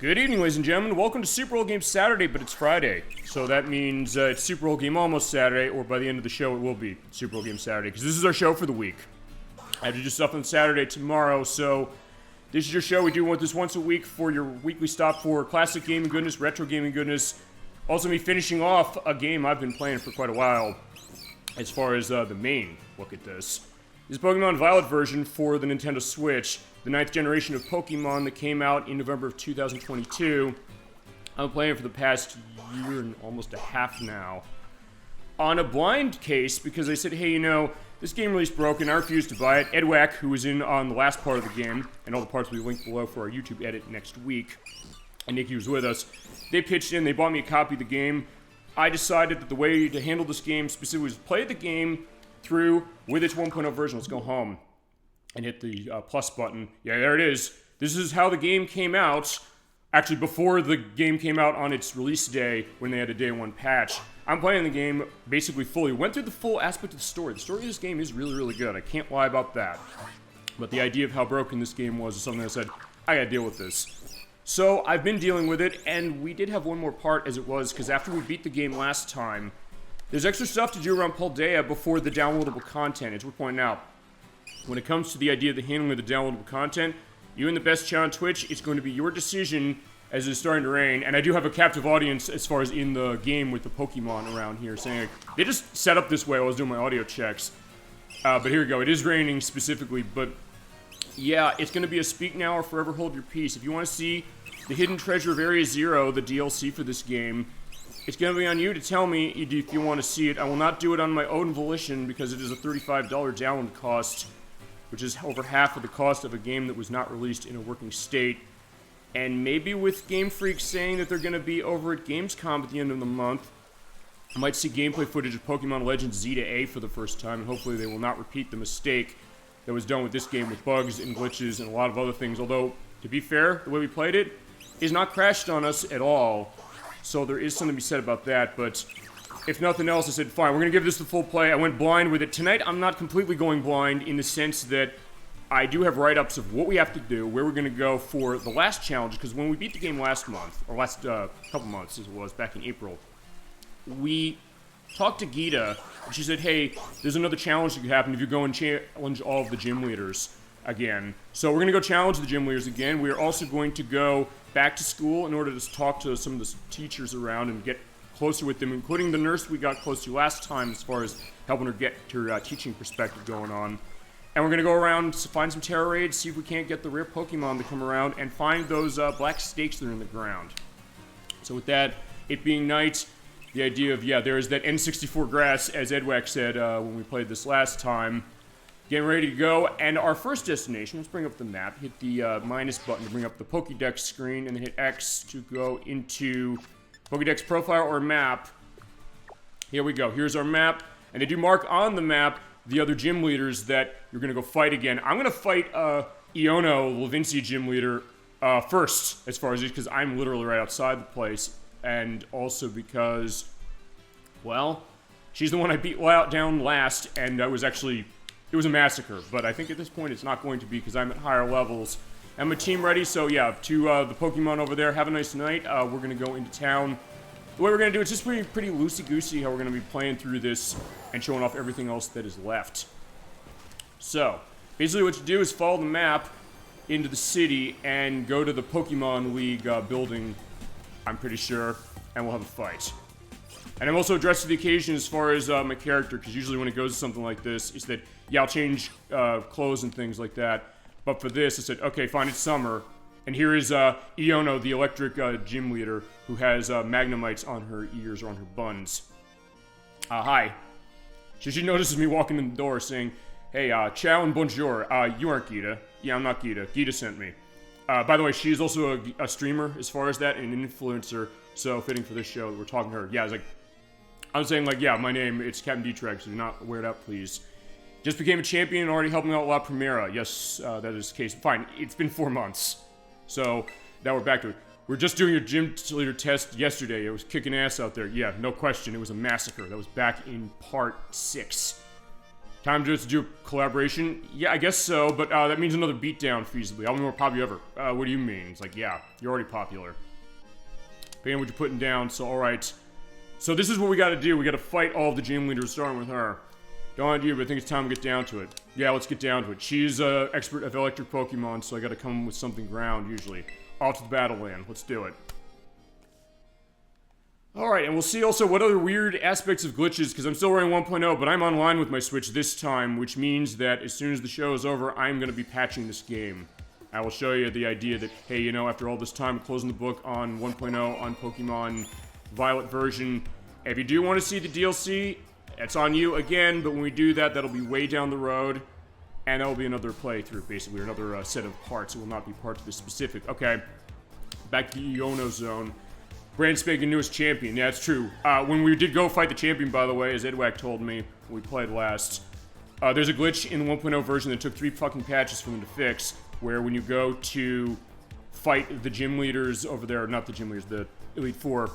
Good evening, ladies and gentlemen. Welcome to Super Bowl Game Saturday, but it's Friday. So that means it's Super Bowl Game Almost Saturday, or by the end of the show, it will be Super Bowl Game Saturday, because this is our show for the week. I have to do stuff on Saturday tomorrow, so this is your show. We do this once a week for your weekly stop for classic gaming goodness, retro gaming goodness. Also, me finishing off a game I've been playing for quite a while, as far as the main look at this. This is Pokemon Violet version for the Nintendo Switch, the 9th generation of Pokemon that came out in November of 2022. I'm playing it for the past year and almost a half now. On a blind case, because they said, hey, you know, this game released broken, I refused to buy it. Edwack, who was in on the last part of the game, and all the parts will be linked below for our YouTube edit next week, and Nikki was with us, they pitched in, they bought me a copy of the game. I decided that the way to handle this game specifically was play the game through with its 1.0 version. Let's go home and hit the plus button. Yeah, there it is. This is how the game came out. Actually, before the game came out on its release day, when they had a day one patch. I'm playing the game basically fully. Went through the full aspect of the story. The story of this game is really, really good. I can't lie about that. But the idea of how broken this game was is something I said, I gotta deal with this. So I've been dealing with it, and we did have one more part as it was, because after we beat the game last time, there's extra stuff to do around Paldea before the downloadable content. It's worth pointing out. When it comes to the idea of the handling of the downloadable content, you and the best chat on Twitch, it's going to be your decision as it's starting to rain. And I do have a captive audience as far as in the game with the Pokemon around here saying, like, they just set up this way while I was doing my audio checks. But here we go. It is raining specifically, but yeah, it's going to be a speak now or forever hold your peace. If you want to see the Hidden Treasure of Area Zero, the DLC for this game, it's going to be on you to tell me if you want to see it. I will not do it on my own volition because it is a $35 download cost, which is over half of the cost of a game that was not released in a working state. And maybe with Game Freak saying that they're going to be over at Gamescom at the end of the month, I might see gameplay footage of Pokemon Legends Z to A for the first time, and hopefully they will not repeat the mistake that was done with this game with bugs and glitches and a lot of other things. Although, to be fair, the way we played it is not crashed on us at all. So there is something to be said about that, but if nothing else, I said, fine, we're going to give this the full play. I went blind with it. Tonight, I'm not completely going blind in the sense that I do have write-ups of what we have to do, where we're going to go for the last challenge, because when we beat the game last month, or last couple months as it was, back in April, we talked to Gita, and she said, hey, there's another challenge that could happen if you go and challenge all of the gym leaders again. So we're going to go challenge the gym leaders again. We are also going to go back to school in order to talk to some of the teachers around and get closer with them, including the nurse we got close to last time as far as helping her get her teaching perspective going on. And we're going to go around, find some terror raids, see if we can't get the rare Pokemon to come around, and find those black stakes that are in the ground. So with that, it being night, the idea of, yeah, there is that N64 grass, as Edwack said when we played this last time. Getting ready to go, and our first destination, let's bring up the map, hit the minus button to bring up the Pokédex screen, and then hit X to go into Pokédex profile or map. Here we go, here's our map, and they do mark on the map the other gym leaders that you're going to go fight again. I'm going to fight Iono, Levinci gym leader, first, as far as this, because I'm literally right outside the place, and also because, well, she's the one I beat down last, and I was actually... It was a massacre, but I think at this point it's not going to be because I'm at higher levels. And my team ready, so yeah, to the Pokemon over there, have a nice night. We're going to go into town. The way we're going to do it's just pretty loosey-goosey how we're going to be playing through this and showing off everything else that is left. So, basically what you do is follow the map into the city and go to the Pokemon League building, I'm pretty sure, and we'll have a fight. And I'm also addressing the occasion as far as my character, because usually when it goes to something like this, it's that, yeah, I'll change clothes and things like that. But for this, I said, okay, fine, it's summer. And here is Iono, the electric gym leader, who has Magnemites on her ears or on her buns. Hi. She notices me walking in the door saying, hey, ciao and bonjour. You aren't Gita. Yeah, I'm not Gita. Gita sent me. By the way, she is also a streamer as far as that, and an influencer. So fitting for this show, we're talking to her. Yeah, I was saying, like, yeah, my name, it's Captain D-Track, so do not wear it out, please. Just became a champion and already helping out La Primera. Yes, that is the case. Fine, it's been 4 months. So, now we're back to it. We're just doing your gym leader test yesterday. It was kicking ass out there. Yeah, no question, it was a massacre. That was back in part 6. Time to do a collaboration? Yeah, I guess so, but that means another beatdown, feasibly. I'm the more popular ever. What do you mean? It's like, yeah, you're already popular. Depending on what you're putting down, so alright. So this is what we gotta do. We gotta fight all of the gym leaders, starting with her. Don't want to do, but I think it's time to get down to it. Yeah, let's get down to it. She's an expert of electric Pokemon, so I gotta come with something ground, usually. Off to the battle land. Let's do it. Alright, and we'll see also what other weird aspects of glitches, because I'm still running 1.0, but I'm online with my Switch this time, which means that as soon as the show is over, I'm going to be patching this game. I will show you the idea that, hey, you know, after all this time closing the book on 1.0 on Pokemon Violet version, if you do want to see the DLC, it's on you again, but when we do that, that'll be way down the road, and that'll be another playthrough, basically, or another set of parts. It will not be parts of the specific. Okay, back to the Iono Zone. Brand spanking newest champion. Yeah, it's true. When we did go fight the champion, by the way, as Edwack told me when we played last, there's a glitch in the 1.0 version that took 3 fucking patches for them to fix, where when you go to fight the gym leaders over there, not the gym leaders, the Elite Four,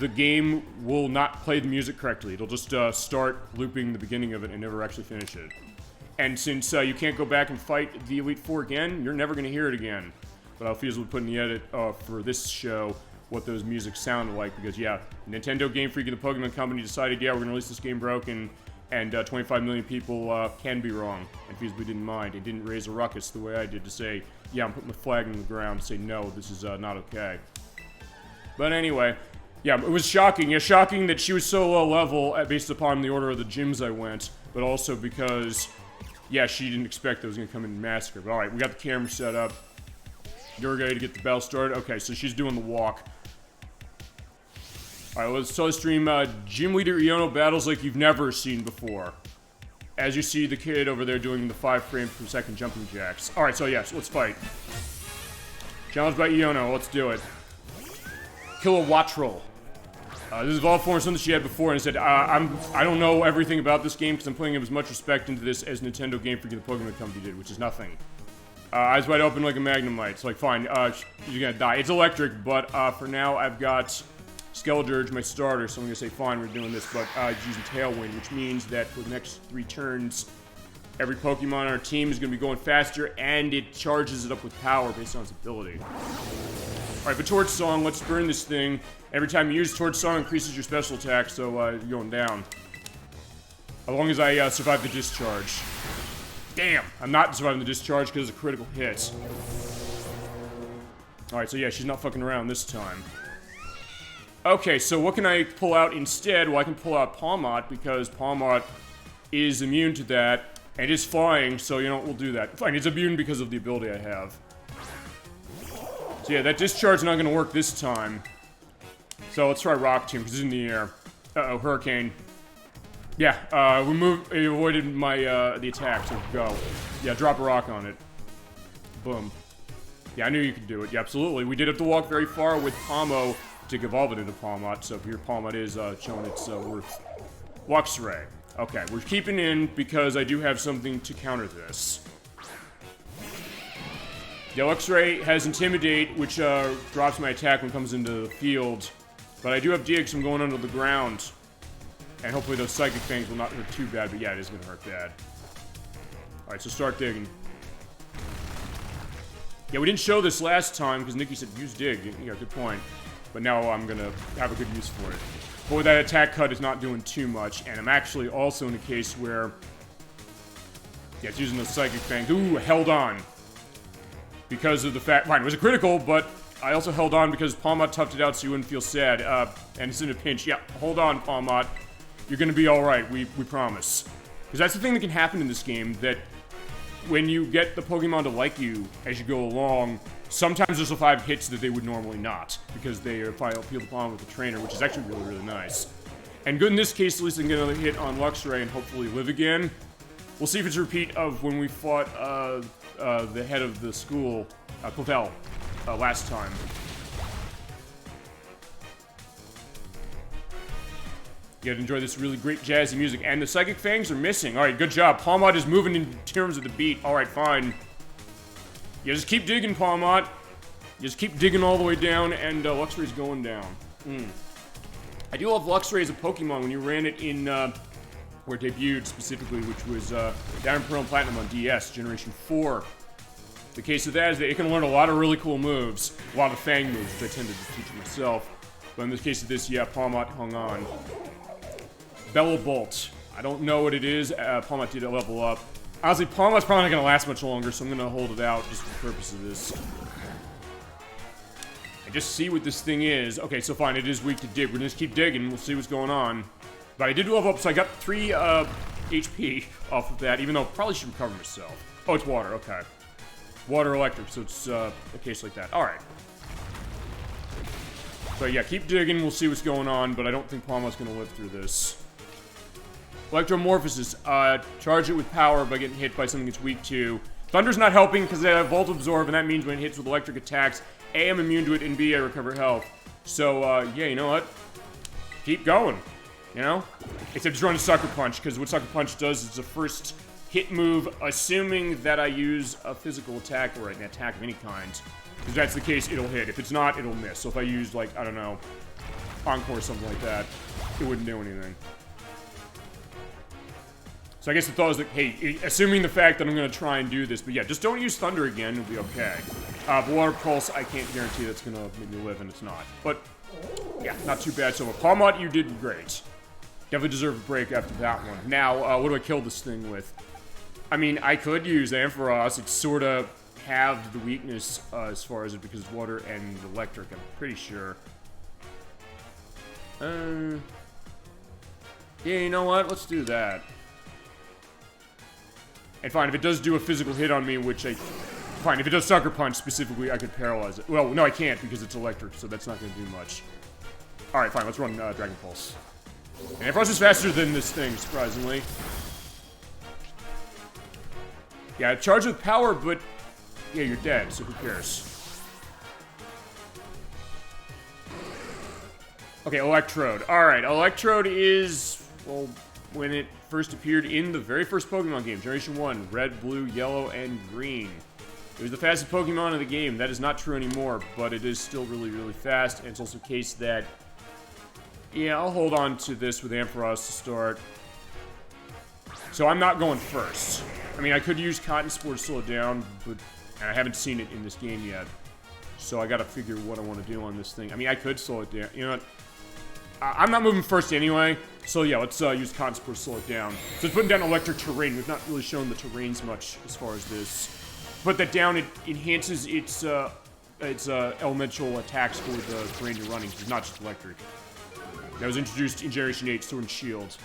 the game will not play the music correctly. It'll just start looping the beginning of it and never actually finish it. And since you can't go back and fight the Elite Four again, you're never going to hear it again. But I'll feasibly put in the edit for this show what those music sounded like, because yeah, Nintendo, Game Freak, and the Pokemon Company decided, yeah, we're gonna release this game broken, and 25 million people can be wrong, and feasibly didn't mind, and didn't raise a ruckus the way I did to say, yeah, I'm putting my flag in the ground, say, no, this is not okay. But anyway, yeah, it was shocking. Yeah, shocking that she was so low level based upon the order of the gyms I went, but also because, yeah, she didn't expect that I was gonna come in and massacre. But alright, we got the camera set up. You're ready to get the battle started? Okay, so she's doing the walk. Alright, let's tell the stream, Gym Leader Iono battles like you've never seen before. As you see the kid over there doing the 5 frames per second jumping jacks. Alright, so yes, let's fight. Challenged by Iono, let's do it. Kilowattrel. This evolved form something she had before, and said, I don't know everything about this game because I'm putting as much respect into this as Nintendo Game Freak and the Pokemon Company did, which is nothing. Eyes wide open like a Magnemite. It's like, fine, you're gonna die. It's electric, but for now I've got Skeledirge, my starter, so I'm gonna say, fine, we're doing this, but using Tailwind, which means that for the next 3 turns, every Pokemon on our team is gonna be going faster, and it charges it up with power based on its ability. Alright, but Torch Song, let's burn this thing. Every time you use Torch Song, increases your special attack, so you're going down. As long as I survive the discharge. Damn! I'm not surviving the discharge because it's a critical hit. Alright, so yeah, she's not fucking around this time. Okay, so what can I pull out instead? Well, I can pull out Palmot, because Palmot is immune to that, and is flying, so, you know, we'll do that. Fine, it's immune because of the ability I have. So yeah, that discharge is not gonna work this time. So let's try Rock Tomb, because it's in the air. Uh-oh, Hurricane. Yeah, we avoided my, the attack, so go. Yeah, drop a rock on it. Boom. Yeah, I knew you could do it. Yeah, absolutely. We did have to walk very far with Palmo to evolve it into Palmot, so here Palmot is showing its worth. Luxray. Okay, we're keeping in because I do have something to counter this. Yeah, Luxray has Intimidate, which drops my attack when it comes into the field, but I do have Dig, so I'm going under the ground. And hopefully those Psychic Fangs will not hurt too bad, but yeah, it is going to hurt bad. Alright, so start digging. Yeah, we didn't show this last time, because Nikki said use Dig. Yeah, good point. But now I'm going to have a good use for it. But with that attack cut, it's not doing too much, and I'm actually also in a case where... yeah, it's using those Psychic Fangs. Ooh, held on. Because of the fact... fine, it was a critical, but I also held on because Palmot toughed it out so you wouldn't feel sad. And it's in a pinch. Yeah, hold on, Palmot. You're gonna be alright, we promise. Because that's the thing that can happen in this game, that when you get the Pokemon to like you as you go along, sometimes there's 5 hits that they would normally not, because they appeal the Pokemon with the trainer, which is actually really, really nice. And good in this case, at least I can get another hit on Luxray and hopefully live again. We'll see if it's a repeat of when we fought the head of the school, Clavel, last time. You gotta enjoy this really great jazzy music. And the Psychic Fangs are missing. Alright, good job. Palmot is moving in terms of the beat. Alright, fine. You just keep digging, Palmot. You just keep digging all the way down, and Luxray's going down. I do love Luxray as a Pokemon when you ran it in where it debuted specifically, which was Diamond, Pearl, and Platinum on DS, Generation 4. The case of that is that it can learn a lot of really cool moves, a lot of Fang moves, which I tended to teach myself. But in the case of this, yeah, Palmot hung on. Bellow Bolt. I don't know what it is. Palmot did level up. Honestly, Palmot's probably not going to last much longer, so I'm going to hold it out just for the purpose of this. And just see what this thing is. Okay, so fine, it is weak to dig. We're going to just keep digging. We'll see what's going on. But I did level up, so I got 3 HP off of that, even though I probably should recover myself. Oh, it's water. Okay. Water electric, so it's a case like that. Alright. So yeah, keep digging. We'll see what's going on, but I don't think Palmot's going to live through this. Electromorphosis. Charge it with power by getting hit by something it's weak to. Thunder's not helping because they have Volt Absorb, and that means when it hits with electric attacks, A, I'm immune to it, and B, I recover health. So, yeah, you know what? Keep going. You know? Except just run a Sucker Punch, because what Sucker Punch does is the first hit move, assuming that I use a physical attack or an attack of any kind. If that's the case, it'll hit. If it's not, it'll miss. So if I use, like, I don't know, Encore or something like that, it wouldn't do anything. So I guess the thought is that, hey, assuming the fact that I'm going to try and do this, but yeah, just don't use Thunder again, it'll be okay. But Water Pulse, I can't guarantee that's going to make me live, and it's not. But, yeah, not too bad so far. Palmot, you did great. Definitely deserve a break after that one. Now, what do I kill this thing with? I mean, I could use Ampharos. It's sort of halved the weakness as far as it, because it's water and electric, I'm pretty sure. Yeah, you know what? Let's do that. And fine, if it does do a physical hit on me, which I... Fine, if it does Sucker Punch specifically, I could paralyze it. Well, no, I can't because it's electric, so that's not going to do much. Alright, fine, let's run Dragon Pulse. And Ampharos is faster than this thing, surprisingly. Yeah, charge with power, but... Yeah, you're dead, so who cares? Okay, Electrode. Alright, Electrode is... Well, when it first appeared in the very first Pokemon game, Generation 1, red, blue, yellow, and green. It was the fastest Pokemon in the game. That is not true anymore, but it is still really, really fast, and it's also a case that... Yeah, I'll hold on to this with Ampharos to start. So I'm not going first. I mean, I could use Cotton Spore to slow it down, but and I haven't seen it in this game yet. So I gotta figure what I want to do on this thing. I mean, I could slow it down. You know what? I'm not moving first anyway, so yeah, let's use Cotton Spore to slow it down. So it's putting down electric terrain. We've not really shown the terrains much as far as this. Put that down, it enhances its elemental attacks for the terrain you're running, it's not just electric. That was introduced in Generation 8, Sword and Shield.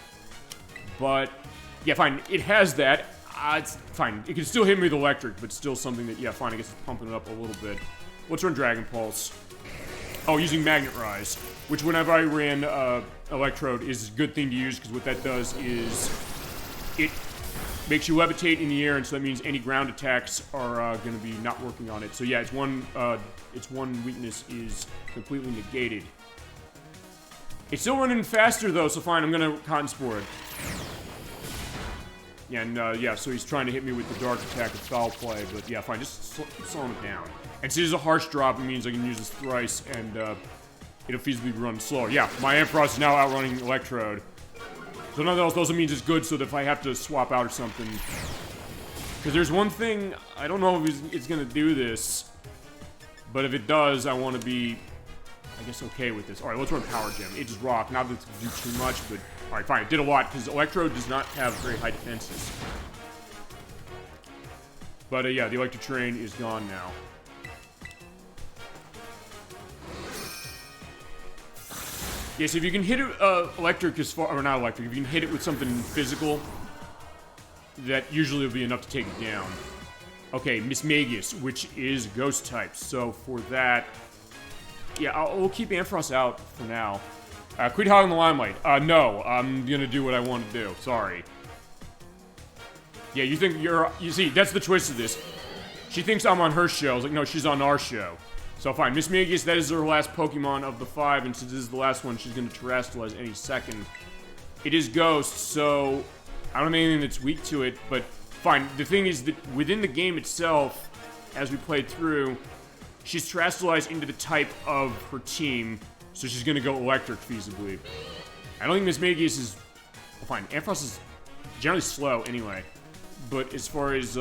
But, yeah, fine, it has that. It's fine. It can still hit me with electric, but still something that, yeah, fine, I guess it's pumping it up a little bit. Let's run Dragon Pulse. Oh, using Magnet Rise, which whenever I ran Electrode is a good thing to use, because what that does is it makes you levitate in the air, and so that means any ground attacks are going to be not working on it. So yeah, its one weakness is completely negated. It's still running faster though, so fine, I'm going to Cotton Spore it. Yeah, and yeah, so he's trying to hit me with the Dark Attack with Foul Play, but yeah, fine, just slowing it down. And since it's a harsh drop, it means I can use this thrice, and it'll feasibly run slower. Yeah, my Ampharos is now outrunning Electrode. So none of those also means it's good, so that if I have to swap out or something... Because there's one thing, I don't know if it's going to do this, but if it does, I want to be, I guess, okay with this. Alright, let's run Power Gem. It just rocked. Not that it's going to do too much, but... Alright, fine, it did a lot, because Electrode does not have very high defenses. But yeah, the Electric Terrain is gone now. Yeah, so if you can hit it electric as far, or not electric, if you can hit it with something physical, that usually will be enough to take it down. Okay, Mismagius, which is Ghost type. So for that, yeah, we'll keep Ampharos out for now. Quit hogging the limelight. No, I'm gonna do what I want to do. Sorry. Yeah, you think you see, that's the twist of this. She thinks I'm on her show. I was like, no, she's on our show. So fine, Mismagius, that is her last Pokemon of the 5, and since this is the last one, she's going to Terrestrialize any second. It is Ghost, so I don't have anything that's weak to it, but fine. The thing is that within the game itself, as we played through, she's Terrestrialized into the type of her team, so she's going to go Electric feasibly. I don't think Mismagius is... Well, fine, Ampharos is Generally slow, anyway. But as far as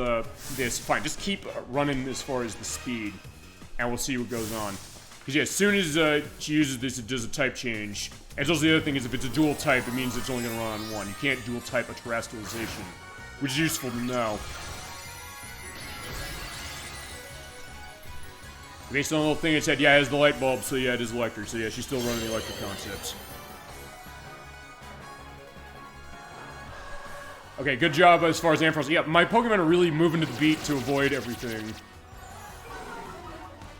this, fine. Just keep running as far as the speed, and we'll see what goes on. Because, yeah, as soon as she uses this, it does a type change. And also the other thing is if it's a dual type, it means it's only going to run on one. You can't dual type a terrestrialization, which is useful to know. Based on the little thing, it said, yeah, it has the light bulb, so yeah, it is electric. So yeah, she's still running the electric concepts. Okay, good job as far as Ampharos. Yeah, my Pokemon are really moving to the beat to avoid everything.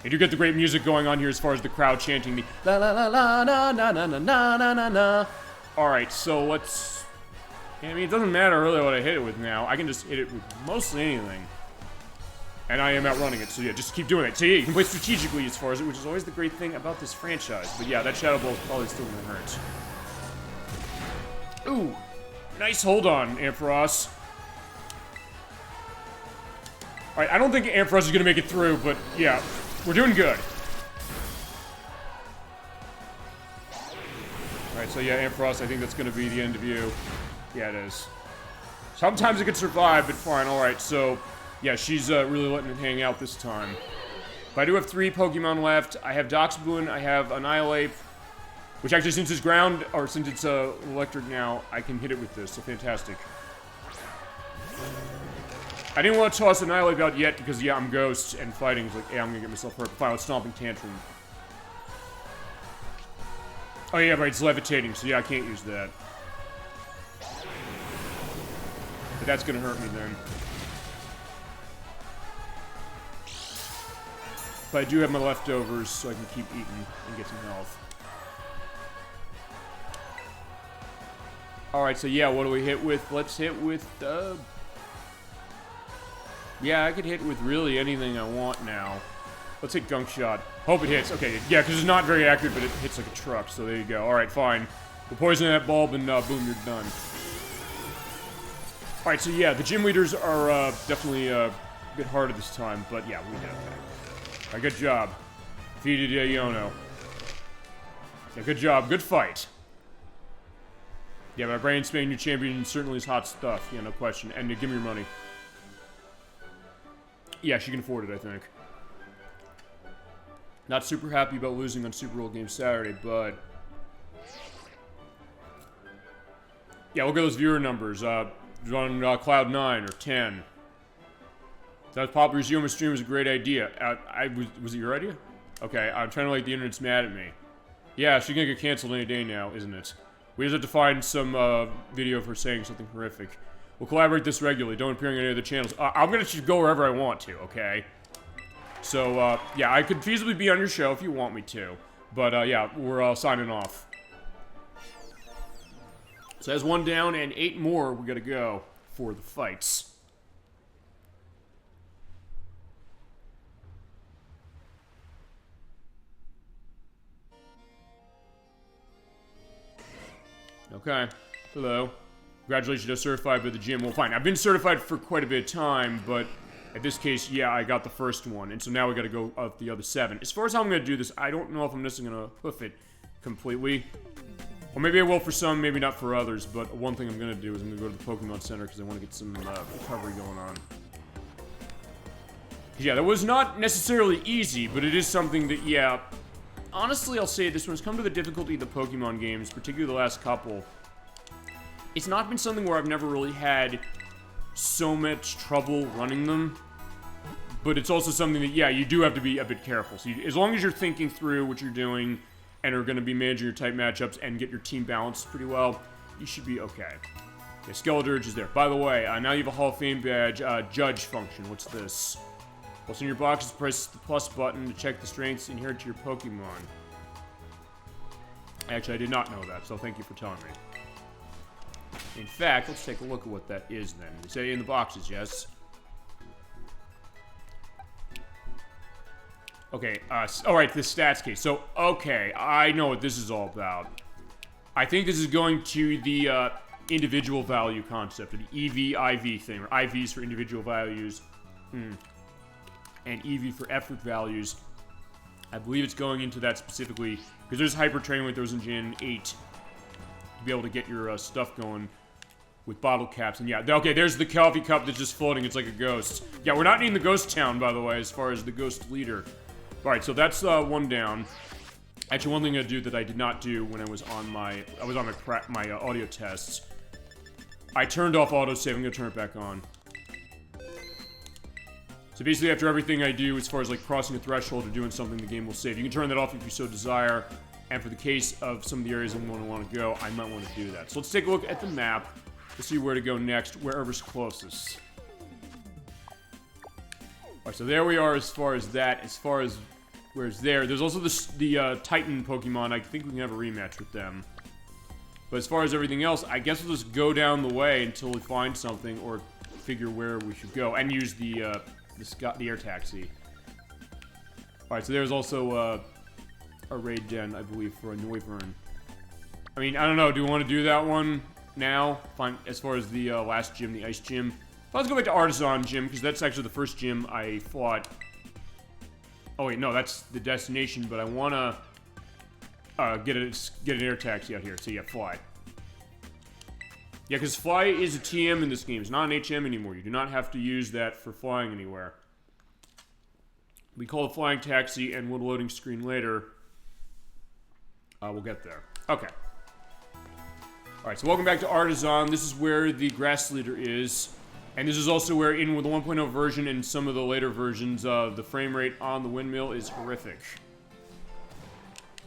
And you get the great music going on here as far as the crowd chanting the la la la la na na na na na na na na. Alright, so let's... I mean, it doesn't matter really what I hit it with now. I can just hit it with mostly anything. And I am outrunning it, so yeah, just keep doing it. So yeah, you can play strategically as far as it, which is always the great thing about this franchise. But yeah, that Shadow Ball is probably still gonna hurt. Ooh! Nice hold on, Ampharos. Alright, I don't think Ampharos is gonna make it through, but yeah, we're doing good. Alright, so yeah, Ampharos, I think that's gonna be the end of you. Yeah, it is. Sometimes it can survive, but fine, alright, so... Yeah, she's really letting it hang out this time. But I do have 3 Pokemon left. I have Doxboon, I have Annihilate, which actually, since it's ground, or since it's electric now, I can hit it with this, so fantastic. I didn't want to toss Annihilate out yet, because, yeah, I'm Ghost, and fighting's like, yeah, I'm gonna get myself hurt. Fine, let's Stomping Tantrum. Oh, yeah, right, it's levitating, so yeah, I can't use that. But that's gonna hurt me then. But I do have my leftovers, so I can keep eating and get some health. Alright, so yeah, what do we hit with? Let's hit with, yeah, I could hit with really anything I want now. Let's hit Gunk Shot. Hope it hits. Okay, yeah, because it's not very accurate, but it hits like a truck, so there you go. Alright, fine. We'll poison that bulb, and boom, you're done. Alright, so yeah, the gym leaders are definitely a bit harder this time, but yeah, we did okay. Alright, good job. Defeated Yono. Yeah, good job. Good fight. Yeah, my brain spanning new champion certainly is hot stuff. Yeah, no question. And give me your money. Yeah, she can afford it, I think. Not super happy about losing on Super Bowl Game Saturday, but... Yeah, look at those viewer numbers. On Cloud 9 or 10. That popular as you on my stream was a great idea. Was it your idea? Okay, I'm trying to like the internet's mad at me. Yeah, she's gonna get canceled any day now, isn't it? We just have to find some video of her saying something horrific. We'll collaborate this regularly. Don't appear on any other channels. I'm gonna just go wherever I want to, okay? So, yeah, I could feasibly be on your show if you want me to. But, yeah, we're signing off. So that's 1 down and 8 more we gotta go for the fights. Okay. Hello. Congratulations, you're certified by the gym. Well, fine. I've been certified for quite a bit of time, but in this case, yeah, I got the first one. And so now we gotta go up the other 7. As far as how I'm gonna do this, I don't know if I'm just gonna hoof it completely. Or maybe I will for some, maybe not for others. But one thing I'm gonna do is I'm gonna go to the Pokemon Center because I want to get some recovery going on. Yeah, that was not necessarily easy, but it is something that, yeah... Honestly, I'll say this, when it's come to the difficulty of the Pokemon games, particularly the last couple, it's not been something where I've never really had so much trouble running them, but it's also something that, yeah, you do have to be a bit careful. So as long as you're thinking through what you're doing and are going to be managing your type matchups and get your team balanced pretty well, you should be okay. Yeah, Skeledirge is there. By the way, now you have a Hall of Fame badge, Judge function. What's this? What's in your box is press the plus button to check the strengths inherent to your Pokemon. Actually, I did not know that, so thank you for telling me. In fact, let's take a look at what that is then. They say in the boxes, yes? Okay, alright, the stats case. So, okay, I know what this is all about. I think this is going to the individual value concept, the EV-IV thing, or IVs for individual values. And EV for effort values. I believe it's going into that specifically, because there's Hyper Training with those in Gen 8 to be able to get your stuff going. with bottle caps. And yeah, okay, there's the coffee cup that's just floating. It's like a ghost. Yeah, we're not in the ghost town, by the way, as far as the ghost leader. All right, so that's one down. Actually, one thing I do that I did not do when I was on my audio tests. I turned off autosave. I'm gonna turn it back on. So basically, after everything I do, as far as like crossing a threshold or doing something, the game will save. You can turn that off if you so desire. And for the case of some of the areas I want to go, I might want to do that. So let's take a look at the map to see where to go next, wherever's closest. Alright, so there we are as far as that. As far as where's there. There's also the Titan Pokemon. I think we can have a rematch with them. But as far as everything else, I guess we'll just go down the way until we find something or figure where we should go. And use the air taxi. Alright, so there's also a raid den, I believe, for a Noivern. I mean, I don't know. Do we want to do that one now? Fine. As far as the last gym, the ice gym. Let's go back to Artisan Gym, because that's actually the first gym I fought. Oh wait, no, that's the destination, but I want to get an air taxi out here. So yeah, Fly. Yeah, because Fly is a TM in this game. It's not an HM anymore. You do not have to use that for flying anywhere. We call it flying taxi, and with a loading screen later, we'll get there. Okay. Alright, so welcome back to Artisan. This is where the grass leader is. And this is also where, in with the 1.0 version and some of the later versions, the frame rate on the windmill is horrific.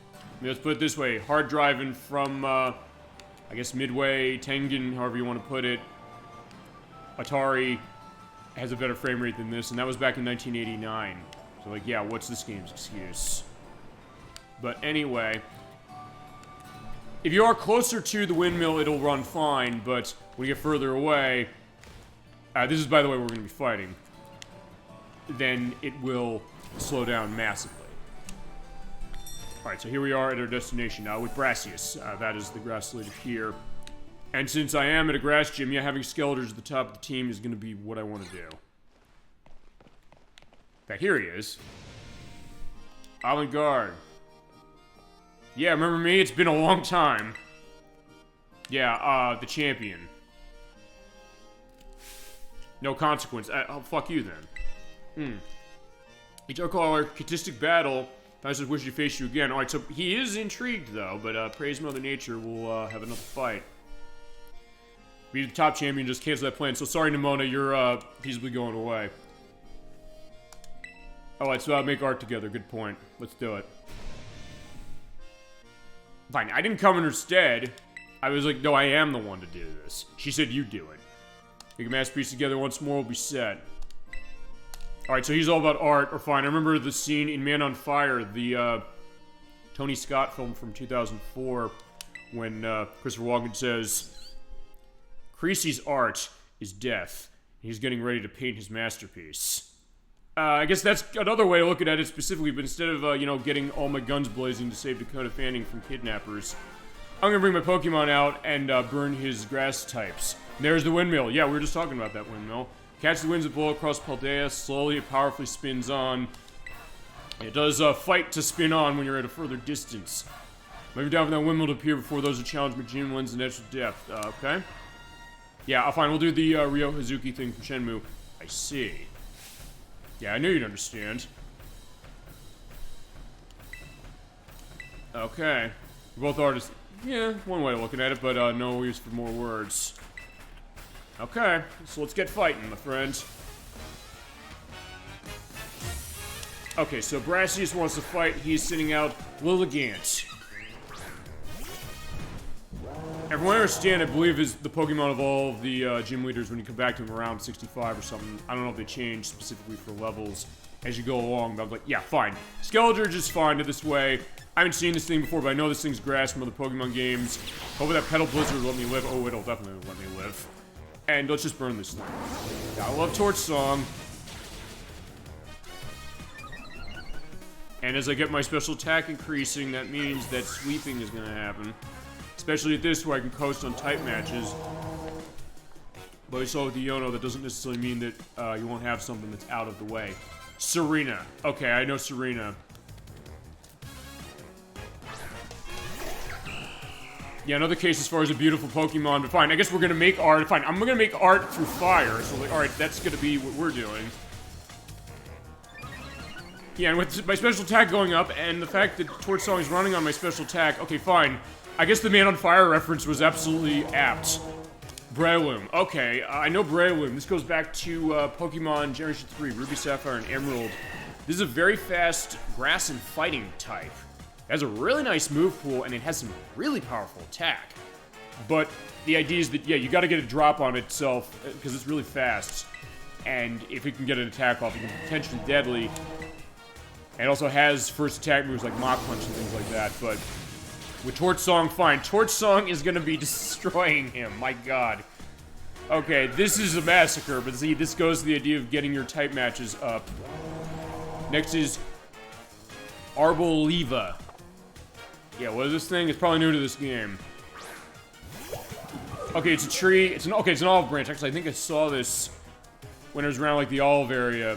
I mean, let's put it this way. Hard driving from, I guess, Midway, Tengen, however you want to put it. Atari has a better frame rate than this, and that was back in 1989. So, like, yeah, what's this game's excuse? But anyway, if you are closer to the windmill, it'll run fine, but when you get further away, this is, by the way, we're going to be fighting, then it will slow down massively. Alright, so here we are at our destination now with Brassius. That is the grass leader here. And since I am at a grass gym, yeah, having Skeletors at the top of the team is going to be what I want to do. In fact, here he is. Avant-Garde. Yeah, remember me? It's been a long time. Yeah, the champion. No consequence. Oh, fuck you then. You took our artistic battle. I just wish to face you again. Alright, so he is intrigued though, but praise Mother Nature. We'll have another fight. Be the top champion, just cancel that plan. So sorry, Nimona, you're peaceably going away. Oh, let's make art together. Good point. Let's do it. Fine, I didn't come in her stead. I was like, no, I am the one to do this. She said you do it. Make a masterpiece together once more, we'll be set. Alright, so he's all about art, or fine. I remember the scene in Man on Fire, the Tony Scott film from 2004, when Christopher Walken says, Creasy's art is death. He's getting ready to paint his masterpiece. I guess that's another way to look at it specifically, but instead of, you know, getting all my guns blazing to save Dakota Fanning from kidnappers, I'm gonna bring my Pokemon out and burn his grass types. And there's the windmill. Yeah, we were just talking about that windmill. Catch the winds that blow across Paldea. Slowly and powerfully spins on. It does fight to spin on when you're at a further distance. Maybe down for that windmill to appear before those who challenge Majin wins an extra depth. Okay. Yeah, fine. We'll do the Ryo Hazuki thing from Shenmue. I see. Yeah, I knew you'd understand. Okay. We're both artists. Yeah, one way of looking at it, but no use for more words. Okay, so let's get fighting, my friends. Okay, so Brassius wants to fight. He's sending out Lilligant. And from what I understand, I believe is the Pokemon of all of the gym leaders when you come back to them around 65 or something. I don't know if they change specifically for levels as you go along, but I'm like, yeah, fine. Skeletor just fine it this way. I haven't seen this thing before, but I know this thing's grass from other Pokemon games. Hopefully that Petal Blizzard will let me live. Oh, it'll definitely let me live. And let's just burn this thing. Yeah, I love Torch Song. And as I get my special attack increasing, that means that sweeping is going to happen. Especially at this, where I can coast on type matches. But we saw with the Yono, that doesn't necessarily mean that you won't have something that's out of the way. Serena. Okay, I know Serena. Yeah, another case as far as a beautiful Pokemon, but fine. I guess we're gonna make art. Fine, I'm gonna make art through fire. So, like, alright, that's gonna be what we're doing. Yeah, and with my special attack going up, and the fact that Torch Song is running on my special attack, okay, fine. I guess the Man on Fire reference was absolutely apt. Breloom. Okay, I know Breloom. This goes back to Pokemon Generation 3, Ruby, Sapphire, and Emerald. This is a very fast grass and fighting type. It has a really nice move pool, and it has some really powerful attack. But the idea is that, yeah, you gotta get a drop on itself, because it's really fast. And if it can get an attack off, it can be potentially deadly. And it also has first attack moves like Mach Punch and things like that, but with Torch Song, fine. Torch Song is gonna be destroying him, my god. Okay, this is a massacre, but see, this goes to the idea of getting your type matches up. Next is Arboliva. Yeah, what is this thing? It's probably new to this game. Okay, it's a tree. It's an olive branch. Actually, I think I saw this when I was around like the olive area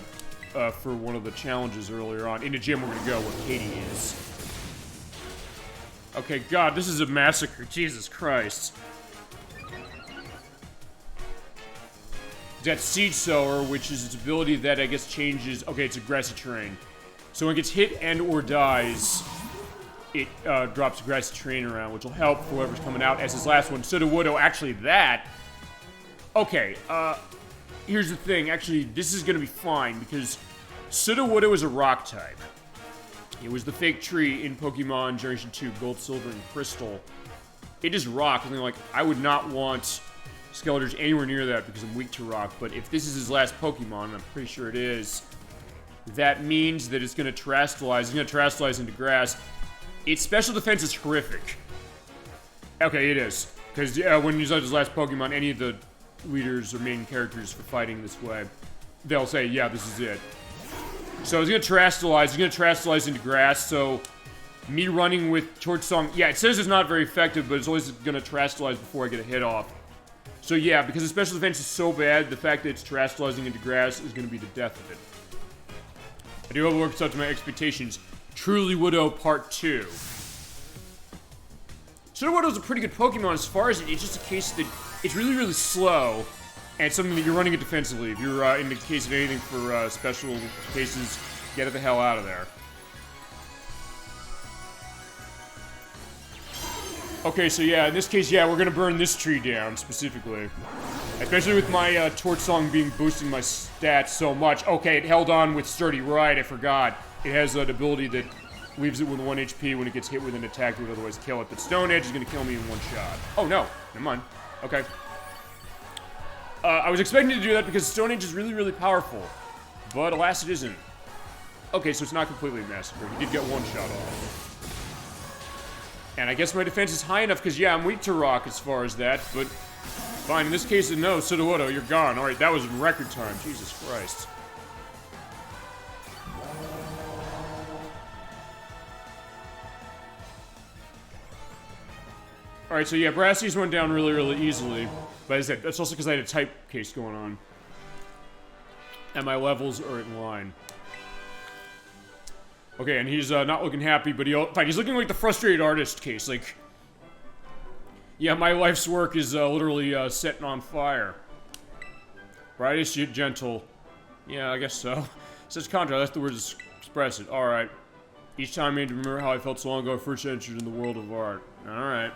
for one of the challenges earlier on. In the gym, we're gonna go where Katie is. Okay, God, this is a massacre. Jesus Christ. It's got Seed Sower, which is its ability that I guess changes. Okay, it's a grassy terrain. So when it gets hit and or dies, it drops a grassy terrain around, which will help whoever's coming out as his last one. Sudowoodo, actually that. Okay, here's the thing. Actually, this is gonna be fine because Sudowoodo is a rock type. It was the fake tree in Pokemon Generation 2, Gold, Silver, and Crystal. It is rock, and like, I would not want Skeletors anywhere near that because I'm weak to rock, but if this is his last Pokemon, and I'm pretty sure it is, that means that it's gonna Terastallize. It's gonna Terastallize into grass. Its special defense is horrific. Okay, it is. Because when you use his last Pokemon, any of the leaders or main characters for fighting this way, they'll say, yeah, this is it. So it's gonna Terastallize. It's gonna Terastallize into grass, so me running with Torch Song, yeah, it says it's not very effective, but it's always gonna Terastallize before I get a hit off. So yeah, because the special defense is so bad, the fact that it's Terastallizing into grass is gonna be the death of it. I do hope it works up to my expectations. Truly Widow Part 2. Sudowoodo's a pretty good Pokemon as far as it's just a case that it's really, really slow, and it's something that you're running it defensively. If you're in the case of anything for special cases, get it the hell out of there. Okay, so yeah, in this case, yeah, we're gonna burn this tree down, specifically. Especially with my Torch Song being boosting my stats so much. Okay, it held on with Sturdy Ride, I forgot. It has an ability that leaves it with 1 HP when it gets hit with an attack that would otherwise kill it. But Stone Edge is gonna kill me in one shot. Oh no, never mind. Okay. I was expecting to do that because Stone Edge is really, really powerful. But alas, it isn't. Okay, so it's not completely a massacre. He did get one shot off. And I guess my defense is high enough because, yeah, I'm weak to rock as far as that, but fine. In this case, no, Sudowoodo, you're gone. Alright, that was in record time. Jesus Christ. Alright, so yeah, Brassies went down really, really easily. But as I said, that's also because I had a type case going on. And my levels are in line. Okay, and he's not looking happy, but fine, he's looking like the frustrated artist case, like... Yeah, my life's work is literally setting on fire. Brightest yet gentle. Yeah, I guess so. Such contrast, that's the word to express it. Alright. Each time I made me remember how I felt so long ago, first entered in the world of art. Alright.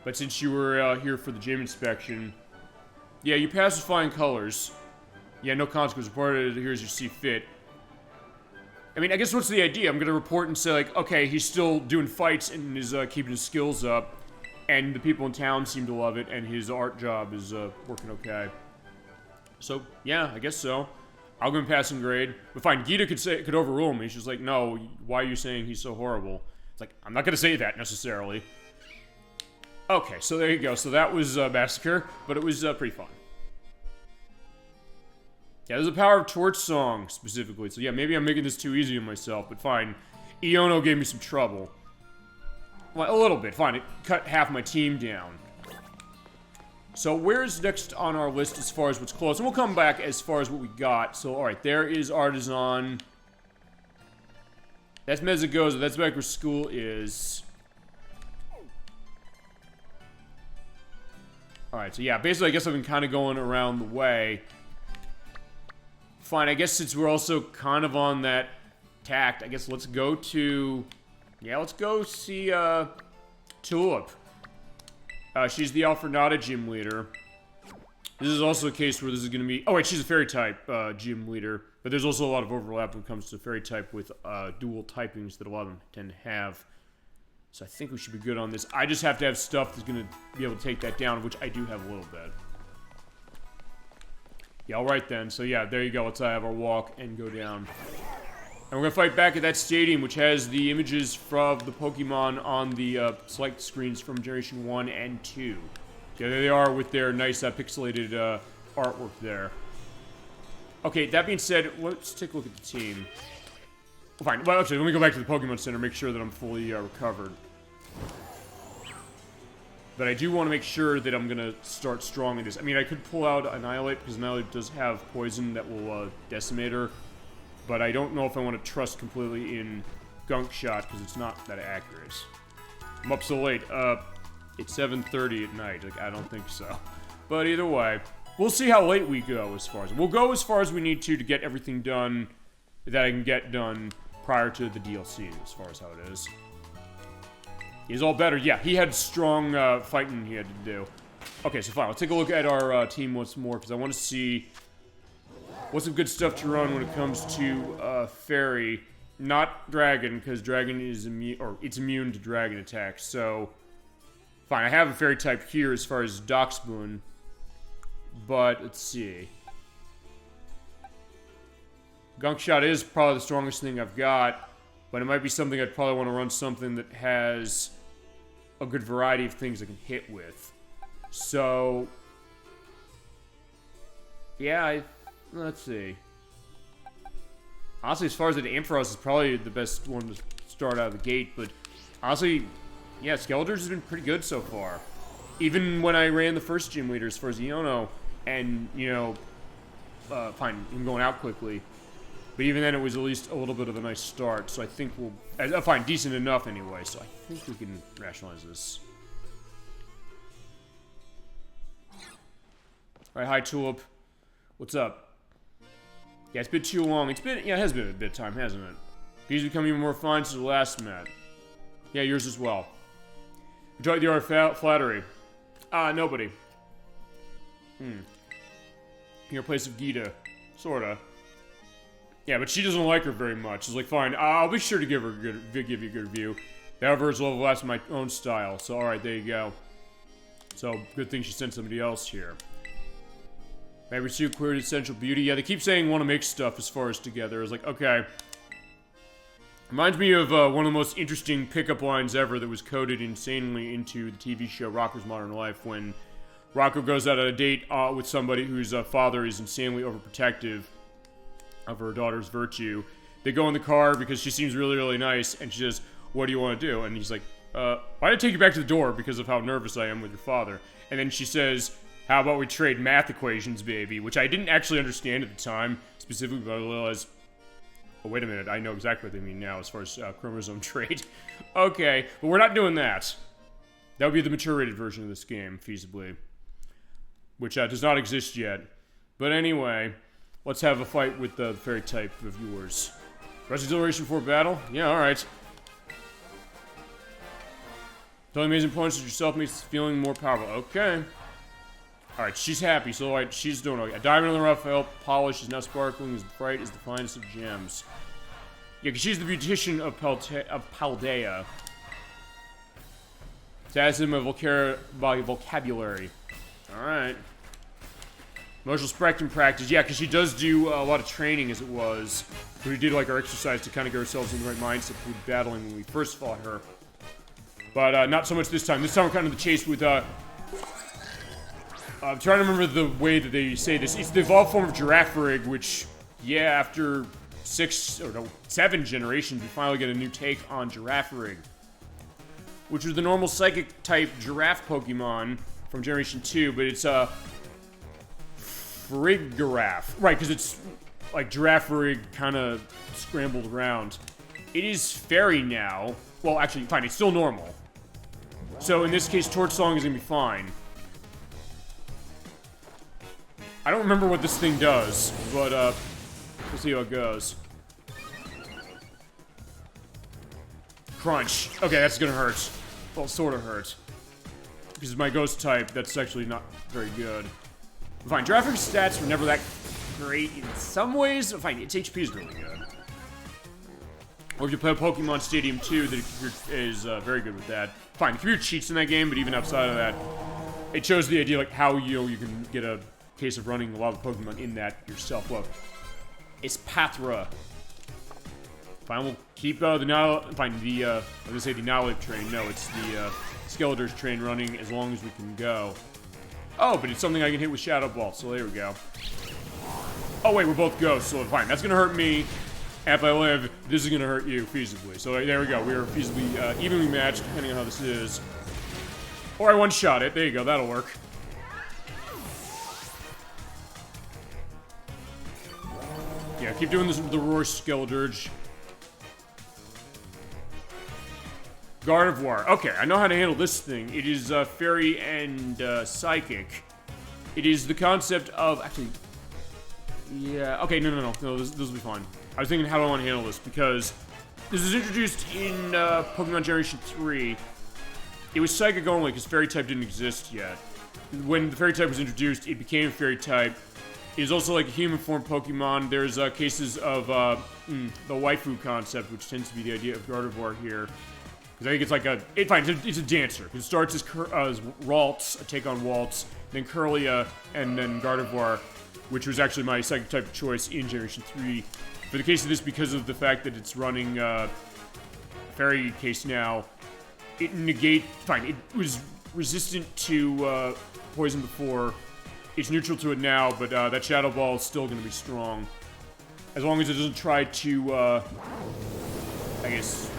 But since you were here for the gym inspection... Yeah, you passed with flying colors. Yeah, no consequence. Reported it here as you see fit. I mean, I guess what's the idea? I'm gonna report and say, like, okay, he's still doing fights and is keeping his skills up, and the people in town seem to love it, and his art job is working okay. So, yeah, I guess so. I'll give him passing grade. But fine, Gita could overrule me. She's like, no, why are you saying he's so horrible? It's like, I'm not gonna say that, necessarily. Okay, so there you go. So that was Massacre, but it was pretty fun. Yeah, there's a power of Torch Song, specifically. So yeah, maybe I'm making this too easy on myself, but fine. Iono gave me some trouble. Well, a little bit, fine. It cut half my team down. So where's next on our list as far as what's close? And we'll come back as far as what we got. So, alright, there is Artisan. That's Mezagoza. That's back where school is. Alright, so yeah, basically I guess I've been kind of going around the way. Fine, I guess since we're also kind of on that tact, I guess let's go to... Yeah, let's go see, Tulip. She's the Alfrenata gym leader. This is also a case where this is going to be... Oh, wait, she's a fairy type gym leader. But there's also a lot of overlap when it comes to fairy type with dual typings that a lot of them tend to have. So I think we should be good on this. I just have to have stuff that's going to be able to take that down, which I do have a little bit. Yeah, alright then. So yeah, there you go. Let's have our walk and go down. And we're going to fight back at that stadium, which has the images from the Pokemon on the select screens from Generation 1 and 2. Yeah, there they are with their nice pixelated artwork there. Okay, that being said, let's take a look at the team. Fine. Well, actually, let me go back to the Pokemon Center and make sure that I'm fully recovered. But I do want to make sure that I'm going to start strong in this. I mean, I could pull out Annihilate, because Annihilate does have poison that will decimate her. But I don't know if I want to trust completely in Gunk Shot, because it's not that accurate. I'm up so late. It's 7:30 at night. Like, I don't think so. But either way, we'll see how late we go as far as... We'll go as far as we need to get everything done that I can get done prior to the DLC, as far as how it is. He's all better. Yeah, he had strong fighting he had to do. Okay, so fine. Let's take a look at our team once more, because I want to see what's some good stuff to run when it comes to Fairy. Not Dragon, because Dragon is immune, or it's immune to Dragon attacks. So, fine. I have a Fairy type here as far as Doxboon. But, let's see. Gunk Shot is probably the strongest thing I've got, but it might be something I'd probably want to run something that has a good variety of things I can hit with. So, yeah, let's see. Honestly, as far as the Ampharos is probably the best one to start out of the gate, but honestly, yeah, Skeletor's has been pretty good so far. Even when I ran the first gym leader as far as Iono, and, you know, fine, him going out quickly. But even then, it was at least a little bit of a nice start, so I think we'll... fine, decent enough anyway, so I think we can rationalize this. Alright, hi, Tulip. What's up? Yeah, it's been too long. It's been... Yeah, it has been a bit of time, hasn't it? He's become even more fine since the last met. Yeah, yours as well. Enjoyed the art of flattery. Nobody. In your place of Gita. Sorta. Yeah, but she doesn't like her very much. It's like, fine, I'll be sure to give you a good review. However, it's level less in my own style. So, alright, there you go. So, good thing she sent somebody else here. Maybe Sue queried Essential Beauty. Yeah, they keep saying want to make stuff as far as together. It's like, okay. Reminds me of one of the most interesting pickup lines ever that was coded insanely into the TV show Rocko's Modern Life, when Rocko goes out on a date with somebody whose father is insanely overprotective of her daughter's virtue. They go in the car because she seems really, really nice, and she says, what do you want to do? And he's like, why did I take you back to the door because of how nervous I am with your father? And then she says, how about we trade math equations, baby? Which I didn't actually understand at the time, specifically, but I realized, oh, wait a minute, I know exactly what they mean now as far as chromosome trade. Okay, but we're not doing that. That would be the mature-rated version of this game, feasibly. Which does not exist yet. But anyway, let's have a fight with the fairy type of yours. Rest exhilaration before battle? Yeah, alright. Telling amazing points to yourself makes feeling more powerful. Okay. Alright, she's happy, so alright, she's doing okay. A diamond in the rough, polish is now sparkling, as bright as the finest of gems. Yeah, because she's the beautician of Paldea. To add him a vocabulary. Alright. Emotional spectrum practice. Yeah, because she does do a lot of training, as it was. We did, like, our exercise to kind of get ourselves in the right mindset for battling when we first fought her. But, not so much this time. This time we're kind of the chase with, I'm trying to remember the way that they say this. It's the evolved form of Girafarig, which, yeah, after 7 generations, we finally get a new take on Girafarig. Which was the normal Psychic-type Giraffe Pokemon from Generation 2, but it's, Frigiraffe. Right, because it's, like, Girafarig kind of scrambled around. It is Fairy now. Well, actually, fine, it's still normal. So, in this case, Torch Song is going to be fine. I don't remember what this thing does, but, we'll see how it goes. Crunch. Okay, that's gonna hurt. Well, sort of hurt. Because my ghost type, that's actually not very good. Fine, Giraffic stats were never that great in some ways. Fine, its HP is really good. Or if you play Pokemon Stadium 2, the computer is very good with that. Fine, the computer cheats in that game, but even outside of that, it shows the idea, like, how, you know, you can get a case of running a lot of Pokemon in that yourself. Well, it's Pathra. Fine, we'll keep the I was gonna say the Nowlip train. No, it's the Skeletor's train running as long as we can go. Oh, but it's something I can hit with Shadow Ball, so there we go. Oh wait, we're both ghosts, so fine. That's gonna hurt me. And if I live, this is gonna hurt you feasibly. So there we go. We are feasibly evenly matched, depending on how this is. Or I one-shot it. There you go. That'll work. Yeah, keep doing this with the Roar Skeledirge. Gardevoir. Okay, I know how to handle this thing. It is Fairy and Psychic. It is the concept of... Actually... Yeah, okay, no, this will be fine. I was thinking, how do I want to handle this? Because this was introduced in Pokemon Generation 3. It was Psychic only, because Fairy type didn't exist yet. When the Fairy type was introduced, it became Fairy type. It is also like a human form Pokemon. There's cases of the waifu concept, which tends to be the idea of Gardevoir here. Because I think it's like a... It's a dancer. It starts as Ralts, a take on Waltz, then Curlia, and then Gardevoir, which was actually my Psychic type of choice in Generation 3. For the case of this, because of the fact that it's running Fairy case now, it it was resistant to poison before. It's neutral to it now, but that Shadow Ball is still going to be strong. As long as it doesn't try to, I guess...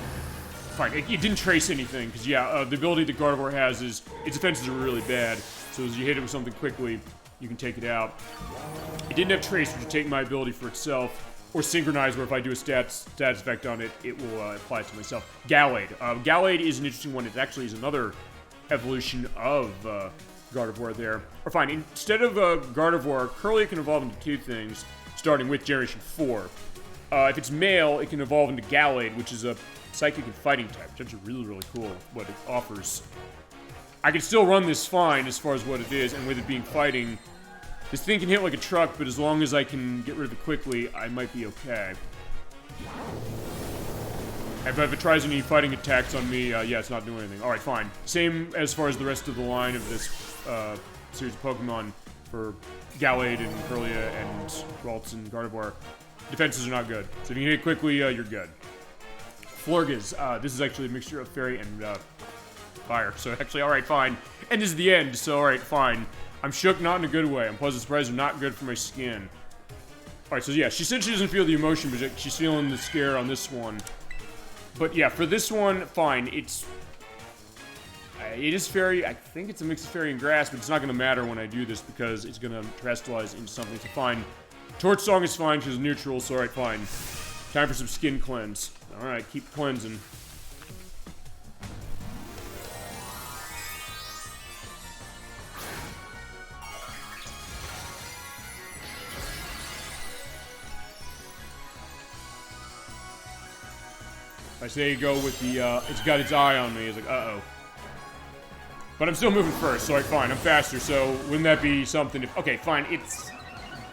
Fine, it didn't trace anything, because yeah, the ability that Gardevoir has is, its defenses are really bad, so as you hit it with something quickly, you can take it out. It didn't have trace, which would take my ability for itself, or synchronize, where if I do a stats effect on it, it will apply it to myself. Gallade. Gallade is an interesting one. It actually is another evolution of Gardevoir there. Or fine, instead of Gardevoir, Curlia can evolve into two things, starting with Generation 4. If it's male, it can evolve into Gallade, which is a Psychic and Fighting type, which is really, really cool, what it offers. I can still run this fine as far as what it is, and with it being fighting, this thing can hit like a truck, but as long as I can get rid of it quickly, I might be okay. If it tries any fighting attacks on me, yeah, it's not doing anything. Alright, fine. Same as far as the rest of the line of this series of Pokemon for Gallade and Curlia and Ralts and Gardevoir. Defenses are not good. So if you can hit it quickly, you're good. Flurgas. This is actually a mixture of Fairy and Fire. So actually, alright, fine. And this is the end, so alright, fine. I'm shook, not in a good way. I'm pleasantly surprised they're not good for my skin. Alright, so yeah, she said she doesn't feel the emotion, but she's feeling the scare on this one. But yeah, for this one, fine. It is Fairy. I think it's a mix of Fairy and Grass, but it's not going to matter when I do this because it's going to crystallize into something. So fine. Torch Song is fine because it's neutral, so alright, fine. Time for some skin cleanse. Alright, keep cleansing. I say go with the, it's got its eye on me. It's like, uh-oh. But I'm still moving first, so alright, fine. I'm faster, so wouldn't that be something if... Okay, fine, it's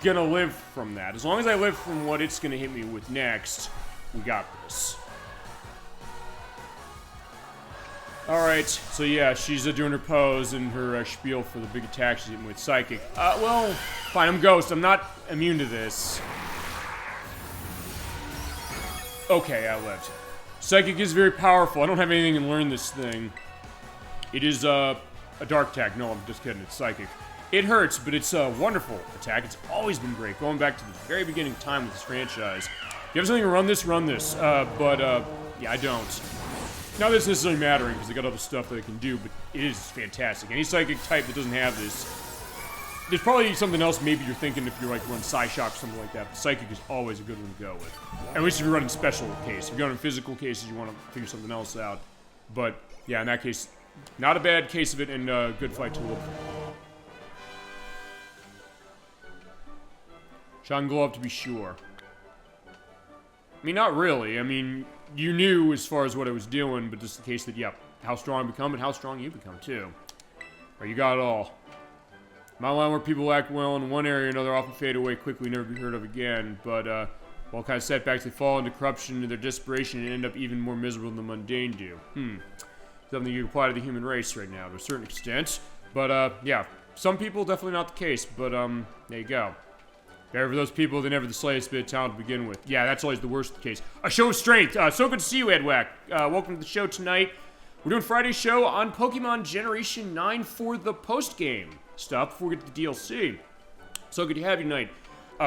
gonna live from that. As long as I live from what it's gonna hit me with next, we got this. Alright, so yeah, she's doing her pose and her spiel for the big attack she's hitting with Psychic. Well, fine, I'm Ghost. I'm not immune to this. Okay, I lived. Psychic is very powerful. I don't have anything to learn this thing. It is a dark attack. No, I'm just kidding. It's Psychic. It hurts, but it's a wonderful attack. It's always been great. Going back to the very beginning of time with this franchise. If you have something to run this, run this. Yeah, I don't. Not that it's necessarily mattering, because they got other stuff that it can do, but it is fantastic. Any Psychic type that doesn't have this, there's probably something else maybe you're thinking if you're like run Psyshock or something like that, but Psychic is always a good one to go with. At least if you're running special case. If you're running physical cases, you want to figure something else out. But, yeah, in that case, not a bad case of it, and good fight to look. Shotgun glove to be sure. I mean, not really. I mean, you knew as far as what I was doing, but just the case that, yeah, how strong I become and how strong you become, too. Right, you got it all. My line where people act well in one area or another often fade away quickly, never be heard of again. But, while kind of setbacks, they fall into corruption and their desperation and end up even more miserable than the mundane do. Something you apply to the human race right now, to a certain extent. But, yeah, some people, definitely not the case. But, there you go. Better for those people, they never the slightest bit of talent to begin with. Yeah, that's always the worst case. A show of strength. So good to see you, Edwack. Welcome to the show tonight. We're doing Friday's show on Pokemon Generation 9 for the post-game stuff before we get to the DLC. So good to have you tonight.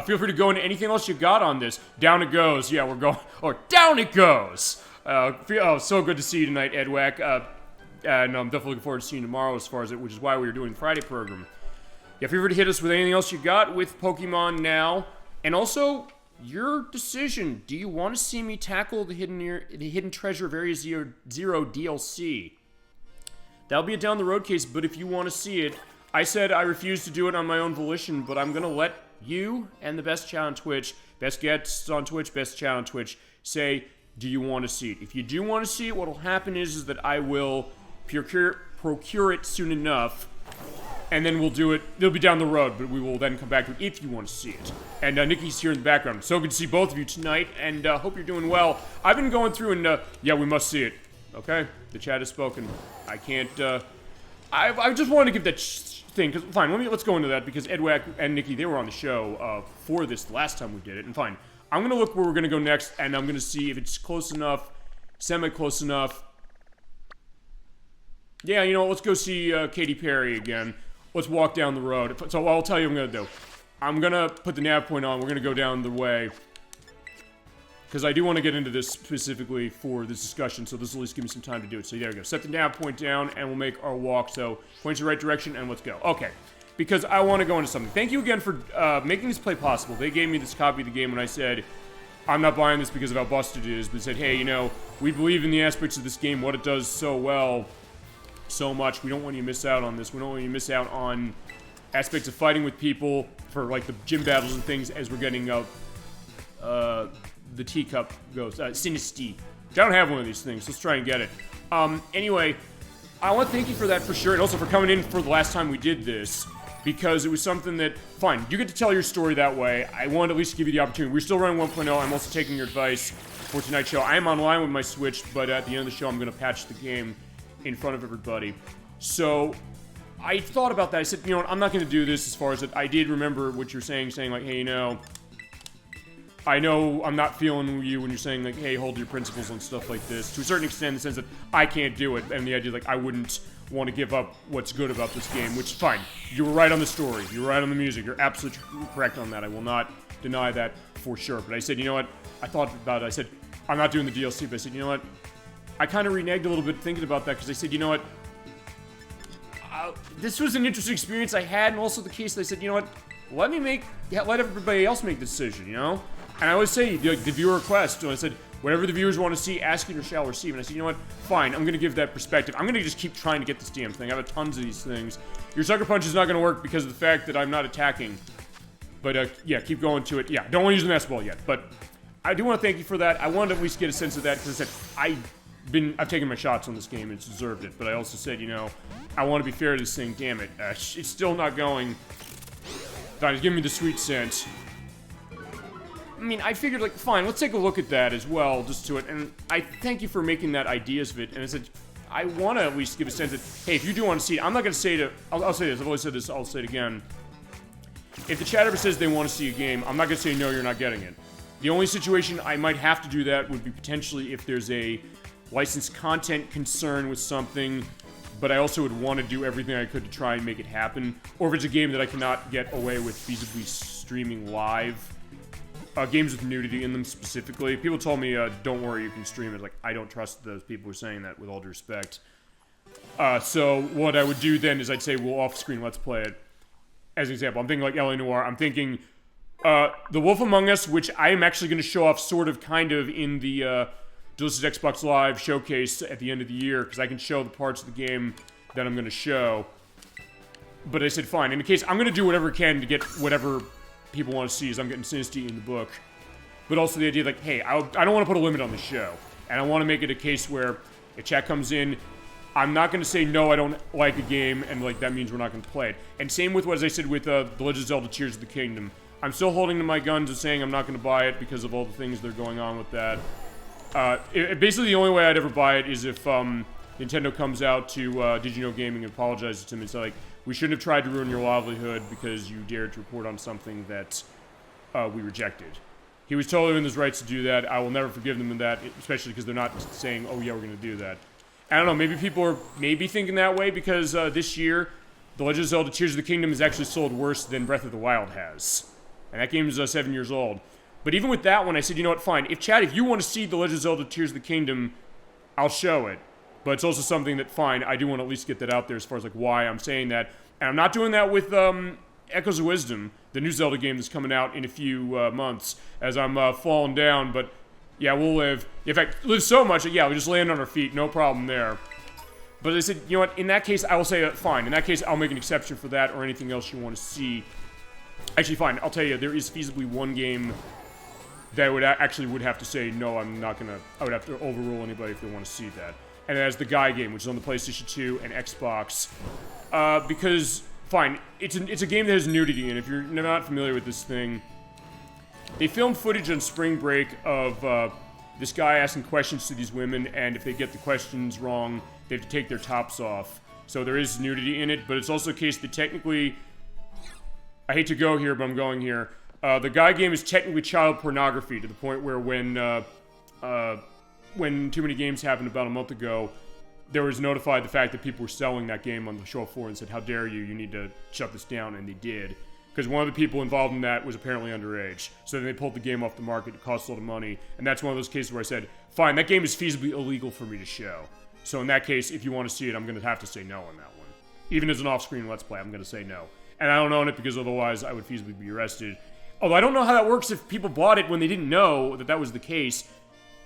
Feel free to go into anything else you got on this. Down it goes. Yeah, we're going... Or down it goes! So good to see you tonight, Edwack. And I'm definitely looking forward to seeing you tomorrow as far as which is why we were doing the Friday program. Yeah, feel free to hit us with anything else you got with Pokemon now. And also, your decision. Do you want to see me tackle the hidden treasure of Area Zero DLC? That'll be a down the road case, but if you want to see it, I said I refuse to do it on my own volition, but I'm going to let you and the best chat on Twitch, best guests on Twitch, best chat on Twitch, say, do you want to see it? If you do want to see it, what will happen is that I will procure it soon enough, and then we'll do it. It'll be down the road, but we will then come back to it if you want to see it. And Nikki's here in the background. So good to see both of you tonight, and hope you're doing well. I've been going through and, yeah, we must see it. Okay? The chat has spoken. I can't, I just wanted to give that thing, because, fine, let's go into that, because Edwack and Nikki, they were on the show for this the last time we did it, and fine. I'm going to look where we're going to go next, and I'm going to see if it's close enough, semi-close enough. Yeah, you know, let's go see Katy Perry again. Let's walk down the road. So I'll tell you what I'm going to do. I'm going to put the nav point on. We're going to go down the way. Because I do want to get into this specifically for this discussion, so this will at least give me some time to do it. So there we go. Set the nav point down, and we'll make our walk. So points in the right direction, and let's go. Okay. Because I want to go into something. Thank you again for making this play possible. They gave me this copy of the game, and I said, I'm not buying this because of how busted it is. But they said, hey, you know, we believe in the aspects of this game, what it does so well, so much. We don't want you to miss out on this. We don't want you to miss out on aspects of fighting with people for, like, the gym battles and things as we're getting the teacup goes. Sinistea. I don't have one of these things. Let's try and get it. Anyway, I want to thank you for that for sure, and also for coming in for the last time we did this, because it was something that, fine, you get to tell your story that way. I wanted to at least give you the opportunity. We're still running 1.0. I'm also taking your advice for tonight's show. I am online with my Switch, but at the end of the show, I'm going to patch the game in front of everybody. So I thought about that. I said, you know what, I'm not going to do this as far as that. I did remember what you're saying like, hey, you know, I know I'm not feeling you when you're saying, like, hey, hold your principles and stuff like this. To a certain extent, in the sense that I can't do it. And the idea, like, I wouldn't want to give up what's good about this game, which is fine. You were right on the story. You were right on the music. You're absolutely correct on that. I will not deny that for sure. But I said, you know what? I thought about it. I said, I'm not doing the DLC. But I said, you know what? I kind of reneged a little bit thinking about that, because I said, you know what? This was an interesting experience I had, and also the case that I said, you know what? Let everybody else make the decision, you know? And I always say, the viewer request, and I said, whatever the viewers want to see, ask it or shall receive. And I said, you know what? Fine, I'm going to give that perspective. I'm going to just keep trying to get this damn thing. I have tons of these things. Your Sucker Punch is not going to work because of the fact that I'm not attacking. But, yeah, keep going to it. Yeah, don't want to use the Master Ball yet. But I do want to thank you for that. I wanted to at least get a sense of that, because I said, I've taken my shots on this game, and it's deserved it. But I also said, you know, I want to be fair to this thing. Damn it. It's still not going. Fine, it's giving me the sweet sense. I mean, I figured, like, fine, let's take a look at that as well, just to it. And I thank you for making that ideas of it. And I said, I want to at least give a sense that, hey, if you do want to see it, I'm not going to say it. I'll say this. I've always said this. I'll say it again. If the chat ever says they want to see a game, I'm not going to say, no, you're not getting it. The only situation I might have to do that would be potentially if there's a licensed content concern with something, but I also would want to do everything I could to try and make it happen. Or if it's a game that I cannot get away with feasibly streaming live. Games with nudity in them specifically. People told me, don't worry, you can stream it. Like, I don't trust those people who are saying that, with all due respect. So what I would do then is I'd say, we'll off-screen let's play it. As an example, I'm thinking like L.A. Noire. I'm thinking The Wolf Among Us, which I am actually going to show off sort of kind of in the Delicious Xbox Live showcase at the end of the year, because I can show the parts of the game that I'm going to show. But I said, fine. In the case, I'm going to do whatever I can to get whatever people want to see is I'm getting Sinisty in the book. But also the idea like, hey, I don't want to put a limit on the show. And I want to make it a case where if chat comes in, I'm not going to say, no, I don't like a game, and like that means we're not going to play it. And same with what as I said with The Legend of Zelda Tears of the Kingdom. I'm still holding to my guns and saying I'm not going to buy it because of all the things that are going on with that. Basically, the only way I'd ever buy it is if Nintendo comes out to Did You Know Gaming and apologizes to me and say, like, we shouldn't have tried to ruin your livelihood because you dared to report on something that we rejected. He was totally in his rights to do that. I will never forgive them in that, especially because they're not saying, oh yeah, we're going to do that. I don't know, maybe people are maybe thinking that way because this year, The Legend of Zelda Tears of the Kingdom has actually sold worse than Breath of the Wild has. And that game is 7 years old. But even with that one, I said, you know what, fine. If if you want to see The Legend of Zelda Tears of the Kingdom, I'll show it. But it's also something that, fine, I do want to at least get that out there as far as like why I'm saying that. And I'm not doing that with Echoes of Wisdom, the new Zelda game that's coming out in a few months, as I'm falling down. But yeah, we'll live. In fact, live so much that, yeah, we just land on our feet, no problem there. But I said, you know what, in that case, I will say, fine. In that case, I'll make an exception for that or anything else you want to see. Actually, fine, I'll tell you, there is feasibly one game that I would have to say, no, I'm not gonna, I would have to overrule anybody if they want to see that. And that's the Guy game, which is on the PlayStation 2 and Xbox. Because, fine, it's a game that has nudity, and if you're not familiar with this thing, they filmed footage on spring break of this guy asking questions to these women, and if they get the questions wrong, they have to take their tops off. So there is nudity in it, but it's also a case that technically, I hate to go here, but I'm going here. The Guy game is technically child pornography to the point where when Too Many Games happened about a month ago, there was notified the fact that people were selling that game on the show floor and said, how dare you, you need to shut this down, and they did. Because one of the people involved in that was apparently underage. So then they pulled the game off the market, it cost a lot of money, and that's one of those cases where I said, fine, that game is feasibly illegal for me to show. So in that case, if you want to see it, I'm going to have to say no on that one. Even as an off-screen Let's Play, I'm going to say no. And I don't own it because otherwise I would feasibly be arrested. Although I don't know how that works if people bought it when they didn't know that that was the case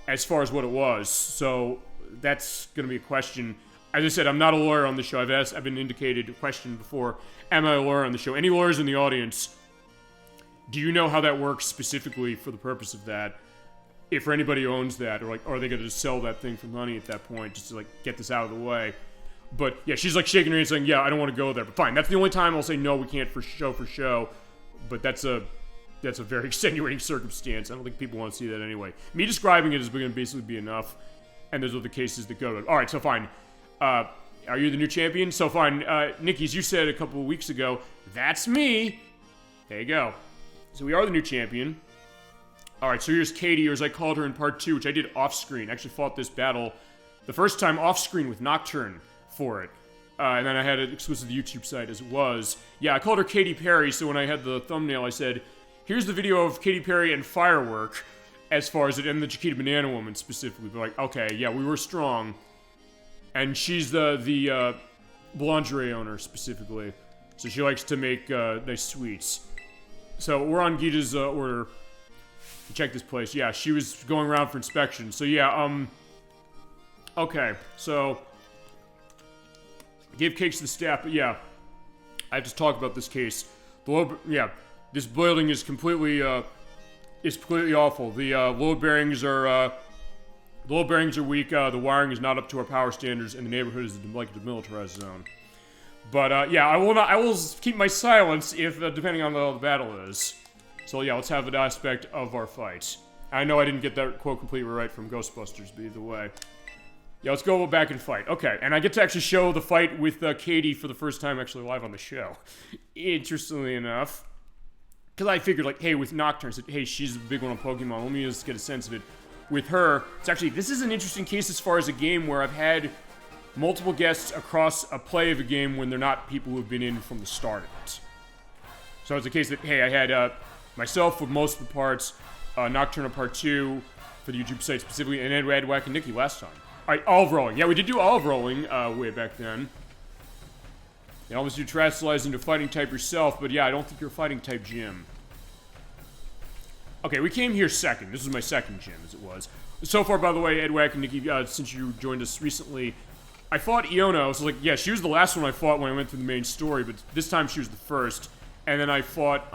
as far as what it was. So that's going to be a question. As I said, I'm not a lawyer on the show. I've been indicated a question before. Am I a lawyer on the show? Any lawyers in the audience, do you know how that works specifically for the purpose of that? If for anybody who owns that, or like, are they going to just sell that thing for money at that point just to like get this out of the way? But yeah, she's like shaking her head saying, yeah, I don't want to go there. But fine, that's the only time I'll say no, we can't for show. But that's a very extenuating circumstance. I don't think people want to see that anyway. Me describing it is going to basically be enough. And those are the cases that go to it. All right, so fine. Are you the new champion? So fine. Nikki, as you said a couple of weeks ago, that's me. There you go. So we are the new champion. All right, so here's Katie, or as I called her in part 2, which I did off-screen. I actually fought this battle the first time off-screen with Nocturne for it. And then I had it exclusive to the YouTube site as it was. Yeah, I called her Katy Perry, so when I had the thumbnail, I said, here's the video of Katy Perry and Firework, as far as it, and the Chiquita Banana Woman specifically. But like, okay, yeah, we were strong. And she's the lingerie owner, specifically. So she likes to make nice sweets. So we're on Gita's order. Check this place. Yeah, she was going around for inspection. So yeah, okay, so gave cakes to the staff, but yeah, I have to talk about this case. This building is completely awful. The load bearings are weak. The wiring is not up to our power standards, and the neighborhood is like a demilitarized zone. But yeah, I will keep my silence if depending on how the battle is. So yeah, let's have an aspect of our fight. I know I didn't get that quote completely right from Ghostbusters, but either way. Yeah, let's go back and fight. Okay, and I get to actually show the fight with Katie for the first time actually live on the show. Interestingly enough. Because I figured, like, hey, with Nocturne, I said, hey, she's a big one on Pokemon, let me just get a sense of it. With her, it's actually, this is an interesting case as far as a game where I've had multiple guests across a play of a game when they're not people who have been in from the start of it. So it's a case that, hey, I had myself with most of the parts, Nocturne on part 2 for the YouTube site specifically, and then we had Whack and Nikki last time. Alright, olive rolling. Yeah, we did do olive rolling way back then. You almost do terrestrialize into fighting type yourself, but yeah, I don't think you're a fighting type gym. Okay, we came here second. This was my second gym, as it was. So far, by the way, Ed Wack and Nikki, since you joined us recently, I fought Iono. So, like, yeah, she was the last one I fought when I went through the main story, but this time she was the first. And then I fought,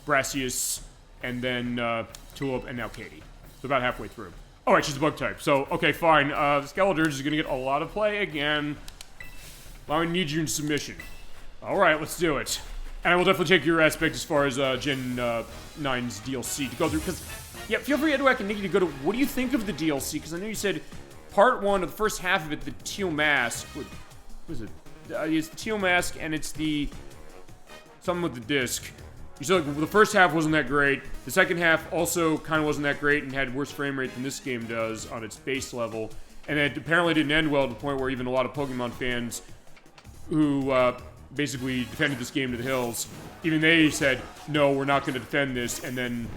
Brassius, and then Tulip, and now Katie. So about halfway through. Alright, she's a bug type. So, okay, fine. Skeledirge is going to get a lot of play again. I need you in submission. Alright, let's do it. And I will definitely take your aspect as far as Gen 9's DLC to go through. Because, yeah, feel free, Edwack and Nikki, to go to... What do you think of the DLC? Because I know you said part 1 of the first half of it, the teal mask... What is it? It's the teal mask, and it's the... something with the disc. You said like, the first half wasn't that great. The second half also kind of wasn't that great and had worse frame rate than this game does on its base level. And it apparently didn't end well to the point where even a lot of Pokemon fans who basically defended this game to the hills, even they said, no, we're not going to defend this. And then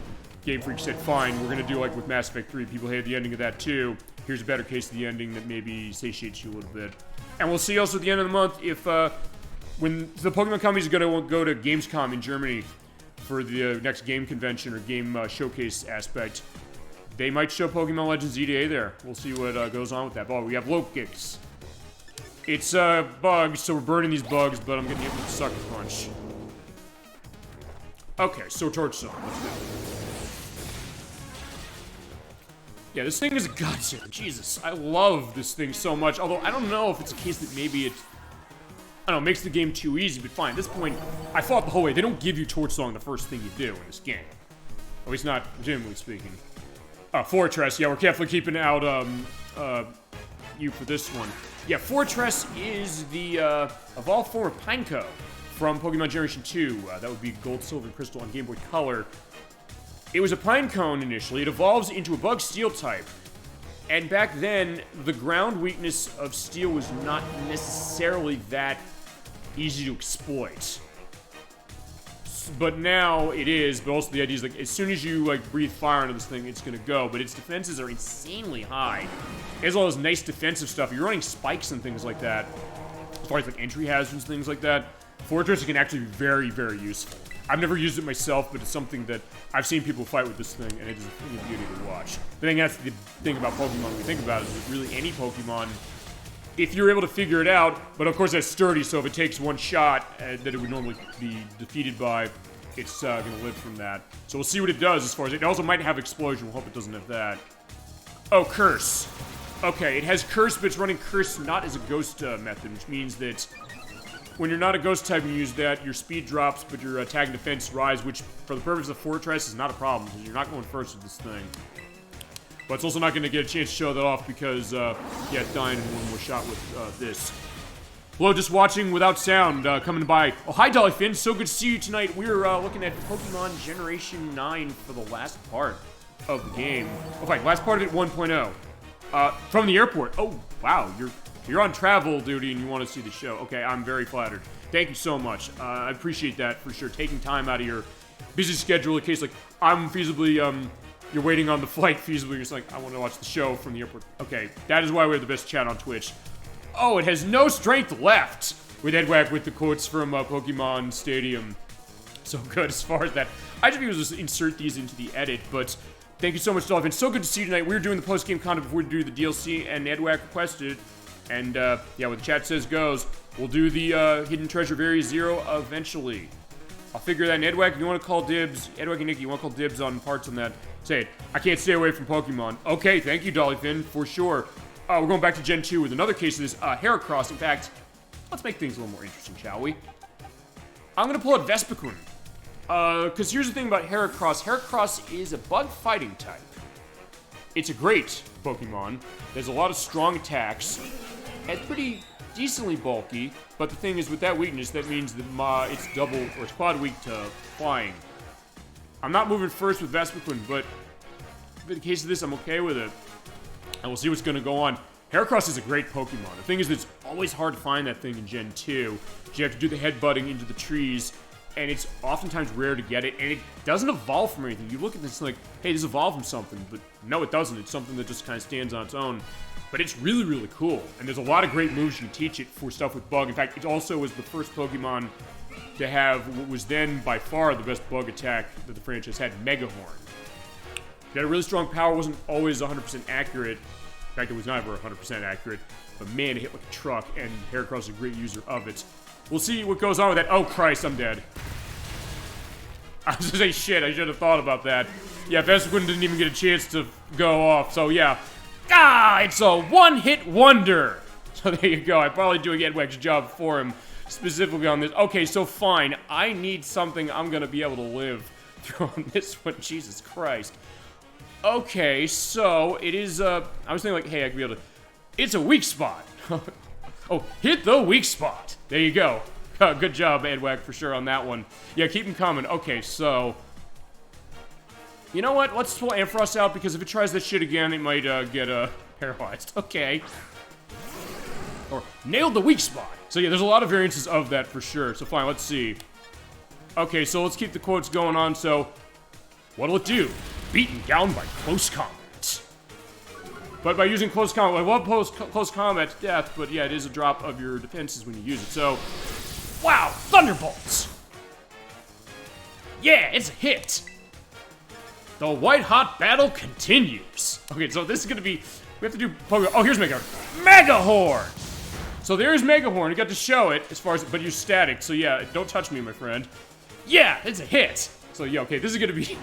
Game Freak said, fine, we're going to do like with Mass Effect 3. People hated the ending of that too. Here's a better case of the ending that maybe satiates you a little bit. And we'll see also at the end of the month if when the Pokemon Company is going to go to Gamescom in Germany for the next game convention or game showcase aspect, they might show Pokemon Legends EDA there. We'll see what goes on with that. Oh, we have Lokix. It's bugs, so we're burning these bugs, but I'm getting hit with the Sucker Punch. Okay, so Torch Song. Let's do it. Yeah, this thing is a godsend. Jesus, I love this thing so much. Although I don't know if it's a case that maybe it, I don't know, makes the game too easy, but fine. At this point, I fought the whole way. They don't give you Torch Song the first thing you do in this game. At least not legitimately speaking. Fortress, yeah, we're carefully keeping out, you for this one. Yeah, Fortress is the, evolved form of Pineco from Pokemon Generation 2. That would be Gold, Silver, and Crystal on Game Boy Color. It was a Pinecone initially. It evolves into a Bug Steel type. And back then, the ground weakness of Steel was not necessarily that easy to exploit. But now it is, but also the idea is like, as soon as you like breathe fire into this thing, it's gonna go. But its defenses are insanely high. It has all this nice defensive stuff. You're running spikes and things like that, as far as like entry hazards and things like that. Fortress can actually be very, very useful. I've never used it myself, but it's something that I've seen people fight with this thing, and it is a thing of beauty to watch. I think that's the thing about Pokemon when we think about it, is that really any Pokemon, if you're able to figure it out, but of course that's sturdy, so if it takes one shot that it would normally be defeated by, it's gonna live from that. So we'll see what it does as far as, it also might have Explosion, we'll hope it doesn't have that. Oh, Curse. Okay, it has Curse, but it's running Curse not as a Ghost method, which means that when you're not a Ghost type and you use that, your speed drops, but your attack and defense rise, which, for the purpose of Fortress, is not a problem, because you're not going first with this thing. But it's also not going to get a chance to show that off because, yeah, it's dying in one more shot with this. Hello, just watching without sound, coming by. Oh, hi, Dollyfin. So good to see you tonight. We're looking at Pokemon Generation 9 for the last part of the game. Okay, last part of it, 1.0. From the airport. Oh, wow, you're on travel duty and you want to see the show. Okay, I'm very flattered. Thank you so much. I appreciate that for sure. Taking time out of your busy schedule in case, like, I'm feasibly, you're waiting on the flight feasibly. You're just like, I want to watch the show from the airport. Okay, that is why we have the best chat on Twitch. Oh, it has no strength left with Edwack with the quotes from Pokemon Stadium. So good as far as that. I just be able to just insert these into the edit, but thank you so much, Dolphin. So good to see you tonight. We were doing the post-game content before we do the DLC, and Edwack requested it. And, yeah, what the chat says goes. We'll do the Hidden Treasure Very Zero eventually. I'll figure that in. Edwack, if you want to call dibs, Edwack and Nikki, you want to call dibs on parts on that, say it. I can't stay away from Pokemon. Okay, thank you, Dollyfin, for sure. We're going back to Gen 2 with another case of this, Heracross. In fact, let's make things a little more interesting, shall we? I'm going to pull out Vespiquen. Because here's the thing about Heracross. Heracross is a bug fighting type. It's a great Pokemon. There's a lot of strong attacks. It's pretty decently bulky, but the thing is, with that weakness, that means that it's double, or it's quad weak to flying. I'm not moving first with Vespiquen, but in the case of this, I'm okay with it. And we'll see what's going to go on. Heracross is a great Pokemon. The thing is that it's always hard to find that thing in Gen 2. You have to do the headbutting into the trees, and it's oftentimes rare to get it, and it doesn't evolve from anything. You look at this like, hey, this evolved from something, but no, it doesn't. It's something that just kind of stands on its own. But it's really, really cool, and there's a lot of great moves you can teach it for stuff with Bug. In fact, it also was the first Pokemon to have what was then by far the best Bug attack that the franchise had, Megahorn. It had a really strong power, wasn't always 100% accurate. In fact, it was never 100% accurate, but man, it hit like a truck, and Heracross is a great user of it. We'll see what goes on with that. Oh, Christ, I'm dead. I was gonna say shit, I should have thought about that. Yeah, Vespiquen didn't even get a chance to go off, so yeah. Ah, it's a one-hit wonder! So there you go, I'm probably doing Edwag's job for him, specifically on this. Okay, so fine, I need something I'm gonna be able to live through on this one, Jesus Christ. Okay, so it is, I was thinking like, hey, I could be able to, it's a weak spot. Oh, hit the weak spot. There you go. Good job, Edwag, for sure on that one. Yeah, keep them coming. Okay, so, you know what? Let's pull Ampharos out, because if it tries that shit again, it might, get, paralyzed. Okay. Or, nailed the weak spot. So yeah, there's a lot of variances of that for sure. So fine, let's see. Okay, so let's keep the quotes going on. So, what'll it do? Beaten down by close combat. But by using close combat, I love close combat to death, but yeah, it is a drop of your defenses when you use it. So, wow, Thunderbolts! Yeah, it's a hit. The white-hot battle continues. Okay, so this is gonna be, we have to do Pokemon. Oh, here's Megahorn! So there's Megahorn, you got to show it, as far as, but you're static, so yeah, don't touch me, my friend. Yeah, it's a hit! So yeah, okay, this is gonna be...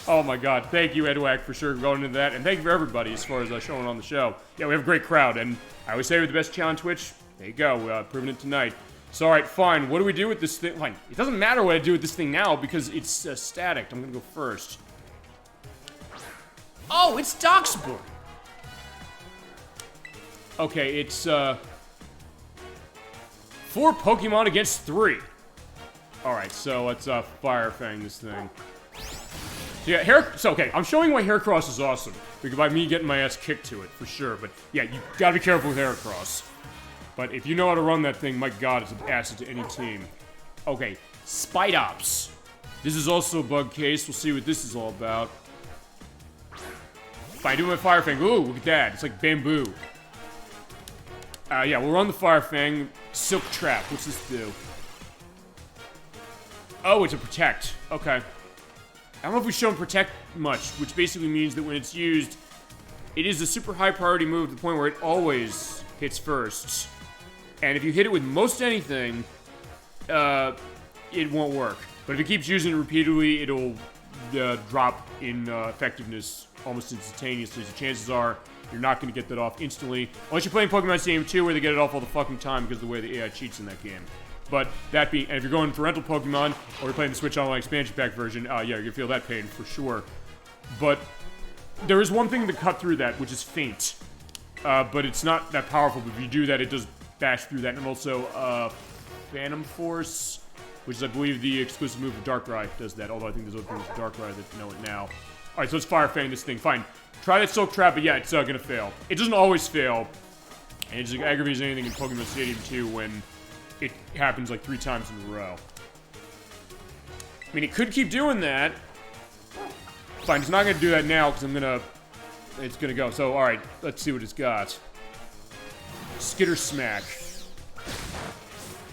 Oh my god, thank you, Edwag, for sure going into that, and thank you for everybody as far as showing on the show. Yeah, we have a great crowd, and I always say we're the best channel on Twitch. There you go, proving it tonight. So alright, fine, what do we do with this thing? Fine, it doesn't matter what I do with this thing now, because it's static. I'm gonna go first. Oh, it's Darkspoon! Okay, it's, 4 Pokemon against 3. Alright, so let's, Fire Fang this thing. So yeah, okay, I'm showing why Heracross is awesome. Because by me getting my ass kicked to it, for sure. But yeah, you gotta be careful with Heracross. But if you know how to run that thing, my god, it's an asset to any team. Okay, Spidops. This is also a bug case, we'll see what this is all about. Fine, do my Fire Fang. Ooh, look at that, it's like bamboo. Yeah, we'll run the Fire Fang. Silk Trap, what's this do? Oh, it's a Protect. Okay. I don't know if we've shown Protect much, which basically means that when it's used, it is a super high priority move to the point where it always hits first. And if you hit it with most anything, it won't work. But if it keeps using it repeatedly, it'll drop in effectiveness almost instantaneously. So chances are you're not going to get that off instantly. Unless you're playing Pokemon Stadium 2 where they get it off all the fucking time because of the way the AI cheats in that game. But that being, and if you're going for rental Pokemon, or you're playing the Switch Online expansion pack version, yeah, you're gonna feel that pain for sure. But there is one thing to cut through that, which is Feint. But it's not that powerful, but if you do that, it does bash through that. And also, Phantom Force, which is, I believe, the exclusive move of Darkrai, does that. Although I think there's other things with Darkrai that know it now. Alright, so let's Fire Fang this thing. Fine. Try that Silk Trap, but yeah, it's gonna fail. It doesn't always fail. And it just aggravates anything in Pokemon Stadium 2 when it happens like 3 times in a row. I mean, it could keep doing that. Fine, it's not gonna do that now because it's gonna go. So, alright, let's see what it's got. Skitter Smack.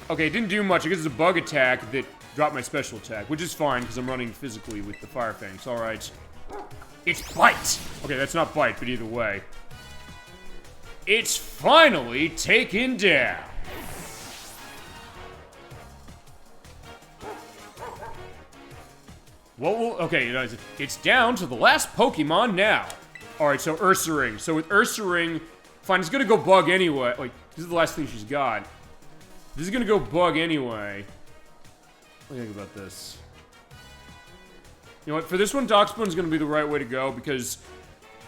Okay, it didn't do much. I guess it's a bug attack that dropped my special attack, which is fine because I'm running physically with the Fire Fangs. Alright. It's Bite! Okay, that's not Bite, but either way. It's finally taken down! Okay, it's down to the last Pokemon now. Alright, so Ursaring. So with Ursaring, fine, it's gonna go bug anyway. Like, this is the last thing she's got. This is gonna go bug anyway. What do you think about this? You know what, for this one, Darkspoon's gonna be the right way to go because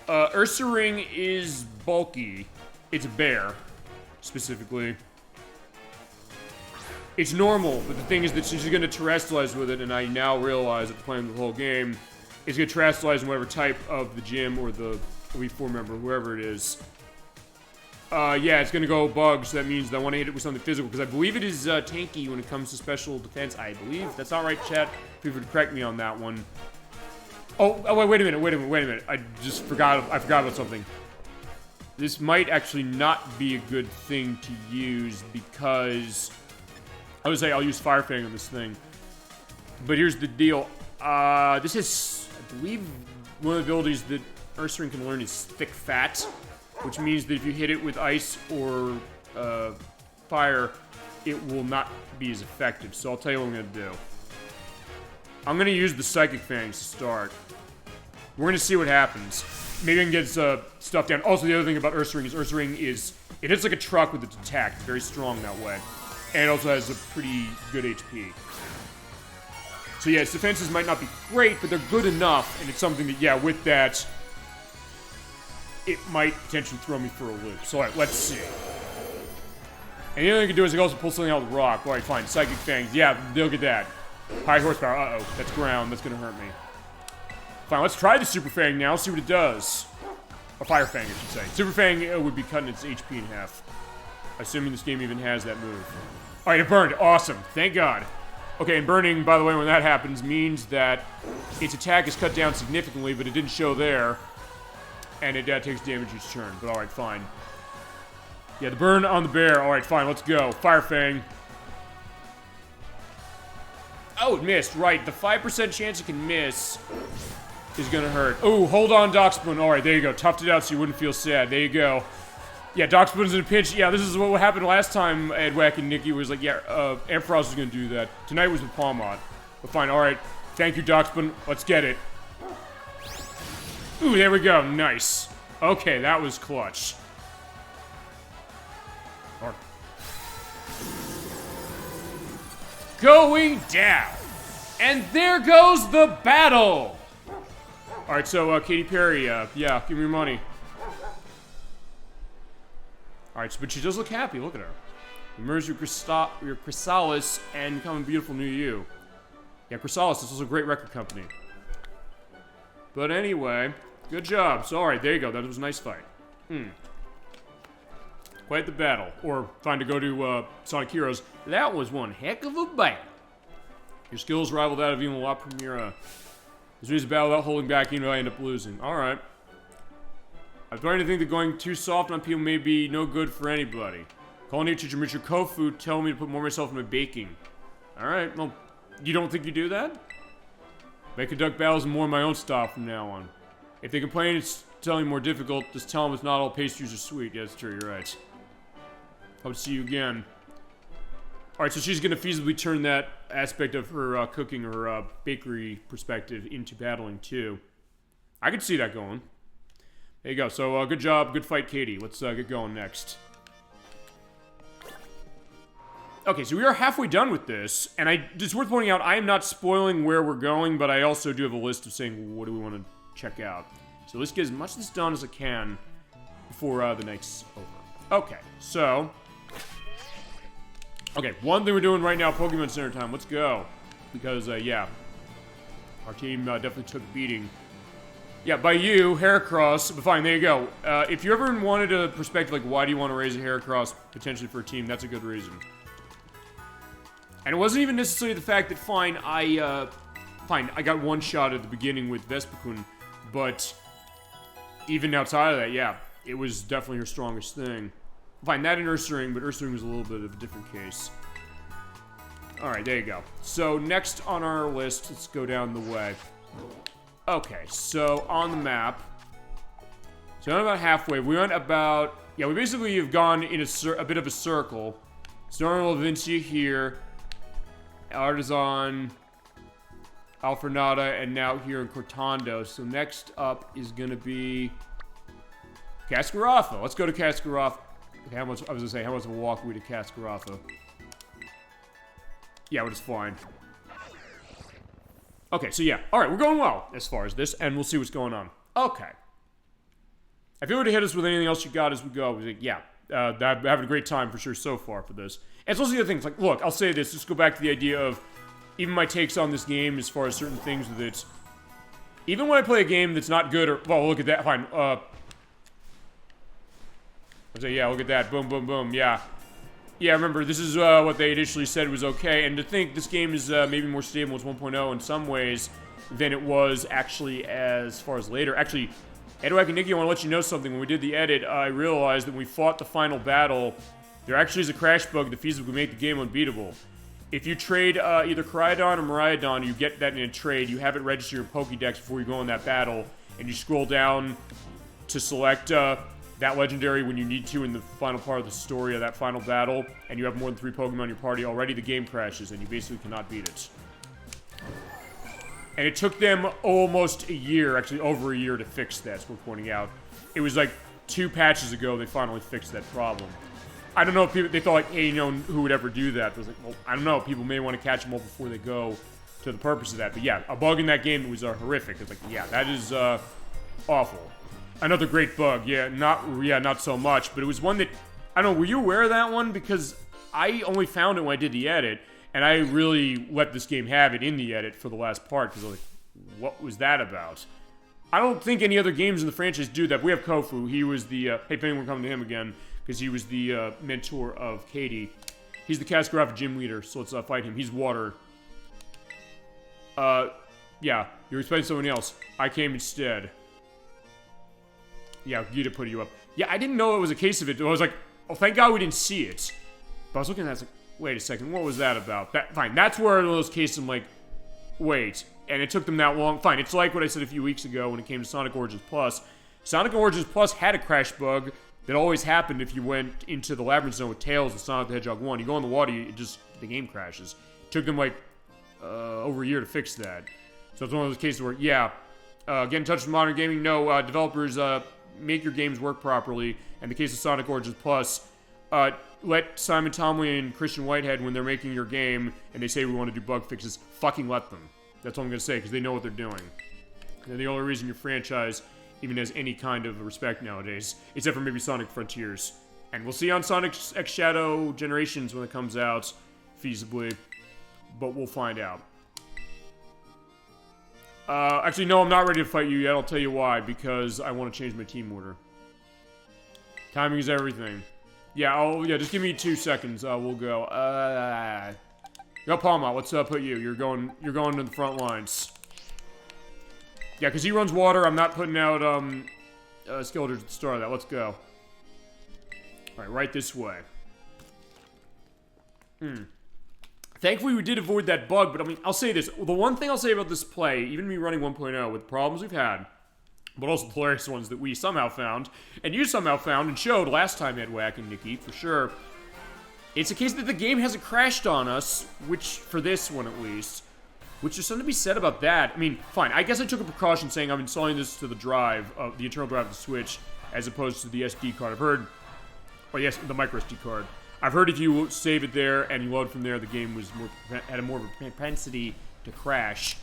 Ursaring is bulky. It's a bear, specifically. It's normal, but the thing is that she's gonna terrestrialize with it, and I now realize after playing the whole game, it's gonna terrestrialize in whatever type of the gym or the Elite Four member, whoever it is. Yeah, it's gonna go bug, so that means that I want to hit it with something physical, because I believe it is tanky when it comes to special defense. I believe. That's not right, chat. Feel free to correct me on that one. Oh, wait a minute. I forgot about something. This might actually not be a good thing to use, because I would say I'll use Fire Fang on this thing. But here's the deal. This is, I believe, one of the abilities that Ursaring can learn is Thick Fat, which means that if you hit it with ice or fire, it will not be as effective. So I'll tell you what I'm gonna do. I'm gonna use the Psychic Fangs to start. We're gonna see what happens. Maybe I can get stuff down. Also, the other thing about Ursa Ring is it hits like a truck with its attack. It's very strong that way. And it also has a pretty good HP. So yeah, its defenses might not be great, but they're good enough, and it's something that, yeah, with that, it might potentially throw me for a loop. So alright, let's see. And the other thing I can do is I can also pull something out of the rock. Alright, fine. Psychic Fangs. Yeah, they'll get that. High horsepower. Uh-oh. That's ground. That's gonna hurt me. Fine, let's try the Super Fang now, see what it does. Or Fire Fang, I should say. Super Fang would be cutting its HP in half. Assuming this game even has that move. Alright, it burned. Awesome. Thank God. Okay, and burning, by the way, when that happens, means that its attack is cut down significantly, but it didn't show there. And it takes damage each turn. But alright, fine. Yeah, the burn on the bear. Alright, fine, let's go. Fire Fang. Oh, it missed. Right, the 5% chance it can miss is gonna hurt. Oh, hold on, Dockspoon. Alright, there you go. Toughed it out so you wouldn't feel sad. There you go. Yeah, Dockspoon's in a pinch. Yeah, this is what happened last time Ed Wack and Nikki was like, yeah, Ampharos was gonna do that. Tonight was with Palmot. But fine, alright. Thank you, Dockspoon. Let's get it. Ooh, there we go. Nice. Okay, that was clutch. Or going down. And there goes the battle. Alright, so, Katy Perry, yeah, give me your money. Alright, but she does look happy. Look at her. Immerse your chrysalis and become a beautiful new you. Yeah, Chrysalis is also a great record company. But anyway, good job. So, alright, there you go. That was a nice fight. Quite the battle. Or, fine to go to Sonic Heroes. That was one heck of a battle. Your skills rival that of even La Primera. This was a battle without holding back, even though I end up losing. Alright. I'm starting to think that going too soft on people may be no good for anybody. Culinary teacher Mr. Kofu telling me to put more myself in my baking. Alright, well, you don't think you do that? I conduct battles in more of my own style from now on. If they complain it's telling more difficult, just tell them it's not all pastries are sweet. Yeah, that's true, you're right. Hope to see you again. Alright, so she's gonna feasibly turn that aspect of her cooking or bakery perspective into battling too. I could see that going. There you go. So, good job. Good fight, Katie. Let's get going next. Okay, so we are halfway done with this, and it's worth pointing out, I am not spoiling where we're going, but I also do have a list of saying what do we want to check out. So let's get as much of this done as I can before the night's over. Okay, so... Okay, one thing we're doing right now, Pokemon Center time. Let's go. Because, yeah. Our team definitely took a beating. Yeah, by you, Heracross, but fine, there you go. If you ever wanted a perspective, like, why do you want to raise a Heracross potentially for a team, that's a good reason. And it wasn't even necessarily the fact that, fine, I got one shot at the beginning with Vespiquen, but even outside of that, yeah, it was definitely her strongest thing. Fine, that and Ursaring, but Ursaring was a little bit of a different case. Alright, there you go. So, next on our list, let's go down the way. Okay, so on the map, so I'm about halfway. We went about, yeah, we basically have gone in a bit of a circle. Snorlax, Vincia here, Artisan, Alfrenata, and now here in Cortando. So next up is gonna be Cascaratha. Let's go to Cascaratha. Okay, I was gonna say, how much of a walk are we to Cascaratha? Yeah, but it's fine. Okay, so yeah. Alright, we're going well as far as this, and we'll see what's going on. Okay. If you were to hit us with anything else you got as we go, we're like, yeah, I'm having a great time for sure so far for this. And it's also the other things, like, look, I'll say this, just go back to the idea of even my takes on this game as far as certain things with it. Even when I play a game that's not good, or, well, look at that, fine, I'll say, yeah, look at that, boom, boom, boom, yeah. Yeah, remember, this is what they initially said was okay, and to think this game is maybe more stable as 1.0 in some ways than it was actually as far as later. Actually, Edwak and Nikki, I want to let you know something. When we did the edit, I realized that when we fought the final battle, there actually is a crash bug that feasibly make the game unbeatable. If you trade either Koraidon or Miraidon, you get that in a trade, you have it register your Pokédex before you go in that battle, and you scroll down to select that legendary when you need to in the final part of the story of that final battle, and you have more than 3 Pokemon in your party already, the game crashes, and you basically cannot beat it. And it took them almost a year, actually over a year, to fix that, as we're pointing out. It was like 2 patches ago they finally fixed that problem. I don't know if people, they thought, like, hey, you know, who would ever do that? It was like, well, I don't know. People may want to catch them all before they go to the purpose of that. But yeah, a bug in that game was horrific. It's like, yeah, that is awful. Another great bug. Yeah, not so much. But it was one that, I don't know, were you aware of that one? Because I only found it when I did the edit. And I really let this game have it in the edit for the last part, because I was like, what was that about? I don't think any other games in the franchise do that. We have Kofu. He was the, hey, if anyone coming to him again, because he was the mentor of Katie. He's the Cascarava gym leader, so let's fight him. He's water. Yeah, you're expecting someone else. I came instead. Yeah, Gita put you up. Yeah, I didn't know it was a case of it. I was like, oh, thank God we didn't see it. But I was looking at that, I was like, wait a second, what was that about? Fine, that's where in those cases I'm like, wait. And it took them that long. Fine, it's like what I said a few weeks ago when it came to Sonic Origins Plus. Sonic Origins Plus had a crash bug that always happened if you went into the Labyrinth Zone with Tails and Sonic the Hedgehog 1. You go in the water, the game crashes. It took them like over a year to fix that. So it's one of those cases where, yeah, get in touch with Modern Gaming. No, developers, make your games work properly. In the case of Sonic Origins Plus, let Simon Tomlin and Christian Whitehead, when they're making your game and they say we want to do bug fixes, fucking let them. That's all I'm going to say, because they know what they're doing. They're the only reason your franchise even has any kind of respect nowadays, except for maybe Sonic Frontiers. And we'll see on Sonic X Shadow Generations when it comes out, feasibly, but we'll find out. Actually, no, I'm not ready to fight you yet. I'll tell you why, because I want to change my team order. Timing is everything. Yeah, just give me 2 seconds. We'll go. Go Palma, let's put you. You're going to the front lines. Yeah, because he runs water. I'm not putting out Skeletors at the start of that. Let's go. Alright, right this way. Thankfully, we did avoid that bug, but I mean, I'll say this. The one thing I'll say about this play, even me running 1.0, with problems we've had, but also the hilarious ones that we somehow found, and you somehow found and showed last time, Edwack and Nikki, for sure. It's a case that the game hasn't crashed on us, which, for this one at least, which there's something to be said about that. I mean, fine, I guess I took a precaution saying I'm installing this to the drive, the internal drive of the Switch, as opposed to the SD card. I've heard, or yes, the micro SD card. I've heard if you save it there and you load from there, the game was had more of a propensity to crash.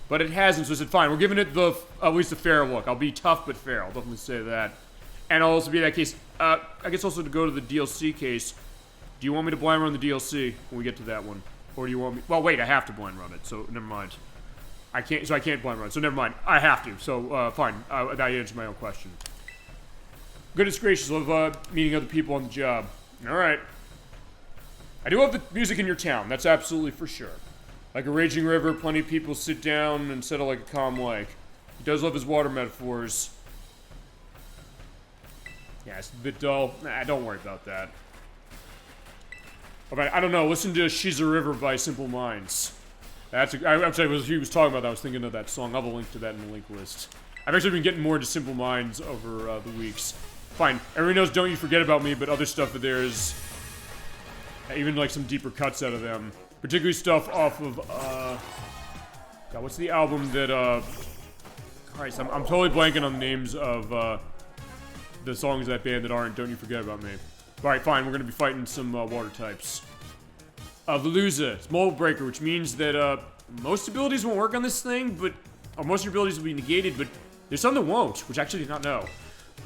But it hasn't, so I said, fine, we're giving it at least a fair look. I'll be tough but fair, I'll definitely say that. And I'll also be in that case, I guess also to go to the DLC case, do you want me to blind run the DLC when we get to that one? Or do you want me, well wait, I have to blind run it, so never mind. I can't blind run it, so never mind. I have to, so fine, that answers my own question. Goodness gracious, love meeting other people on the job. Alright. I do love the music in your town, that's absolutely for sure. Like a raging river, plenty of people sit down and settle like a calm lake. He does love his water metaphors. Yeah, it's a bit dull. Nah, don't worry about that. Alright, I don't know, listen to She's a River by Simple Minds. Actually, as he was talking about that, I was thinking of that song. I'll have a link to that in the link list. I've actually been getting more into Simple Minds over the weeks. Fine, everyone knows Don't You Forget About Me, but other stuff that there is, even like some deeper cuts out of them. Particularly stuff off of, God, what's the album that, Christ, I'm totally blanking on the names of, the songs of that band that aren't Don't You Forget About Me. Alright, fine, we're gonna be fighting some, water types. Veluza, it's Mold Breaker, which means that, most abilities won't work on this thing, but, or most of your abilities will be negated, but there's some that won't, which I actually did not know.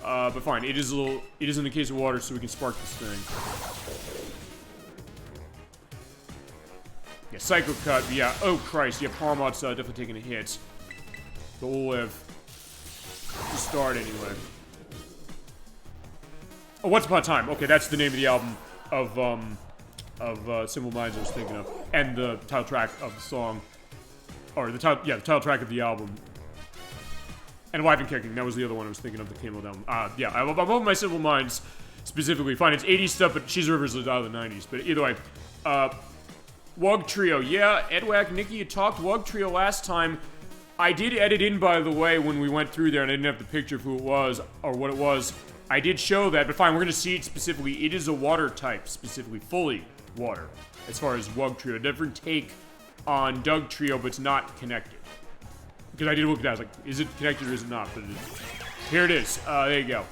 But fine, it is in the case of water, so we can spark this thing. Yeah, Psycho Cut, yeah, oh Christ, yeah, Palmot's definitely taking a hit. But we'll live. To start, anyway. Oh, Once Upon a Time, okay, that's the name of the album of Simple Minds I was thinking of. And the title track of the song. Or the title track of the album. And Alive and Kicking, that was the other one I was thinking of that came down. Yeah, I'm over my Simple Minds specifically. Fine, it's 80s stuff, but She's a River's out of the 90s. But either way, Wug Trio, yeah, Edwack, Nikki, you talked Wug Trio last time. I did edit in, by the way, when we went through there, and I didn't have the picture of who it was, or what it was. I did show that, but fine, we're gonna see it specifically. It is a water type, specifically, fully water, as far as Wug Trio. Different take on Doug Trio, but it's not connected. Because I did look at that. I was like, is it connected or is it not? But it is. Here it is. There you go.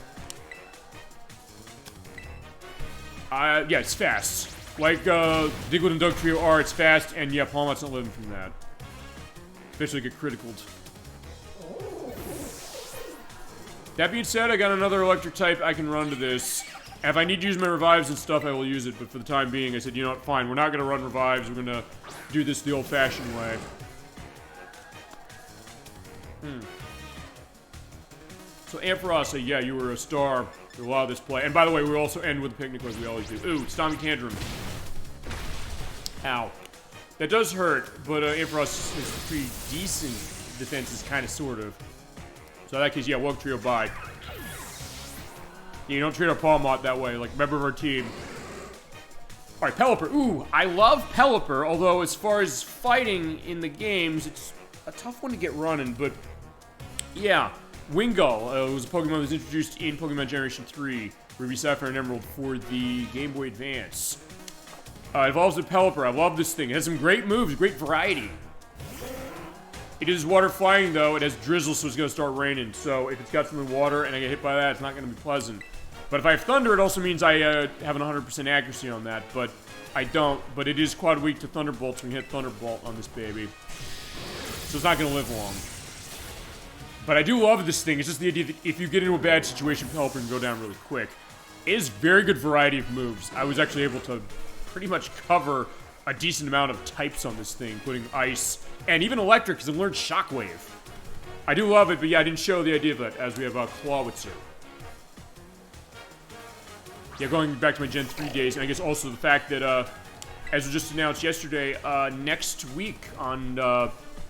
Yeah, it's fast. Like Diglett and Doug Trio are, it's fast, and yeah, Palmot's not living from that. Especially get criticaled. That being said, I got another electric type I can run to this. If I need to use my revives and stuff, I will use it, but for the time being, I said, you know what, fine, we're not going to run revives, we're going to do this the old-fashioned way. So Ampharos, yeah, you were a star for a lot of this play. And by the way, we also end with a picnic as we always do. Ooh, Stomach Tantrum. Ow. That does hurt, but Ampharos is pretty decent defenses, kind of, sort of. So in that case, yeah, Woke Trio, bye. Yeah, you don't treat our Palmot that way, like member of our team. Alright, Pelipper. Ooh, I love Pelipper, although as far as fighting in the games, it's a tough one to get running, but yeah. Wingull was a Pokemon that was introduced in Pokemon Generation 3, Ruby, Sapphire, and Emerald for the Game Boy Advance. It evolves with Pelipper. I love this thing. It has some great moves, great variety. It is water flying, though. It has drizzle, so it's going to start raining. So if it's got some water and I get hit by that, it's not going to be pleasant. But if I have Thunder, it also means I have an 100% accuracy on that. But I don't. But it is quite weak to Thunderbolt, so we can hit Thunderbolt on this baby. So it's not going to live long. But I do love this thing. It's just the idea that if you get into a bad situation, Pelipper can go down really quick. It is very good variety of moves. I was actually able to pretty much cover a decent amount of types on this thing, including Ice, and even Electric, because I learned Shockwave. I do love it, but yeah, I didn't show the idea of it, as we have Clawitzer. Yeah, going back to my Gen 3 days, and I guess also the fact that, as was just announced yesterday, next week on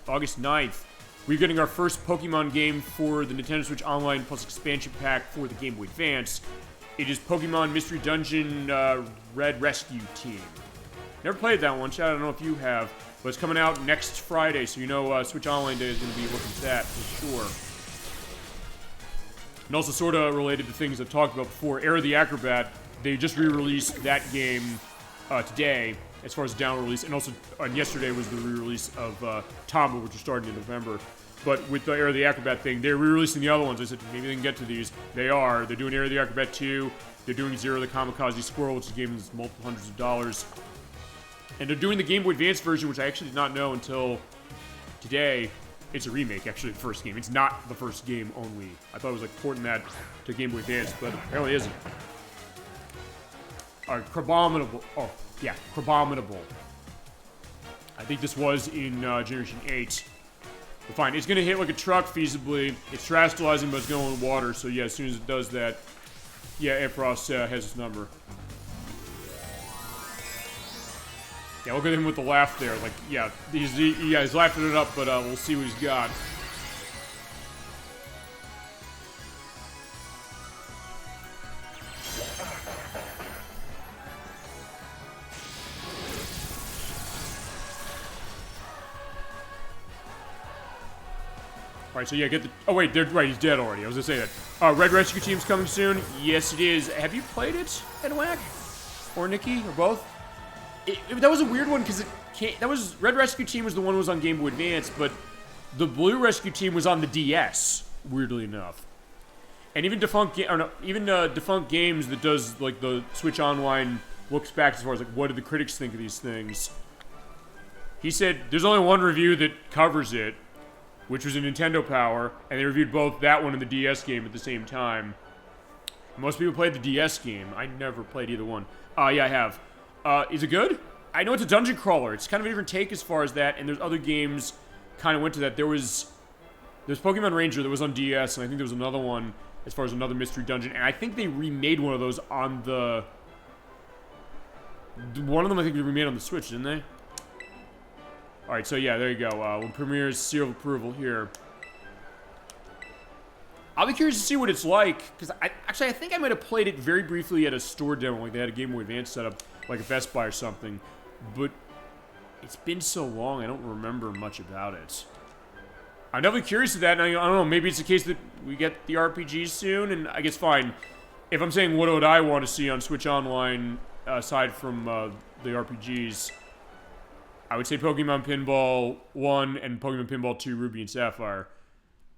August 9th, we're getting our first Pokemon game for the Nintendo Switch Online Plus expansion pack for the Game Boy Advance. It is Pokemon Mystery Dungeon Red Rescue Team. Never played that one, Chad. I don't know if you have, but it's coming out next Friday, so you know Switch Online Day is going to be looking at that for sure. And also sort of related to things I've talked about before, Air the Acrobat, they just re-released that game today, as far as the download release, and also yesterday was the re-release of Tomba, which is starting in November. But with the Air of the Acrobat thing, they're re-releasing the other ones. I said, maybe they can get to these. They are. They're doing Air of the Acrobat 2. They're doing Zero the Kamikaze Squirrel, which is a game that's multiple hundreds of dollars. And they're doing the Game Boy Advance version, which I actually did not know until today. It's a remake, actually, of the first game. It's not the first game only. I thought it was like porting that to Game Boy Advance, but apparently isn't. Crabominable. Oh, yeah, Crabominable. I think this was in Generation 8. But fine, it's going to hit like a truck feasibly. It's terastallizing, but it's going in water. So yeah, as soon as it does that, yeah, Ampharos has its number. Yeah, look at him with the laugh there. Like, yeah, he's laughing it up, but we'll see what he's got. Alright, so yeah, get the... Oh, wait, right, he's dead already. I was gonna say that. Red Rescue Team's coming soon. Yes, it is. Have you played it, Edwack? Or Nikki? Or both? That was a weird one, because it can't... That was... Red Rescue Team was the one who was on Game Boy Advance, but the Blue Rescue Team was on the DS, weirdly enough. And even Defunct Games that does, like, the Switch Online looks back as far as, like, what did the critics think of these things? He said, there's only one review that covers it, which was a Nintendo Power, and they reviewed both that one and the DS game at the same time. Most people played the DS game. I never played either one. Yeah, I have. Is it good? I know it's a dungeon crawler. It's kind of a different take as far as that, and there's other games kind of went to that. There's Pokemon Ranger that was on DS, and I think there was another one as far as another mystery dungeon, and I think they remade one of those on the... One of them I think they remade on the Switch, didn't they? Alright, so yeah, there you go. We'll premiere seal of approval here. I'll be curious to see what it's like, because I think I might have played it very briefly at a store demo, like they had a Game Boy Advance setup, like a Best Buy or something, but it's been so long, I don't remember much about it. I'm definitely curious to that, and I don't know, maybe it's the case that we get the RPGs soon, and I guess fine. If I'm saying what would I want to see on Switch Online, aside from the RPGs, I would say Pokemon Pinball 1 and Pokemon Pinball 2, Ruby and Sapphire.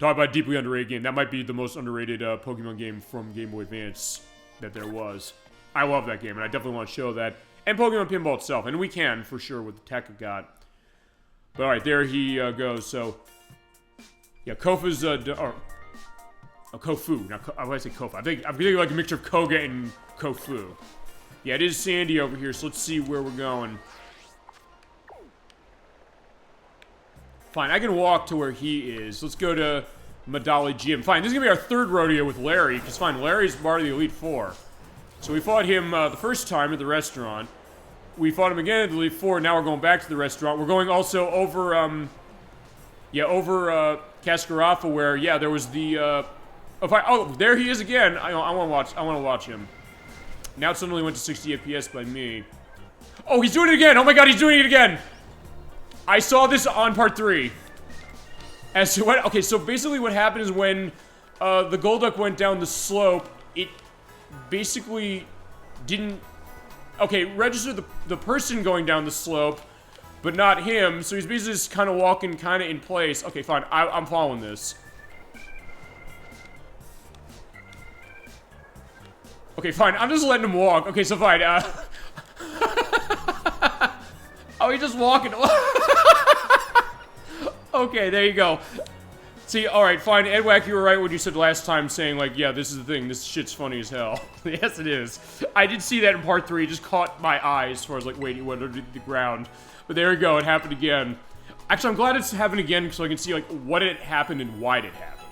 Talk about a deeply underrated game. That might be the most underrated Pokemon game from Game Boy Advance that there was. I love that game, and I definitely want to show that. And Pokemon Pinball itself. And we can, for sure, with the tech it got. But alright, there he goes. So, yeah, Kofa's, Kofu. Now, I want to say Kofa. I'm thinking like a mixture of Koga and Kofu. Yeah, it is Sandy over here, so let's see where we're going. Fine, I can walk to where he is. Let's go to Madali Gym. Fine, this is going to be our third rodeo with Larry, because fine, Larry's part of the Elite Four. So we fought him the first time at the restaurant. We fought him again at the Elite Four, now we're going back to the restaurant. We're going also over, Cascarafa, where, yeah, there was the, oh, there he is again. I want to watch him. Now it suddenly went to 60 FPS by me. Oh, he's doing it again! Oh my god, he's doing it again! I saw this on part 3. As to what, okay, so basically what happened is when the Golduck went down the slope, it basically didn't, okay, register the person going down the slope, but not him, so he's basically just kind of walking kind of in place. Okay, fine, I'm following this. Okay, fine, I'm just letting him walk. Okay, so fine, oh, he's just walking. Okay, there you go. See, alright, fine. Edwack, you were right when you said last time saying, like, yeah, this is the thing. This shit's funny as hell. Yes, it is. I did see that in part 3. It just caught my eye as far as, like, wait, he went under the ground. But there we go. It happened again. Actually, I'm glad it's happened again so I can see, like, what it happened and why it happened.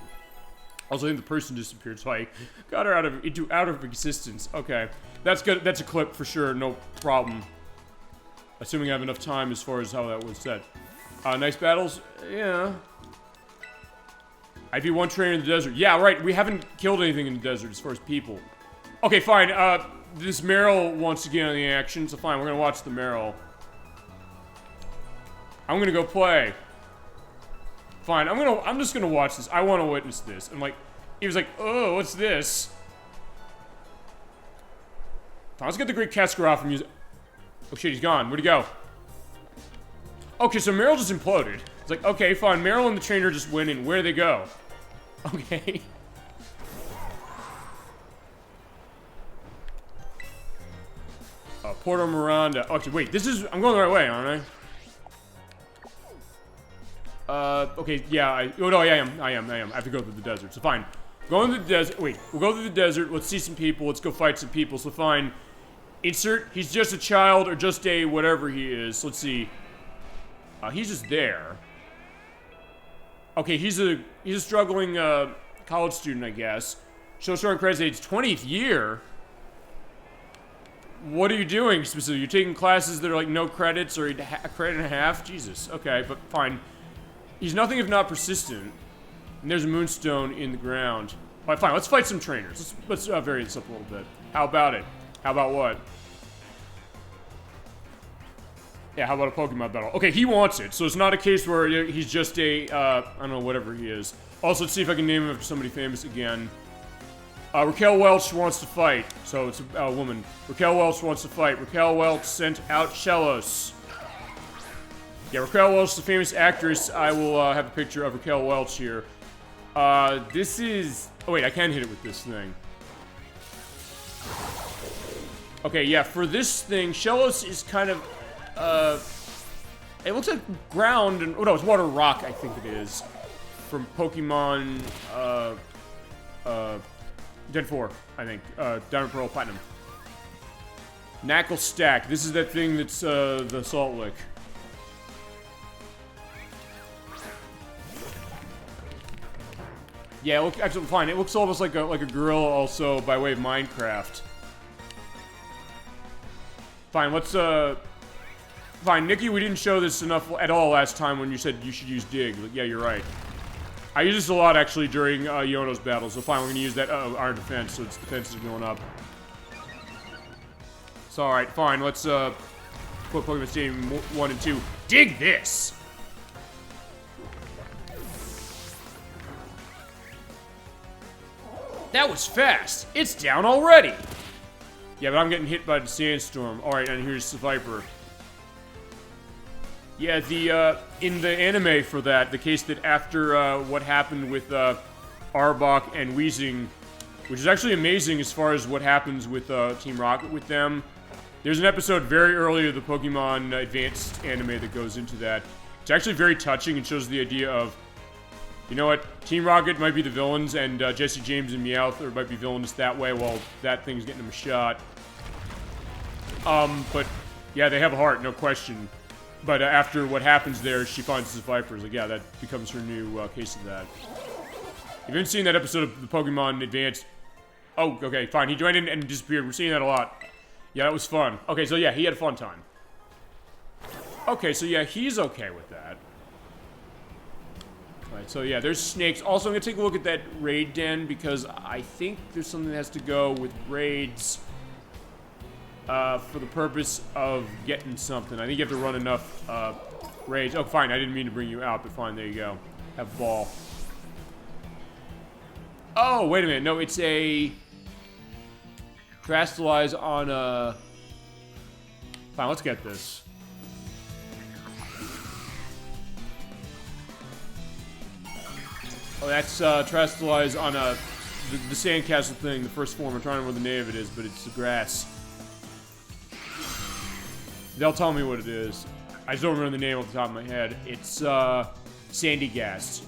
Also, I think the person disappeared, so I got her out of existence. Okay. That's good. That's a clip for sure. No problem. Assuming I have enough time as far as how that was set. Nice battles? Yeah. I beat one trainer in the desert. Yeah, right. We haven't killed anything in the desert as far as people. Okay, fine. This Meryl wants to get on the action, so fine. We're gonna watch the Meryl. I'm gonna go play. Fine. I'm just gonna watch this. I want to witness this. And like, he was like, oh, what's this? Fine, let's get the Great Cascarafa music. Oh shit, he's gone. Where'd he go? Okay, so Meryl just imploded. It's like, okay, fine. Meryl and the trainer just went in. Where'd they go? Okay. Porto Miranda. Oh, actually, wait. I'm going the right way, aren't I? Okay, yeah, oh, no, I am. I have to go through the desert, so fine. Going to the desert. Wait, we'll go through the desert. Let's see some people. Let's go fight some people. So fine. Insert. He's just a child or just a whatever he is. Let's see. He's just there. Okay, he's a struggling college student, I guess. Show starting credits age 20th year. What are you doing specifically? You're taking classes that are like no credits or a credit and a half? Jesus. Okay, but fine. He's nothing if not persistent. And there's a moonstone in the ground. All right, fine. Let's fight some trainers. Let's vary this up a little bit. How about it? How about what? Yeah, how about a Pokemon battle? Okay, he wants it, so it's not a case where he's just a, I don't know, whatever he is. Also, let's see if I can name him after somebody famous again. Raquel Welch wants to fight, so it's a woman. Raquel Welch wants to fight. Raquel Welch sent out Shellos. Yeah, Raquel Welch, the famous actress. I will have a picture of Raquel Welch here. This is... Oh, wait, I can hit it with this thing. Okay, yeah, for this thing, Shellos is kind of... it looks like ground and... Oh, no, it's water rock, I think it is. From Pokemon, Gen 4, I think. Diamond, Pearl, Platinum. Knackle Stack. This is that thing that's, the Salt Lick. Yeah, look, actually, fine. It looks almost like a girl also by way of Minecraft. Fine, let's, Fine, Nikki, we didn't show this enough at all last time when you said you should use Dig. Yeah, you're right. I use this a lot, actually, during Yono's battles, so fine, we're gonna use that, Iron Defense, so its defense is going up. It's alright, fine, let's, put Pokemon Stadium 1 and 2. Dig this! That was fast! It's down already! Yeah, but I'm getting hit by the sandstorm. Alright, and here's the Viper. Yeah, the in the anime for that, the case that after what happened with Arbok and Weezing, which is actually amazing as far as what happens with Team Rocket with them. There's an episode very early of the Pokemon Advanced anime that goes into that. It's actually very touching and shows the idea of, you know what, Team Rocket might be the villains, and Jesse James and Meowth might be villainous that way while that thing's getting them a shot. But yeah, they have a heart, no question. But after what happens there, she finds the Vipers. Like, yeah, that becomes her new case of that. If you haven't seen that episode of the Pokemon Advanced... Oh, okay, fine. He joined in and disappeared. We're seeing that a lot. Yeah, that was fun. Okay, so yeah, he had a fun time. Okay, so yeah, he's okay with that. Alright, so yeah, there's snakes. Also, I'm gonna take a look at that raid den because I think there's something that has to go with raids for the purpose of getting something. I think you have to run enough raids. Oh, fine, I didn't mean to bring you out, but fine, there you go. Have a ball. Oh, wait a minute. No, it's a... Terastallize on a... Fine, let's get this. Oh, that's Terastallize on a... The sandcastle thing, the first form. I'm trying to remember the name of it is, but it's the grass. They'll tell me what it is. I just don't remember the name off the top of my head. It's, Sandy Gas.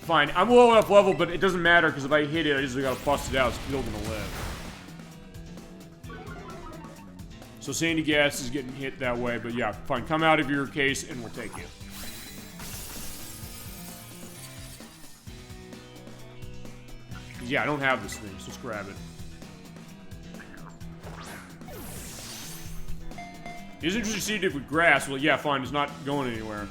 Fine, I'm low enough level, but it doesn't matter, because if I hit it, I just gotta bust it out, it's still gonna live. So Sandy Gas is getting hit that way, but yeah, fine, come out of your case, and we'll take you. Yeah, I don't have this thing, so let's grab it. It is interesting to see it with grass. Well, yeah, fine, it's not going anywhere.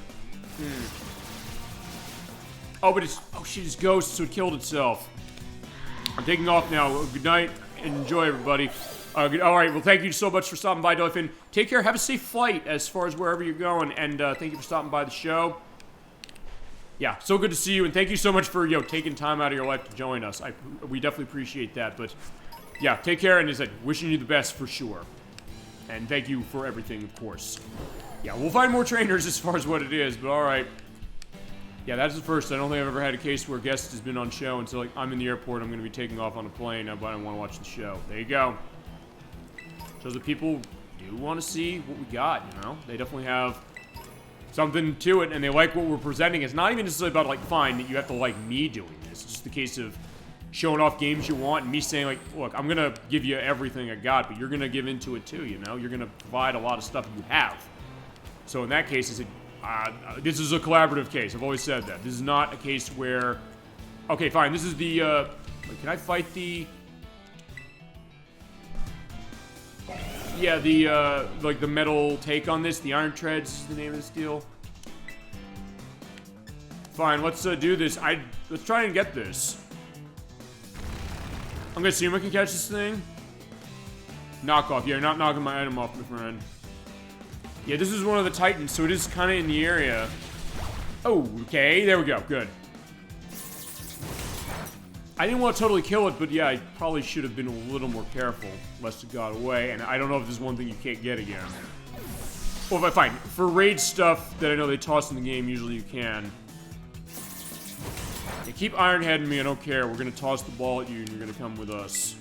Oh, but it's... Oh, shit, it's ghost, so it killed itself. I'm taking off now. Good night, and enjoy, everybody. Alright, well, thank you so much for stopping by, Dolphin. Take care, have a safe flight as far as wherever you're going, and thank you for stopping by the show. Yeah, so good to see you, and thank you so much for, taking time out of your life to join us. We definitely appreciate that, but... Yeah, take care, and as I said, wishing you the best for sure. And thank you for everything, of course. Yeah, we'll find more trainers as far as what it is, but alright. Yeah, that's the first. I don't think I've ever had a case where a guest has been on show until, like, I'm in the airport, I'm going to be taking off on a plane, but I don't want to watch the show. There you go. Shows that people do want to see what we got, you know? They definitely have something to it, and they like what we're presenting. It's not even necessarily about, like, fine, that you have to like me doing this. It's just the case of showing off games you want, and me saying, like, look, I'm going to give you everything I got, but you're going to give into it too, you know? You're going to provide a lot of stuff you have. So in that case, it's this is a collaborative case. I've always said that. This is not a case where... Okay, fine. This is the, wait, can I fight the... Yeah, the, like, the metal take on this. The Iron Treads is the name of this deal. Fine, let's, do this. Let's try and get this. I'm gonna see if I can catch this thing. Knock off. Yeah, you're not knocking my item off, my friend. Yeah, this is one of the Titans, so it is kind of in the area. Oh, okay. There we go. Good. I didn't want to totally kill it, but yeah, I probably should have been a little more careful, lest it got away, and I don't know if this is one thing you can't get again. Well, if I find for raid stuff that I know they toss in the game, usually you can. Yeah, keep ironheading me, I don't care. We're gonna toss the ball at you, and you're gonna come with us.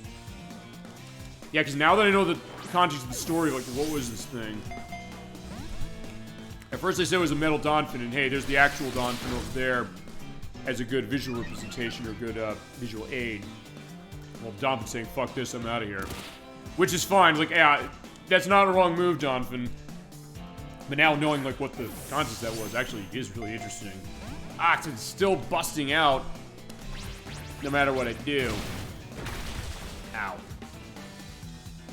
Yeah, because now that I know the context of the story, like, what was this thing? At first they said it was a metal Donphin, and hey, there's the actual Donphin over there as a good visual representation or good visual aid. Well, Donphin's saying, fuck this, I'm out of here. Which is fine, like, yeah, that's not a wrong move, Donphin. But now knowing, like, what the context that was actually is really interesting. Ah, it's still busting out no matter what I do. Ow.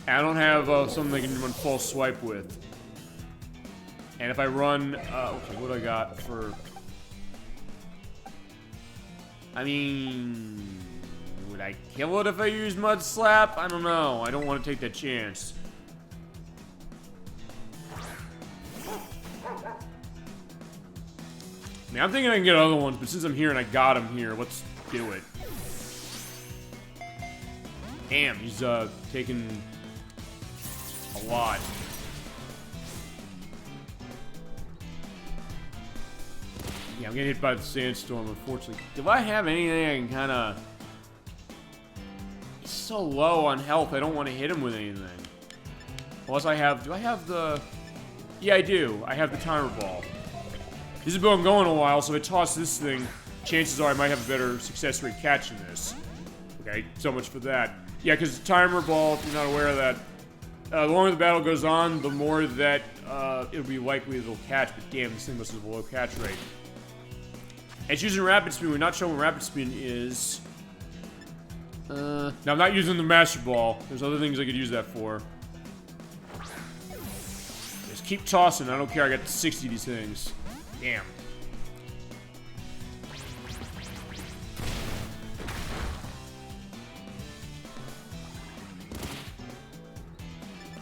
I don't have something I can run false swipe with. And if I run, okay, what do I got for... I mean... Would I kill it if I use Mud Slap? I don't know. I don't want to take that chance. I mean, I'm thinking I can get other ones, but since I'm here and I got him here, let's do it. Damn, he's, taking a lot. Yeah, I'm getting hit by the sandstorm, unfortunately. Do I have anything I can kind of... He's so low on health, I don't want to hit him with anything. Unless I have... Do I have the... Yeah, I do. I have the timer ball. This has been going a while, so if I toss this thing, chances are I might have a better success rate catching this. Okay, so much for that. Yeah, because the timer ball, if you're not aware of that, the longer the battle goes on, the more that it'll be likely it'll catch. But damn, this thing must have a low catch rate. It's using rapid spin. We're not showing what rapid spin is. Now, I'm not using the master ball. There's other things I could use that for. Just keep tossing. I don't care. I got 60 of these things. Damn.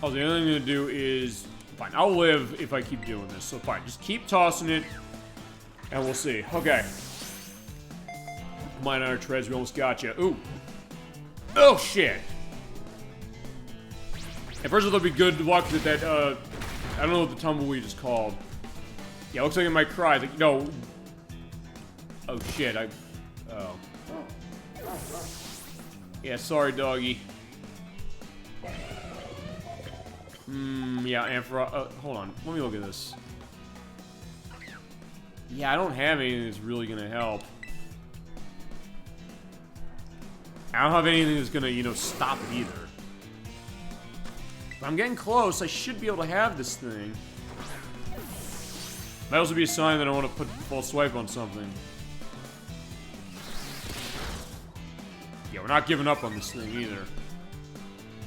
Oh, the only thing I'm gonna do is... Fine, I'll live if I keep doing this. So fine, just keep tossing it. And we'll see. Okay. Mine on our treads, we almost got you. Ooh. Oh, shit. At first, it'll be good luck that I don't know what the tumbleweed is called. Yeah, it looks like it might cry. Like, no. Oh, shit. Oh. Yeah, sorry, doggy. Yeah, Ampharos. Hold on. Let me look at this. Yeah, I don't have anything that's really gonna help. I don't have anything that's gonna, you know, stop it either. But I'm getting close. I should be able to have this thing. Might also be a sign that I want to put full swipe on something. Yeah, we're not giving up on this thing either.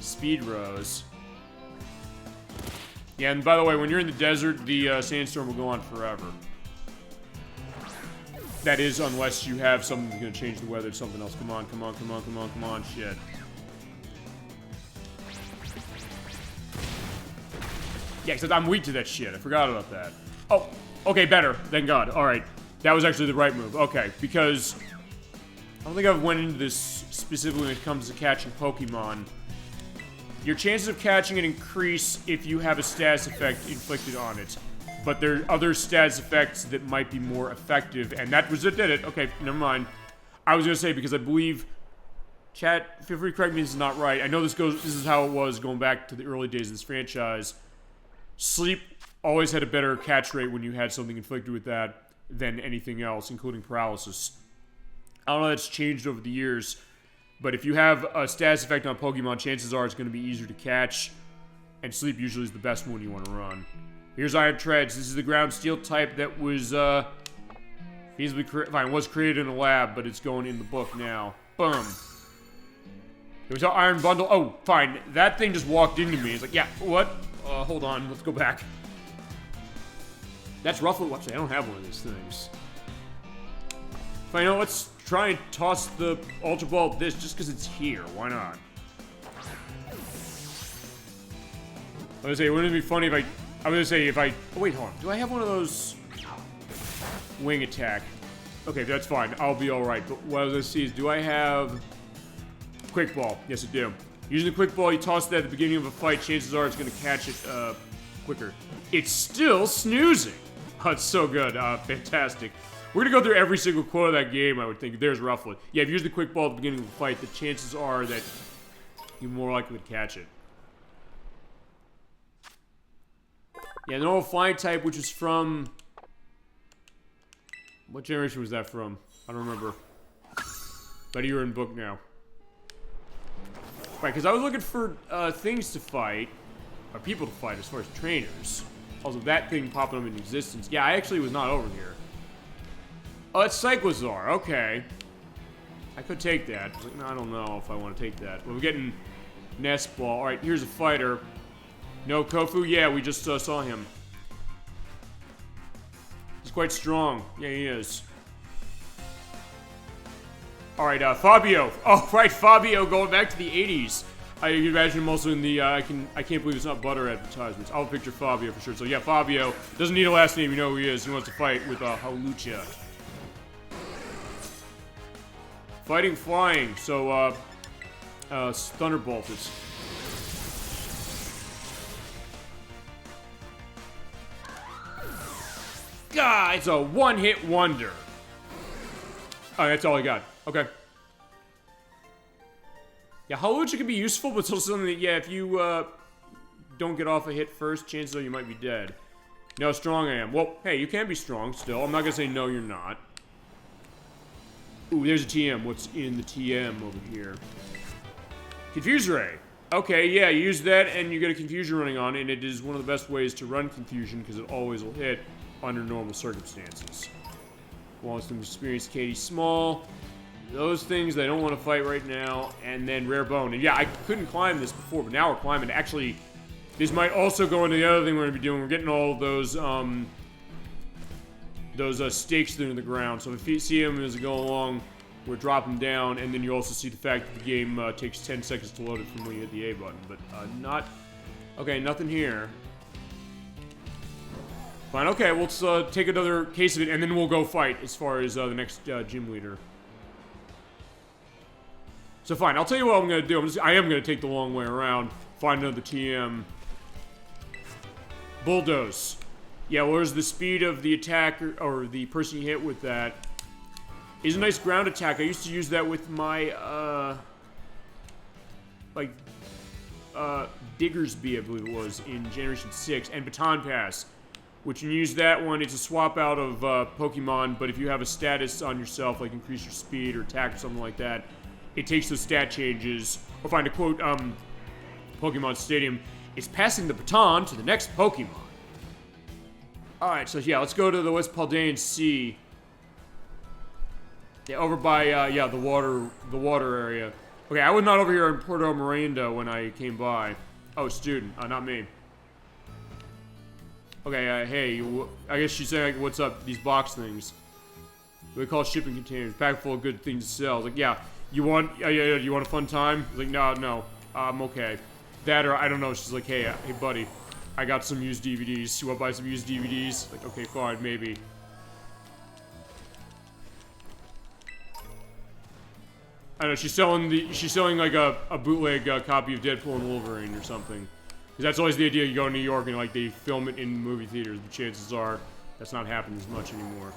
Speed rose. Yeah, and by the way, when you're in the desert, the sandstorm will go on forever. That is, unless you have something that's going to change the weather to something else. Come on, come on, come on, come on, come on, shit. Yeah, because I'm weak to that shit. I forgot about that. Oh, okay, better. Thank God. Alright. That was actually the right move. Okay, because... I don't think I've went into this specifically when it comes to catching Pokemon. Your chances of catching it increase if you have a status effect inflicted on it. But there are other status effects that might be more effective, and that was it, did it. Okay, never mind. I was gonna say, because I believe... Chat, feel free to correct me if this is not right. I know this is how it was going back to the early days of this franchise. Sleep always had a better catch rate when you had something inflicted with that than anything else, including paralysis. I don't know if that's changed over the years, but if you have a status effect on Pokemon, chances are it's going to be easier to catch, and Sleep usually is the best one you want to run. Here's Iron Treads. This is the ground steel type that was, feasibly was created in a lab, but it's going in the book now. Boom. It was an Iron Bundle. Oh, fine. That thing just walked into me. It's like, yeah, what? Hold on. Let's go back. That's roughly... Actually, I don't have one of these things. Fine, no, let's try and toss the Ultra Ball at this just because it's here. Why not? I was gonna say, wouldn't it be funny if I was gonna say if I... Oh, wait, hold on. Do I have one of those... Wing attack? Okay, that's fine. I'll be alright. But what I was gonna see is, do I have... Quick Ball? Yes, I do. Using the Quick Ball, you toss that at the beginning of a fight, chances are it's gonna catch it, quicker. It's still snoozing! Oh, it's so good. Fantastic. We're gonna go through every single quote of that game, I would think. There's roughly. Yeah, if you use the Quick Ball at the beginning of the fight, the chances are that you're more likely to catch it. Yeah, the normal flying type, which is from... What generation was that from? I don't remember. But you're in book now. Right, because I was looking for things to fight, or people to fight as far as trainers. Also, that thing popping up in existence. Yeah, I actually was not over here. Oh, it's Cyclozar. Okay. I could take that. No, I don't know if I want to take that. Well, we're getting Nest Ball. Alright, here's a fighter. No Kofu? Yeah, we just saw him. He's quite strong. Yeah, he is. Alright, Fabio. Oh, right, Fabio going back to the 80s. I can imagine him also in the, I can't believe it's not butter advertisements. I'll picture Fabio for sure. So yeah, Fabio doesn't need a last name, you know who he is. He wants to fight with, Hawlucha. Fighting flying, so, Thunderbolt is... God, it's a one-hit wonder. Oh, that's all I got. Okay. Yeah, Hawlucha can be useful, but it's also something that, yeah, if you, don't get off a hit first, chances are you might be dead. You know how strong I am. Well, hey, you can be strong still. I'm not gonna say no, you're not. Ooh, there's a TM. What's in the TM over here? Confuse Ray. Okay, yeah, you use that and you get a Confusion running on, and it is one of the best ways to run Confusion because it always will hit under normal circumstances. Wants to experience Katie Small. Those things I don't want to fight right now, and then Rare Bone. And yeah, I couldn't climb this before, but now we're climbing. Actually, this might also go into the other thing we're going to be doing. We're getting all of those stakes that are in the ground. So if you see them as they go along, we're dropping down, and then you also see the fact that the game takes 10 seconds to load it from when you hit the A button. But not... Okay, nothing here. Fine, okay, well, let's take another case of it, and then we'll go fight as far as the next gym leader. So fine, I'll tell you what I'm going to do. I am going to take the long way around, find another TM. Bulldoze. Yeah, where's the speed of the attacker, or the person you hit with that, is a nice ground attack. I used to use that with my, Diggersby, I believe it was, in Generation 6, and Baton Pass. Which when you use that one, it's a swap out of, Pokemon, but if you have a status on yourself, like increase your speed or attack or something like that, it takes those stat changes, or find a quote, Pokemon Stadium, is passing the baton to the next Pokemon. Alright, so yeah, let's go to the West Paldean Sea. Yeah, over by, yeah, the water area. Okay, I was not over here in Puerto Miranda when I came by. Oh, student, not me. Okay, hey, I guess she's saying, like, what's up, these box things. We call shipping containers, packed full of good things to sell. I was like, yeah, you want a fun time? I was like, no, I'm okay. That or, I don't know, she's like, hey buddy, I got some used DVDs. You wanna buy some used DVDs? Like, okay, fine, maybe. I don't know, she's selling like a bootleg copy of Deadpool and Wolverine or something. Because that's always the idea, you go to New York and like they film it in movie theaters, but chances are that's not happening as much anymore.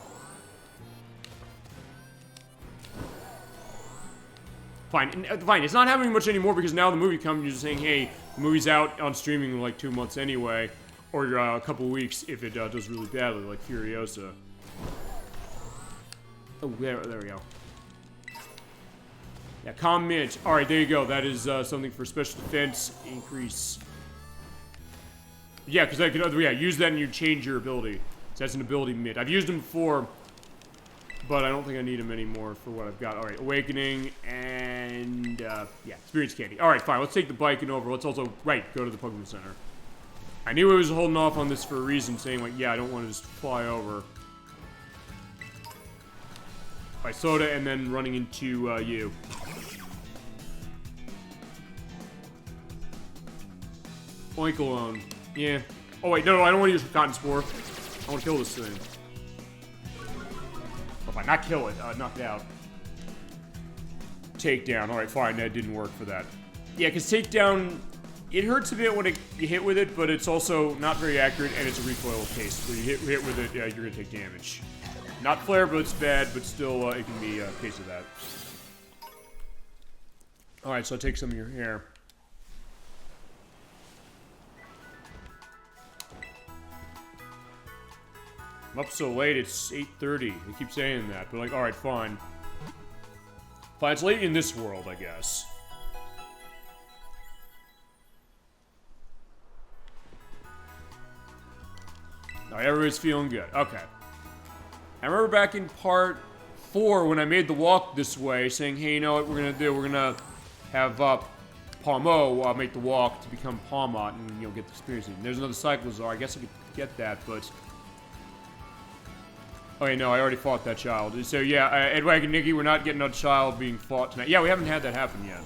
Fine, it's not happening much anymore because now the movie companies are saying, hey, the movie's out on streaming in like 2 months anyway, or a couple weeks if it does really badly, like Furiosa. Oh, there we go. Yeah, Calm Mint. Alright, there you go. That is something for special defense increase. Yeah, because I could, use that and you change your ability. So that's an ability mint. I've used them before, but I don't think I need them anymore for what I've got. Alright, Awakening, and, yeah, Experience Candy. Alright, fine, let's take the bike and over. Let's also, go to the Pokemon Center. I knew I was holding off on this for a reason, saying, like, yeah, I don't want to just fly over. By Soda, and then running into, you. Oinkalone. Yeah. Oh, wait, no, I don't want to use Cotton Spore. I want to kill this thing. Or if I not kill it, knock it out. Takedown. Alright, fine, that didn't work for that. Yeah, because Takedown, it hurts a bit when you hit with it, but it's also not very accurate, and it's a recoil case. Where you hit with it, yeah, you're going to take damage. Not Flare, but it's bad, but still, it can be a case of that. Alright, so I'll take some of your hair. I'm up so late, it's 8:30. They keep saying that, but like, alright, fine. Fine, it's late in this world, I guess. Alright, everybody's feeling good. Okay. I remember back in part 4 when I made the walk this way, saying, hey, you know what we're gonna do? We're gonna have, Palmo make the walk to become Palmot and, you know, get the experience. There's another Cyclozar. I guess I could get that, but... Okay, no, I already fought that child. So, yeah, Edwag and Nikki, we're not getting a child being fought tonight. Yeah, we haven't had that happen yet.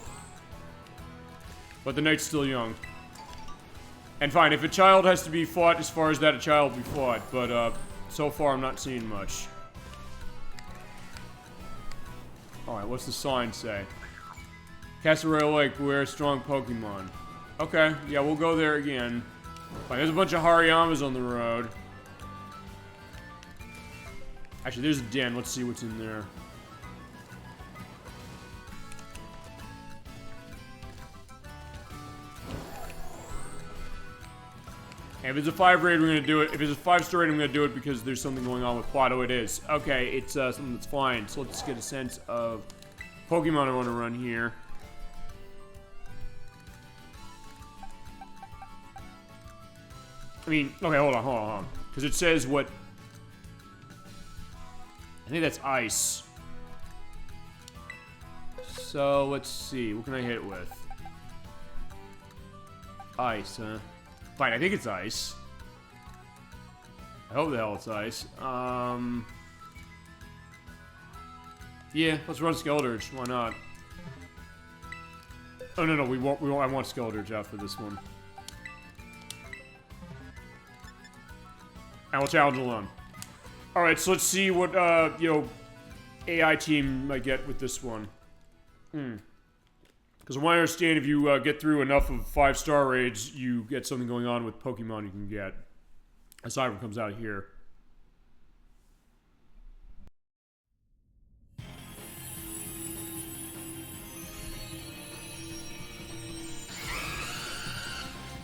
But the night's still young. And fine, if a child has to be fought, as far as that, a child will be fought. But, so far, I'm not seeing much. Alright, what's the sign say? Castle Lake, beware strong Pokemon. Okay, yeah, we'll go there again. Fine, there's a bunch of Hariyamas on the road. Actually, there's a den. Let's see what's in there. And if it's a 5 raid, we're gonna do it. If it's a 5-star raid, I'm gonna do it because there's something going on with Quad. Oh, it is. Okay, it's something that's flying. So let's get a sense of Pokemon I want to run here. I mean, okay, hold on. Because it says what... I think that's ice. So, let's see. What can I hit it with? Ice, huh? Fine, I think it's ice. I hope the hell it's ice. Yeah, let's run Skeldurge. Why not? Oh, no, we won't. I want Skeldurge out for this one. And we'll challenge alone. Alright, so let's see what, AI team might get with this one. Because from what I understand, if you get through enough of 5-star raids, you get something going on with Pokemon you can get. Aside from comes out here.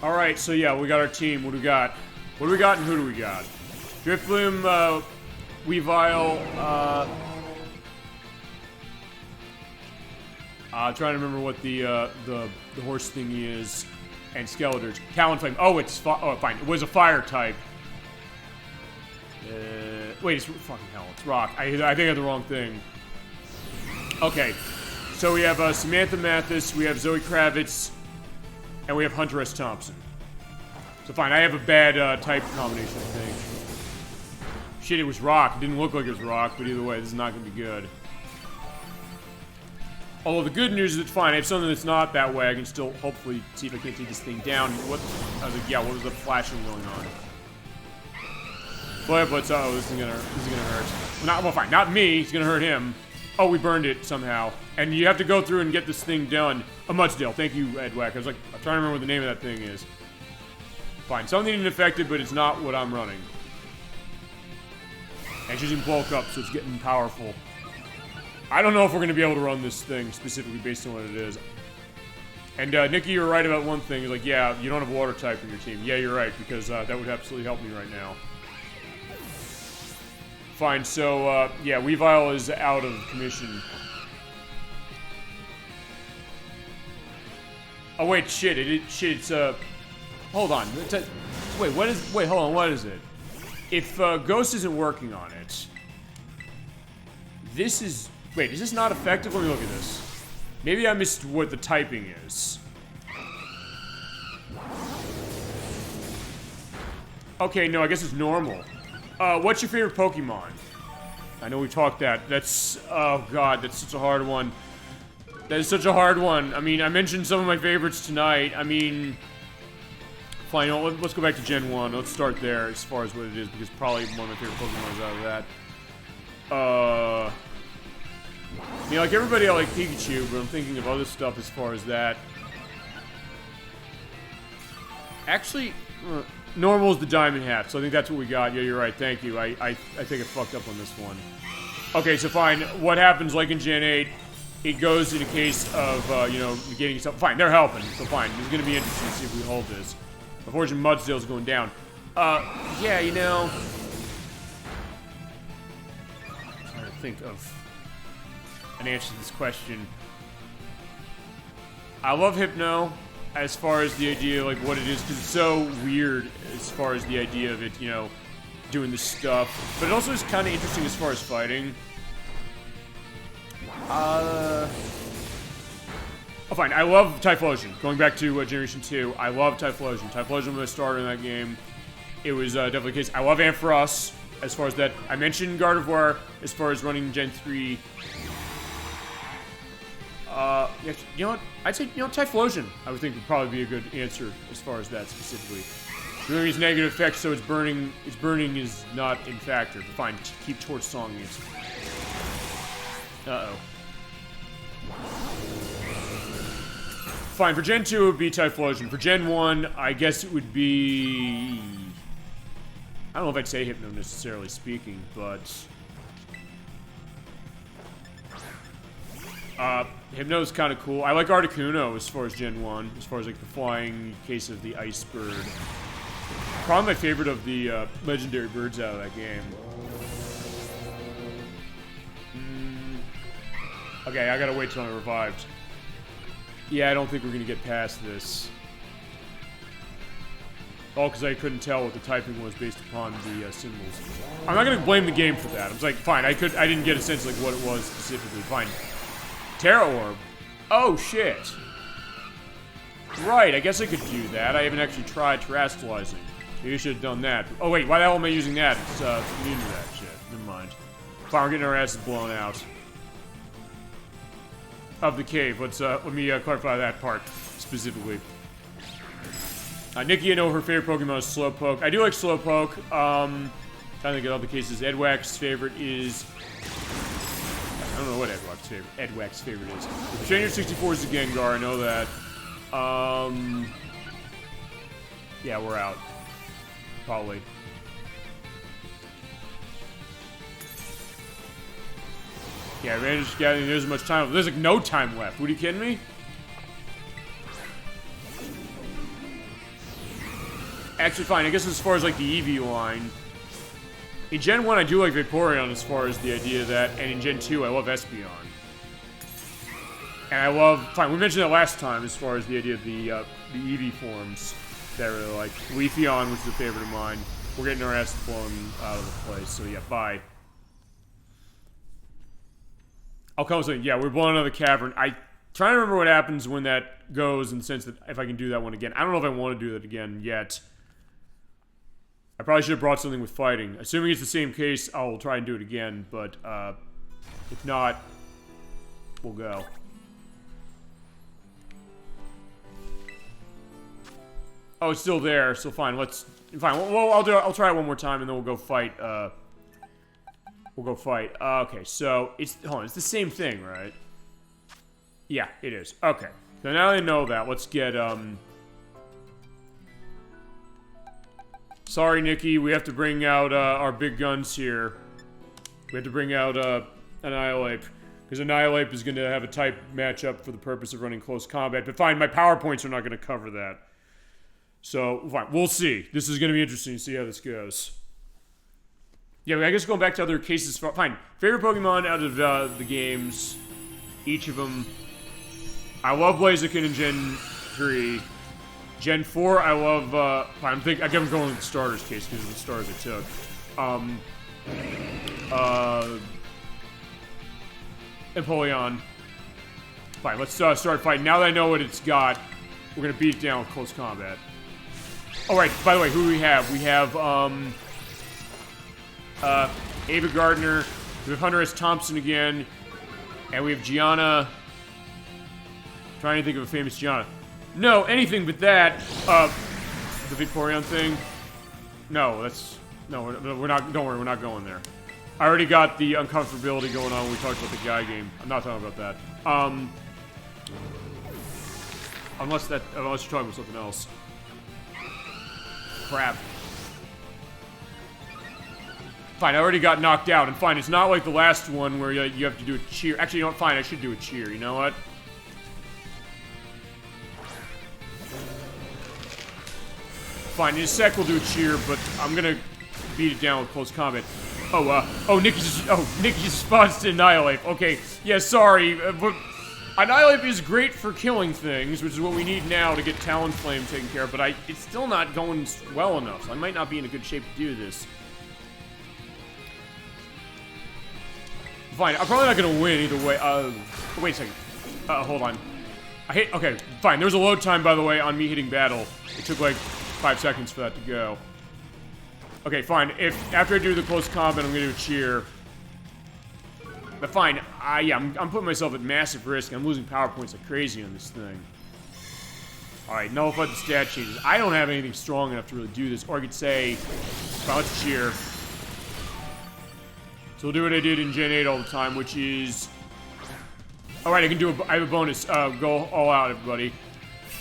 Alright, so yeah, we got our team. What do we got? What do we got and who do we got? Drifloon, Weavile, trying to remember what the horse thingy is. And Skeldurge. Talonflame. Oh, it's fine. It was a fire type. Wait, it's fucking hell. It's rock. I think I have the wrong thing. Okay. So we have Samantha Mathis, we have Zoe Kravitz, and we have Hunter S. Thompson. So fine, I have a bad type combination, I think. Shit, it was rock. It didn't look like it was rock, but either way, this is not going to be good. Although the good news is it's fine. I have something that's not that way. I can still hopefully see if I can't take this thing down. What? I was like, yeah, what was the flashing going on? But oh, this is gonna hurt. Well, fine. Not me. It's gonna hurt him. Oh, we burned it somehow. And you have to go through and get this thing done. A Mudsdale. Thank you, Edwack. I was like, I'm trying to remember what the name of that thing is. Fine. Something ineffective, but it's not what I'm running. And it's using bulk up, so it's getting powerful. I don't know if we're going to be able to run this thing specifically based on what it is. And Nikki, you're right about one thing. You're like, yeah, you don't have water type in your team. Yeah, you're right, because that would absolutely help me right now. Fine, so, yeah, Weavile is out of commission. Oh, wait, shit, it's, hold on. Wait, hold on, what is it? If, Ghost isn't working on it, this is... Wait, is this not effective? Let me look at this. Maybe I missed what the typing is. Okay, no, I guess it's normal. What's your favorite Pokemon? I know we talked that. That's... Oh, God, that's such a hard one. That is such a hard one. I mean, I mentioned some of my favorites tonight. I mean... Fine, let's go back to Gen 1. Let's start there as far as what it is, because probably one of my favorite Pokemon is out of that. I mean, like everybody, I like Pikachu, but I'm thinking of other stuff as far as that. Actually, normal is the Diamond Hat, so I think that's what we got. Yeah, you're right. Thank you. I think I fucked up on this one. Okay, so fine. What happens, like in Gen 8, it goes in a case of, you know, negating stuff. Fine, they're helping, so fine. It's going to be interesting to see if we hold this. Unfortunately, Mudsdale's going down. Yeah, you know... I'm trying to think of an answer to this question. I love Hypno as far as the idea, like, what it is, because it's so weird as far as the idea of it, you know, doing this stuff. But it also is kind of interesting as far as fighting. Oh, fine. I love Typhlosion. Going back to Generation 2, I love Typhlosion. Typhlosion was my starter in that game. It was definitely the case. I love Ampharos as far as that. I mentioned Gardevoir as far as running Gen 3. You know what? I'd say, you know, Typhlosion, I would think would probably be a good answer as far as that specifically. Doing its negative effects, so its burning is not in factor. But fine, keep Torch Songing it. Uh-oh. Fine, for Gen 2 it would be Typhlosion. For Gen 1, I guess it would be... I don't know if I'd say Hypno necessarily speaking, but... Hypno's kind of cool. I like Articuno as far as Gen 1, as far as like the flying case of the Ice Bird. Probably my favorite of the legendary birds out of that game. Okay, I gotta wait till I'm revived. Yeah, I don't think we're gonna get past this. All because I couldn't tell what the typing was based upon the symbols. I'm not gonna blame the game for that. I was like, fine, I didn't get a sense like what it was specifically. Fine. Terra Orb. Oh shit. Right, I guess I could do that. I haven't actually tried terrestrializing. Maybe I should have done that. Oh wait, why the hell am I using that? It's immune to that shit. Never mind. Fine, we're getting our asses blown out. Of the cave. Let me clarify that part specifically. Nikki, I know her favorite Pokemon is Slowpoke. I do like Slowpoke. Trying to get all the cases. Edwax's favorite is... I don't know what Edwax's favorite is. The Trainer 64 is the Gengar, I know that. Yeah, we're out. Probably. Yeah, Ranger's Gathering, there's much time. There's like no time left. What, are you kidding me? Actually, fine. I guess as far as like the Eevee line, in Gen 1 I do like Vaporeon as far as the idea that, and in Gen 2 I love Espeon. And I love, fine, we mentioned that last time as far as the idea of the Eevee forms that I really like. Leafeon was a favorite of mine. We're getting our ass blown out of the place, so yeah, bye. I'll come with something. Yeah, we're blowing out of the cavern. I trying to remember what happens when that goes in the sense that if I can do that one again. I don't know if I want to do that again yet. I probably should have brought something with fighting. Assuming it's the same case, I'll try and do it again, but if not, we'll go. Oh, it's still there, so fine, fine, well, I'll try it one more time and then we'll go fight, okay, so, hold on, it's the same thing, right? Yeah, it is. Okay. So now that I know that, let's get, sorry, Nikki, we have to bring out, our big guns here. We have to bring out, Annihilate. Because Annihilate is going to have a type matchup for the purpose of running close combat. But fine, my PowerPoints are not going to cover that. So, fine, we'll see. This is going to be interesting to see how this goes. Yeah, I guess going back to other cases, fine. Favorite Pokemon out of the games, each of them. I love Blaziken in Gen 3. Gen 4, I love, fine, I guess I'm going with the starters case because of the stars I took. Empoleon. Fine, let's start fighting. Now that I know what it's got, we're going to beat it down with close combat. Alright, by the way, who do we have? We have, Ava Gardner, we have Hunter S. Thompson again, and we have Gianna. Trying to think of a famous Gianna. No, anything but that. The Vaporeon thing. No, we're not, don't worry, we're not going there. I already got the uncomfortability going on when we talked about the Guy game. I'm not talking about that. Unless you're talking about something else. Crap. Fine, I already got knocked out, and fine, it's not like the last one where you have to do a cheer. Actually, you know what, fine, I should do a cheer, you know what? Fine, in a sec we'll do a cheer, but I'm gonna beat it down with close combat. Nikki just responds to Annihilate. Okay, yeah, sorry, but Annihilate is great for killing things, which is what we need now to get Talonflame taken care of, but it's still not going well enough, so I might not be in a good shape to do this. Fine, I'm probably not gonna win either way. Wait a second. Hold on. Okay, fine, there was a load time, by the way, on me hitting battle. It took like 5 seconds for that to go. Okay, fine. After I do the close combat, I'm gonna do a cheer. But fine. Yeah, I'm putting myself at massive risk. I'm losing power points like crazy on this thing. Alright, nullify the stat changes. I don't have anything strong enough to really do this. Or I could say, fine, let's cheer. So we'll do what I did in Gen 8 all the time, which is... Alright, I have a bonus. Go all out, everybody.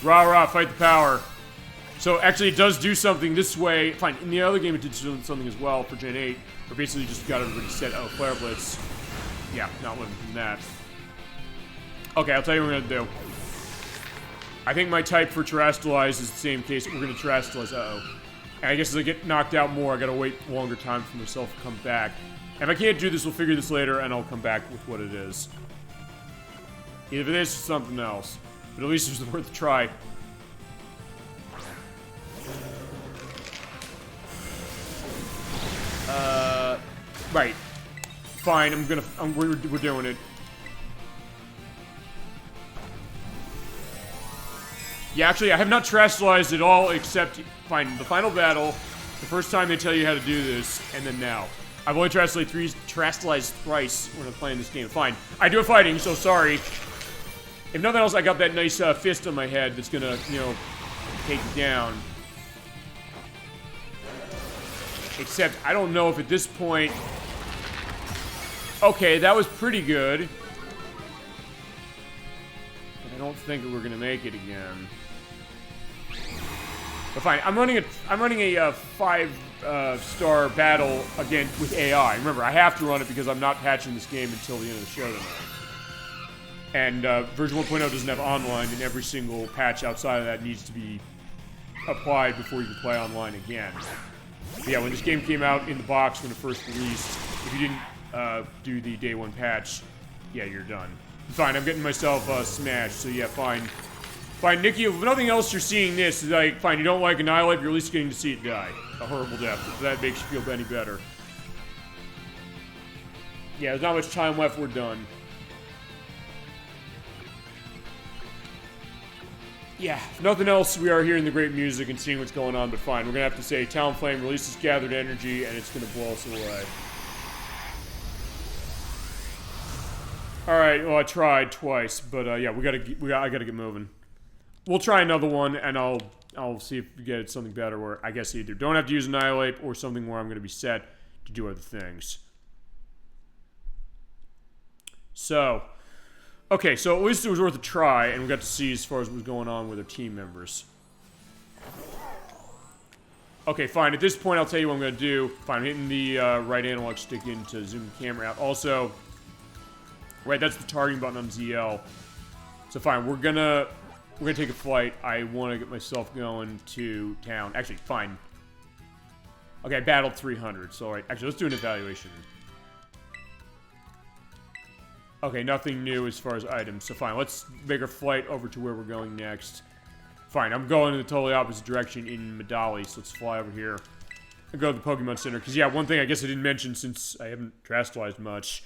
Rah, rah, fight the power. So, actually, it does do something this way. Fine, in the other game it did something as well for Gen 8, where basically just got everybody set. Oh, Flare Blitz. Yeah, not living from that. Okay, I'll tell you what we're gonna do. I think my type for Terastallize is the same case. We're gonna Terastallize. Uh-oh. And I guess as I get knocked out more, I gotta wait longer time for myself to come back. If I can't do this, we'll figure this later, and I'll come back with what it is. Either this or something else. But at least it was worth a try. Right. Fine, we're doing it. Yeah, actually, I have not Terastallized at all, except, fine, the final battle, the first time they tell you how to do this, and then now. I've only Terastallized thrice when I'm playing this game. Fine. I do have fighting, so sorry. If nothing else, I got that nice fist on my head that's gonna, you know, take you down. Except, I don't know if at this point... Okay, that was pretty good. But I don't think we're gonna make it again. But fine, I'm running a 5-star battle again with AI. Remember, I have to run it because I'm not patching this game until the end of the show tonight. And version 1.0 doesn't have online, and every single patch outside of that needs to be applied before you can play online again. But yeah, when this game came out in the box when it first released, if you didn't do the day 1 patch, yeah, you're done. Fine, I'm getting myself smashed, so yeah, fine. Fine, Nikki, if nothing else you're seeing this, is like, fine, you don't like Annihilate, you're at least getting to see it die. A horrible death, if that makes you feel any better. Yeah, there's not much time left, we're done. Yeah, if nothing else, we are hearing the great music and seeing what's going on, but fine. We're gonna have to say, Talonflame releases gathered energy, and it's gonna blow us away. Alright, well, I tried twice, but yeah, I gotta get moving. We'll try another one, and I'll see if we get something better where I guess either don't have to use Annihilate or something where I'm gonna be set to do other things. So, okay, so at least it was worth a try, and we got to see as far as what was going on with our team members. Okay, fine. At this point, I'll tell you what I'm gonna do. Fine, I'm hitting the right analog stick in to zoom the camera out. Also, right, that's the targeting button on ZL. So fine, we're gonna take a flight. I want to get myself going to town. Actually, fine. Okay, I battled 300. So, right, actually, let's do an evaluation. Okay, nothing new as far as items. So fine, let's make our flight over to where we're going next. Fine, I'm going in the totally opposite direction in Medali, so let's fly over here and go to the Pokemon Center. Because, yeah, one thing I guess I didn't mention since I haven't Terastallized much.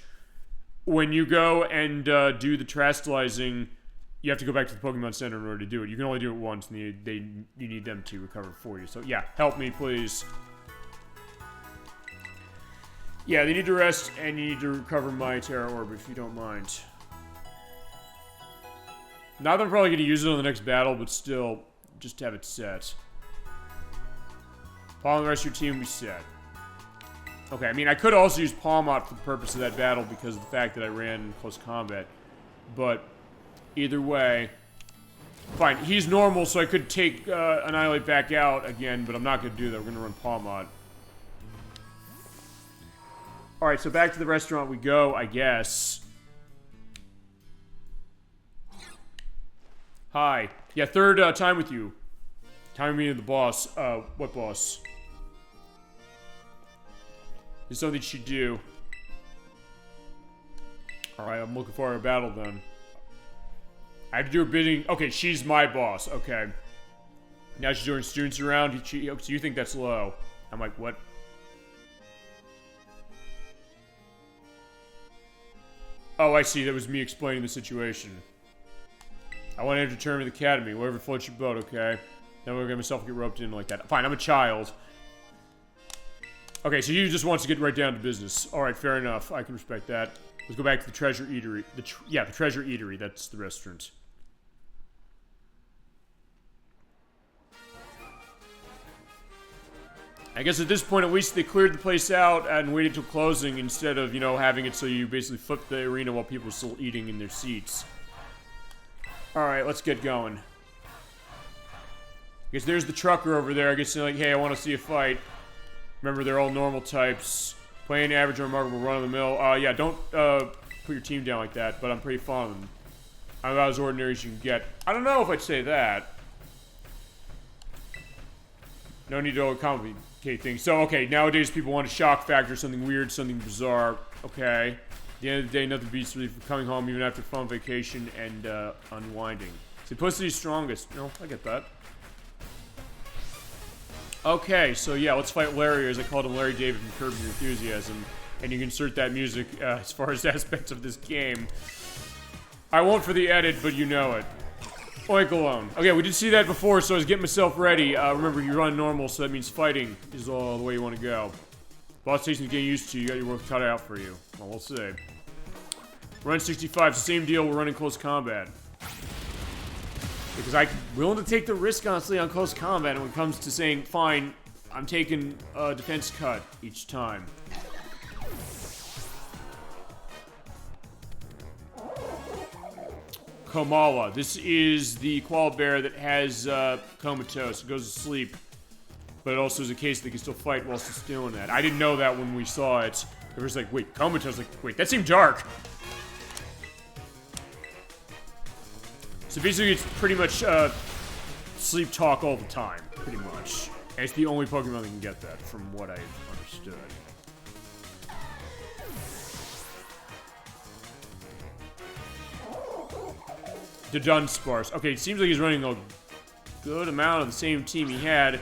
When you go and do the Terastallizing, you have to go back to the Pokemon Center in order to do it. You can only do it once, and you need them to recover for you. So, yeah, help me, please. Yeah, they need to rest, and you need to recover my Terra Orb, if you don't mind. Not that I'm probably going to use it on the next battle, but still, just have it set. Paul and the rest of your team will be set. Okay, I mean, I could also use Palmot for the purpose of that battle because of the fact that I ran in close combat. But, either way... Fine, he's normal, so I could take Annihilate back out again, but I'm not going to do that. We're going to run Palmot. Alright, so back to the restaurant we go, I guess. Hi. Yeah, third time with you. Time with me and the boss. What boss? There's something you should do. Alright, I'm looking for a battle then. I have to do her bidding. Okay, she's my boss. Okay. Now she's doing students around. So you think that's low. I'm like, what? Oh, I see. That was me explaining the situation. I want to enter tournament of the academy. Whatever floats your boat, okay? Then we're gonna myself get roped in like that. Fine, I'm a child. Okay, so you just wants to get right down to business. Alright, fair enough. I can respect that. Let's go back to the Treasure Eatery. The Treasure Eatery. That's the restaurant. I guess at this point, at least they cleared the place out and waited till closing instead of, you know, having it so you basically flip the arena while people are still eating in their seats. Alright, let's get going. I guess there's the trucker over there. I guess they're like, hey, I want to see a fight. Remember, they're all normal types. Playing average or remarkable run-of-the-mill. Yeah, don't put your team down like that, but I'm pretty fond of them. I'm about as ordinary as you can get. I don't know if I'd say that. No need to overcomplicate things. So, okay, nowadays people want a shock factor, something weird, something bizarre. Okay. At the end of the day, nothing beats really for coming home even after a fun vacation and unwinding. Simplicity's strongest. No, I get that. Okay, so yeah, let's fight Larry, as I called him Larry David from Curb Your Enthusiasm. And you can insert that music as far as aspects of this game. I won't for the edit, but you know it. Oink alone. Okay, we did see that before, so I was getting myself ready. Remember, you run normal, so that means fighting is all the way you want to go. Boss station's getting used to you. You got your work cut out for you. Well, we'll see. Run 65, same deal. We're running close combat. Because I'm willing to take the risk, honestly, on close combat. And when it comes to saying, fine, I'm taking a defense cut each time. Komala. This is the koala bear that has comatose. It goes to sleep. But it also is a case that can still fight whilst it's doing that. I didn't know that when we saw it. It was like, wait, comatose. Like, wait, that seemed dark. So basically, it's pretty much sleep talk all the time, pretty much. And it's the only Pokemon that can get that, from what I've understood. The Dunsparce. Okay, it seems like he's running a good amount of the same team he had.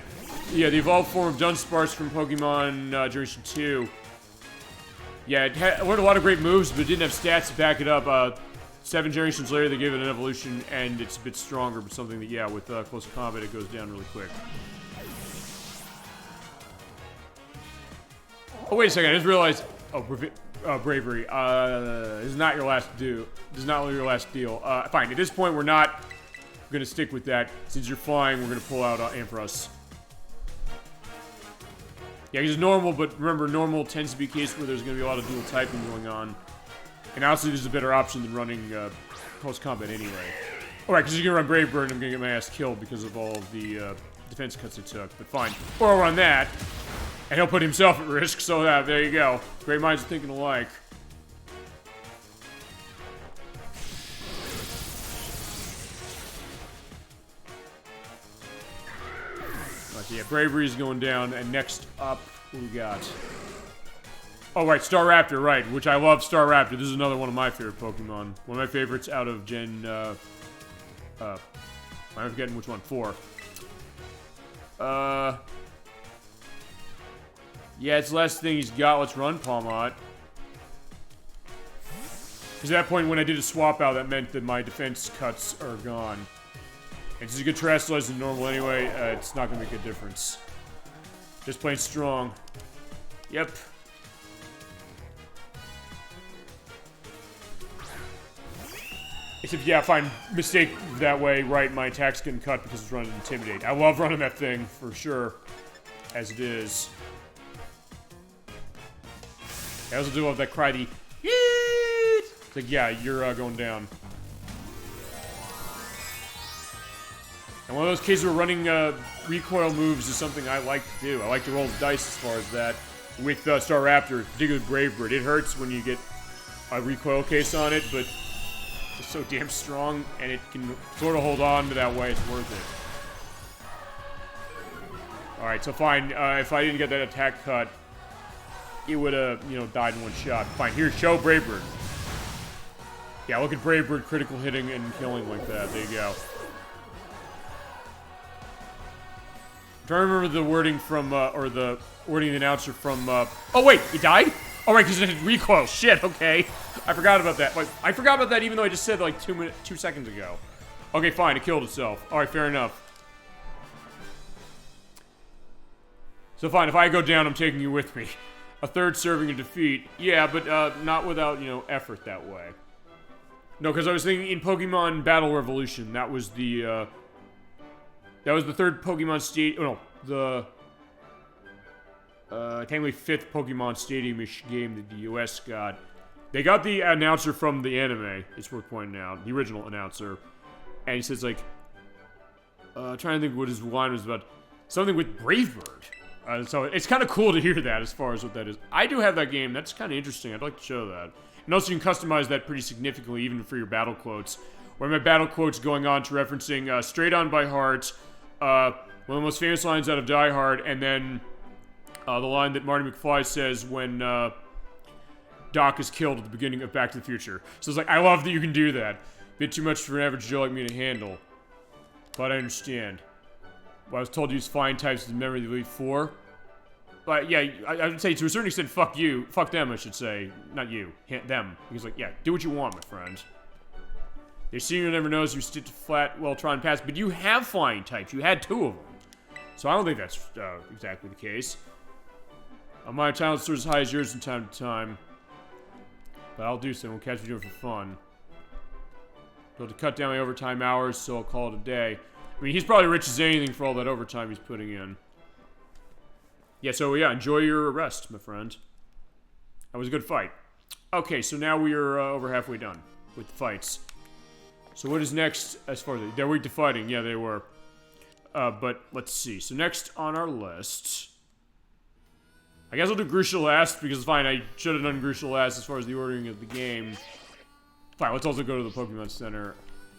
Yeah, the evolved form of Dunsparce from Pokemon Generation 2. Yeah, it learned a lot of great moves, but it didn't have stats to back it up. 7 generations later, they gave it an evolution, and it's a bit stronger, but something that, yeah, with close combat, it goes down really quick. Oh, wait a second, I just realized... Oh, bravery. This is not your last deal. This is not your last deal. Fine, at this point, we're not gonna stick with that. Since you're flying, we're gonna pull out Ampharos. Yeah, he's normal, but remember, normal tends to be a case where there's gonna be a lot of dual typing going on. And honestly, there's a better option than running close combat anyway. Alright, because you're gonna run Brave Bird and I'm gonna get my ass killed because of all of the defense cuts I took. But fine. Or I'll run that. And he'll put himself at risk, so there you go. Great minds are thinking alike. Okay, yeah, Bravery's going down, and next up, what we got? Oh, right, Staraptor, right, which I love Staraptor. This is another one of my favorite Pokemon. One of my favorites out of Gen, I'm forgetting which one, 4. Yeah, it's the last thing he's got. Let's run Palmot. Because at that point, when I did a swap out, that meant that my defense cuts are gone. And since you get Terrestrialized in normal anyway, it's not going to make a difference. Just plain strong. Yep. Except, yeah, fine. Mistake that way, right, my attack's getting cut because it's running Intimidate. I love running that thing, for sure. As it is. I also do love that cry, the it's like, yeah, you're going down. And one of those cases where running recoil moves is something I like to do. I like to roll the dice as far as that. With Staraptor, particularly Brave Bird, it hurts when you get a recoil case on it, but it's so damn strong, and it can sort of hold on to that way. It's worth it. Alright, so fine. If I didn't get that attack cut, it would have, you know, died in one shot. Fine, here, show Brave Bird. Yeah, look at Brave Bird critical hitting and killing like that. There you go. I'm trying to remember the wording from, or the wording of the announcer from, oh wait, he died? Oh right, because it had recoil. Shit, okay. I forgot about that. Like, I forgot about that even though I just said like 2 seconds ago. Okay, fine, it killed itself. Alright, fair enough. So fine, if I go down, I'm taking you with me. A third serving of defeat. Yeah, but not without, you know, effort that way. No, because I was thinking in Pokemon Battle Revolution, that was the third Pokemon Stadium. Oh, no, the technically 5th Pokemon Stadium-ish game that the US got. They got the announcer from the anime, it's worth pointing out, the original announcer. And he says, like, trying to think what his line was about. Something with Brave Bird. So it's kind of cool to hear that as far as what that is. I do have that game. That's kind of interesting. I'd like to show that. And also you can customize that pretty significantly even for your battle quotes. One of my battle quotes going on to referencing Straight On by Heart, one of the most famous lines out of Die Hard, and then the line that Marty McFly says when Doc is killed at the beginning of Back to the Future. So it's like, I love that you can do that. Bit too much for an average Joe like me to handle. But I understand. Well, I was told to use flying types as a member of the Elite Four. But yeah, I would say to a certain extent, fuck you. Fuck them, I should say. Not you. Them. Because like, yeah, do what you want, my friend. Their senior never knows you stick to flat, well-trodden paths, but you have flying types. You had 2 of them. So I don't think that's exactly the case. My talent soars as high as yours from time to time. But I'll do so. We'll catch me doing it for fun. I'll have to cut down my overtime hours, so I'll call it a day. I mean, he's probably rich as anything for all that overtime he's putting in. Yeah, so yeah, enjoy your rest, my friend. That was a good fight. Okay, so now we are over halfway done with the fights. So what is next as far as... They're weak to fighting. Yeah, they were. But let's see. So next on our list... I guess I'll do Grusha last, because fine, I should have done Grusha last as far as the ordering of the game. Fine, let's also go to the Pokemon Center.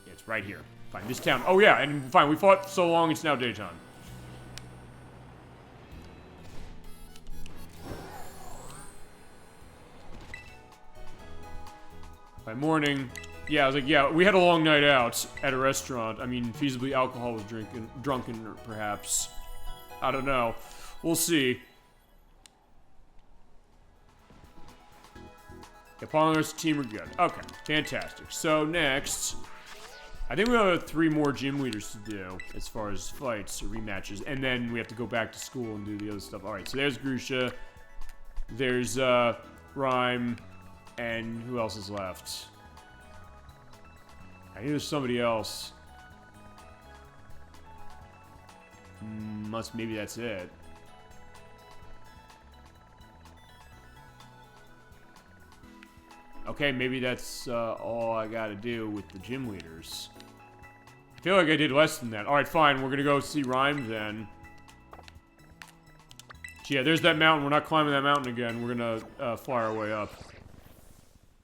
Yeah, it's right here. Fine, this town. Oh yeah, and fine, we fought so long, it's now daytime. By morning, yeah, I was like, yeah, we had a long night out at a restaurant. I mean, feasibly alcohol was drunken, perhaps. I don't know. We'll see. The Polynar's team are good. Okay, fantastic. So next, I think we have 3 more gym leaders to do as far as fights or rematches, and then we have to go back to school and do the other stuff. All right, so there's Grusha, there's Rhyme, and who else is left? I think there's somebody else. Maybe that's it. Okay, maybe that's all I gotta do with the gym leaders. I feel like I did less than that. Alright, fine. We're gonna go see Rhyme then. Yeah, there's that mountain. We're not climbing that mountain again. We're gonna fly our way up.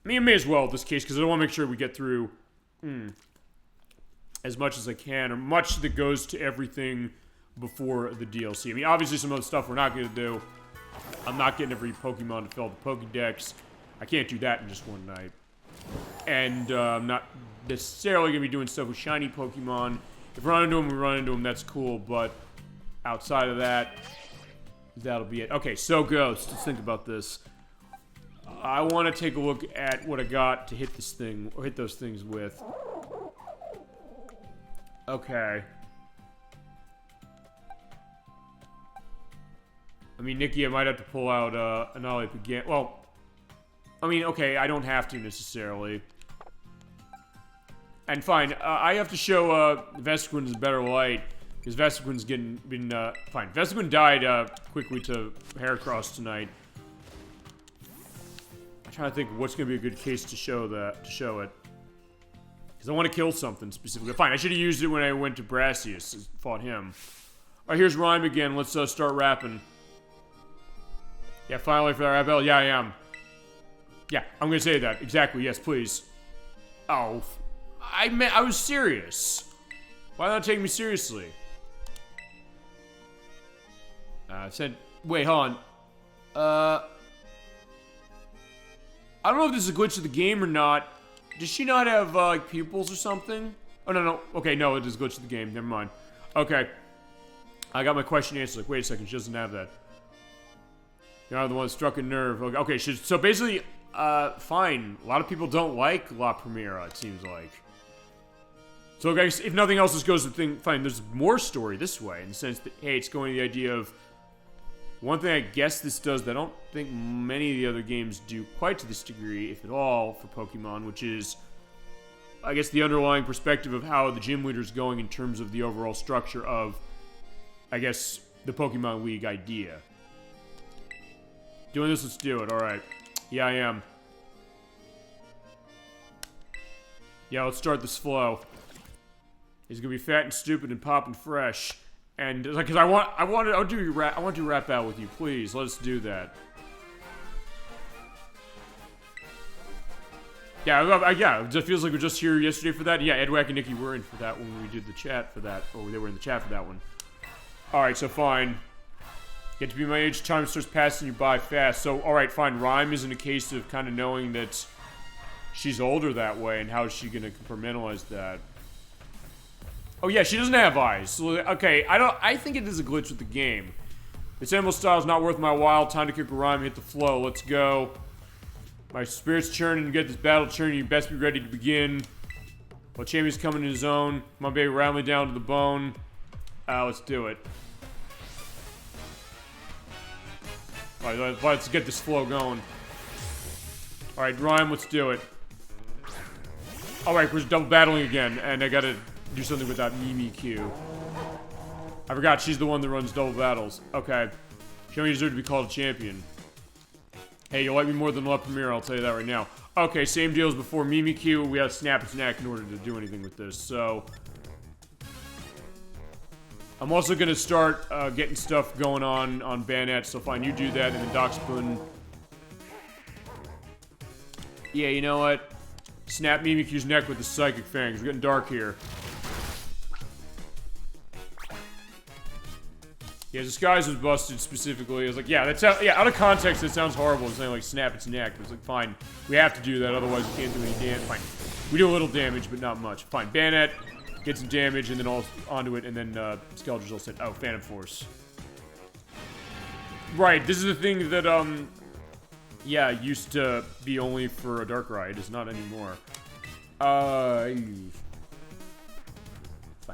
I mean, I may as well in this case, because I want to make sure we get through as much as I can, or much that goes to everything before the DLC. I mean, obviously some of the stuff we're not gonna do. I'm not getting every Pokemon to fill the Pokedex. I can't do that in just one night. And I'm not necessarily going to be doing stuff with shiny Pokemon. If we run into them, we run into them. That's cool. But outside of that, that'll be it. Okay, so Ghost. Let's think about this. I want to take a look at what I got to hit this thing, or hit those things with. Okay. I mean, Nikki, I might have to pull out Anali again. Well... I mean, okay, I don't have to necessarily. And fine, I have to show Vespiquen a better light, because Vespiquen's been fine. Vespiquen died quickly to Heracross tonight. I'm trying to think what's going to be a good case to show it. Because I want to kill something specifically. Fine, I should have used it when I went to Brassius and fought him. Alright, here's Rhyme again. Let's start rapping. Yeah, finally for that rap battle. Yeah, I am. Yeah, I'm gonna say that. Exactly, yes, please. Oh. I was serious. Why not take me seriously? Wait, hold on. I don't know if this is a glitch of the game or not. Does she not have, like, pupils or something? Oh, no. Okay, no, it is a glitch of the game. Never mind. Okay. I got my question answered. Like, wait a second, she doesn't have that. You're the one that struck a nerve. Okay, so basically... fine. A lot of people don't like La Primera, it seems like. So, guys, if nothing else, this goes to the thing. Fine, there's more story this way, in the sense that, hey, it's going to the idea of... One thing I guess this does that I don't think many of the other games do quite to this degree, if at all, for Pokemon, which is, I guess, the underlying perspective of how the gym leader's going in terms of the overall structure of, I guess, the Pokemon League idea. Doing this, let's do it, alright. Yeah, I am. Yeah, let's start this flow. He's gonna be fat and stupid and popping fresh, and like, cause I want to do rap out with you, please. Let us do that. Yeah, it feels like we were just here yesterday for that. Yeah, Edwack and Nikki were in for that when we did the chat for that. Or they were in the chat for that one. Alright, so fine. Get to be my age, time starts passing you by fast. So, alright, fine. Rhyme isn't a case of kind of knowing that she's older that way, and how is she going to compartmentalize that? Oh yeah, she doesn't have eyes. So, okay, I think it is a glitch with the game. This animal style is not worth my while. Time to kick a rhyme and hit the flow. Let's go. My spirit's churning to get this battle churning. You best be ready to begin. While champion's coming in his own. My baby round me down to the bone. Let's do it. Alright, let's get this flow going. Alright, rhyme, let's do it. Alright, we're double battling again, and I gotta do something with that Mimikyu. I forgot she's the one that runs double battles. Okay. She only deserves to be called a champion. Hey, you'll like me more than La Premiere, I'll tell you that right now. Okay, same deal as before. Mimikyu, we have to snap its neck in order to do anything with this, so... I'm also gonna start getting stuff going on Bayonet, so fine, you do that, and then Doxpoon. Yeah, you know what? Snap Mimikyu's neck with the Psychic Fangs. We're getting dark here. Yeah, disguise was busted specifically. I was like, yeah, out of context, that sounds horrible. It's saying like snap its neck. It was like, fine, we have to do that, otherwise we can't do any damage. Fine, we do a little damage, but not much. Fine, Bayonet, get some damage, and then all onto it, and then Skeletor's all set. Oh, Phantom Force. Right, this is the thing that yeah, used to be only for a Darkrai. It's not anymore. Fine,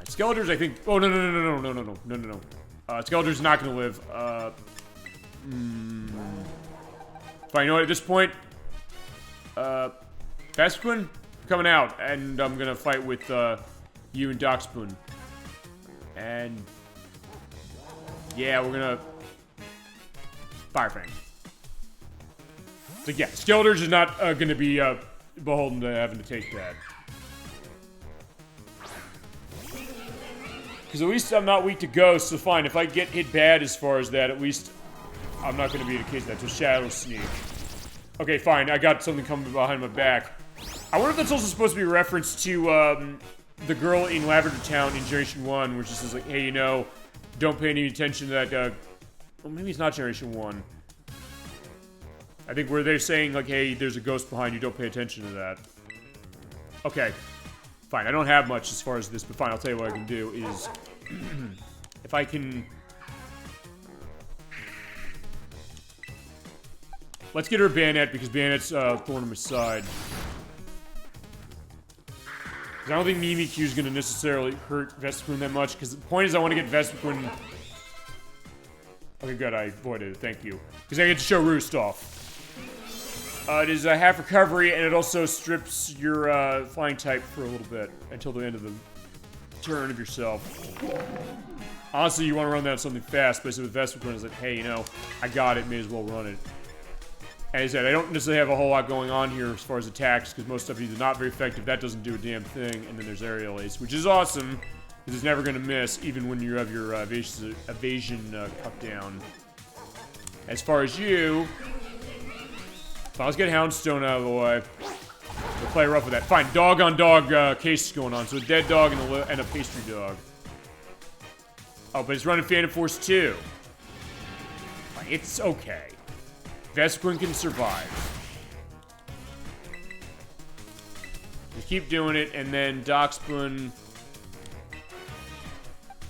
Skeletor's, I think. Oh no. Skeletor's not gonna live. Fine, you know what, at this point, Vespiquen coming out, and I'm gonna fight with, you and Doxpoon. And, yeah, we're gonna Fire Fang. So yeah, Skeletor's is not, gonna be, beholden to having to take that. Because at least I'm not weak to Ghost, so fine. If I get hit bad as far as that, at least I'm not going to be the case of that. So Shadow Sneak. Okay, fine. I got something coming behind my back. I wonder if that's also supposed to be a reference to the girl in Lavender Town in Generation 1, which just is like, hey, you know, don't pay any attention to that, well, maybe it's not Generation 1. I think where they're saying, like, hey, there's a ghost behind you, don't pay attention to that. Okay. Fine, I don't have much as far as this, but fine, I'll tell you what I can do is... if I can... Let's get her Bayonet, because Bayonet's thorn on my side. Because I don't think Mimikyu's gonna necessarily hurt Vespiquen that much, because the point is I want to get Vespiquen... Okay, good, I avoided it, thank you. Because I get to show Roost off. It is a half recovery, and it also strips your flying type for a little bit until the end of the turn of yourself. Honestly, you want to run that something fast, but with Vespiquen, it's like, hey, you know, I got it, may as well run it. As I said, I don't necessarily have a whole lot going on here as far as attacks, because most stuff is either not very effective, that doesn't do a damn thing, and then there's Aerial Ace, which is awesome, because it's never going to miss, even when you have your evasion up down. As far as you... Fine, let's get Houndstone out of the way. We'll play rough with that. Fine, dog-on-dog case is going on. So a dead dog and a pastry dog. Oh, but it's running Phantom Force too. Fine, it's okay. Vespiquen can survive. Just keep doing it, and then Doxpoon...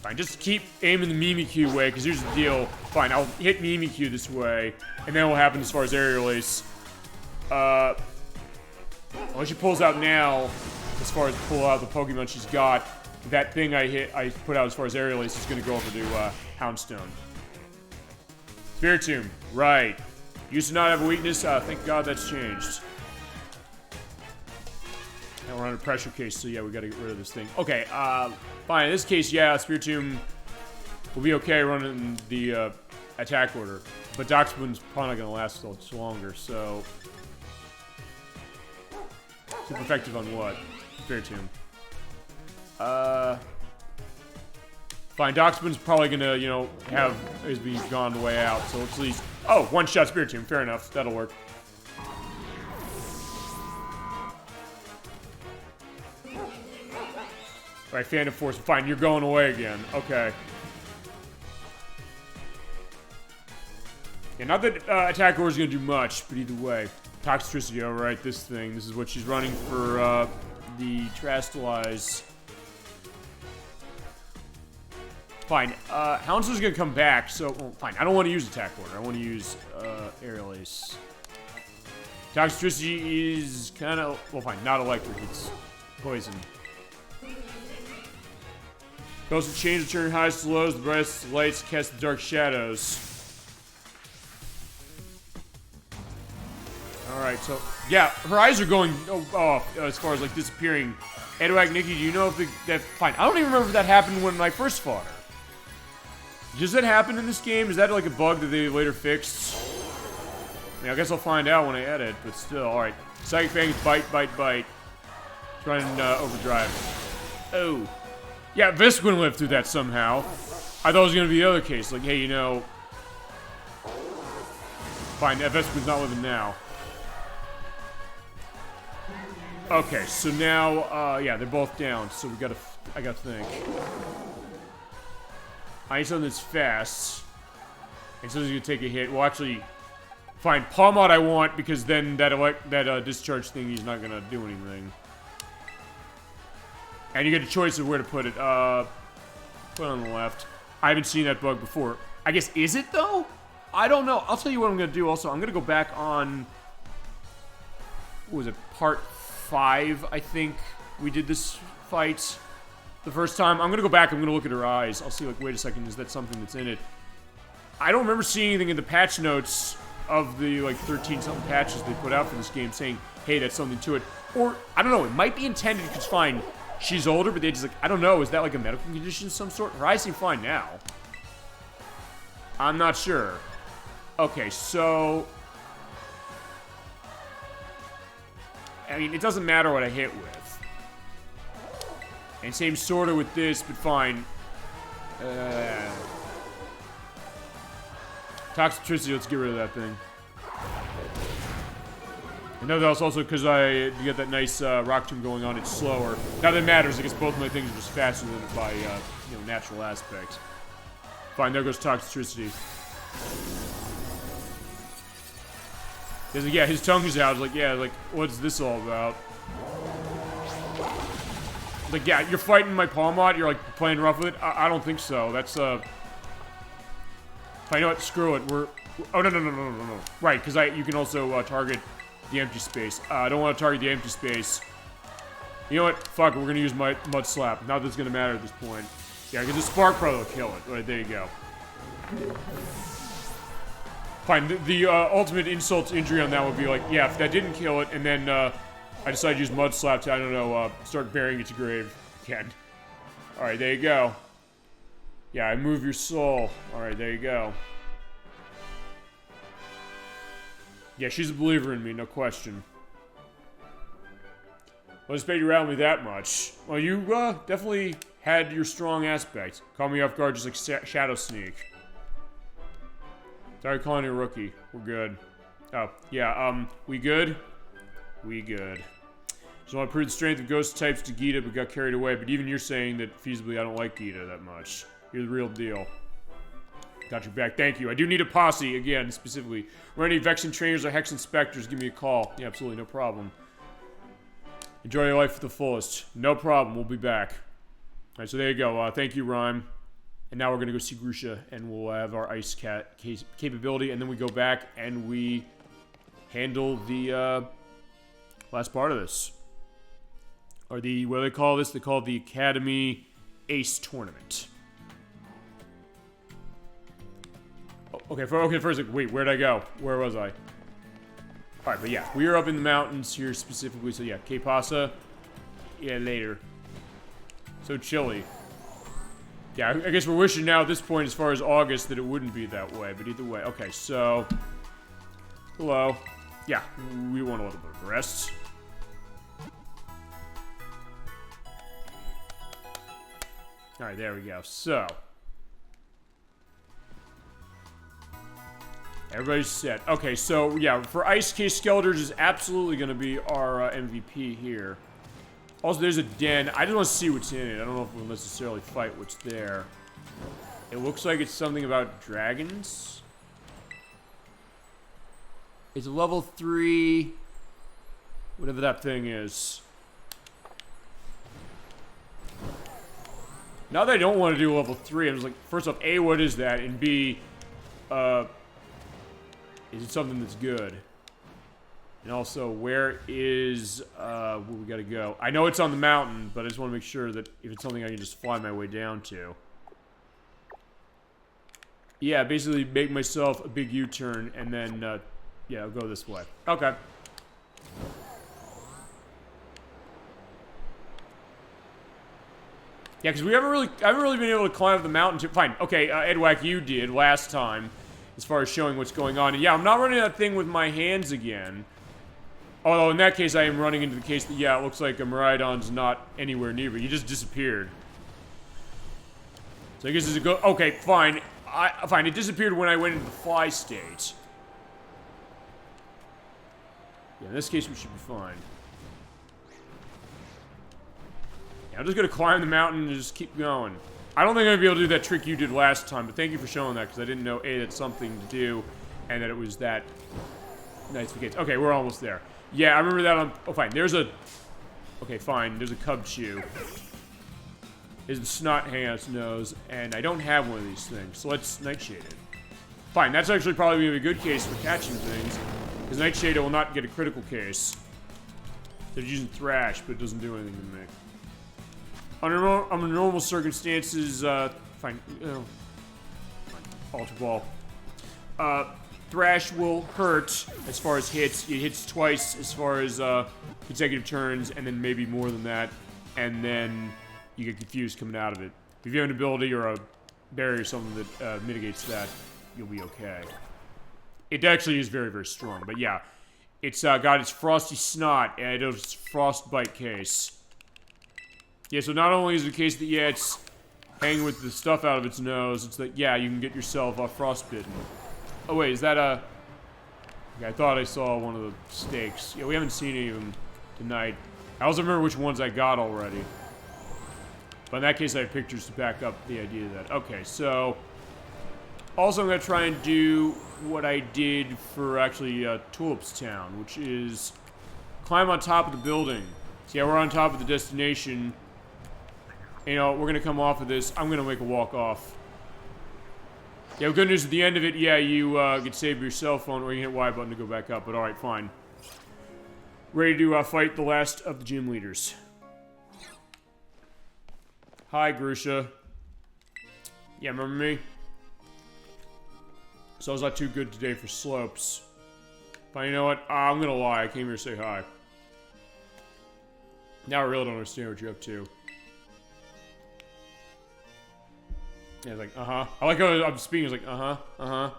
Fine, just keep aiming the Mimikyu way, because here's the deal. Fine, I'll hit Mimikyu this way, and then what will happen as far as Aerial Ace. Once she pulls out now, as far as pull out the Pokemon she's got, that thing I put out as far as Aerial Ace is going to go over to Houndstone. Spiritomb, right. Used to not have a weakness, thank God that's changed. Now we're under pressure case, so yeah, we gotta get rid of this thing. Okay, fine, in this case, yeah, Spiritomb will be okay running the attack order. But Doxpoon's probably not gonna last much longer, so... Super effective on what? Spiritomb. Fine, Doxpoon's probably gonna, you know, have his be gone the way out, so let's at least... Oh, one-shot Spiritomb, fair enough, that'll work. Right, Phantom Force. Fine, you're going away again. Okay. Yeah, not that Attack Aura is going to do much, but either way. Toxicity, alright, this thing. This is what she's running for the Terastalize. Fine. Houndstooth's going to come back, so... Well, fine, I don't want to use Attack Order. I want to use Aerial Ace. Toxicity is kind of... Well, fine, not electric. It's poison. Goes to change the turn highs to lows, the brightest lights, cast the dark shadows. Alright, so... Yeah, her eyes are going off as far as, like, disappearing. Edwag, Nikki, do you know if that... Fine, I don't even remember if that happened when I first fought her. Does that happen in this game? Is that, like, a bug that they later fixed? I mean, I guess I'll find out when I edit, but still. Alright. Psychic Fangs, bite, bite, bite. Try and overdrive. Oh. Yeah, Visquin lived through that somehow. I thought it was going to be the other case. Like, hey, you know... Fine, Visquin's not living now. Okay, so now, yeah, they're both down, so we gotta... I gotta think. I need something that's fast. And something's gonna take a hit. Well, actually... Fine, Palm Mod I want, because then that discharge thing is not gonna do anything. And you get a choice of where to put it. Put it on the left. I haven't seen that bug before. I guess, is it, though? I don't know. I'll tell you what I'm gonna do also. I'm gonna go back on... What was it? Part 5, I think, we did this fight the first time. I'm gonna go back, I'm gonna look at her eyes. I'll see, like, wait a second, is that something that's in it? I don't remember seeing anything in the patch notes of the, like, 13-something patches they put out for this game saying, hey, that's something to it. Or, I don't know, it might be intended because, fine, she's older, but they just, like, I don't know, is that, like, a medical condition of some sort? Her eyes seem fine now. I'm not sure. Okay, so... I mean, it doesn't matter what I hit with. And same sort of with this, but fine. Toxicity, let's get rid of that thing. I know that's also because you get that nice rock tomb going on, it's slower. Not that it matters, I guess both of my things are just faster than it by, you know, natural aspect. Fine, there goes Toxicity. He's like, yeah, his tongue is out. I was like, yeah, like, what's this all about? Like, yeah, you're fighting my Palm Mod, you're, like, playing rough with it? I don't think so. That's, I know what, screw it, we're oh, no. Right, because you can also, target the empty space. I don't want to target the empty space. You know what, fuck it, we're gonna use my Mud Slap. Not that it's gonna matter at this point. Yeah, because the Spark Pro will kill it. Right, there you go. Fine, the ultimate insult to injury on that would be like, yeah, if that didn't kill it, and then I decide to use Mud Slap to, I don't know, start burying its grave again. Alright, there you go. Yeah, I move your soul. Alright, there you go. Yeah, she's a believer in me, no question. Well, I expect you around me that much. Well, you definitely had your strong aspect. Caught me off guard just like Shadow Sneak. Sorry, calling you a rookie. We're good. Oh, yeah, we good? We good. Just want to prove the strength of ghost types to Gita, but got carried away. But even you're saying that feasibly I don't like Gita that much. You're the real deal. Got your back. Thank you. I do need a posse, again, specifically. Or any Vexen trainers or Hex inspectors, give me a call. Yeah, absolutely, no problem. Enjoy your life to the fullest. No problem, we'll be back. Alright, so there you go. Thank you, Rhyme. And now we're going to go see Grusha, and we'll have our Ice Cat capability, and then we go back and we handle the last part of this. Or the, what do they call this? They call it the Academy Ace Tournament. Oh, okay, first, like, wait, where'd I go? Where was I? Alright, but yeah, we are up in the mountains here specifically, so yeah, K-Pasa. Yeah, later. So chilly. Yeah, I guess we're wishing now at this point, as far as August, that it wouldn't be that way. But either way, okay, so... Hello. Yeah, we want a little bit of rest. Alright, there we go. So... Everybody's set. Okay, so, yeah, for Ice Case Skeletors is absolutely going to be our MVP here. Also, there's a den. I just want to see what's in it. I don't know if we'll necessarily fight what's there. It looks like it's something about dragons. It's a level 3... whatever that thing is. Now that I don't want to do level 3, I'm just like, first off, A, what is that? And B, is it something that's good? And also, where is, where we gotta go? I know it's on the mountain, but I just want to make sure that if it's something I can just fly my way down to. Yeah, basically make myself a big U-turn, and then, yeah, I'll go this way. Okay. Yeah, because I haven't really been able to climb up the mountain too. Fine, okay, Edwack, you did last time, as far as showing what's going on. And yeah, I'm not running that thing with my hands again. Although, in that case, I am running into the case that, yeah, it looks like a Miraidon's not anywhere near me. He just disappeared. So I guess it's a go- okay, fine. Fine, it disappeared when I went into the fly state. Yeah, in this case, we should be fine. Yeah, I'm just gonna climb the mountain and just keep going. I don't think I'm gonna be able to do that trick you did last time, but thank you for showing that, because I didn't know, A, that's something to do, and that it was that nice for kids. Okay, we're almost there. Yeah, I remember that on... oh, fine. There's a... okay, fine. There's a cub chew. There's a snot hanging out its nose, and I don't have one of these things, so let's nightshade it. Fine, that's actually probably gonna be a good case for catching things, because nightshade will not get a critical case. They're using thrash, but it doesn't do anything to me. Under normal circumstances, fine, Ultra Ball. Thrash will hurt as far as hits. It hits twice as far as consecutive turns, and then maybe more than that, and then you get confused coming out of it. If you have an ability or a barrier or something that mitigates that, you'll be okay. It actually is very, very strong, but yeah. It's got its frosty snot, and it has frostbite case. Yeah, so not only is it the case that, yeah, it's hanging with the stuff out of its nose, it's that, yeah, you can get yourself frostbitten. Oh, wait, is that a... okay, I thought I saw one of the stakes. Yeah, we haven't seen any of them tonight. I also remember which ones I got already. But in that case, I have pictures to back up the idea of that. Okay, so... also, I'm going to try and do what I did for, actually, Tulip's Town, which is climb on top of the building. So, yeah, we're on top of the destination. You know, we're going to come off of this. I'm going to make a walk off. Yeah, good news at the end of it, yeah, you can save your cell phone, or you can hit Y button to go back up, but alright, fine. Ready to fight the last of the gym leaders. Hi, Grusha. Yeah, remember me? So I was not too good today for slopes. But you know what? I'm gonna lie, I came here to say hi. Now I really don't understand what you're up to. Yeah, it's like, uh-huh. I like how I'm speaking, it's like, uh-huh, uh-huh.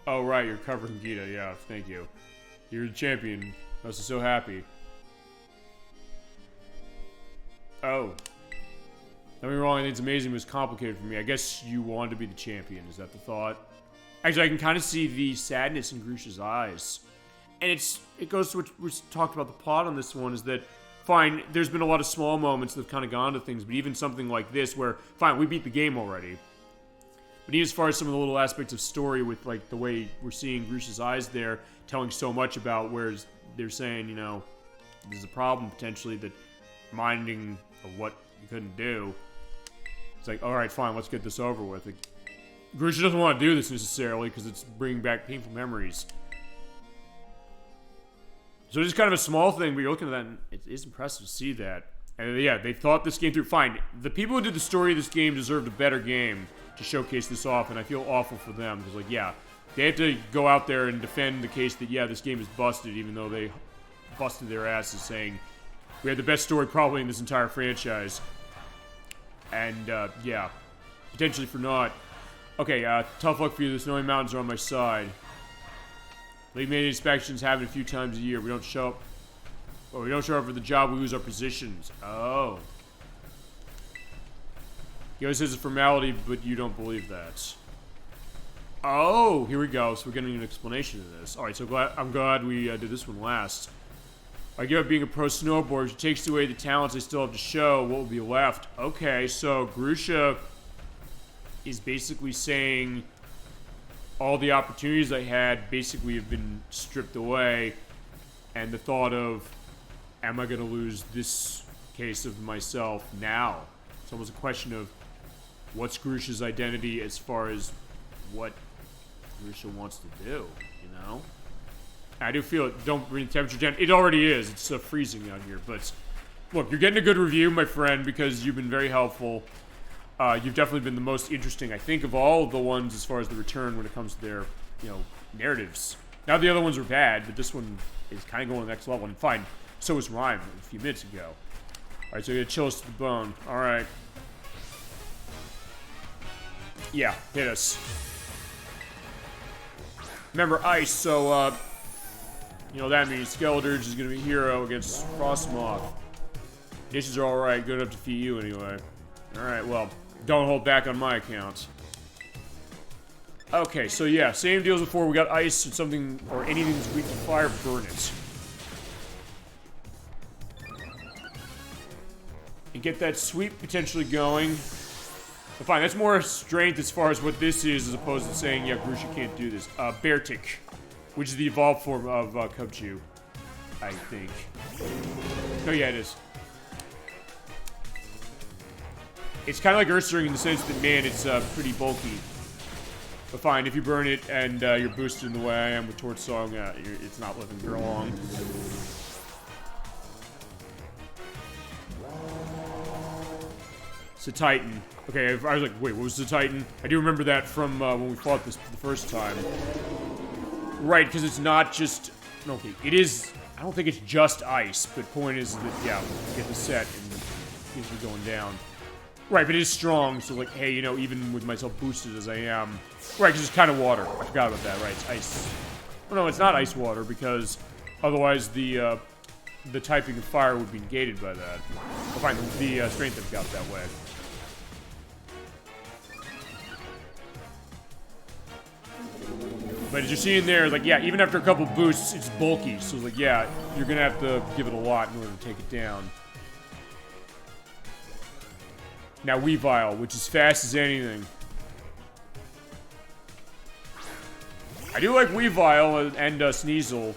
Oh, right, you're covering Gita, yeah, thank you. You're the champion. I was so happy. Oh. Don't get me wrong, I think it's amazing, but it's complicated for me. I guess you wanted to be the champion, is that the thought? Actually, I can kind of see the sadness in Grusha's eyes. And it goes to what we talked about the plot on this one, is that, fine, there's been a lot of small moments that have kind of gone to things, but even something like this where, fine, we beat the game already. But even as far as some of the little aspects of story with, like, the way we're seeing Grusha's eyes there, telling so much about where they're saying, you know, there's a problem, potentially, that minding of what you couldn't do. It's like, alright, fine, let's get this over with. Like, Grusha doesn't want to do this, necessarily, because it's bringing back painful memories. So it's kind of a small thing, but you're looking at that, and it is impressive to see that. And yeah, they thought this game through. Fine, the people who did the story of this game deserved a better game to showcase this off, and I feel awful for them, because, like, yeah, they have to go out there and defend the case that, yeah, this game is busted, even though they busted their asses saying, we had the best story probably in this entire franchise. And, yeah, potentially for naught. Okay, tough luck for you, the snowy mountains are on my side. League made inspections happen a few times a year. We don't show up. Well, we don't show up for the job, we lose our positions. Oh. He always says it's a formality, but you don't believe that. Oh, here we go. So we're getting an explanation of this. Alright, so I'm glad we did this one last. I give up being a pro snowboarder. It takes away the talents I still have to show. What will be left? Okay, so Grusha is basically saying all the opportunities I had basically have been stripped away, and the thought of, am I going to lose this case of myself now? It's almost a question of what's Grusha's identity as far as what Grusha wants to do, you know? I do feel it. Don't bring temperature down. It already is. It's freezing out here. But look, you're getting a good review, my friend, because you've been very helpful. You've definitely been the most interesting, I think, of all of the ones as far as the return when it comes to their, you know, narratives. Now the other ones were bad, but this one is kind of going to the next level. And fine, so was Rhyme a few minutes ago. All right, so you're gonna chill us to the bone. All right. Yeah, hit us. Remember ice, so you know that means Skeledirge is gonna be hero against Frostmoth. Dishes are alright, good enough to defeat you anyway. Alright, well, don't hold back on my account. Okay, so yeah, same deal as before. We got ice and something, or anything that's weak to fire, burn it. And get that sweep potentially going. But fine, that's more strength as far as what this is, as opposed to saying, yeah, Grusha can't do this. Beartic, which is the evolved form of Cubchoo, I think. Oh yeah, it is. It's kind of like Ursaring in the sense that, man, it's pretty bulky. But fine, if you burn it and you're boosted in the way I am with Torch Song, it's not living very long. It's a Titan. Okay, I was like, wait, what was the Titan? I do remember that from when we fought this the first time. Right, because it's not just... Okay, it is... I don't think it's just ice, but point is that, yeah, get the set and it keeps me going down. Right, but it is strong, so like, hey, you know, even with myself boosted as I am... Right, because it's kind of water. I forgot about that, right, it's ice. Oh no, it's not ice water, because otherwise the typing of fire would be negated by that. I'll find the strength I've got that way. But as you're seeing there, like, yeah, even after a couple boosts, it's bulky. So, like, yeah, you're going to have to give it a lot in order to take it down. Now, Weavile, which is fast as anything. I do like Weavile and Sneasel,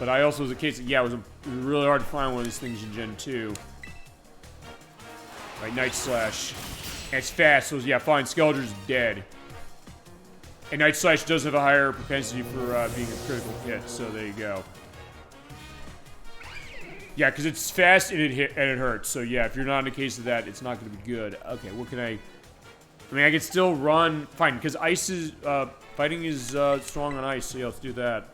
but I also was a case that, yeah, it was really hard to find one of these things in Gen 2. Right, Night Slash. And it's fast, so, yeah, fine, Skeletor's dead. And Night Slash does have a higher propensity for being a critical hit, so there you go. Yeah, because it's fast and it hurts. So yeah, if you're not in a case of that, it's not going to be good. Okay, what can I mean, I can still run. Fine, because ice is fighting is strong on ice. So yeah, let's do that.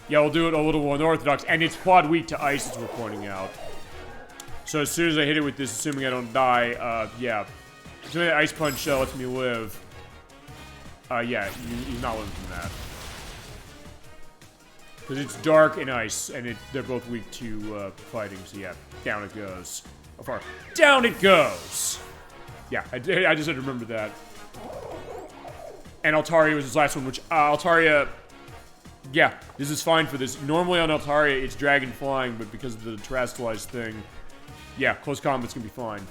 Yeah, we'll do it a little unorthodox, and it's quad weak to ice, as we're pointing out. So as soon as I hit it with this, assuming I don't die, yeah, assuming that ice punch lets me live. Yeah, he's not living from that. Because it's dark and ice, and they're both weak to fighting, so yeah, down it goes. How far? Down it goes! Yeah, I just had to remember that. And Altaria was his last one, which, Altaria, yeah, this is fine for this. Normally on Altaria, it's dragon flying, but because of the terrestrialized thing, yeah, close combat's gonna be fine.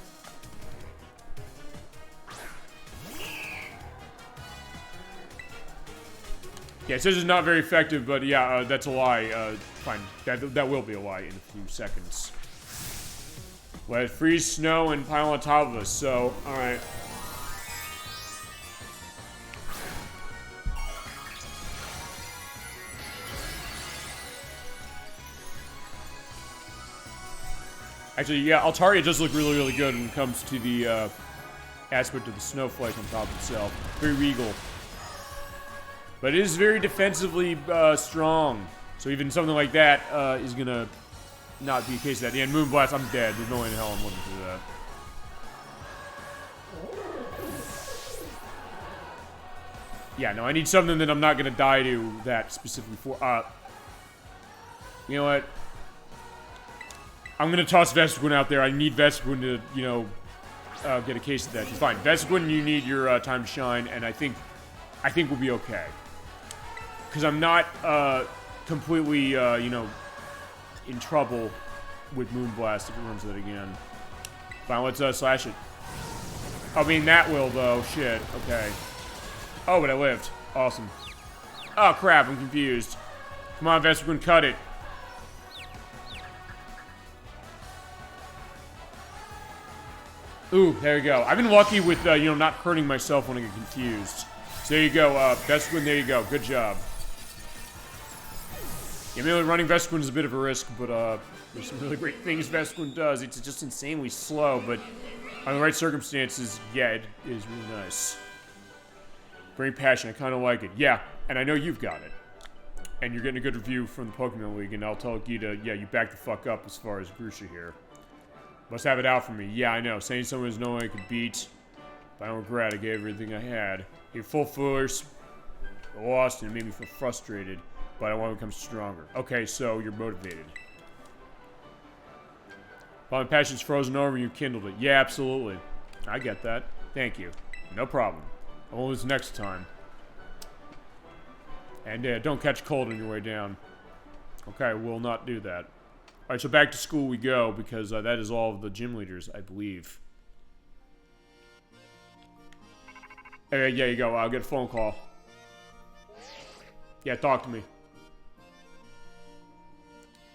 Yeah, it says it's not very effective, but yeah, that's a lie. Fine, that will be a lie in a few seconds. Let it freeze, snow, and pile on top of us, so, alright. Actually, yeah, Altaria does look really, really good when it comes to the aspect of the snowflake on top of itself. Very regal. But it is very defensively strong. So even something like that is going to not be a case of that. And Moonblast, I'm dead. There's no way in hell I'm living through that. Yeah, no, I need something that I'm not going to die to that specifically for. You know what? I'm going to toss Vespiquen out there. I need Vespiquen to, you know, get a case of that. Fine. Vespiquen, you need your time to shine, and I think we'll be okay. Because I'm not completely, you know, in trouble with Moonblast if it runs that again. Fine, let's slash it. I mean, that will, though. Shit. Okay. Oh, but I lived. Awesome. Oh, crap. I'm confused. Come on, Vespiquen, cut it. Ooh, there you go. I've been lucky with, you know, not hurting myself when I get confused. So there you go, Vespiquen, there you go. Good job. Yeah, maybe running Vespiquen is a bit of a risk, but, there's some really great things Vespiquen does. It's just insanely slow, but on the right circumstances, yeah, it is really nice. Very passionate, I kind of like it. Yeah, and I know you've got it. And you're getting a good review from the Pokemon League, and I'll tell Gita, yeah, you back the fuck up as far as Grusha here. Must have it out for me. Yeah, I know. Saying someone there's no way I could beat. But I don't regret. I gave everything I had. Gave full force. Lost, and it made me feel frustrated. But I want to become stronger. Okay, so you're motivated. While my passion's frozen over, you kindled it. Yeah, absolutely. I get that. Thank you. No problem. I won't lose next time. And don't catch cold on your way down. Okay, we'll not do that. Alright, so back to school we go, because that is all of the gym leaders, I believe. Hey, yeah, you go. I'll get a phone call. Yeah, talk to me.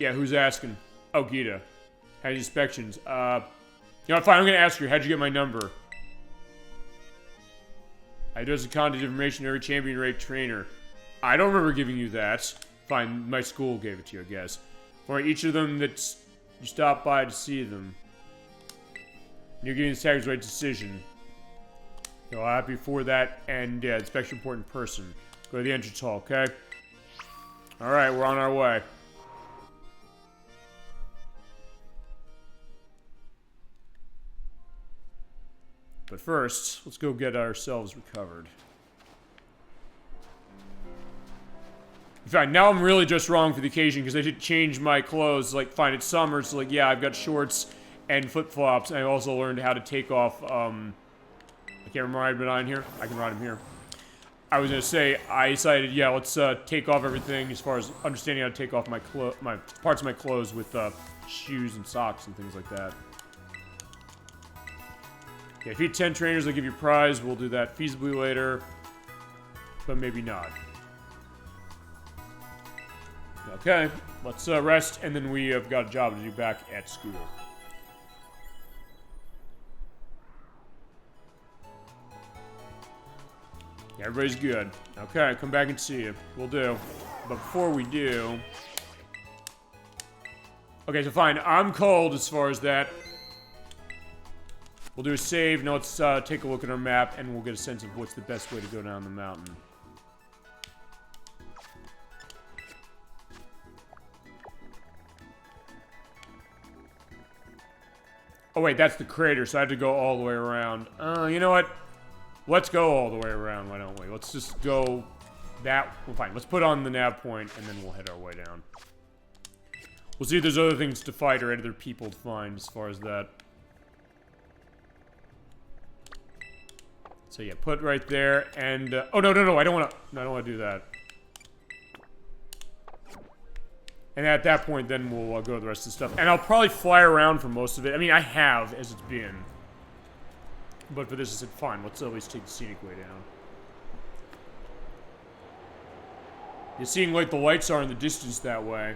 Yeah, who's asking? Oh, Gita. Had inspections. You know, fine, I'm gonna ask you, how'd you get my number? I does a contact information to every champion rape trainer. I don't remember giving you that. Fine, my school gave it to you, I guess. For each of them that you stop by to see them. You're getting the tag's right decision. So happy for that, and yeah, inspection report in person. Go to the entrance hall, okay? Alright, we're on our way. But first, let's go get ourselves recovered. In fact, now I'm really just wrong for the occasion because I did change my clothes. Like, fine, it's summer, so like, yeah, I've got shorts and flip-flops. And I also learned how to take off, I can't remember how I'd been on here. I can ride him here. I was gonna say, I decided, yeah, let's take off everything as far as understanding how to take off my parts of my clothes with shoes and socks and things like that. Yeah, if you beat 10 trainers, they'll give you a prize. We'll do that feasibly later, but maybe not. Okay, let's rest, and then we have got a job to do back at school. Yeah, everybody's good. Okay, come back and see you. We'll do. But before we do... Okay, so fine. I'm cold as far as that. We'll do a save. Now let's take a look at our map, and we'll get a sense of what's the best way to go down the mountain. Oh wait, that's the crater, so I had to go all the way around. You know what? Let's go all the way around, why don't we? Let's just go that... Well, fine, let's put on the nav point, and then we'll head our way down. We'll see if there's other things to fight or other people to find as far as that. So yeah, put right there, and... oh, no, I don't want to do that. And at that point, then we'll go to the rest of the stuff. And I'll probably fly around for most of it. I mean, I have, as it's been. But for this, I said, fine, let's at least take the scenic way down. You're seeing, like, the lights are in the distance that way.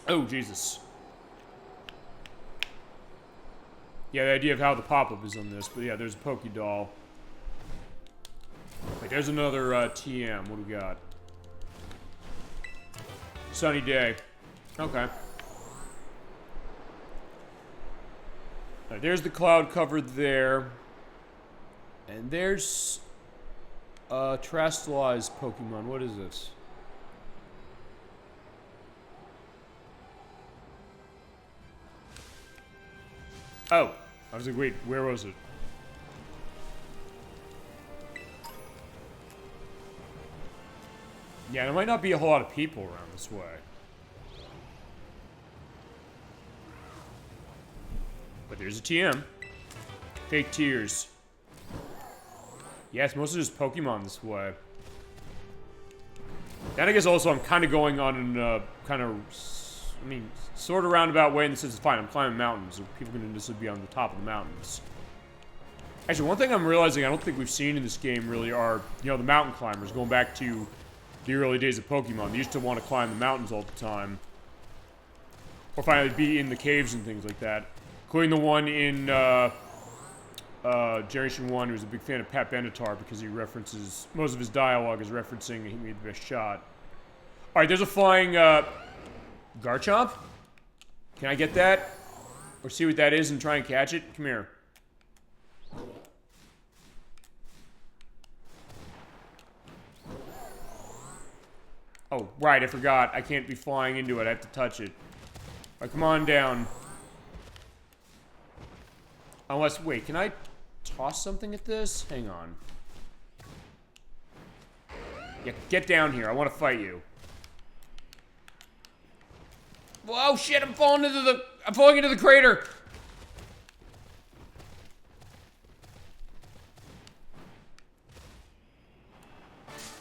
Oh, Jesus. Yeah, the idea of how the pop-up is on this. But yeah, there's a Poké Doll. Wait, there's another TM. What do we got? Sunny day. Okay. Right, there's the cloud cover there. And there's Trastalized Pokemon. What is this? Oh. I was like, wait, where was it? Yeah, there might not be a whole lot of people around this way. But there's a TM. Fake tears. Yeah, it's mostly just Pokemon this way. And I guess also I'm kind of going on an, kind of, I mean, sort of roundabout way in the sense of, fine, I'm climbing mountains, so people can just be on the top of the mountains. Actually, one thing I'm realizing I don't think we've seen in this game really are, you know, the mountain climbers, going back to the early days of Pokemon. They used to want to climb the mountains all the time. Or finally be in the caves and things like that. Including the one in, Generation 1 who was a big fan of Pat Benatar because he references, most of his dialogue is referencing he made the best shot. Alright, there's a flying, Garchomp? Can I get that? Or see what that is and try and catch it? Come here. Oh, right, I forgot. I can't be flying into it. I have to touch it. Alright, come on down. Unless, wait, can I toss something at this? Hang on. Yeah, get down here. I want to fight you. Whoa, shit, I'm falling into the crater!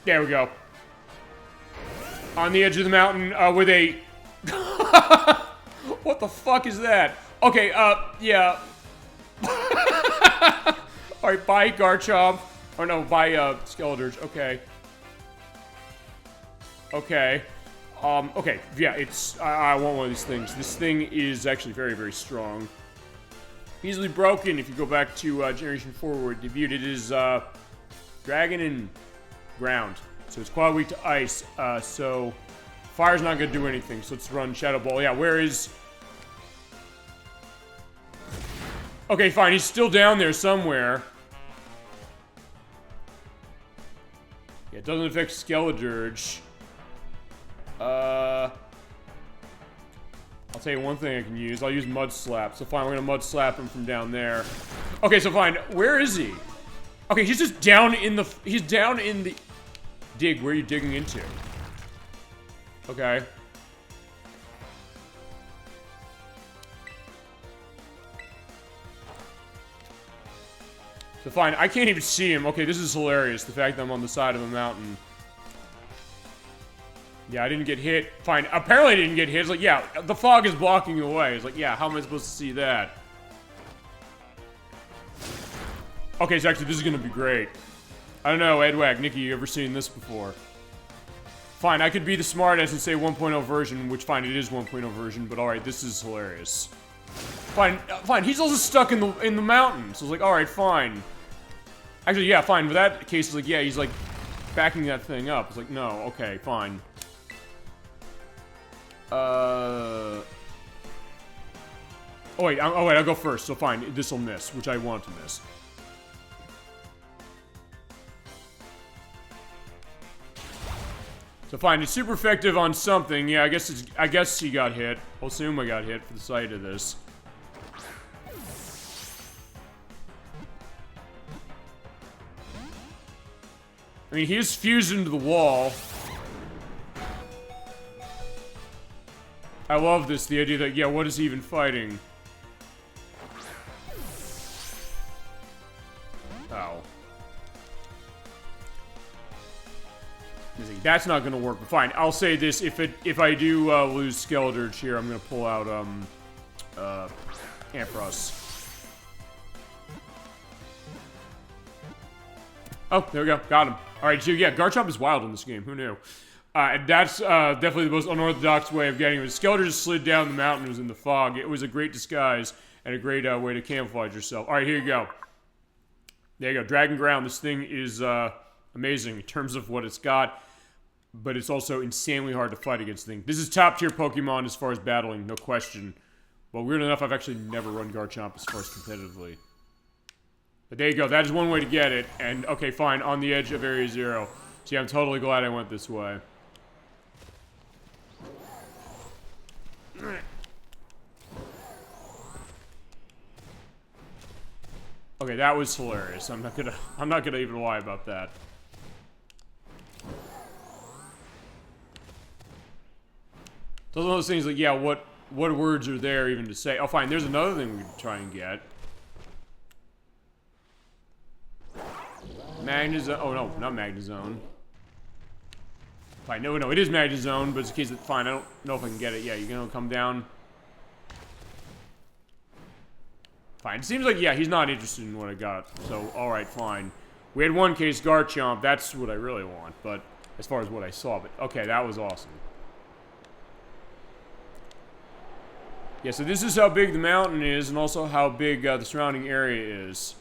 There we go. On the edge of the mountain, with a... What the fuck is that? Okay, yeah. Alright, bye, Garchomp. Or no, bye, Skeletor's. Okay. Okay. Okay, yeah, it's... I want one of these things. This thing is actually very, very strong. Easily broken if you go back to, Generation 4 where it debuted. It is, Dragon and Ground. So it's quite weak to ice, so fire's not gonna do anything, so let's run Shadow Ball. Yeah, where is... Okay, fine, he's still down there somewhere. Yeah, it doesn't affect Skeledirge. I'll tell you one thing I can use. I'll use Mud Slap. So fine, we're gonna Mud Slap him from down there. Okay, so fine, where is he? Okay, he's just down in the... He's down in the... Dig, where are you digging into? Okay. So fine, I can't even see him. Okay, this is hilarious, the fact that I'm on the side of a mountain. Yeah, I didn't get hit. Fine, apparently I didn't get hit. It's like, yeah, the fog is blocking the way. It's like, yeah, how am I supposed to see that? Okay, so actually this is gonna be great. I don't know, Edwag, Nikki, you ever seen this before? Fine, I could be the smartass and say 1.0 version, which fine, it is 1.0 version, but alright, this is hilarious. Fine, fine, he's also stuck in the mountain, so it's like, alright, fine. Actually, yeah, fine, with that case, it's like, yeah, he's like, backing that thing up. It's like, no, okay, fine. Oh wait, I'll go first, so fine, this'll miss, which I want to miss. So fine, it's super effective on something. Yeah, I guess he got hit. I'll assume I got hit for the sight of this. I mean, he is fused into the wall. I love this, the idea that, yeah, what is he even fighting? Oh. That's not gonna work, but fine. I'll say this, if I do lose Skeledirge here, I'm gonna pull out, Ampharos. Oh, there we go. Got him. Alright, so yeah, Garchomp is wild in this game. Who knew? And that's definitely the most unorthodox way of getting it. Skeletor just slid down the mountain and was in the fog. It was a great disguise and a great way to camouflage yourself. Alright, here you go. There you go. Dragon Ground. This thing is amazing in terms of what it's got, but it's also insanely hard to fight against things. This is top tier Pokemon as far as battling, no question. But weird enough, I've actually never run Garchomp as far as competitively. But there you go, that is one way to get it, and okay, fine, on the edge of Area 0. See, I'm totally glad I went this way. Okay, that was hilarious. I'm not gonna even lie about that. It's one of those things like, yeah, what words are there even to say? Oh, fine, there's another thing we can try and get. Magnezone. Oh, no, not Magnezone. Fine, no, it is Magnet Zone, but it's a case that, fine, I don't know if I can get it. Yeah, you're gonna come down. Fine, it seems like, yeah, he's not interested in what I got. So, alright, fine. We had one case, Garchomp, that's what I really want, but as far as what I saw, but okay, that was awesome. Yeah, so this is how big the mountain is, and also how big the surrounding area is.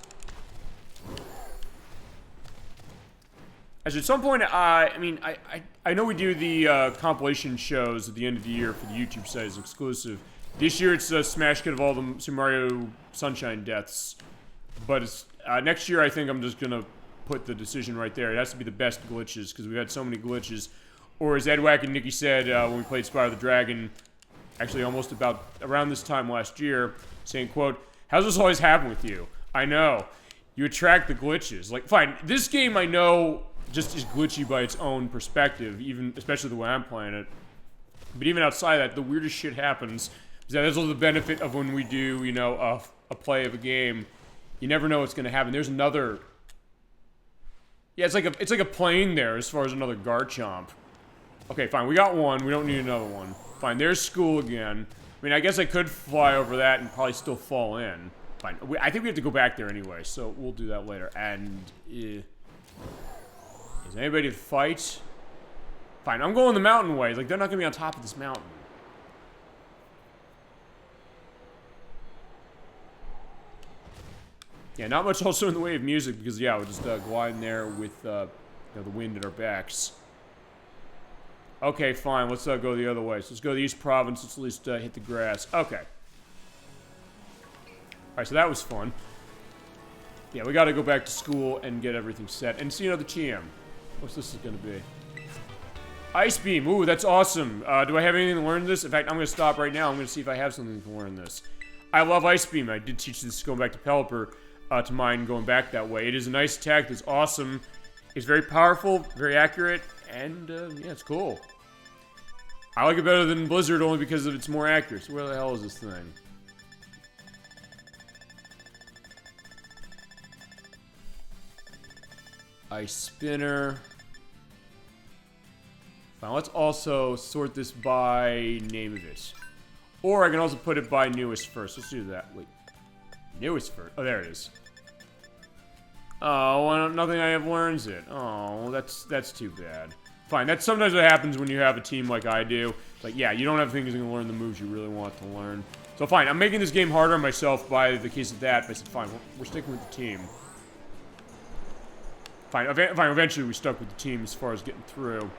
As at some point, I mean, I know we do the compilation shows at the end of the year for the YouTube site as exclusive. This year it's a smash cut of all the Super Mario Sunshine deaths. But it's, next year I think I'm just gonna put the decision right there. It has to be the best glitches, because we've had so many glitches. Or as Edwack and Nikki said when we played Spyro the Dragon, actually almost about around this time last year, saying, quote, "How's this always happen with you? I know. You attract the glitches." Like, fine, this game I know just is glitchy by its own perspective, even, especially the way I'm playing it. But even outside that, the weirdest shit happens. That's also the benefit of when we do, you know, a play of a game. You never know what's going to happen. There's another... Yeah, it's like a plane there as far as another Garchomp. Okay, fine. We got one. We don't need another one. Fine. There's school again. I mean, I guess I could fly over that and probably still fall in. Fine. I think we have to go back there anyway, so we'll do that later. And... is anybody to fight? Fine. I'm going the mountain way. Like, they're not going to be on top of this mountain. Yeah, not much also in the way of music, because, yeah, we're just gliding there with you know, the wind at our backs. Okay, fine, let's go the other way. So let's go to the East Province, let's at least hit the grass. Okay. Alright, so that was fun. Yeah, we gotta go back to school and get everything set. And see another TM. What's this gonna be? Ice Beam, ooh, that's awesome. Do I have anything to learn this? In fact, I'm gonna stop right now, I'm gonna see if I have something to learn this. I love Ice Beam, I did teach this going back to Pelipper. To mine going back that way. It is a nice attack that's awesome. It's very powerful, very accurate, and yeah, it's cool. I like it better than Blizzard only because of its more accuracy. Where the hell is this thing? Ice Spinner. Fine, let's also sort this by name of it. Or I can also put it by newest first. Let's do that. Wait. Newest first. Oh, there it is. Oh, well, nothing I have learns it. Oh, that's too bad. Fine, that's sometimes what happens when you have a team like I do. Like, yeah, you don't have things that can learn the moves you really want to learn. So fine, I'm making this game harder on myself by the case of that. But I said, fine, we're sticking with the team. Fine, eventually we stuck with the team as far as getting through.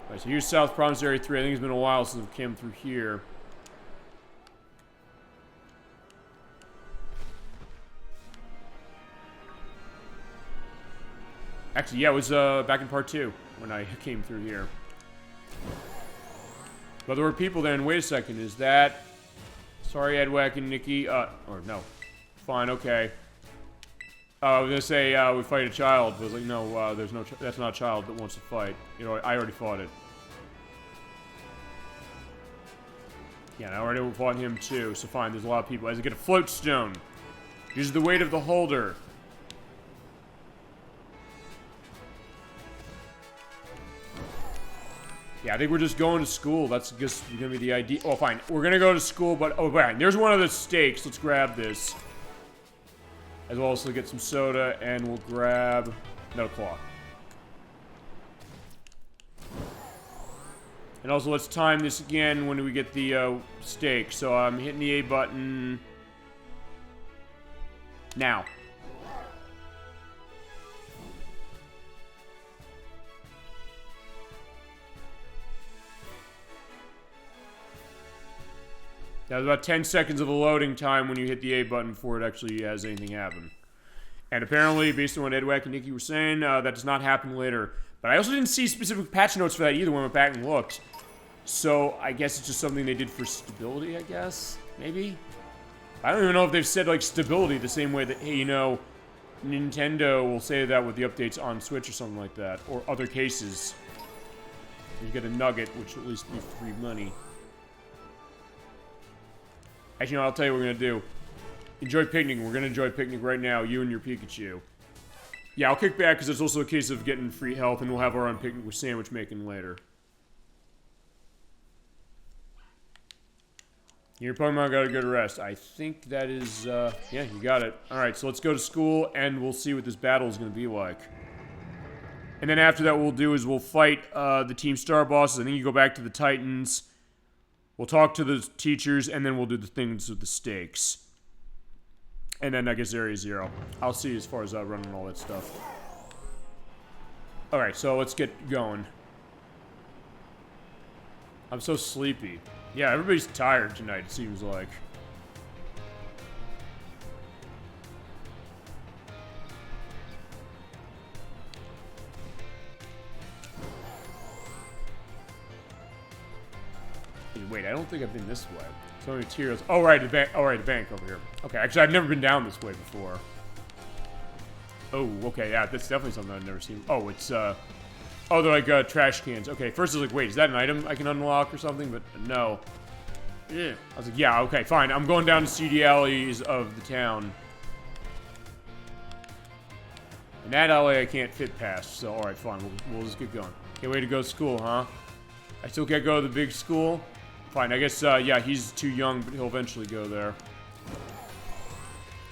Alright, so here's South Province Area 3. I think it's been a while since we came through here. Actually, yeah, it was back in part 2 when I came through here. But there were people there, and wait a second, is that... Sorry, Edwack and Nikki, or no. Fine, okay. I was gonna say, we fight a child, but I was like, no, there's no... that's not a child that wants to fight. You know, I already fought it. Yeah, and I already fought him too, so fine, there's a lot of people. As I get a float stone. Use the weight of the holder. Yeah, I think we're just going to school. That's just gonna be the idea. Oh, fine. We're gonna go to school, but... oh, fine. There's one of the steaks. Let's grab this. As well as to get some soda, and we'll grab... metal claw. And also, let's time this again when we get the steak. So I'm hitting the A button... now. That was about 10 seconds of a loading time when you hit the A button before it actually has anything happen. And apparently, based on what Edwack and Nikki were saying, that does not happen later. But I also didn't see specific patch notes for that either when I went back and looked. So, I guess it's just something they did for stability, I guess? Maybe? I don't even know if they've said, like, stability the same way that, hey, you know, Nintendo will say that with the updates on Switch or something like that. Or other cases. You get a nugget, which will at least be free money. Actually, no, I'll tell you what we're gonna do. Enjoy picnic. We're gonna enjoy picnic right now, you and your Pikachu. Yeah, I'll kick back because it's also a case of getting free health, and we'll have our own picnic with sandwich making later. Your Pokemon got a good rest. I think that is, yeah, you got it. Alright, so let's go to school, and we'll see what this battle is going to be like. And then after that, what we'll do is we'll fight the Team Star bosses. I think you go back to the Titans. We'll talk to the teachers, and then we'll do the things with the stakes. And then I guess Area 0. I'll see as far as running all that stuff. Alright, so let's get going. I'm so sleepy. Yeah, everybody's tired tonight, it seems like. Wait, I don't think I've been this way. So many materials. Oh, right, the bank. Oh, right, the bank over here. Okay, actually, I've never been down this way before. Oh, okay, yeah, that's definitely something I've never seen. Oh, it's, oh, they're like, trash cans. Okay, first I was like, wait, is that an item I can unlock or something? But no. Yeah. I was like, yeah, okay, fine. I'm going down to seedy alleys of the town. And that alley I can't fit past, so alright, fine. We'll just get going. Okay, way to go to school, huh? I still can't go to the big school? Fine, I guess, yeah, he's too young, but he'll eventually go there.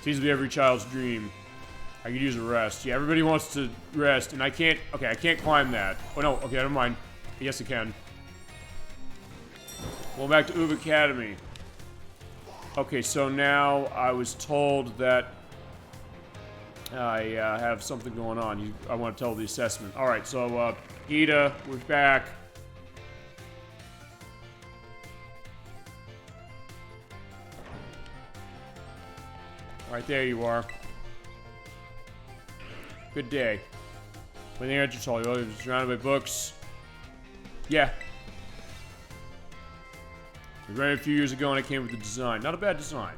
Seems to be every child's dream. I could use a rest. Yeah, everybody wants to rest, and I can't... Okay, I can't climb that. Oh, no, okay, never mind. Yes, I can. Well, back to Uv Academy. Okay, so now I was told that I have something going on. I want to tell the assessment. Alright, so, Gita, we're back. Alright, there you are. Good day. When they entered, all you're surrounded by books. Yeah. We ran a few years ago and I came with the design. Not a bad design.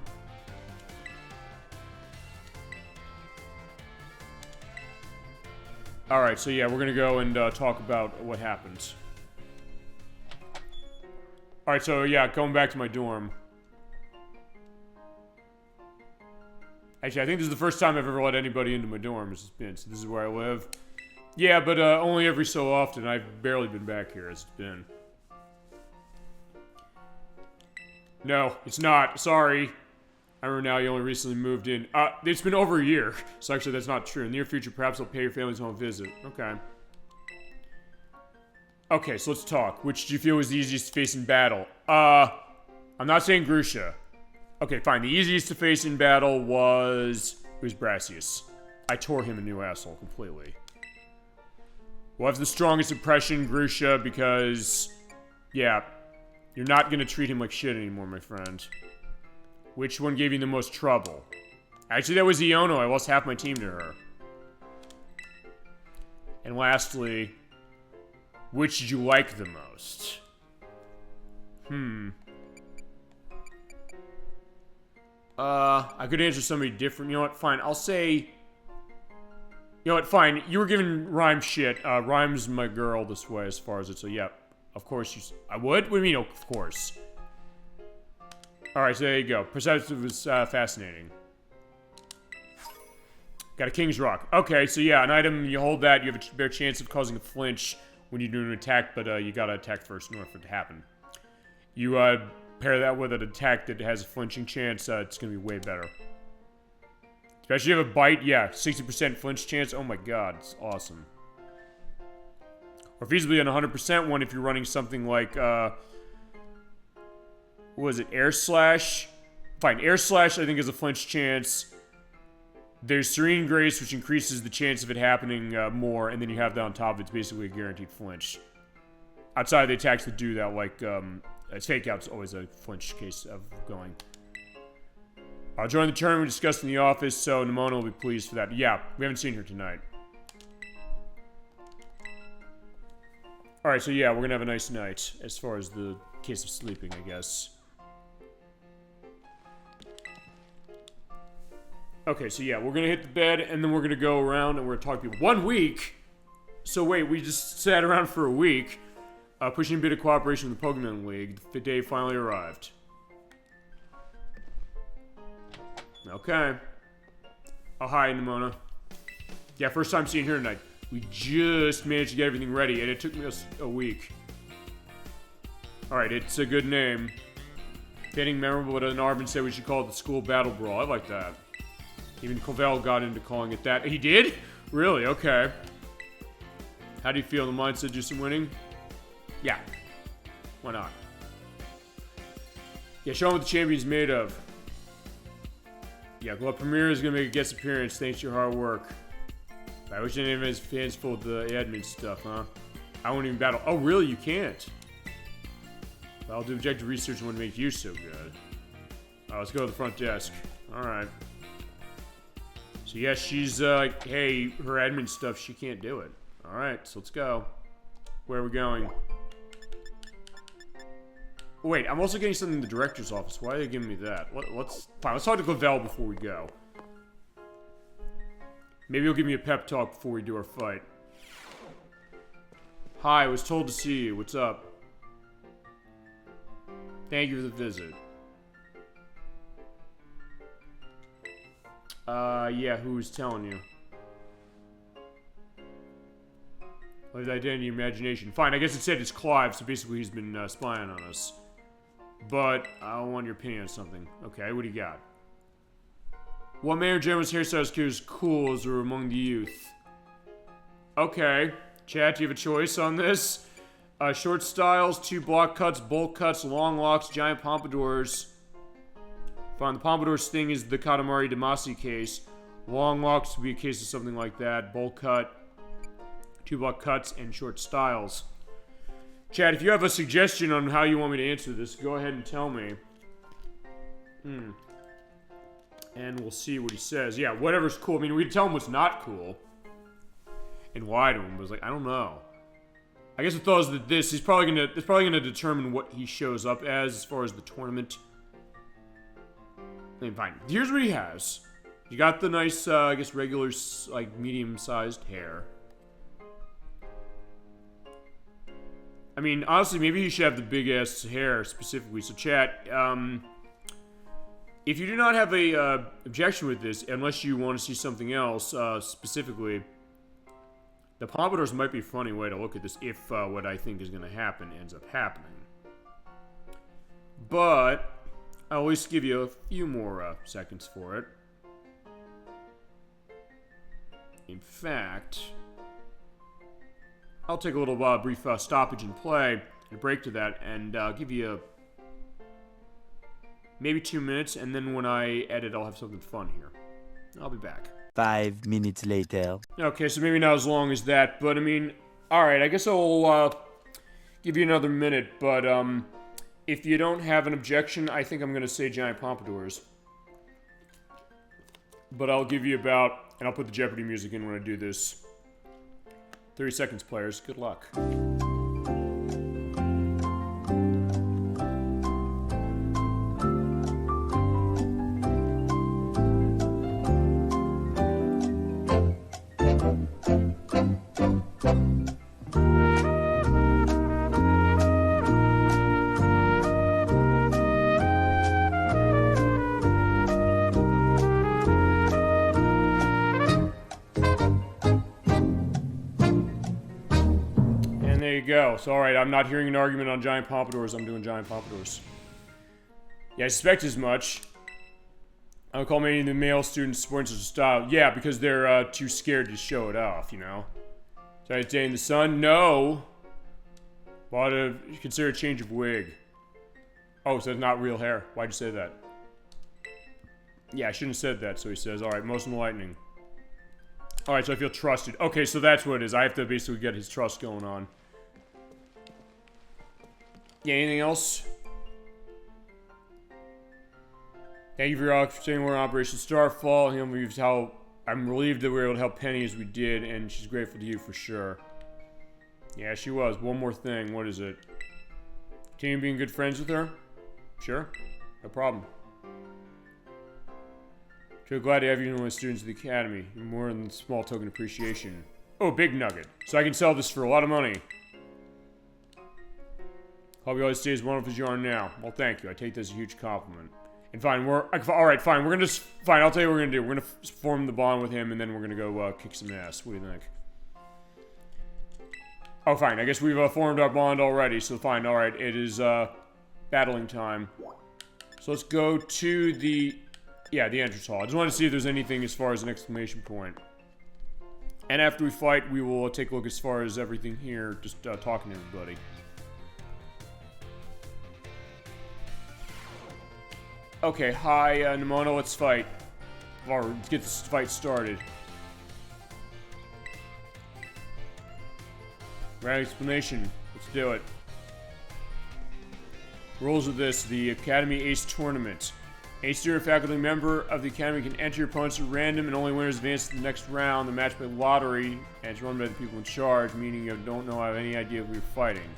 Alright, so yeah, we're gonna go and talk about what happened. Alright, so yeah, going back to my dorm. Actually, I think this is the first time I've ever let anybody into my dorm. So this is where I live. Yeah, but only every so often. I've barely been back here as it's been. No, it's not. Sorry. I remember now you only recently moved in. It's been over a year. So actually, that's not true. In the near future, perhaps I'll pay your family's home visit. Okay. Okay, so let's talk. Which do you feel was the easiest to face in battle? I'm not saying Grusha. Okay, fine. The easiest to face in battle was Brassius. I tore him a new asshole completely. We'll have the strongest impression, Grusha, because... Yeah. You're not gonna treat him like shit anymore, my friend. Which one gave you the most trouble? Actually, that was Iono. I lost half my team to her. And lastly... Which did you like the most? I could answer somebody different. You know what? Fine. I'll say... You know what? Fine. You were giving Rhyme shit. Rhyme's my girl this way as far as it. So, yeah. Of course you... I would? What do you mean, of course? Alright, so there you go. Perceptive was fascinating. Got a King's Rock. Okay, so yeah, an item, you hold that, you have a better chance of causing a flinch when you do an attack, but you gotta attack first in order for it to happen. You, pair that with an attack that has a flinching chance, it's gonna be way better. Especially if you have a bite, yeah, 60% flinch chance. Oh my god, it's awesome. Or feasibly an 100% one if you're running something like, what was it, Air Slash? Fine, Air Slash I think is a flinch chance. There's Serene Grace, which increases the chance of it happening more, and then you have that on top of it. It's basically a guaranteed flinch. Outside of the attacks that do that, like, Fake Out's always a flinch case of going. I'll join the tournament we discussed in the office, so Nimona will be pleased for that. Yeah, we haven't seen her tonight. Alright, so yeah, we're gonna have a nice night, as far as the case of sleeping, I guess. Okay, so yeah, we're gonna hit the bed, and then we're gonna go around, and we're gonna talk to people. 1 week?! So wait, we just sat around for a week, pushing a bit of cooperation with the Pokemon League. The day finally arrived. Okay. Oh, hi, Nimona. Yeah, first time seeing her tonight. We just managed to get everything ready, and it took us a week. Alright, it's a good name. Getting memorable, but Arvin said we should call it the School Battle Brawl. I like that. Even Covell got into calling it that. He did? Really? Okay. How do you feel? The mindset just in winning? Yeah. Why not? Yeah, show them what the champion's made of. Yeah, well, Premier is going to make a guest appearance thanks to your hard work. I wish any of his fans full of the admin stuff, huh? I won't even battle. Oh, really? You can't? Well, I'll do objective research and want to make you so good. Let's go to the front desk. Alright. So, yes, she's, hey, her admin stuff, she can't do it. Alright, so let's go. Where are we going? Wait, I'm also getting something in the director's office. Why are they giving me that? Fine, let's talk to Clavell before we go. Maybe he'll give me a pep talk before we do our fight. Hi, I was told to see you. What's up? Thank you for the visit. Yeah, who's telling you? Well, his identity, imagination. Fine, I guess it said it's Clive, so basically he's been spying on us. But I want your opinion on something. Okay, what do you got? What Mayor General's hairstyles is cool as are among the youth? Okay. Chat, do you have a choice on this? Short styles, 2 block cuts, bowl cuts, long locks, giant pompadours. Fine, the pompadours thing is the Katamari Damacy case. Long locks would be a case of something like that. Bowl cut, 2 block cuts, and short styles. Chad, if you have a suggestion on how you want me to answer this, go ahead and tell me. And we'll see what he says. Yeah, whatever's cool. I mean, we can tell him what's not cool. And why to him. But like, I don't know. I guess the thought is that it's probably gonna determine what he shows up as far as the tournament. I mean, fine. Here's what he has. You got the nice, I guess, regular, like, medium-sized hair. I mean, honestly, maybe you should have the big-ass hair specifically. So, chat, if you do not have a objection with this, unless you want to see something else specifically, the pompadours might be a funny way to look at this if what I think is going to happen ends up happening. But I'll at least give you a few more seconds for it. In fact, I'll take a little brief stoppage in play and break to that, and give you maybe 2 minutes, and then when I edit, I'll have something fun here. I'll be back. 5 minutes later. Okay, so maybe not as long as that, but I mean, alright, I guess I'll give you another minute, but if you don't have an objection, I think I'm going to say giant pompadours. But I'll give you about, and I'll put the Jeopardy music in when I do this. 30 seconds, players. Good luck. Go. So, alright, I'm not hearing an argument on giant pompadours. I'm doing giant pompadours. Yeah, I suspect as much. I'll call many of the male students sporting such a style. Yeah, because they're too scared to show it off, you know? Giant day in the sun? No. But consider a change of wig. Oh, so it's not real hair. Why'd you say that? Yeah, I shouldn't have said that, so he says. Alright, most enlightening. Alright, so I feel trusted. Okay, so that's what it is. I have to basically get his trust going on. Yeah, anything else? Thank you for your help staying on Operation Starfall. I'm relieved that we were able to help Penny as we did, and she's grateful to you for sure. Yeah, she was. One more thing. What is it? Continue being good friends with her? Sure. No problem. So glad to have you one of the students of the Academy. You're more than small token appreciation. Oh, big nugget. So I can sell this for a lot of money. Hope you always stay as wonderful as you are now. Well, thank you. I take this as a huge compliment. And fine, alright, fine. We're gonna just, fine, I'll tell you what we're gonna do. We're gonna form the bond with him, and then we're gonna go kick some ass. What do you think? Oh, fine. I guess we've formed our bond already, so fine. Alright, it is battling time. So let's go to the entrance hall. I just wanted to see if there's anything as far as an exclamation point. And after we fight, we will take a look as far as everything here, just talking to everybody. Okay, hi, Nimona, let's fight. Or, let's get this fight started. Right explanation. Let's do it. Rules of this, the Academy Ace Tournament. A student or faculty member of the Academy can enter your opponents at random, and only winners advance to the next round. The match by lottery, and it's run by the people in charge, meaning you don't have any idea who you're fighting.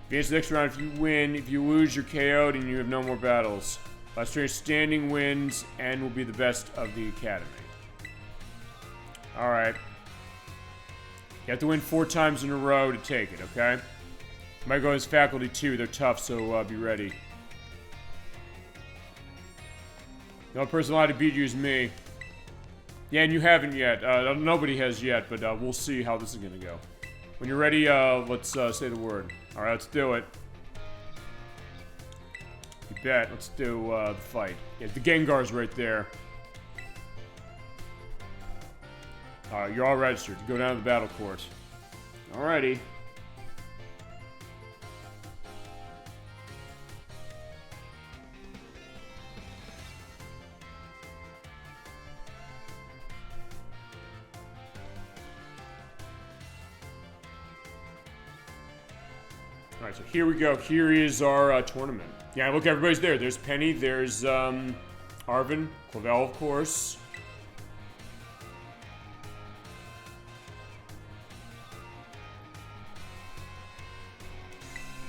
Advance to the next round if you win. If you lose, you're KO'd and you have no more battles. Last trainer standing wins and will be the best of the Academy. Alright. You have to win 4 times in a row to take it, okay? Might go as faculty too. They're tough, so be ready. The only person allowed to beat you is me. Yeah, and you haven't yet. Nobody has yet, but we'll see how this is gonna go. When you're ready, let's say the word. Alright, let's do it. You bet. Let's do the fight. Yeah, the Gengar's right there. Alright, you're all registered. Go down to the battle court. Alrighty. Alright, so here we go. Here is our tournament. Yeah, look, everybody's there. There's Penny, there's Arvin, Clavel, of course.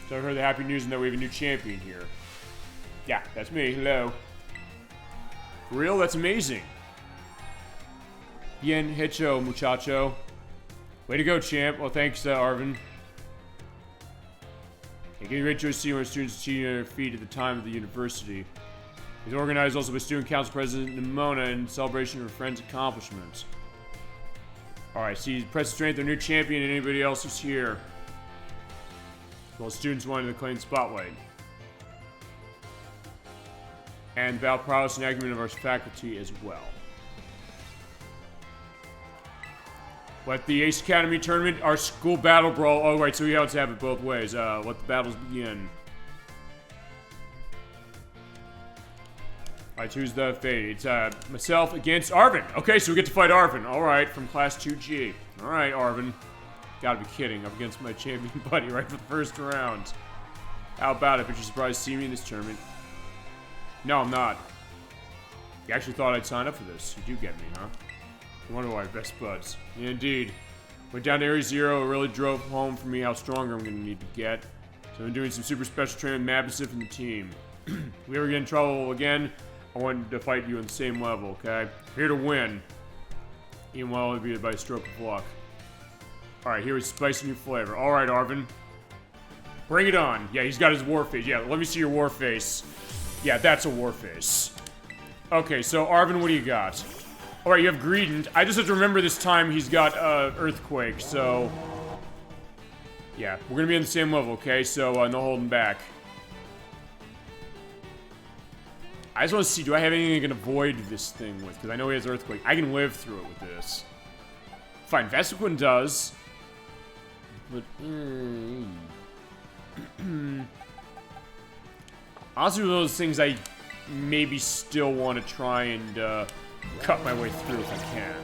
So I heard the happy news and that we have a new champion here. Yeah, that's me. Hello. For real? That's amazing. Bien hecho, muchacho. Way to go, champ. Well, thanks, Arvin. It can be great to see when students achieve their feet at the time of the university. It's organized also by Student Council President Nimona in celebration of her friend's accomplishments. Alright, see, press strength, their new champion, and anybody else who's here. Well, students wanted to claim the spotlight. And battle prowess and acumen of our faculty as well. Let the Ace Academy tournament, our school battle brawl. Oh, right, so we have to have it both ways. Let the battles begin. Alright, who's the fate? It's myself against Arvin. Okay, so we get to fight Arvin. Alright, from Class 2G. Alright, Arvin. Gotta be kidding. Up against my champion buddy right for the first round. How about it? But you're surprised to see me in this tournament. No, I'm not. You actually thought I'd sign up for this. You do get me, huh? I wonder why best buds. Yeah, indeed. Went down to Area Zero. It really drove home for me how stronger I'm going to need to get. So I'm doing some super special training with Mabison and the team. If we ever get in trouble again, I want to fight you on the same level, okay? I'm here to win. Even while I'll be by a stroke of luck. Alright, here is spicy new flavor. Alright, Arvin. Bring it on. Yeah, he's got his war face. Yeah, let me see your war face. Yeah, that's a war face. Okay, so Arvin, what do you got? Alright, you have Greedent. I just have to remember this time he's got Earthquake, so... Yeah, we're gonna be on the same level, okay? So, no holding back. I just want to see, do I have anything I can avoid this thing with? Because I know he has Earthquake. I can live through it with this. Fine, Vesequin does. But, honestly, one of those things I maybe still want to try and, cut my way through if I can.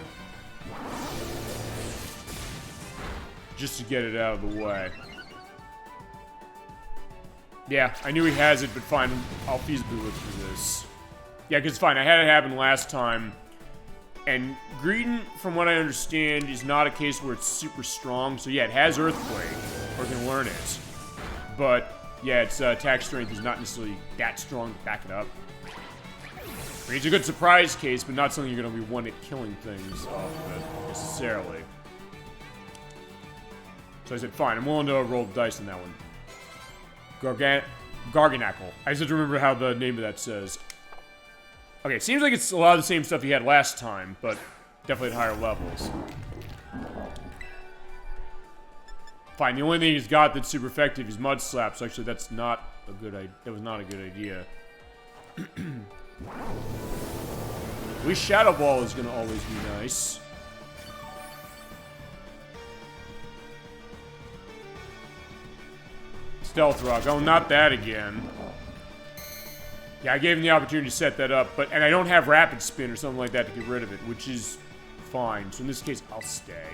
Just to get it out of the way. Yeah, I knew he has it, but fine. I'll feasibly look through this. Yeah, because fine, I had it happen last time. And Greedent, from what I understand, is not a case where it's super strong. So yeah, it has Earthquake, or can learn it. But, yeah, its attack strength is not necessarily that strong to back it up. I mean, it's a good surprise case, but not something you're going to be one at killing things off of it, necessarily. So I said, fine, I'm willing to roll the dice on that one. Garganackle. I just have to remember how the name of that says. Okay, it seems like it's a lot of the same stuff he had last time, but definitely at higher levels. Fine, the only thing he's got that's super effective is Mud Slap, so actually that's not a good idea. That was not a good idea. At least Shadow Ball is gonna always be nice. Stealth Rock. Oh, not that again. Yeah, I gave him the opportunity to set that up, and I don't have Rapid Spin or something like that to get rid of it, which is fine. So in this case, I'll stay.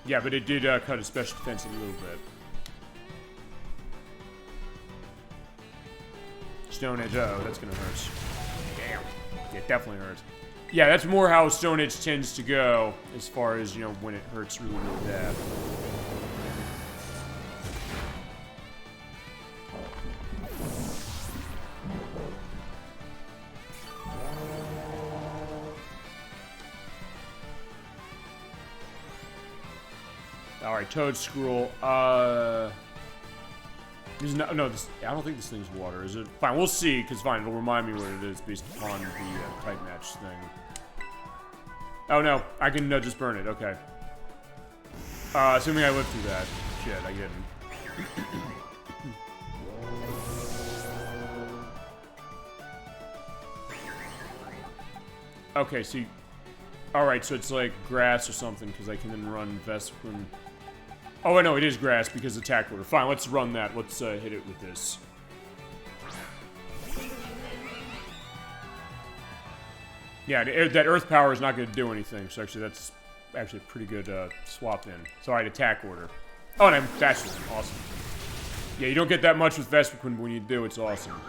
Yeah, but it did cut his special defense a little bit. Stone Edge, oh, that's gonna hurt. Damn. Yeah, it definitely hurts. Yeah, that's more how Stone Edge tends to go, as far as, you know, when it hurts really, really bad. Alright, Toad Scroll. No, this, I don't think this thing's water, is it? Fine, we'll see, because fine, it'll remind me what it is based upon the type match thing. Oh no, I can just burn it, okay. Assuming I live through that. Shit, I didn't. Okay, so alright, so it's like grass or something, because I can then run Vesquin. Oh, wait, no, it is grass because attack order. Fine, let's run that. Let's hit it with this. Yeah, that Earth Power is not going to do anything, so actually that's actually a pretty good swap in. So, alright, attack order. Oh, and I'm faster. Awesome. Yeah, you don't get that much with Vesquin, but when you do, it's awesome.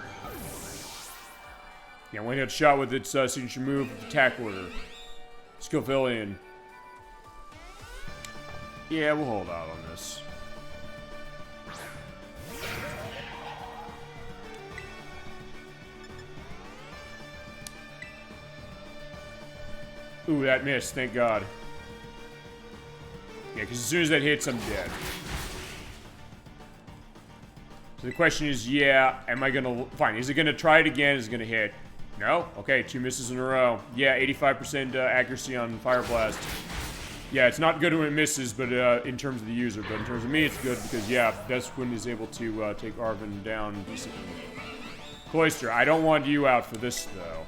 Yeah, one-hit shot with its signature move, attack order. Scovilian. Yeah, we'll hold out on this. Ooh, that missed, thank God. Yeah, because as soon as that hits, I'm dead. So the question is, yeah, am I gonna... Fine, is it gonna try it again? Is it gonna hit? No? Okay, 2 misses in a row. Yeah, 85% accuracy on Fire Blast. Yeah, it's not good when it misses, but in terms of the user. But in terms of me, it's good because, yeah, Vesquin is able to take Arvin down decently. Cloister, I don't want you out for this, though.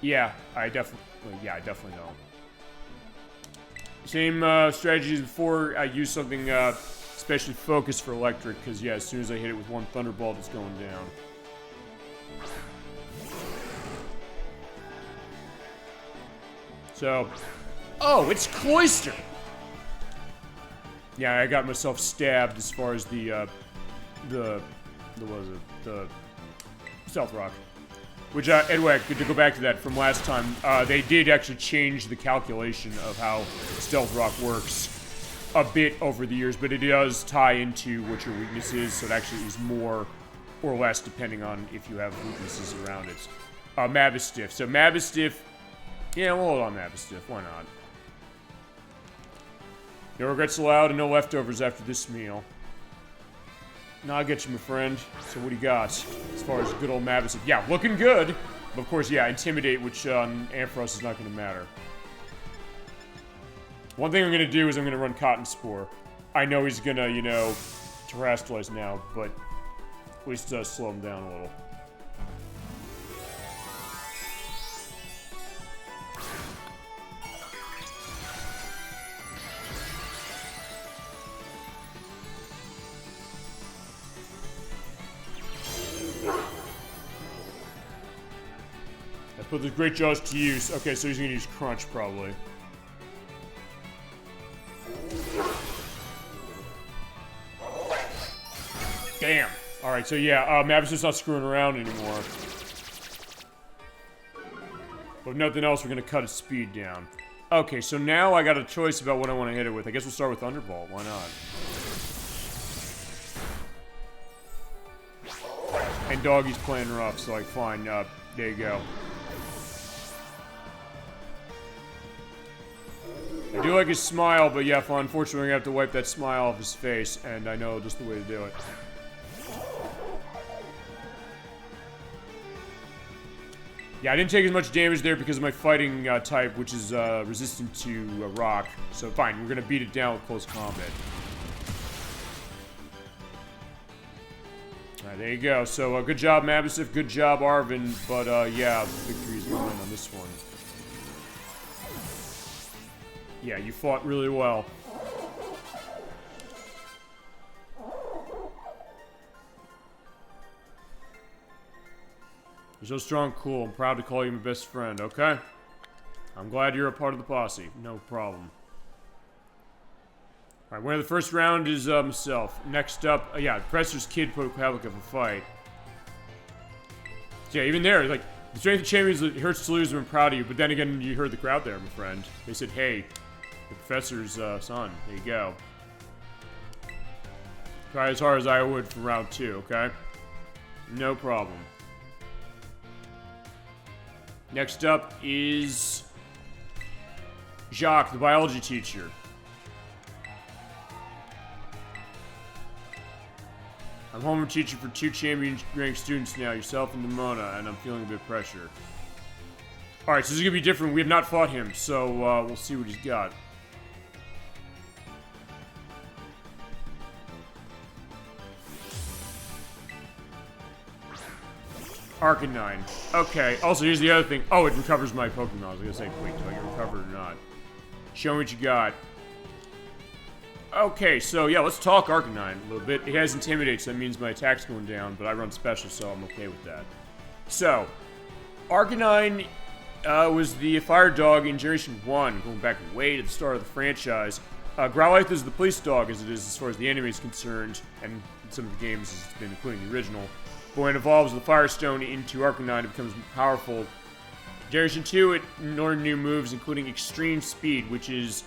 Yeah, I definitely don't. Same strategy as before. I use something especially focused for electric, because, yeah, as soon as I hit it with one Thunderbolt, it's going down. So, oh, it's Cloister! Yeah, I got myself stabbed as far as the Stealth Rock. Which, anyway, good to go back to that from last time. They did actually change the calculation of how Stealth Rock works a bit over the years, but it does tie into what your weakness is, so it actually is more or less depending on if you have weaknesses around it. Mavistiff. So Mavistiff... Yeah, we'll hold on Mavistiff. Why not? No regrets allowed and no leftovers after this meal. Now I'll get you, my friend. So what do you got as far as good old Mavistiff? Yeah, looking good. But of course, yeah, Intimidate, which on Ampharos is not going to matter. One thing I'm going to do is I'm going to run Cotton Spore. I know he's going to, you know, terrestrialize now, but at least slow him down a little. Put the Great Jaws to use. Okay, so he's gonna use Crunch, probably. Damn. Alright, so yeah, Mavis is not screwing around anymore. But if nothing else, we're gonna cut his speed down. Okay, so now I got a choice about what I want to hit it with. I guess we'll start with Thunderbolt. Why not? And Doggy's playing rough, so like, fine. There you go. I do like his smile, but yeah, unfortunately, we're gonna have to wipe that smile off his face, and I know just the way to do it. Yeah, I didn't take as much damage there because of my fighting type, which is resistant to rock. So fine, we're gonna beat it down with close combat. Alright, there you go. So good job, Mabasif. Good job, Arvin. But yeah, victory's going on this one. Yeah, you fought really well. You're so strong, cool. I'm proud to call you my best friend, okay? I'm glad you're a part of the posse. No problem. Alright, winner of the first round is myself. Next up, yeah, Professor's kid put up havoc of a fight. So, yeah, even there, like, the strength of champions, it hurts to lose, I'm proud of you. But then again, you heard the crowd there, my friend. They said, hey, the Professor's son. There you go. Try as hard as I would for round 2, okay? No problem. Next up is Jacques, the biology teacher. I'm homeroom teacher for 2 champion-ranked students now, yourself and Demona, and I'm feeling a bit of pressure. Alright, so this is gonna be different. We have not fought him, so we'll see what he's got. Arcanine. Okay, also here's the other thing. Oh, it recovers my Pokemon. I was gonna say, wait, do I get recovered or not? Show me what you got. Okay, so yeah, let's talk Arcanine a little bit. It has Intimidate, so that means my attack's going down, but I run Special, so I'm okay with that. So, Arcanine was the fire dog in Generation 1, going back way to the start of the franchise. Growlithe is the police dog, as it is as far as the anime is concerned, and in some of the games it's been, including the original. But when it evolves the Firestone into Arcanine, it becomes powerful. Generation 2, it learned new moves, including Extreme Speed, which is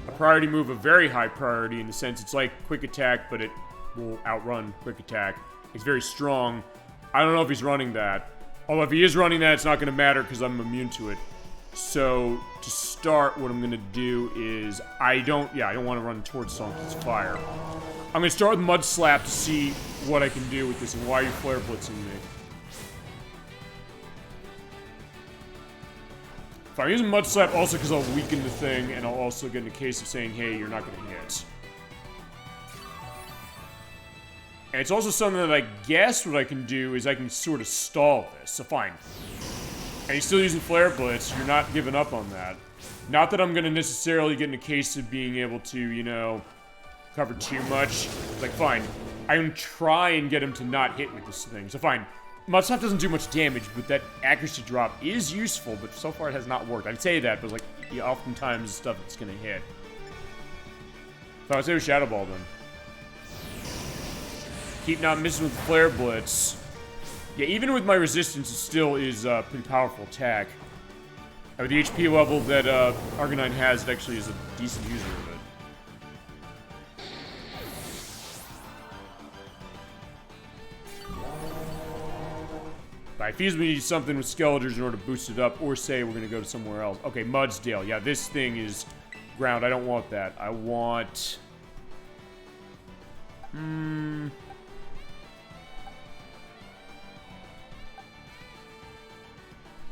a priority move, a very high priority in the sense it's like Quick Attack, but it will outrun Quick Attack. It's very strong. I don't know if he's running that. Although if he is running that, it's not going to matter because I'm immune to it. So, to start, what I'm going to do is, I don't want to run towards something that's fire. I'm going to start with Mud Slap to see what I can do with this and why you're Flare Blitzing me. If I'm using Mud Slap also because I'll weaken the thing, and I'll also get in a case of saying, hey, you're not going to hit. And it's also something that I guess what I can do is I can sort of stall this. So fine. And he's still using Flare Blitz. You're not giving up on that. Not that I'm going to necessarily get in a case of being able to, you know, cover too much. Like, fine. I can try and get him to not hit with this thing. So fine. Mud Slap doesn't do much damage, but that accuracy drop is useful, but so far it has not worked. I'd say that, but like, yeah, oftentimes stuff that's going to hit. So I'd say with Shadow Ball then. Keep not missing with the Flare Blitz. Yeah, even with my resistance, it still is a pretty powerful attack. With the HP level that Arcanine has, it actually is a decent user of it. But I feasibly need something with Skeletors in order to boost it up, or say we're going to go to somewhere else. Okay, Mudsdale. Yeah, this thing is ground. I don't want that. I want...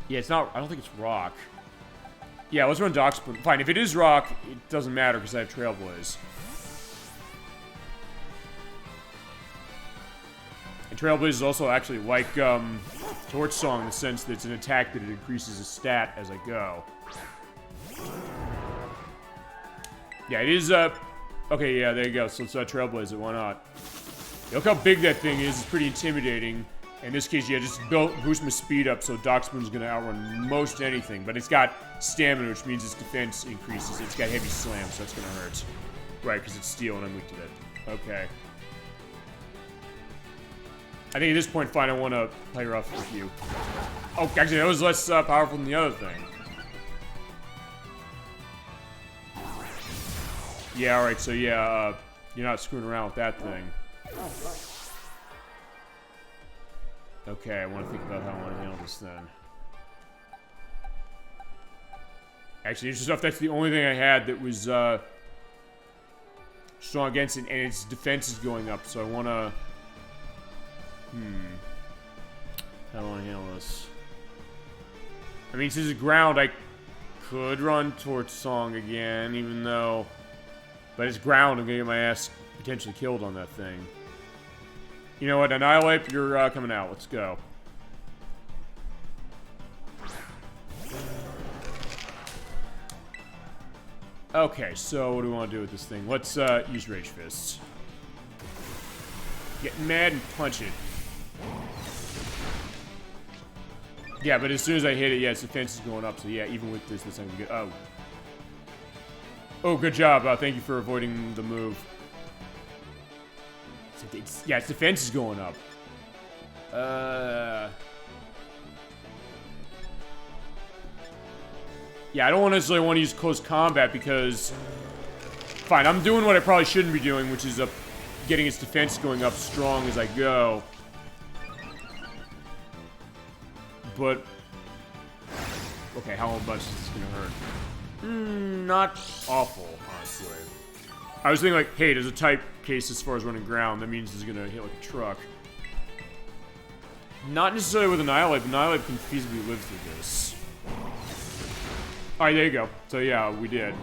Yeah, it's not... I don't think it's rock. Yeah, let's run Dockspoon. Fine, if it is rock, it doesn't matter because I have Trailblaze. And Trailblaze is also actually like Torch Song in the sense that it's an attack that it increases a stat as I go. Yeah, it is... Okay, yeah, there you go. So let's Trailblaze it. Why not? Look how big that thing is. It's pretty intimidating. In this case, yeah, just boost my speed up, so Dockspoon's gonna outrun most anything. But it's got stamina, which means its defense increases. It's got heavy slam, so that's gonna hurt. Right, because it's steel and I'm weak to that. Okay. I think at this point, fine, I want to play rough with you. Oh, actually, that was less powerful than the other thing. Yeah, alright, so yeah, you're not screwing around with that thing. Okay, I want to think about how I want to handle this then. Actually, interesting enough, that's the only thing I had that was strong against it, and its defense is going up, so I want to... How do I want to handle this? I mean, since it's ground, I could run towards Song again, even though... But it's ground, I'm going to get my ass potentially killed on that thing. You know what, Annihilate, you're coming out. Let's go. Okay, so what do we want to do with this thing? Let's use Rage Fists. Get mad and punch it. Yeah, but as soon as I hit it, yeah, its defense is going up. So yeah, even with this, I'm gonna get. Oh. Oh, good job. Thank you for avoiding the move. Yeah, its defense is going up. Yeah, I don't necessarily want to use close combat because... Fine, I'm doing what I probably shouldn't be doing, which is getting its defense going up strong as I go. But... Okay, how much is this gonna hurt? Not awful, honestly. I was thinking like, hey, there's a type case as far as running ground. That means it's gonna hit like a truck. Not necessarily with Annihilate, but Annihilate can feasibly live through this. Alright, there you go. So yeah, we did.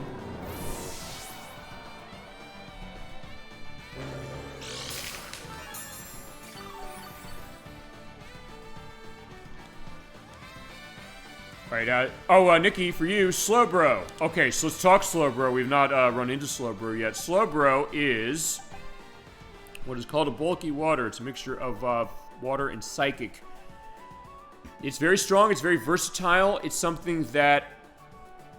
Alright, Nikki, for you, Slowbro. Okay, so let's talk Slowbro. We've not run into Slowbro yet. Slowbro is what is called a bulky water. It's a mixture of water and psychic. It's very strong. It's very versatile. It's something that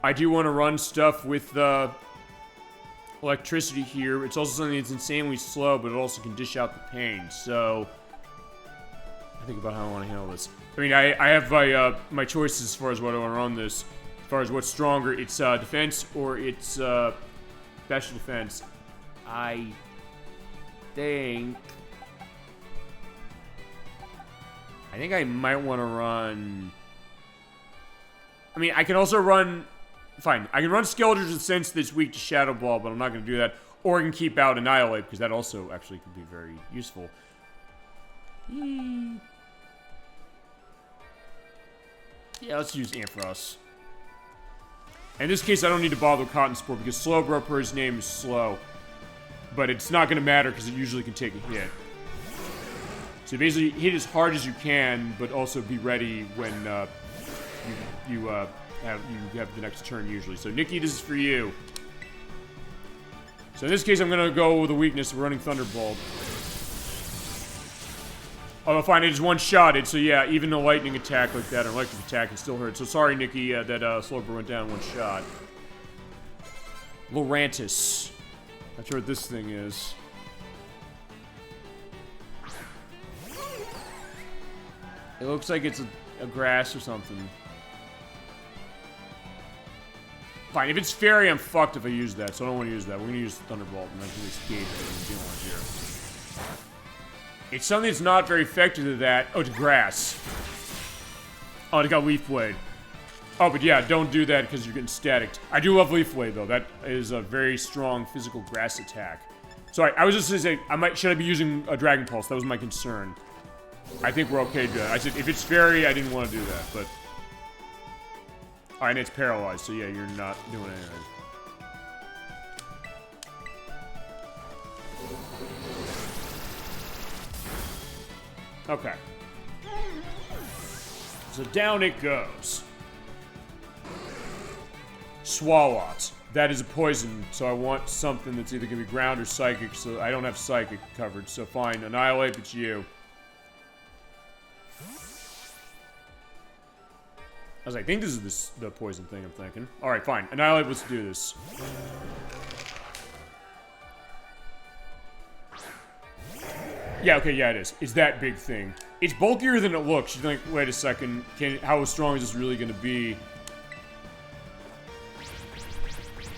I do want to run stuff with electricity here. It's also something that's insanely slow, but it also can dish out the pain. So I think about how I want to handle this. I mean, I have my choices as far as what I want to run this. As far as what's stronger, it's defense or it's special defense. I think I might want to run... I mean, I can also run... Fine, I can run Skeletors with Sense that's weak to Shadow Ball, but I'm not going to do that. Or I can keep out Annihilate, because that also actually could be very useful. Yeah, let's use Ampharos. In this case, I don't need to bother with Cotton Spore, because Slowbro per his name is slow. But it's not going to matter, because it usually can take a hit. So basically, hit as hard as you can, but also be ready when you have the next turn usually. So Nikki, this is for you. So in this case, I'm gonna go with a weakness of running Thunderbolt. Although fine, it is one-shotted, so yeah, even a lightning attack like that, or electric attack, can still hurt. So sorry, Nikki, that Slowbro went down one shot. Lorantis. Not sure what this thing is. It looks like it's a grass or something. Fine, if it's fairy, I'm fucked if I use that, so I don't want to use that. We're going to use Thunderbolt, and I can escape what I'm dealing with here. It's something that's not very effective to that. Oh, it's grass. Oh, it got Leaf Blade. Oh, but yeah, don't do that because you're getting staticked. I do love Leaf Blade, though. That is a very strong physical grass attack. Sorry, I was just going to say, should I be using a Dragon Pulse? That was my concern. I think we're okay good. I said, if it's fairy, I didn't want to do that, but... Alright, and it's paralyzed, so yeah, you're not doing anything. Okay. So down it goes. Swalot. That is a poison, so I want something that's either going to be ground or psychic, so I don't have psychic covered, so fine. Annihilate, it's you. I think this is the poison thing I'm thinking. Alright, fine. Annihilate, let's do this. Yeah, okay, yeah, it is. It's that big thing. It's bulkier than it looks. You think, wait a second, how strong is this really going to be?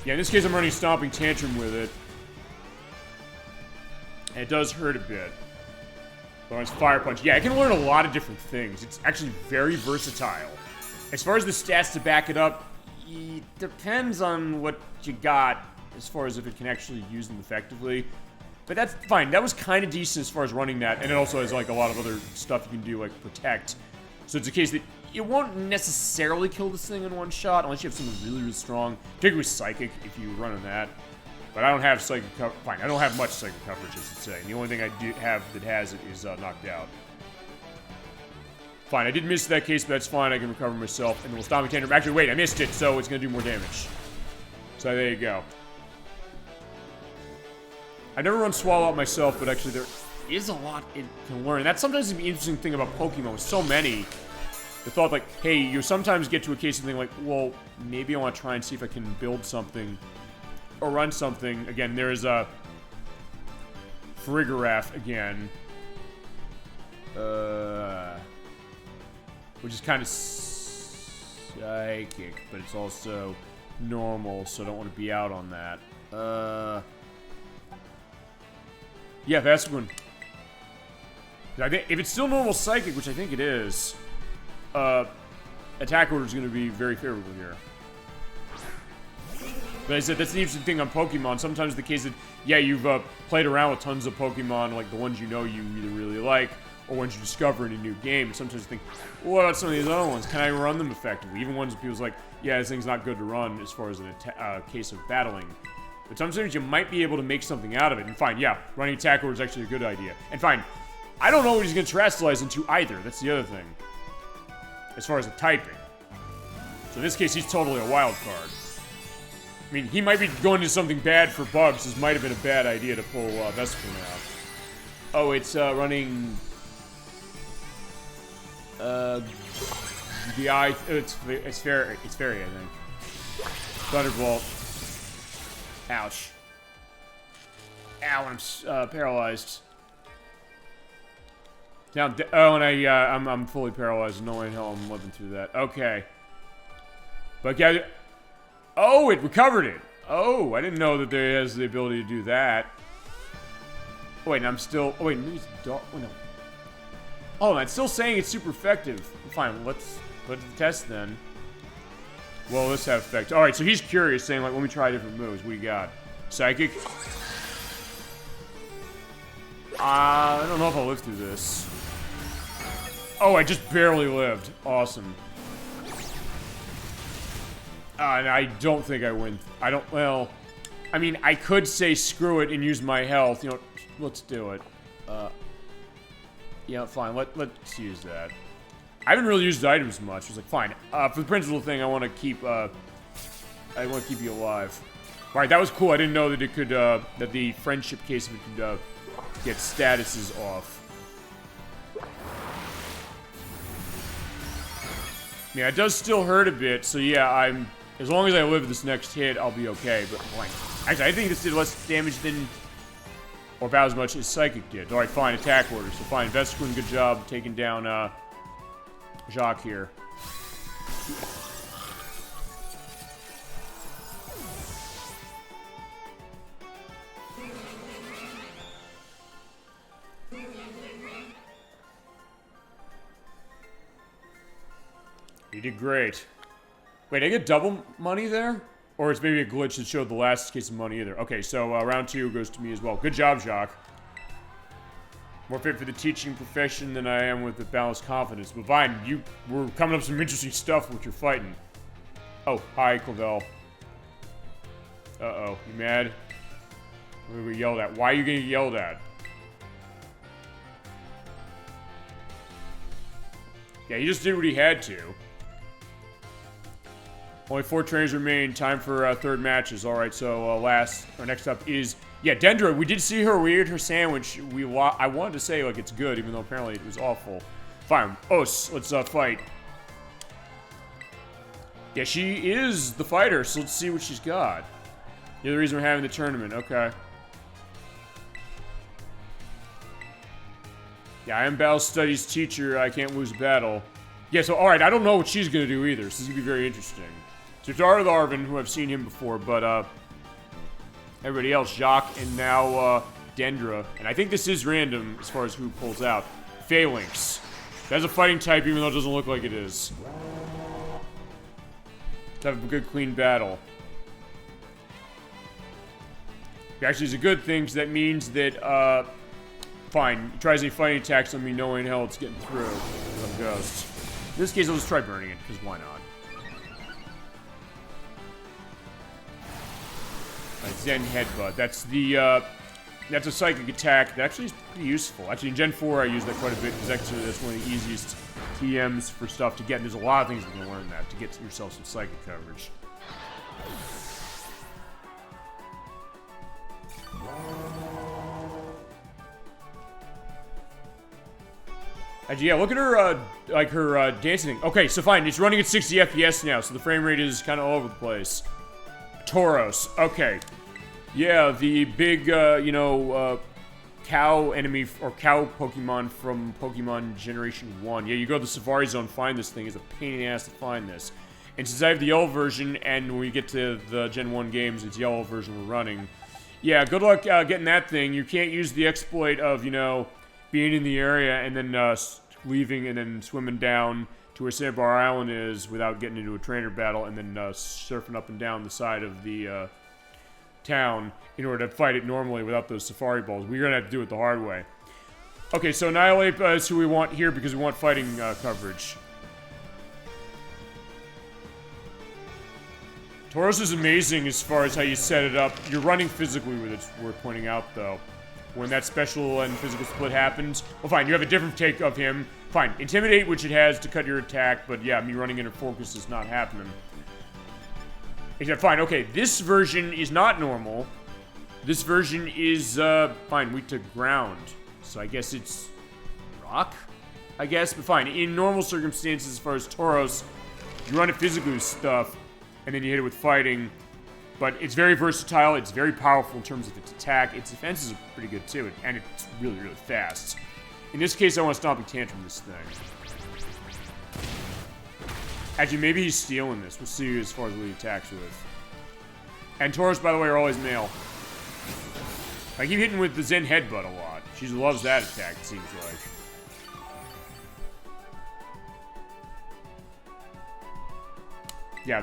Yeah, in this case, I'm running Stomping Tantrum with it. And it does hurt a bit. But it's Fire Punch. Yeah, it can learn a lot of different things. It's actually very versatile. As far as the stats to back it up, It depends on what you got as far as if it can actually use them effectively. But that's fine. That was kind of decent as far as running that. And it also has like a lot of other stuff you can do, like protect. So it's a case that it won't necessarily kill this thing in one shot unless you have something really, really strong. Particularly Psychic, if you run on that. But I don't have Psychic coverage. Fine, I don't have much Psychic coverage, I should say. And the only thing I do have that has it is knocked out. Fine, I did miss that case, but that's fine. I can recover myself. And we'll stop me tantrum. Actually, wait, I missed it, so it's going to do more damage. So there you go. I never run Swallow Out myself, but actually there is a lot it can learn. And that's sometimes the interesting thing about Pokemon. With so many, the thought like, hey, you sometimes get to a case of thinking like, well, maybe I want to try and see if I can build something or run something. Again, there's a Farigiraf again. Which is kind of psychic, but it's also normal, so I don't want to be out on that. Yeah, that's one. I think if it's still normal psychic, which I think it is, attack order is going to be very favorable here. But I said that's the interesting thing on Pokemon. Sometimes the case that, yeah, you've played around with tons of Pokemon, like the ones you know you either really like, or ones you discover in a new game. And sometimes you think, well, what about some of these other ones? Can I run them effectively? Even ones that people's like, yeah, this thing's not good to run as far as a case of battling. But sometimes you might be able to make something out of it. And fine, yeah, running attack order is actually a good idea. And fine, I don't know what he's going to terrestrialize into either. That's the other thing. As far as the typing. So in this case, he's totally a wild card. I mean, he might be going to something bad for bugs. This might have been a bad idea to pull Vesperman out. Oh, it's running... the eye... It's fairy, I think. Thunderbolt. Ouch. Ow, I'm paralyzed. Now, oh, and I'm fully paralyzed. No way in hell I'm living through that. Okay. But yeah, oh, it recovered it. Oh, I didn't know that there has the ability to do that. Oh, wait, and I'm still. Oh wait, maybe it's dark. Oh no. Oh, it's still saying it's super effective. Fine, let's put it to the test then. Well, let's have effect. All right, so he's curious, saying like, let me try different moves. What do you got? Psychic. I don't know if I'll live through this. Oh, I just barely lived. Awesome. And I don't think I win. I don't, well, I mean, I could say screw it and use my health. You know, let's do it. Yeah, fine. Let's use that. I haven't really used items much. It's like, fine. For the principal thing, I want to keep, I want to keep you alive. All right, that was cool. I didn't know that it could, that the friendship case of it could, get statuses off. Yeah, it does still hurt a bit, so yeah, as long as I live this next hit, I'll be okay, but fine. Actually, I think this did less damage than, or about as much as Psychic did. Alright, fine, attack order, so fine. Vesquin, good job taking down, Jacques here. You did great. Wait, I get double money there? Or it's maybe a glitch that showed the last case of money either. Okay, so round 2 goes to me as well. Good job, Jacques. More fit for the teaching profession than I am with the balanced confidence. But fine, you were coming up with some interesting stuff with your fighting. Oh, hi, Clavel. Uh-oh, you mad? We're gonna get yelled at. Why are you gonna get yelled at? Yeah, he just did what he had to. Only 4 trainers remain. Time for third matches. All right, so next up is, yeah, Dendra. We did see her. We ate her sandwich. I wanted to say like it's good, even though apparently it was awful. Fine, Os, let's fight. Yeah, she is the fighter, so let's see what she's got. You're the reason we're having the tournament. Okay. Yeah, I am battle studies teacher. I can't lose a battle. Yeah, so all right, I don't know what she's gonna do either. So this is gonna be very interesting. So Darth Arvin, who I've seen him before, but everybody else, Jacques, and now Dendra. And I think this is random as far as who pulls out. Phalanx. That's a fighting type, even though it doesn't look like it is. to have a good, clean battle. Actually, it's a good thing, because that means that, fine, it tries any fighting attacks on me knowing hell it's getting through. I'm Ghost. In this case, I'll just try burning it, because why not? Zen Headbutt. That's the, that's a psychic attack that actually is pretty useful. Actually, in Gen 4, I use that quite a bit, because actually that's one of the easiest TMs for stuff to get, and there's a lot of things you can learn that to get yourself some psychic coverage. Actually, yeah, look at her, like, her, dancing thing. Okay, so fine, it's running at 60 FPS now, so the frame rate is kind of all over the place. Tauros, okay. Yeah, the big, you know, cow enemy, or cow Pokemon from Pokemon Generation 1. Yeah, you go to the Safari Zone, find this thing. It's a pain in the ass to find this. And since I have the yellow version, and when we get to the Gen 1 games, it's yellow version we're running. Yeah, good luck getting that thing. You can't use the exploit of, you know, being in the area and then leaving and then swimming down to where Sandbar Island is without getting into a trainer battle and then surfing up and down the side of the town in order to fight it normally without those Safari Balls. We're going to have to do it the hard way. Okay, so Annihilate is who we want here because we want fighting coverage. Tauros is amazing as far as how you set it up. You're running physically with it, it's worth pointing out, though. When that special and physical split happens, well, fine, you have a different take of him. Fine, Intimidate, which it has to cut your attack, but yeah, me running into Focus is not happening. Except, fine, okay, this version is not normal. This version is, fine, weak to ground. So I guess it's rock? I guess, but fine. In normal circumstances, as far as Tauros, you run it physically with stuff, and then you hit it with fighting. But it's very versatile, it's very powerful in terms of its attack. Its defenses are pretty good too, and it's really, really fast. In this case, I want to Stomping Tantrum this thing. Actually, maybe he's stealing this. We'll see as far as what he attacks with. And Tauros, by the way, are always male. I keep hitting with the Zen Headbutt a lot. She loves that attack, it seems like. Yeah,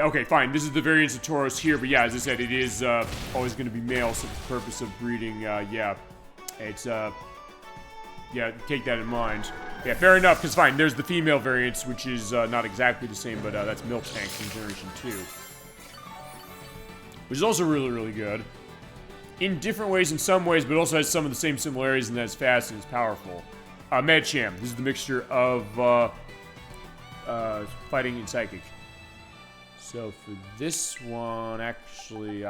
okay, fine. This is the variance of Tauros here, but yeah, as I said, it is always going to be male, so for the purpose of breeding, yeah, it's, yeah, take that in mind. Yeah, fair enough, because fine, there's the female variance, which is not exactly the same, but that's Milk Tank from Generation 2. Which is also really, really good. In different ways in some ways, but also has some of the same similarities in that it's fast and it's powerful. Medicham, this is the mixture of fighting and psychic. So for this one, actually,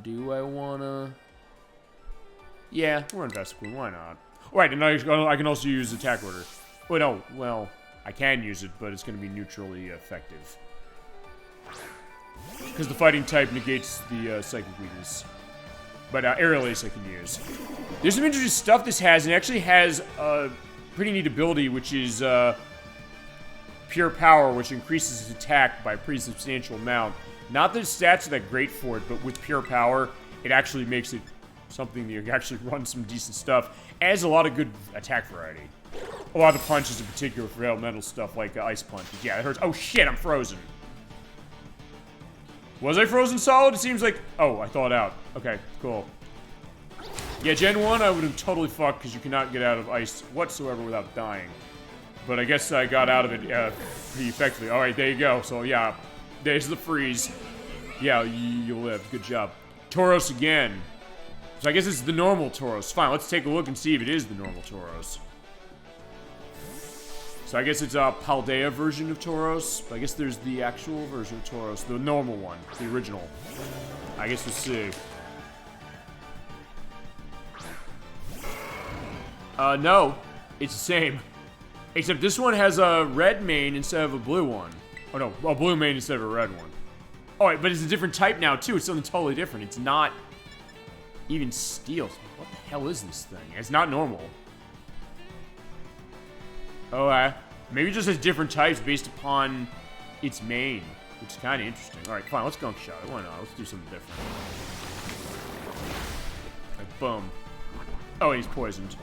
do I wanna? Yeah, we're on Vespiquen, why not? Right, and I can also use Attack Order. Oh no, well, I can use it, but it's gonna be neutrally effective. Because the fighting type negates the psychic weakness. But Aerial Ace I can use. There's some interesting stuff this has, and it actually has a pretty neat ability, which is Pure Power, which increases its attack by a pretty substantial amount. Not that its stats are that great for it, but with Pure Power, it actually makes it something that you can actually run some decent stuff. Adds a lot of good attack variety. A lot of the punches in particular for elemental stuff like Ice Punch. Yeah, it hurts. Oh shit, I'm frozen. Was I frozen solid? It seems like... Oh, I thawed out. Okay, cool. Yeah, Gen 1 I would have totally fucked because you cannot get out of ice whatsoever without dying. But I guess I got out of it pretty effectively. Alright, there you go. So yeah, there's the freeze. Yeah, you live. Good job. Tauros again. So I guess it's the normal Tauros. Fine, let's take a look and see if it is the normal Tauros. So I guess it's a Paldea version of Tauros. But I guess there's the actual version of Tauros. The normal one. The original. I guess we'll see. No. It's the same. Except this one has a red mane instead of a blue one. Oh no, a blue mane instead of a red one. Alright, but it's a different type now too. It's something totally different. It's not even steel. What the hell is this thing? It's not normal. Oh, maybe it just has different types based upon its mane, which is kind of interesting. Alright, fine, let's gunk shot it. Why not? Let's do something different. Like, boom. Oh, he's poisoned.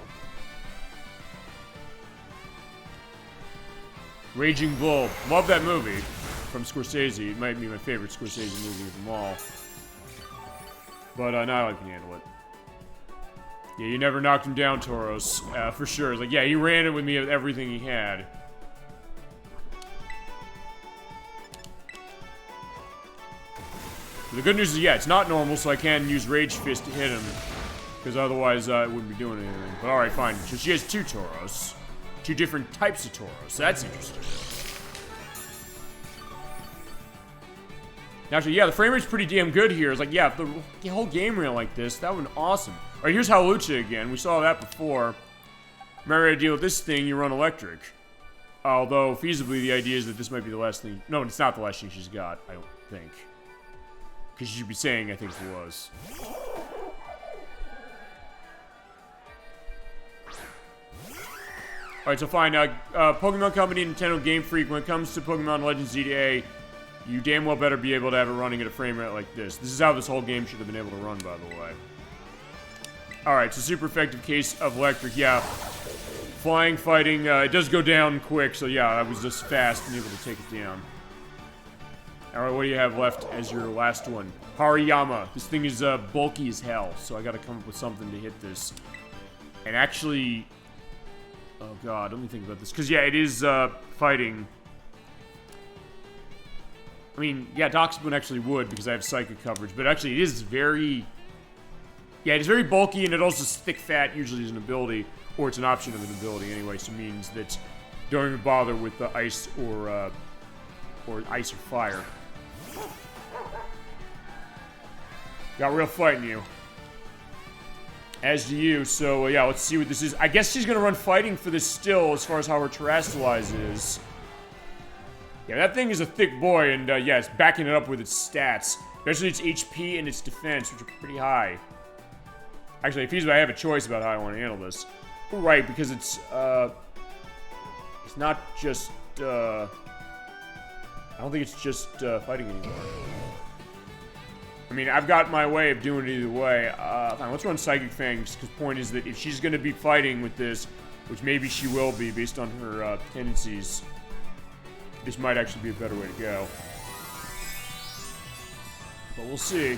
Raging Bull. Love that movie from Scorsese. It might be my favorite Scorsese movie of them all. But now I can handle it. Yeah, you never knocked him down, Tauros. For sure. It's like, yeah, he ran it with me with everything he had. The good news is, yeah, it's not normal, so I can use Rage Fist to hit him. Because otherwise, it wouldn't be doing anything. But alright, fine. So she has 2 Tauros. 2 different types of Tauros. That's interesting. Actually, yeah, the frame rate's pretty damn good here. It's like, yeah, if the whole game ran like this, that would have been awesome. Alright, here's Hawlucha again. We saw that before. Remember to deal with this thing, you run electric. Although, feasibly, the idea is that this might be the last thing. No, it's not the last thing she's got, I don't think. Because she should be saying, I think it was. Alright, so fine. Pokemon Company and Nintendo Game Freak, when it comes to Pokemon Legends ZA, you damn well better be able to have it running at a frame rate like this. This is how this whole game should have been able to run, by the way. Alright, so super effective case of electric. Yeah. Flying, fighting, it does go down quick, so yeah, I was just fast and able to take it down. Alright, what do you have left as your last one? Hariyama. This thing is bulky as hell, so I gotta come up with something to hit this. And actually... Oh god, let me think about this. Because, yeah, it is fighting. I mean, yeah, Doxaboon actually would, because I have psychic coverage. But actually, it is very... Yeah, it is very bulky, and it also is thick fat, usually is an ability. Or it's an option of an ability, anyway. So it means that don't even bother with the ice or ice or fire. Got real fighting you. As do you, so yeah, let's see what this is. I guess she's gonna run fighting for this still, as far as how her Terrastalize is. Yeah, that thing is a thick boy, and yeah, it's backing it up with its stats. Especially its HP and its defense, which are pretty high. Actually, if I have a choice about how I want to handle this. Right, because it's not just, I don't think it's just, fighting anymore. I mean, I've got my way of doing it either way. Fine, let's run Psychic Fangs, because the point is that if she's going to be fighting with this, which maybe she will be based on her tendencies, this might actually be a better way to go. But we'll see.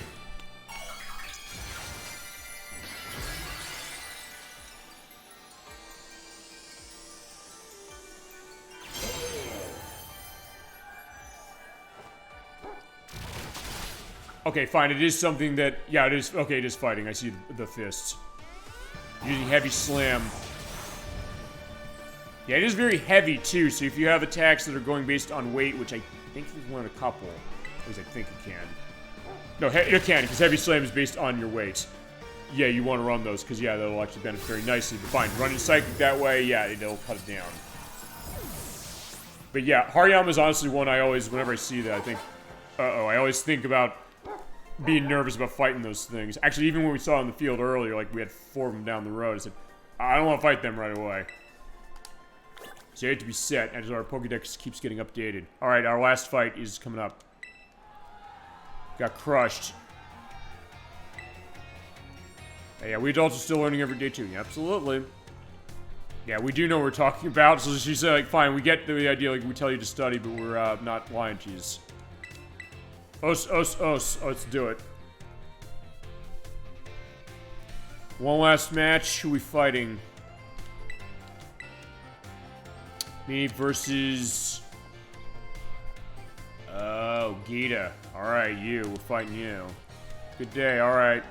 Okay, fine. It is something that... Yeah, it is... Okay, it is fighting. I see the fists. Using Heavy Slam. Yeah, it is very heavy, too. So if you have attacks that are going based on weight, which I think you can learn a couple. At least I think you can. No, you can, because Heavy Slam is based on your weight. Yeah, you want to run those, because, yeah, that'll actually benefit very nicely. But fine, running Psychic that way, yeah, it'll cut it down. But yeah, Hariyama is honestly one I always... Whenever I see that, I think... Uh-oh, I always think about... being nervous about fighting those things. Actually, even when we saw in the field earlier, like, we had 4 of them down the road, I said, I don't want to fight them right away. So you have to be set, as our Pokédex keeps getting updated. Alright, our last fight is coming up. Got crushed. Yeah, we adults are still learning every day, too. Yeah, absolutely. Yeah, we do know what we're talking about, so she said, like, fine, we get the idea, like, we tell you to study, but we're, not lying to you. Os. Let's do it. One last match. Who are we fighting? Me versus... Oh, Gita. Alright, you. We're fighting you. Good day, alright.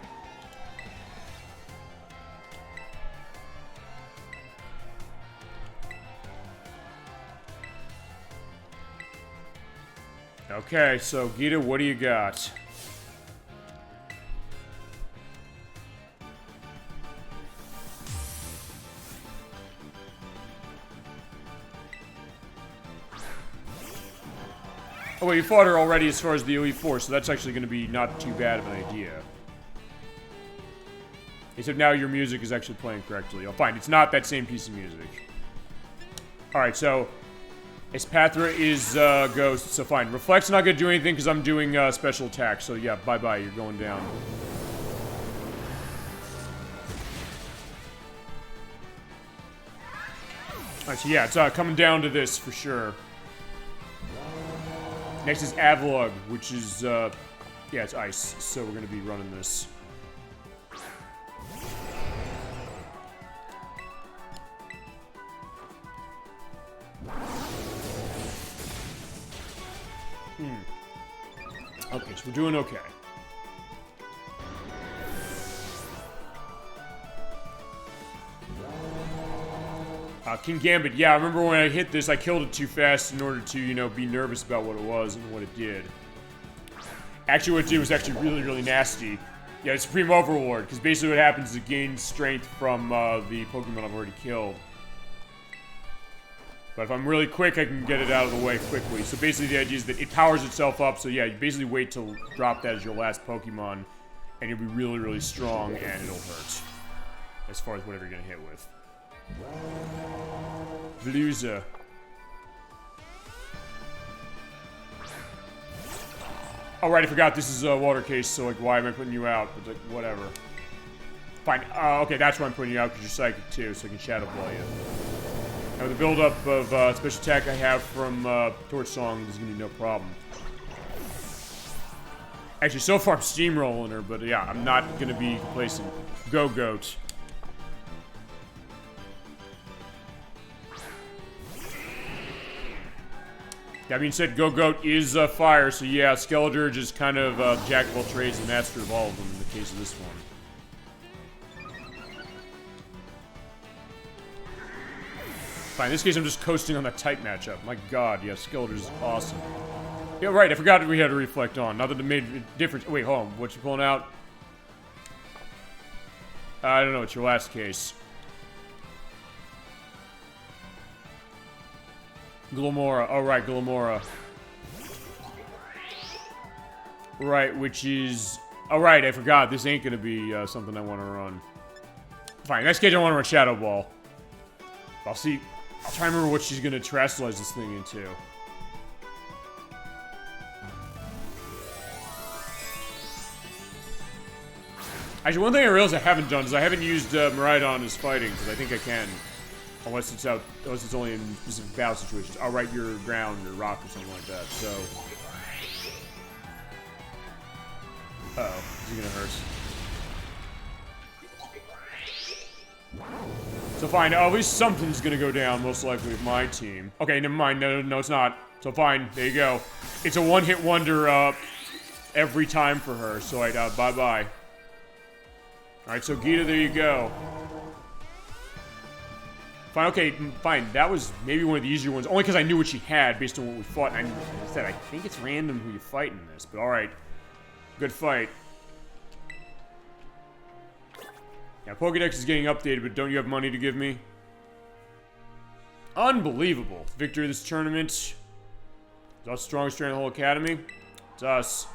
Okay, so Gita, what do you got? Oh wait, you fought her already as far as the Elite Four, so that's actually going to be not too bad of an idea. Except now your music is actually playing correctly. Oh, fine, it's not that same piece of music. Alright, so... Espathra is, Ghost, so fine. Reflect's not gonna do anything because I'm doing, special attack, so yeah, bye-bye, you're going down. Alright, so yeah, it's, coming down to this for sure. Next is Avalugg, which is, yeah, it's ice, so we're gonna be running this. Okay, so we're doing okay. King Gambit, yeah, I remember when I hit this, I killed it too fast in order to, you know, be nervous about what it was and what it did. Actually, what it did was actually really, really nasty. Yeah, it's Supreme Overlord, because basically what happens is it gains strength from the Pokemon I've already killed. But if I'm really quick, I can get it out of the way quickly. So basically the idea is that it powers itself up, so yeah, you basically wait till drop that as your last Pokemon, and you'll be really, really strong, and it'll hurt. As far as whatever you're gonna hit with. Veluza. Oh, right, I forgot this is a water case, so, like, why am I putting you out? But, like, whatever. Fine. Okay, that's why I'm putting you out, because you're psychic, too, so I can Shadow Ball you. Now, with the build-up of special attack I have from Torch Song, there's gonna be no problem. Actually, so far I'm steamrolling her, but yeah, I'm not gonna be complacent. Go, Goat. That being said, Go-Goat is fire, so yeah, Skeledirge is kind of jack of all trades and master of all of them in the case of this one. Fine, in this case I'm just coasting on that type matchup. My god, yeah, Skeledirge is awesome. Yeah, right, I forgot we had to reflect on. Not that it made a difference. Wait, hold on, what you pulling out? I don't know, it's your last case. Glamora. Oh, right, Glamora. Right, which is... Oh, right, I forgot. This ain't gonna be something I want to run. Fine, next case I want to run Shadow Ball. I'll see... I'll try and remember what she's gonna terrestrialize this thing into. Actually, one thing I realized I haven't done is I haven't used Miraidon as fighting, because I think I can. Unless it's only in specific battle situations. I'll write your ground or rock or something like that, so. Uh-oh, is he gonna hurt? So fine, at least something's gonna go down, most likely with my team. Okay, never mind, no, it's not. So fine, there you go. It's a one-hit wonder, every time for her, so bye-bye. Alright, so Gita, there you go. Fine, okay, fine. That was maybe one of the easier ones, only because I knew what she had based on what we fought. And I said, I think it's random who you fight in this, but alright. Good fight. Yeah, Pokedex is getting updated, but don't you have money to give me? Unbelievable. Victory of this tournament. Is us the strongest trainer in the whole academy? It's us.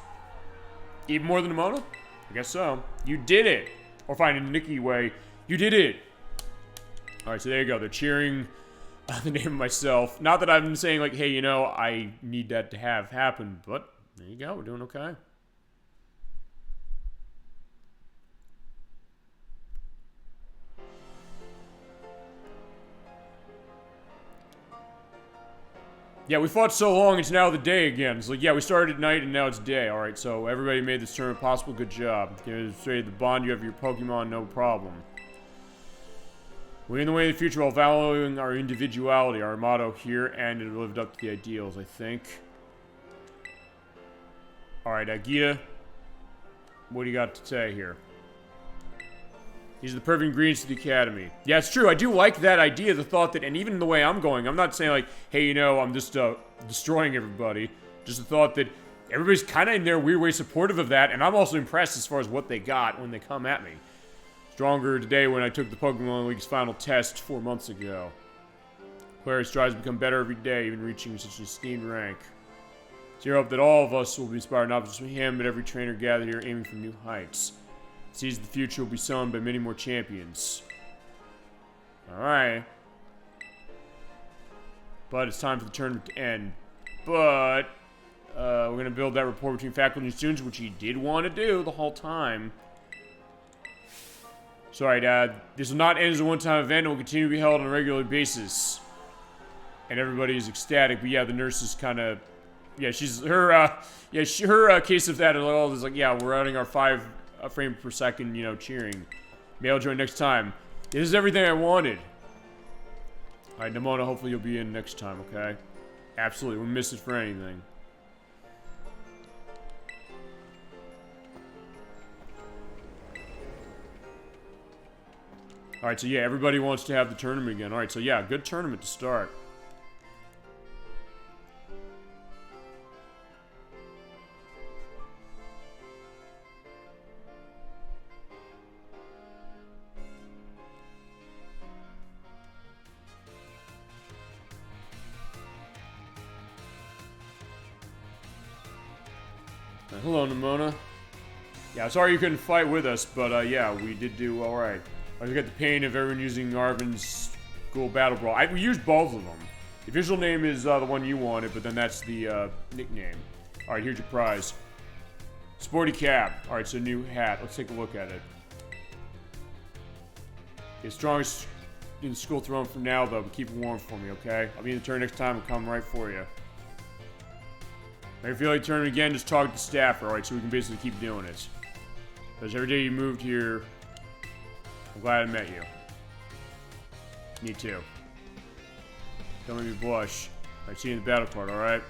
Even more than Emoto? I guess so. You did it! Or fine, in a Nikki way, you did it! Alright, so there you go. They're cheering the name of myself. Not that I'm saying, like, hey, you know, I need that to have happen, but there you go. We're doing okay. Yeah, we fought so long, it's now the day again. It's like, yeah, we started at night and now it's day. Alright, so everybody made this tournament possible. Good job. Demonstrated the bond you have with your Pokemon, no problem. We're in the way of the future while valuing our individuality, our motto here, and it lived up to the ideals, I think. Alright, Gita, what do you got to say here? These are the perfect ingredients to the academy. Yeah, it's true, I do like that idea, the thought that, and even the way I'm going, I'm not saying like, hey, you know, I'm just destroying everybody. Just the thought that everybody's kind of in their weird way supportive of that, and I'm also impressed as far as what they got when they come at me. Stronger today when I took the Pokemon League's final test 4 months ago. Player strives to become better every day, even reaching such an esteemed rank. It's your hope that all of us will be inspired, not just from him, but every trainer gathered here aiming for new heights. It sees the future will be sown by many more champions. Alright. But it's time for the tournament to end. But, we're going to build that rapport between faculty and students, which he did want to do the whole time. Sorry, Dad. This will not end as a one-time event. It will continue to be held on a regular basis. And everybody is ecstatic. But yeah, the nurses kind of Yeah, her case of that is like, yeah, we're running our 5 frame per second, cheering. Maybe I'll join next time. This is everything I wanted. Alright, Nimona, hopefully you'll be in next time, okay? Absolutely, we'll miss it for anything. Alright, so yeah, everybody wants to have the tournament again. Alright, so yeah, good tournament to start. Hello, Nimona. Yeah, sorry you couldn't fight with us, but yeah, we did do alright. I got the pain of everyone using Arvin's School Battle Brawl. We used both of them. The official name is the one you wanted, but then that's the nickname. Alright, here's your prize. Sporty cap. Alright, so new hat. Let's take a look at it. Okay, strongest in the school throne for now, though, but keep it warm for me, okay? I'll be in the turn next time and come right for you. If you feel like turning again, just talk to the staff, alright, so we can basically keep doing it. Because every day you moved here, I'm glad I met you. Me too. Don't make me blush. Alright, see you in the battle card, alright?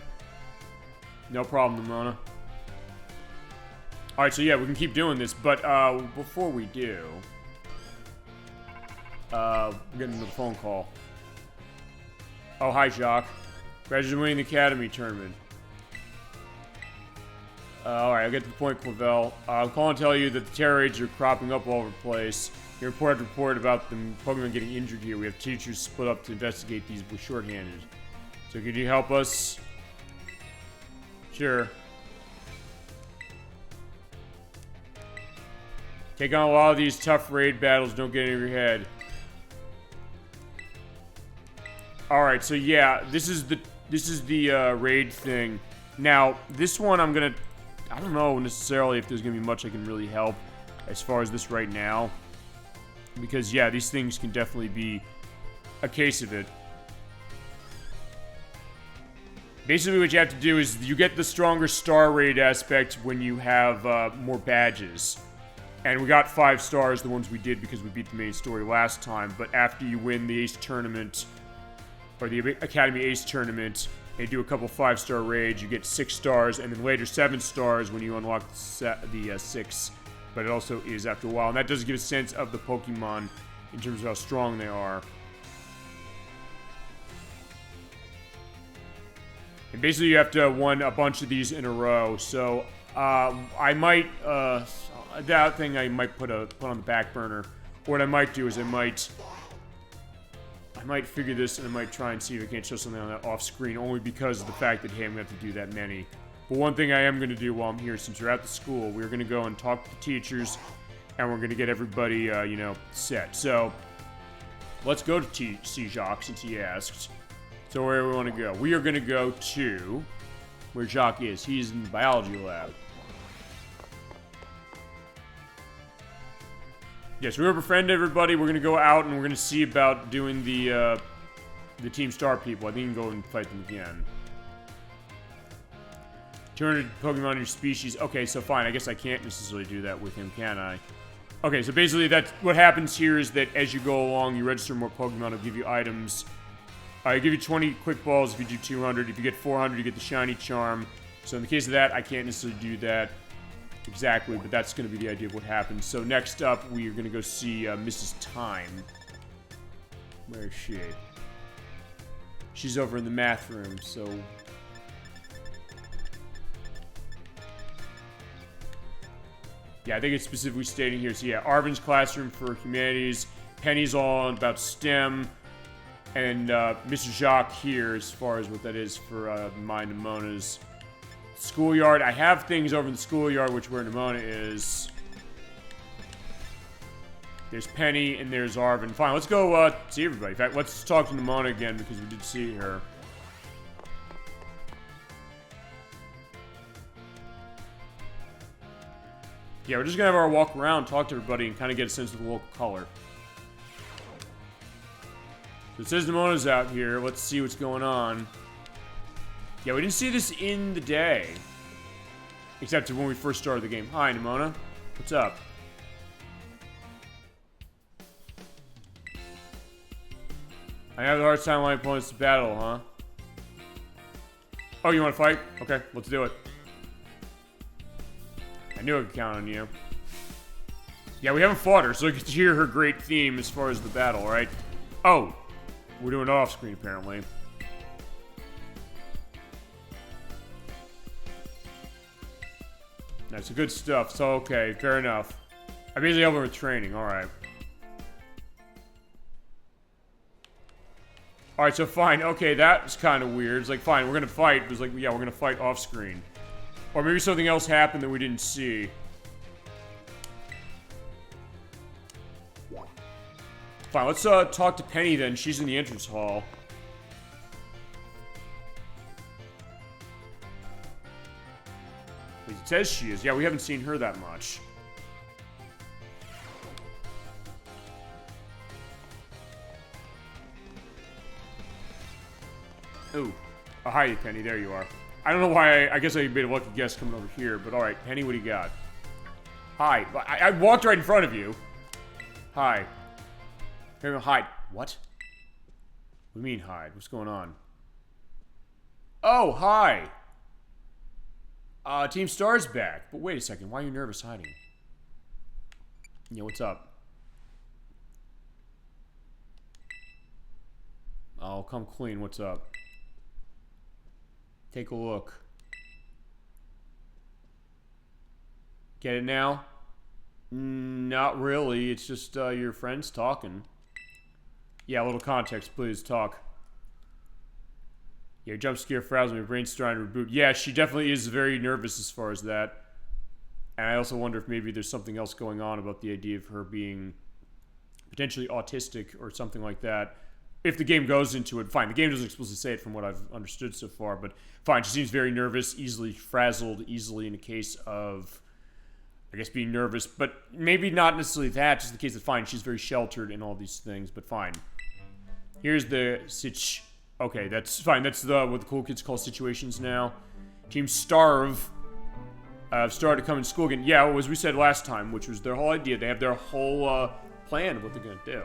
No problem, Nimona. Alright, so yeah, we can keep doing this, but before we do, we're getting another phone call. Oh, hi, Jacques. Congratulations on winning the Academy tournament. Alright, I'll get to the point, Clavel. I'm calling to tell you that the terror raids are cropping up all over the place. Your report about the Pokemon getting injured here. We have teachers split up to investigate these. We're shorthanded. So could you help us? Sure. Take on a lot of these tough raid battles. Don't get in your head. Alright, so yeah, this is the raid thing. Now, this one I don't know necessarily if there's gonna be much I can really help as far as this right now. Because, yeah, these things can definitely be a case of it. Basically, what you have to do is you get the stronger star raid aspect when you have more badges. And we got 5 stars, the ones we did because we beat the main story last time. But after you win the Ace Tournament, or the Academy Ace Tournament, and you do a couple 5-star raids, you get 6 stars, and then later 7 stars when you unlock the 6. But it also is after a while, and that does give a sense of the Pokemon in terms of how strong they are. And basically you have to win a bunch of these in a row, so I might, that thing I might put on the back burner. What I might do is I might figure this and I might try and see if I can't show something on that off screen, only because of the fact that, hey, I'm going to have to do that many. But one thing I am going to do while I'm here, since we're at the school, we're going to go and talk to the teachers, and we're going to get everybody, set. So, let's go to see Jacques, since he asked. So where do we want to go? We are going to go to where Jacques is. He's in the biology lab. Yes, we befriend everybody. We're going to go out, and we're going to see about doing the Team Star people. I think you can go and fight them again. 200 Pokemon in your species. Okay, so fine. I guess I can't necessarily do that with him, can I? Okay, so basically that's what happens here is that as you go along, you register more Pokemon. It'll give you items. I give you 20 quick balls if you do 200. If you get 400, you get the shiny charm. So in the case of that, I can't necessarily do that exactly, but that's going to be the idea of what happens. So next up, we are going to go see Mrs. Time. Where is she? She's over in the math room, so... Yeah, I think it's specifically stating here. So yeah, Arvin's classroom for humanities, Penny's all about STEM, and Mr. Jacques here as far as what that is for my Nimona's schoolyard. I have things over in the schoolyard, which where Nimona is. There's Penny and there's Arvin. Fine, let's go see everybody. In fact, let's talk to Nimona again because we did see her. Yeah, we're just gonna have our walk around, talk to everybody, and kind of get a sense of the local color. So it says Nimona's out here. Let's see what's going on. Yeah, we didn't see this in the day. Except when we first started the game. Hi, Nimona. What's up? I have the hardest time letting opponents to battle, huh? Oh, you want to fight? Okay, let's do it. I knew I could count on you. Yeah, we haven't fought her, so I get to hear her great theme as far as the battle, right? Oh, we're doing it off screen apparently. That's good stuff. So okay, fair enough. I basically help her with training. All right. All right, so fine. Okay, that's kind of weird. It's like fine, we're gonna fight. It was like yeah, we're gonna fight off screen, or maybe something else happened that we didn't see. Fine, let's talk to Penny then. She's in the entrance hall. It says she is. Yeah, we haven't seen her that much. Ooh. Oh, hi, Penny. There you are. I don't know why. I guess I made a lucky guess coming over here, but alright. Penny, what do you got? Hi. I walked right in front of you. Hi. Here, hide. What? What do you mean hide? What's going on? Oh, hi. Team Star's back. But wait a second. Why are you nervous hiding? Yeah, what's up? Oh, come clean. What's up? Take a look. Get it now? Not really. It's just your friends talking. Yeah, a little context, please. Talk. Yeah, jump scare frazzles me. Brain's trying to reboot. Yeah, she definitely is very nervous as far as that. And I also wonder if maybe there's something else going on about the idea of her being potentially autistic or something like that. If the game goes into it, fine. The game doesn't explicitly say it from what I've understood so far, but fine. She seems very nervous, easily frazzled, easily in a case of, I guess, being nervous. But maybe not necessarily that, just the case that, fine, she's very sheltered and all these things, but fine. Here's the sitch. Okay, that's fine. That's what the cool kids call situations now. Team Starve started to come in school again. Yeah, as we said last time, which was their whole idea. They have their whole plan of what they're going to do.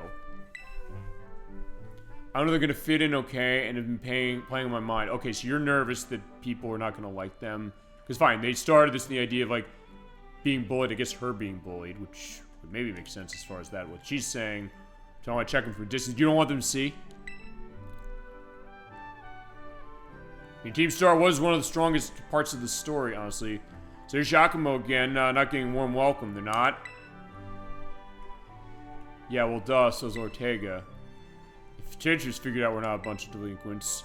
I don't know they're going to fit in okay, and have been playing on my mind. Okay, so you're nervous that people are not going to like them. Because fine, they started this in the idea of, like, being bullied. I guess her being bullied, which would maybe make sense as far as that. What she's saying, so I want to check them from a distance. You don't want them to see? I mean, Team Star was one of the strongest parts of the story, honestly. So there's Giacomo again, not getting a warm welcome. They're not? Yeah, well, duh, so's Ortega. If teachers figured out we're not a bunch of delinquents,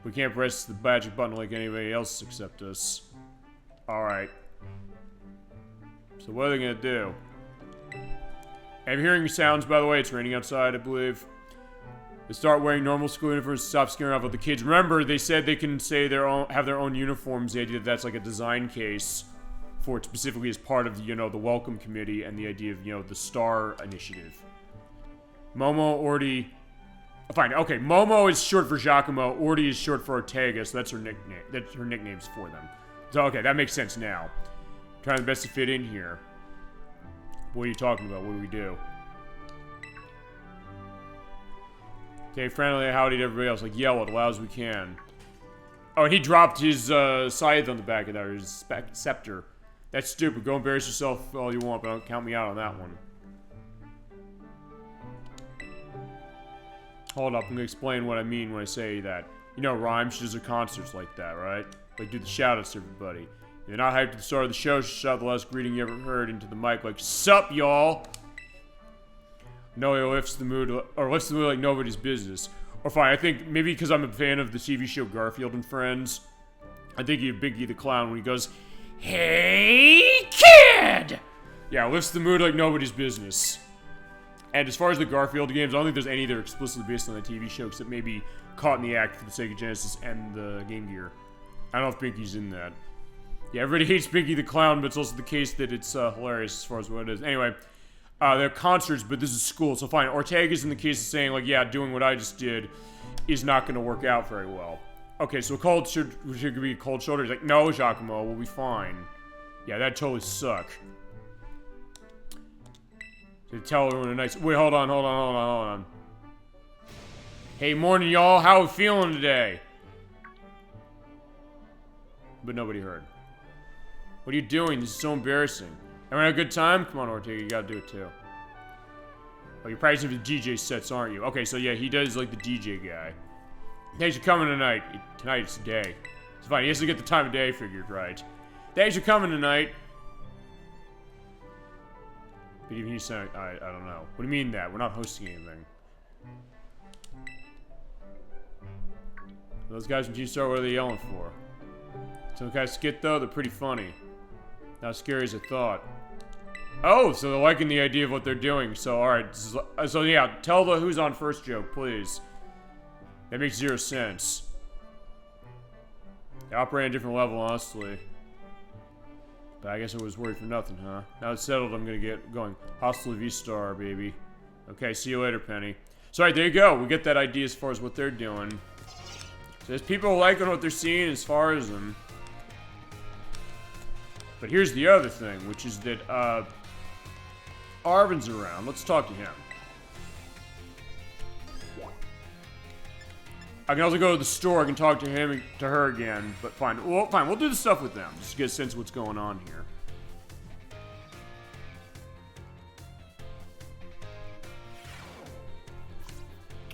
we can't press the magic button like anybody else except us. Alright. So what are they gonna do? I'm hearing sounds, by the way. It's raining outside, I believe. They start wearing normal school uniforms to stop scaring off of the kids. Remember, they said they can say have their own uniforms. The idea that that's like a design case for it specifically as part of, the welcome committee and the idea of, the Star Initiative. Momo, Orty... Fine, okay, Momo is short for Giacomo, Orty is short for Ortega, so that's her nickname. That's her nicknames for them. So, okay, that makes sense now. Trying the best to fit in here. What are you talking about? What do we do? Okay, friendly howdy to everybody else. Like, yell as loud as we can. Oh, and he dropped his scythe on the back of that, or his scepter. That's stupid. Go embarrass yourself all you want, but don't count me out on that one. Hold up, I'm gonna explain what I mean when I say that. Rhyme, she does her concerts like that, right? Like, do the shoutouts to everybody. If you're not hyped at the start of the show, she shout the last greeting you ever heard into the mic, like, sup, y'all? No, he lifts the mood like nobody's business. Or fine, I think maybe because I'm a fan of the TV show Garfield and Friends, I think of Biggie the Clown when he goes, "Hey, kid!" Yeah, lifts the mood like nobody's business. And as far as the Garfield games, I don't think there's any that are explicitly based on the TV show, except maybe Caught in the Act for the Sega Genesis and the Game Gear. I don't know if Pinky's in that. Yeah, everybody hates Pinky the Clown, but it's also the case that it's hilarious as far as what it is. Anyway, they're concerts, but this is school, so fine. Ortega's in the case of saying, like, yeah, doing what I just did is not going to work out very well. Okay, so cold should be cold shoulder. He's like, no, Giacomo, we'll be fine. Yeah, that'd totally suck. To tell everyone a nice. Wait, hold on. Hey, morning, y'all. How we feeling today? But nobody heard. What are you doing? This is so embarrassing. Having a good time? Come on, Ortega, you gotta do it too. Oh, you're practicing for the DJ sets, aren't you? Okay, so yeah, he does like the DJ guy. Thanks for coming tonight. Tonight's the day. It's fine. He has to get the time of day figured right. Thanks for coming tonight. But even he said, I don't know. What do you mean that? We're not hosting anything. Those guys from G-Star, what are they yelling for? Some kind of skit though? They're pretty funny. Not as scary as I thought. Oh, so they're liking the idea of what they're doing. So, alright. So yeah, tell the who's on first joke, please. That makes 0 sense. They operate on a different level, honestly. But I guess I was worried for nothing, huh? Now it's settled, I'm gonna get going. Hostile V-Star, baby. Okay, see you later, Penny. So, alright, there you go. We get that idea as far as what they're doing. So there's people liking what they're seeing as far as them. But here's the other thing, which is that, Arvin's around. Let's talk to him. I can also go to the store. I can talk to him and to her again. But fine. Well, fine. We'll do the stuff with them. Just to get a sense of what's going on here.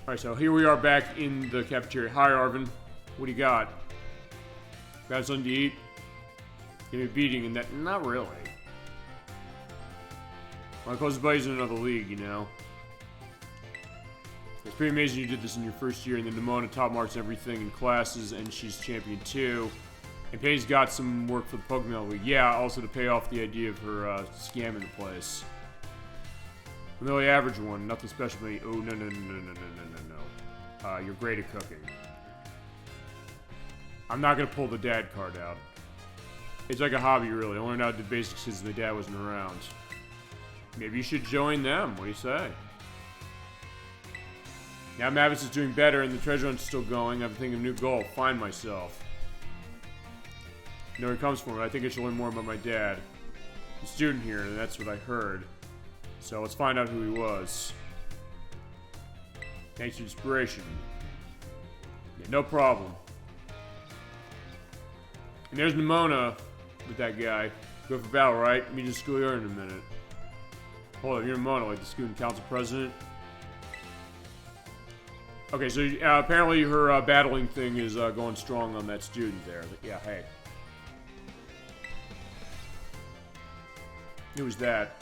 Alright, so here we are back in the cafeteria. Hi, Arvin. What do you got? Got something to eat? Give me a beating in that. Not really. My close buddy's in another league, you know. It's pretty amazing you did this in your first year, and then Nimona top marks everything in classes, and she's champion too. And Penny's got some work for the Pokemon League. Yeah, also to pay off the idea of her scamming the place. I'm the only average one, nothing special. But oh no. You're great at cooking. I'm not gonna pull the dad card out. It's like a hobby, really. I learned how to do basics since my dad wasn't around. Maybe you should join them. What do you say? Now Mavis is doing better and the treasure hunt's still going. I'm thinking of a new goal. Find myself. You know where he comes from. I think I should learn more about my dad. I'm a student here, and that's what I heard. So let's find out who he was. Thanks for inspiration. Yeah, no problem. And there's Nimona with that guy. Go for battle, right? Meet in the schoolyard in a minute. Hold up, you're Nimona, like the student council president? Okay, so apparently her battling thing is going strong on that student there. Yeah, hey. Who was that?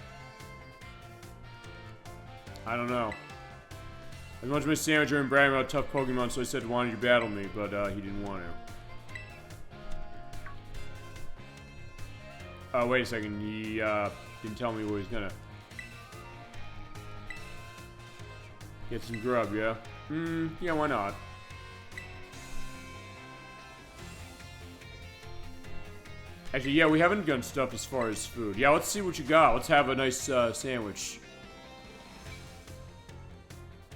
I don't know. I wanted my sandwich and bragging about tough Pokemon, so I said, why don't you battle me? But he didn't want to. Wait a second. He didn't tell me what he's gonna. Get some grub, yeah? Yeah, why not? Actually, yeah, we haven't done stuff as far as food. Yeah, let's see what you got. Let's have a nice sandwich.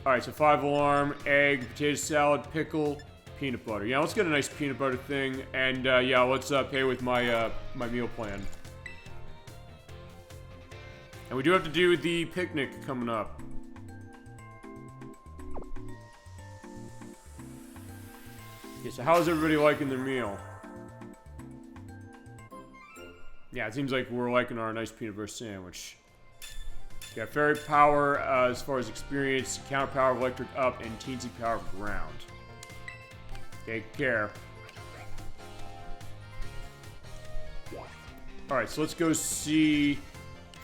Alright, so 5 alarm, egg, potato salad, pickle, peanut butter. Yeah, let's get a nice peanut butter thing. And, yeah, let's pay with my, my meal plan. And we do have to do the picnic coming up. Okay, so how's everybody liking their meal? Yeah, it seems like we're liking our nice peanut butter sandwich. Got fairy power as far as experience, counter power of electric up, and teensy power of ground. Take care. Alright, so let's go see...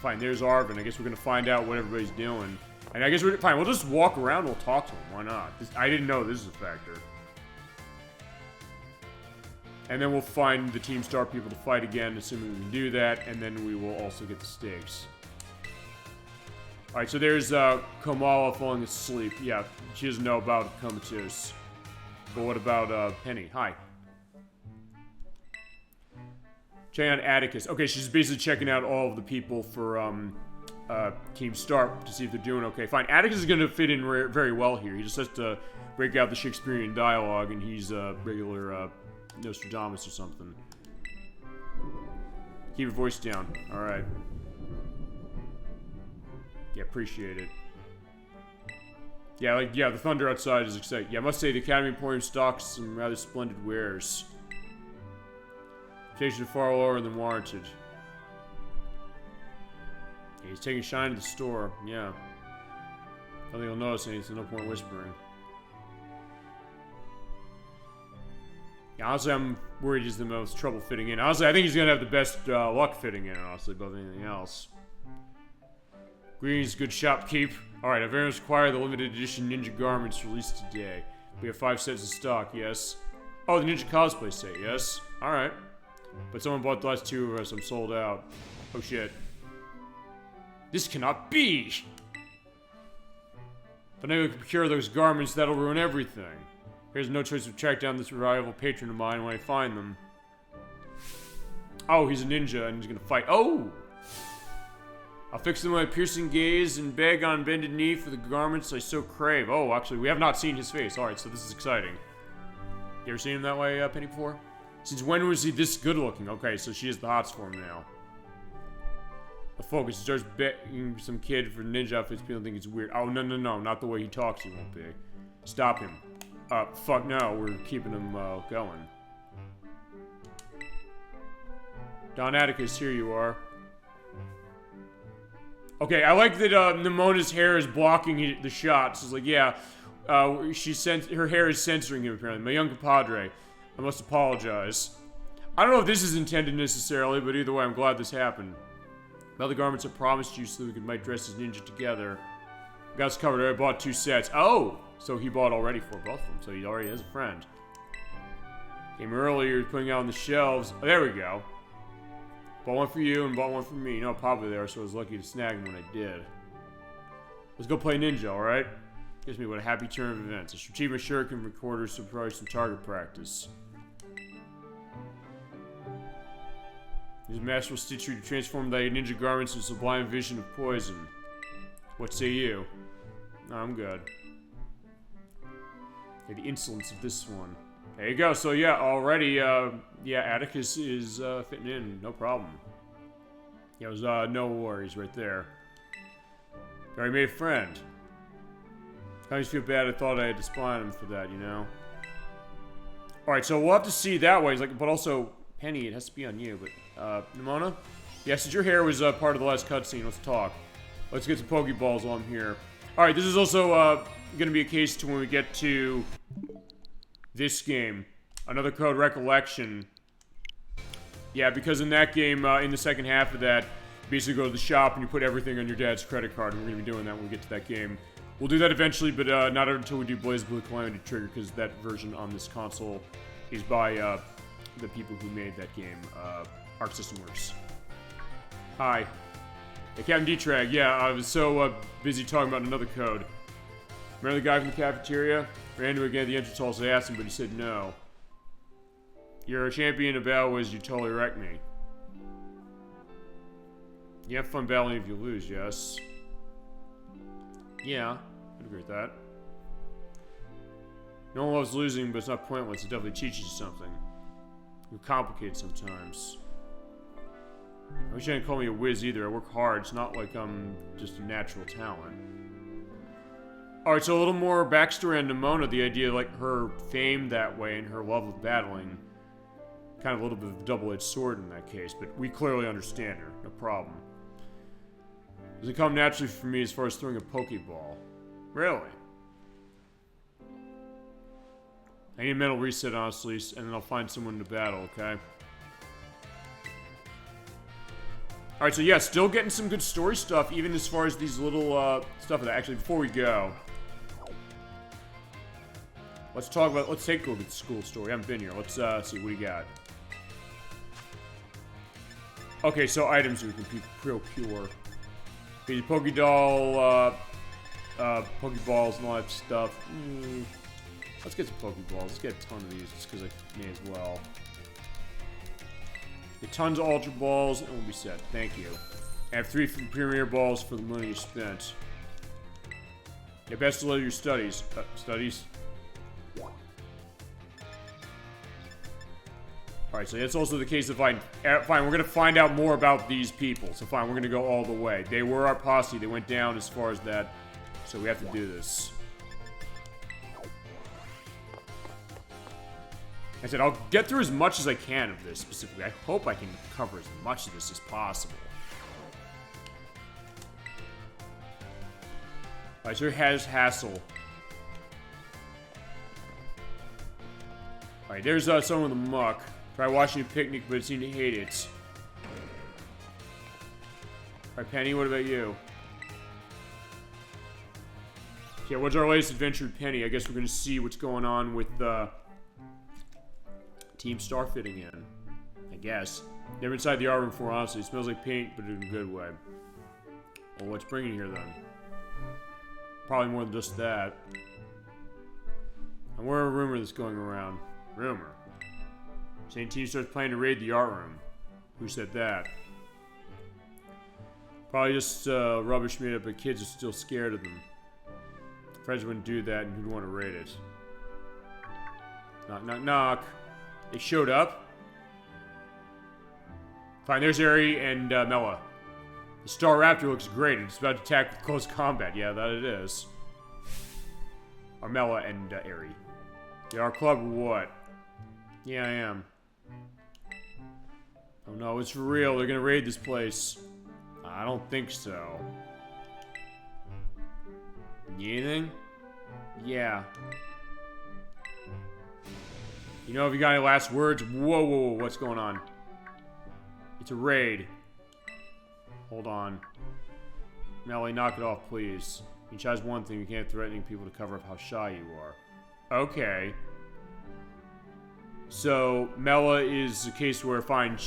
Fine, there's Arvin. I guess we're gonna find out what everybody's doing. And I guess we're... Fine, we'll just walk around and we'll talk to him. Why not? I didn't know this is a factor. And then we'll find the Team Star people to fight again, assuming we can do that. And then we will also get the stakes. Alright, so there's Kamala falling asleep. Yeah, she doesn't know about comatose. But what about Penny? Hi. Checking out Atticus. Okay, she's basically checking out all of the people for team start to see if they're doing okay. Fine. Atticus is going to fit in very well here. He just has to break out the Shakespearean dialogue, and he's a regular Nostradamus or something. Keep your voice down. All right. Yeah, appreciate it. Yeah, the thunder outside is exciting. Yeah, I must say the Academy Emporium stocks some rather splendid wares. Station far lower than warranted. Yeah, he's taking shine to the store. Yeah. I don't think he'll notice anything, so no point whispering. Yeah, honestly, I'm worried he's the most trouble fitting in. Honestly, I think he's gonna have the best luck fitting in, honestly, above anything else. Greetings, good shopkeep. Alright, I've very much acquired the limited edition ninja garments released today. We have 5 sets of stock, yes. Oh, the ninja cosplay set, yes. Alright. But someone bought the last 2 of us, I'm sold out. Oh shit. This cannot be! But now we can procure those garments, that'll ruin everything. There's no choice but to track down this rival patron of mine when I find them. Oh, he's a ninja and he's gonna fight. Oh! I'll fix them with my piercing gaze and beg on bended knee for the garments I so crave. Oh, actually, we have not seen his face. Alright, so this is exciting. You ever seen him that way, Penny, before? Since when was he this good looking? Okay, so she has the hots for him now. The focus starts begging some kid for ninja outfits. People think it's weird. Oh, no, not the way he talks, he won't be. Stop him. Fuck no, we're keeping him, going. Don Atticus, here you are. Okay, I like that, Nimona's hair is blocking the shots. It's like, yeah, her hair is censoring him, apparently. My young compadre, I must apologize. I don't know if this is intended necessarily, but either way, I'm glad this happened. Well, the garments I promised you so that we might dress as ninja together. Got us covered. I bought 2 sets. Oh! So he bought already for both of them. So he already has a friend. Came earlier, putting out on the shelves. Oh, there we go. Bought one for you and bought one for me. You know, probably there, so I was lucky to snag them when I did. Let's go play ninja, alright? Gives me what a happy turn of events. A strategic shuriken recorder, so probably some target practice. Use masterful stitchery to transform thy ninja garments into sublime vision of poison. What say you? No, I'm good. Yeah, the insolence of this one. There you go. So yeah, already, yeah, Atticus is fitting in, no problem. Yeah, it was no worries right there. Already made a friend. I just feel bad. I thought I had to spy on him for that, you know. All right, so we'll have to see that way. He's like, but also Penny, it has to be on you. But Nimona, yeah, since your hair was part of the last cutscene, let's talk. Let's get some Pokeballs while I'm here. All right, this is also going to be a case to when we get to this game. Another code Recollection. Yeah, because in that game, in the second half of that, you basically go to the shop and you put everything on your dad's credit card. And we're going to be doing that when we get to that game. We'll do that eventually, but not until we do BlazBlue Calamity Trigger, because that version on this console is by the people who made that game, Arc System Works. Hi. Hey, Captain D-Trag, yeah, I was so busy talking about another code. Remember the guy from the cafeteria? Ran into him again at the entrance hall, so I asked him, but he said no. You're a champion of battle as you totally wrecked me. You have fun battling if you lose, yes? Yeah, I'd agree with that. No one loves losing, but it's not pointless. It definitely teaches you something. You're complicated sometimes. I wish you didn't call me a whiz either. I work hard. It's not like I'm just a natural talent. Alright, so a little more backstory on Nimona. The idea of, like, her fame that way and her love of battling. Kind of a little bit of a double-edged sword in that case, but we clearly understand her. No problem. Doesn't come naturally for me as far as throwing a Pokeball. Really? I need a mental reset, honestly, and then I'll find someone to battle, okay? Alright, so yeah, still getting some good story stuff, even as far as these little, stuff. Actually, before we go, let's talk about, let's take a look at the school story. I haven't been here. Let's, see, what do you got? Okay, so items we can procure. Okay, Pokédoll, Pokeballs and all that stuff. Let's get some Pokeballs. Let's get a ton of these, just because I may as well. Get tons of Ultra Balls, and we'll be set. Thank you. I have 3 premier balls for the money you spent. Yeah, best to love your studies. Studies? Alright, so that's also the case of fine, we're gonna find out more about these people. So fine, we're gonna go all the way. They were our posse, they went down as far as that. So we have to do this. I said, I'll get through as much as I can of this specifically. I hope I can cover as much of this as possible. Alright, so here's Hassel. Alright, there's someone with a muck. Tried watching a picnic, but it seemed to hate it. Alright, Penny, what about you? Yeah, what's our latest adventure with Penny? I guess we're gonna see what's going on with Team Star fitting in. I guess. Never inside the art room before, honestly. It smells like paint, but in a good way. Well, what's bringing here then? Probably more than just that. I'm aware of a rumor that's going around. Rumor? Saying Team Star's planning to raid the art room. Who said that? Probably just rubbish made up, but kids are still scared of them. Friends wouldn't do that, and who'd want to raid it? Knock, knock, knock. They showed up. Fine, there's Ari and Mela. The Star Raptor looks great. It's about to attack with close combat. Yeah, that it is. Or Mela and Ari. Yeah, our club or what? Yeah, I am. Oh no, it's for real. They're gonna raid this place. I don't think so. Need anything? Yeah. You know, if you got any last words? Whoa, whoa, whoa, what's going on? It's a raid. Hold on. Melly, knock it off, please. Each has one thing, you can't threaten people to cover up how shy you are. Okay. So, Mela is a case where, fine,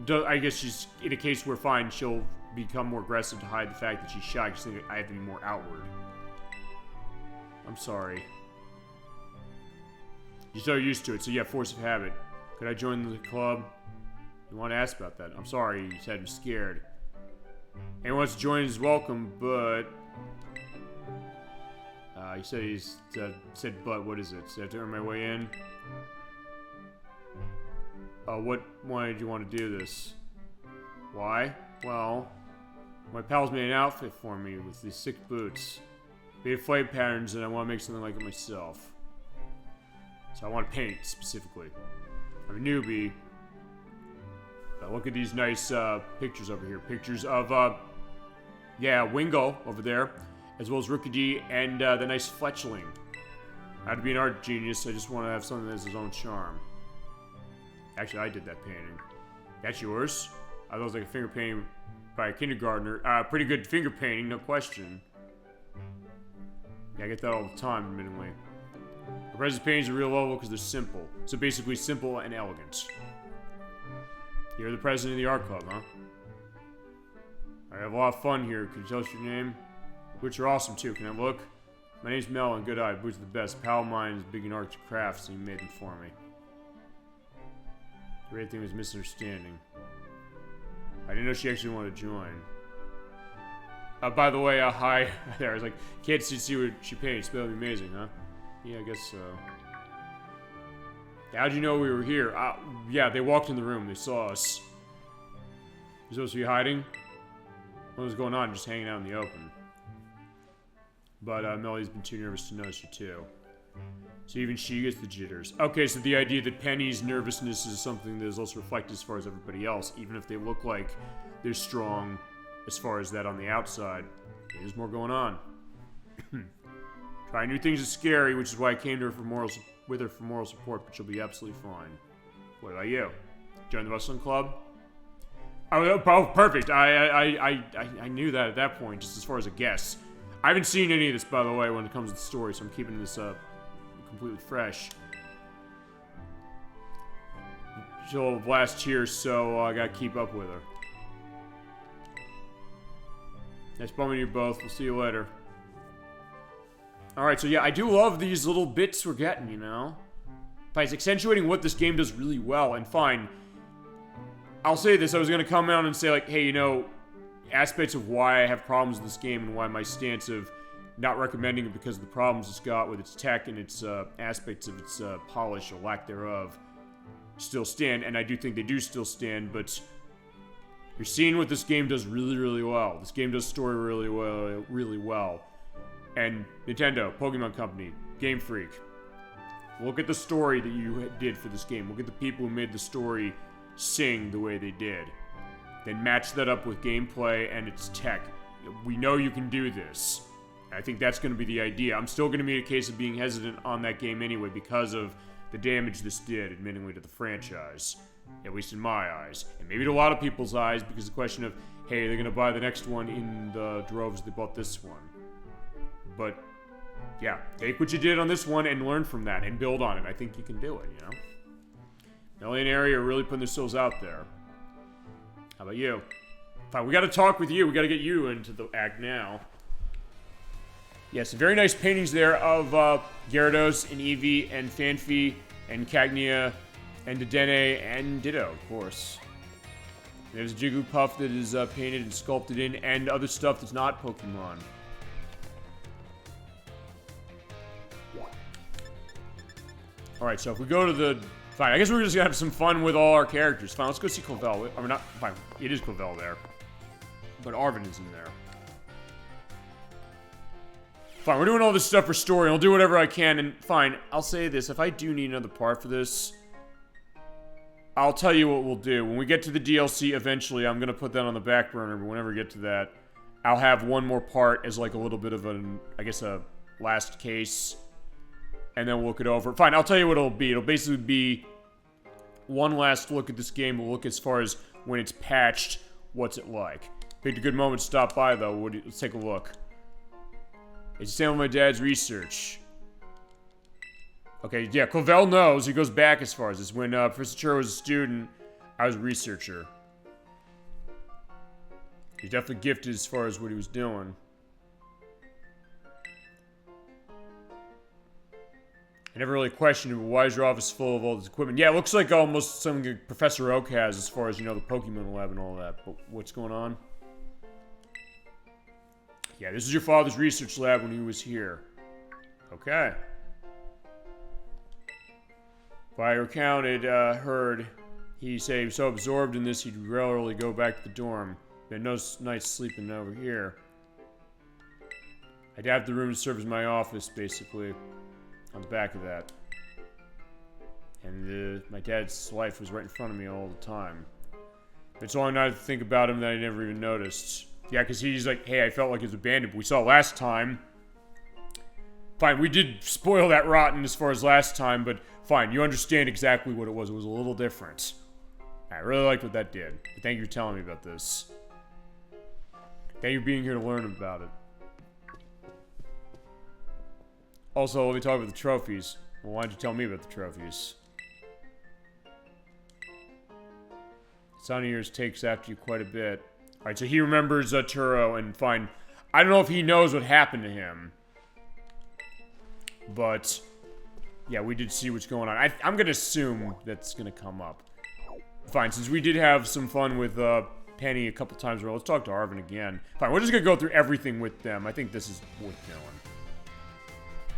I guess she's in a case where, fine, she'll become more aggressive to hide the fact that she's shy, because I have to be more outward. I'm sorry. You're so used to it, so yeah, force of habit. Could I join the club? You want to ask about that? I'm sorry, you said I'm scared. Anyone wants to join is welcome, but... he said he's... said but, what is it? So I have to earn my way in? Why did you want to do this? Why? Well... my pals made an outfit for me with these sick boots. They have flame patterns and I want to make something like it myself. So I want to paint, specifically. I'm a newbie. Look at these nice pictures over here. Pictures of, yeah, Wingo over there, as well as Rookie D and the nice Fletchling. I had to be an art genius, I just want to have something that has its own charm. Actually, I did that painting. That's yours? I thought it was like a finger painting by a kindergartner. Pretty good finger painting, no question. Yeah, I get that all the time, admittedly. The present paintings are real level because they're simple. So basically, simple and elegant. You're the president of the art club, huh? I have a lot of fun here. Could you tell us your name? Boots are awesome too. Can I look? My name's Mel and Good Eye. Boots are the best. Pal of mine is big in arts and crafts, and he made them for me. The great thing was misunderstanding. I didn't know she actually wanted to join. By the way, hi there. I was like, can't see what she paints. That'll be amazing, huh? Yeah, I guess so. How'd you know we were here? Yeah, they walked in the room. They saw us. You're supposed to be hiding? What was going on? Just hanging out in the open. But Melly's been too nervous to notice you too. So even she gets the jitters. Okay, so the idea that Penny's nervousness is something that is also reflected as far as everybody else, even if they look like they're strong as far as that on the outside. There's more going on. Trying new things is scary, which is why I came to her with her for moral support, but she'll be absolutely fine. What about you? Join the wrestling club? Oh, perfect. I knew that at that point, just as far as a guess. I haven't seen any of this, by the way, when it comes to the story, so I'm keeping this completely fresh. She'll blast cheers, so I gotta keep up with her. Nice bumming you both. We'll see you later. Alright, so yeah, I do love these little bits we're getting, you know? By it's accentuating what this game does really well, and fine. I'll say this. I was going to come out and say, like, hey, you know, aspects of why I have problems with this game and why my stance of not recommending it because of the problems it's got with its tech and its aspects of its polish or lack thereof still stand. And I do think they do still stand, but you're seeing what this game does really, really well. This game does story really well, really well. And Nintendo, Pokemon Company, Game Freak, look at the story that you did for this game. Look at the people who made the story sing the way they did. Then match that up with gameplay and its tech. We know you can do this. I think that's going to be the idea. I'm still going to be a case of being hesitant on that game anyway because of the damage this did, admittingly, to the franchise. At least in my eyes. And maybe to a lot of people's eyes, because the question of, hey, they're going to buy the next one in the droves they bought this one. But, yeah, take what you did on this one and learn from that and build on it. I think you can do it, you know? Melly and Ari are really putting themselves out there. How about you? Fine, we got to talk with you. We got to get you into the act now. Yes, very nice paintings there of Gyarados and Eevee and Fanfi and Cagnia and Dedenne and Ditto, of course. There's a Jigglypuff that is painted and sculpted in, and other stuff that's not Pokemon. Alright, so if we go to the... Fine, I guess we're just gonna have some fun with all our characters. Fine, let's go see Clovel. I mean, not... Fine, it is Clovel there. But Arven is in there. Fine, we're doing all this stuff for story, and I'll do whatever I can, and fine, I'll say this. If I do need another part for this, I'll tell you what we'll do. When we get to the DLC eventually, I'm gonna put that on the back burner, but whenever we get to that, I'll have one more part as like a little bit of an, I guess, a last case. And then we'll look it over. Fine, I'll tell you what it'll be. It'll basically be one last look at this game. We'll look as far as when it's patched, what's it like. Picked a good moment to stop by, though. Let's take a look. It's the same with my dad's research. Okay, yeah, Clovel knows. He goes back as far as this. When Professor Churro was a student, I was a researcher. He's definitely gifted as far as what he was doing. I never really questioned it, but why is your office full of all this equipment? Yeah, it looks like almost something Professor Oak has as far as, you know, the Pokemon lab and all that. But what's going on? Yeah, this is your father's research lab when he was here. Okay. If I recounted, heard, he said he was so absorbed in this he'd rarely go back to the dorm. He had no nights sleeping over here. I'd have the room to serve as my office, basically. On the back of that. And my dad's life was right in front of me all the time. It's all I know to think about him that I never even noticed. Yeah, because he's like, hey, I felt like he was abandoned. But we saw it last time. Fine, we did spoil that rotten as far as last time, but fine, you understand exactly what it was. It was a little different. I really liked what that did. But thank you for telling me about this. Thank you for being here to learn about it. Also, let me talk about the trophies. Well, why don't you tell me about the trophies? Son of yours takes after you quite a bit. Alright, so he remembers Turo, and fine. I don't know if he knows what happened to him. But, yeah, we did see what's going on. I'm gonna assume that's gonna come up. Fine, since we did have some fun with Penny a couple times, let's talk to Arven again. Fine, we're just gonna go through everything with them. I think this is worth doing.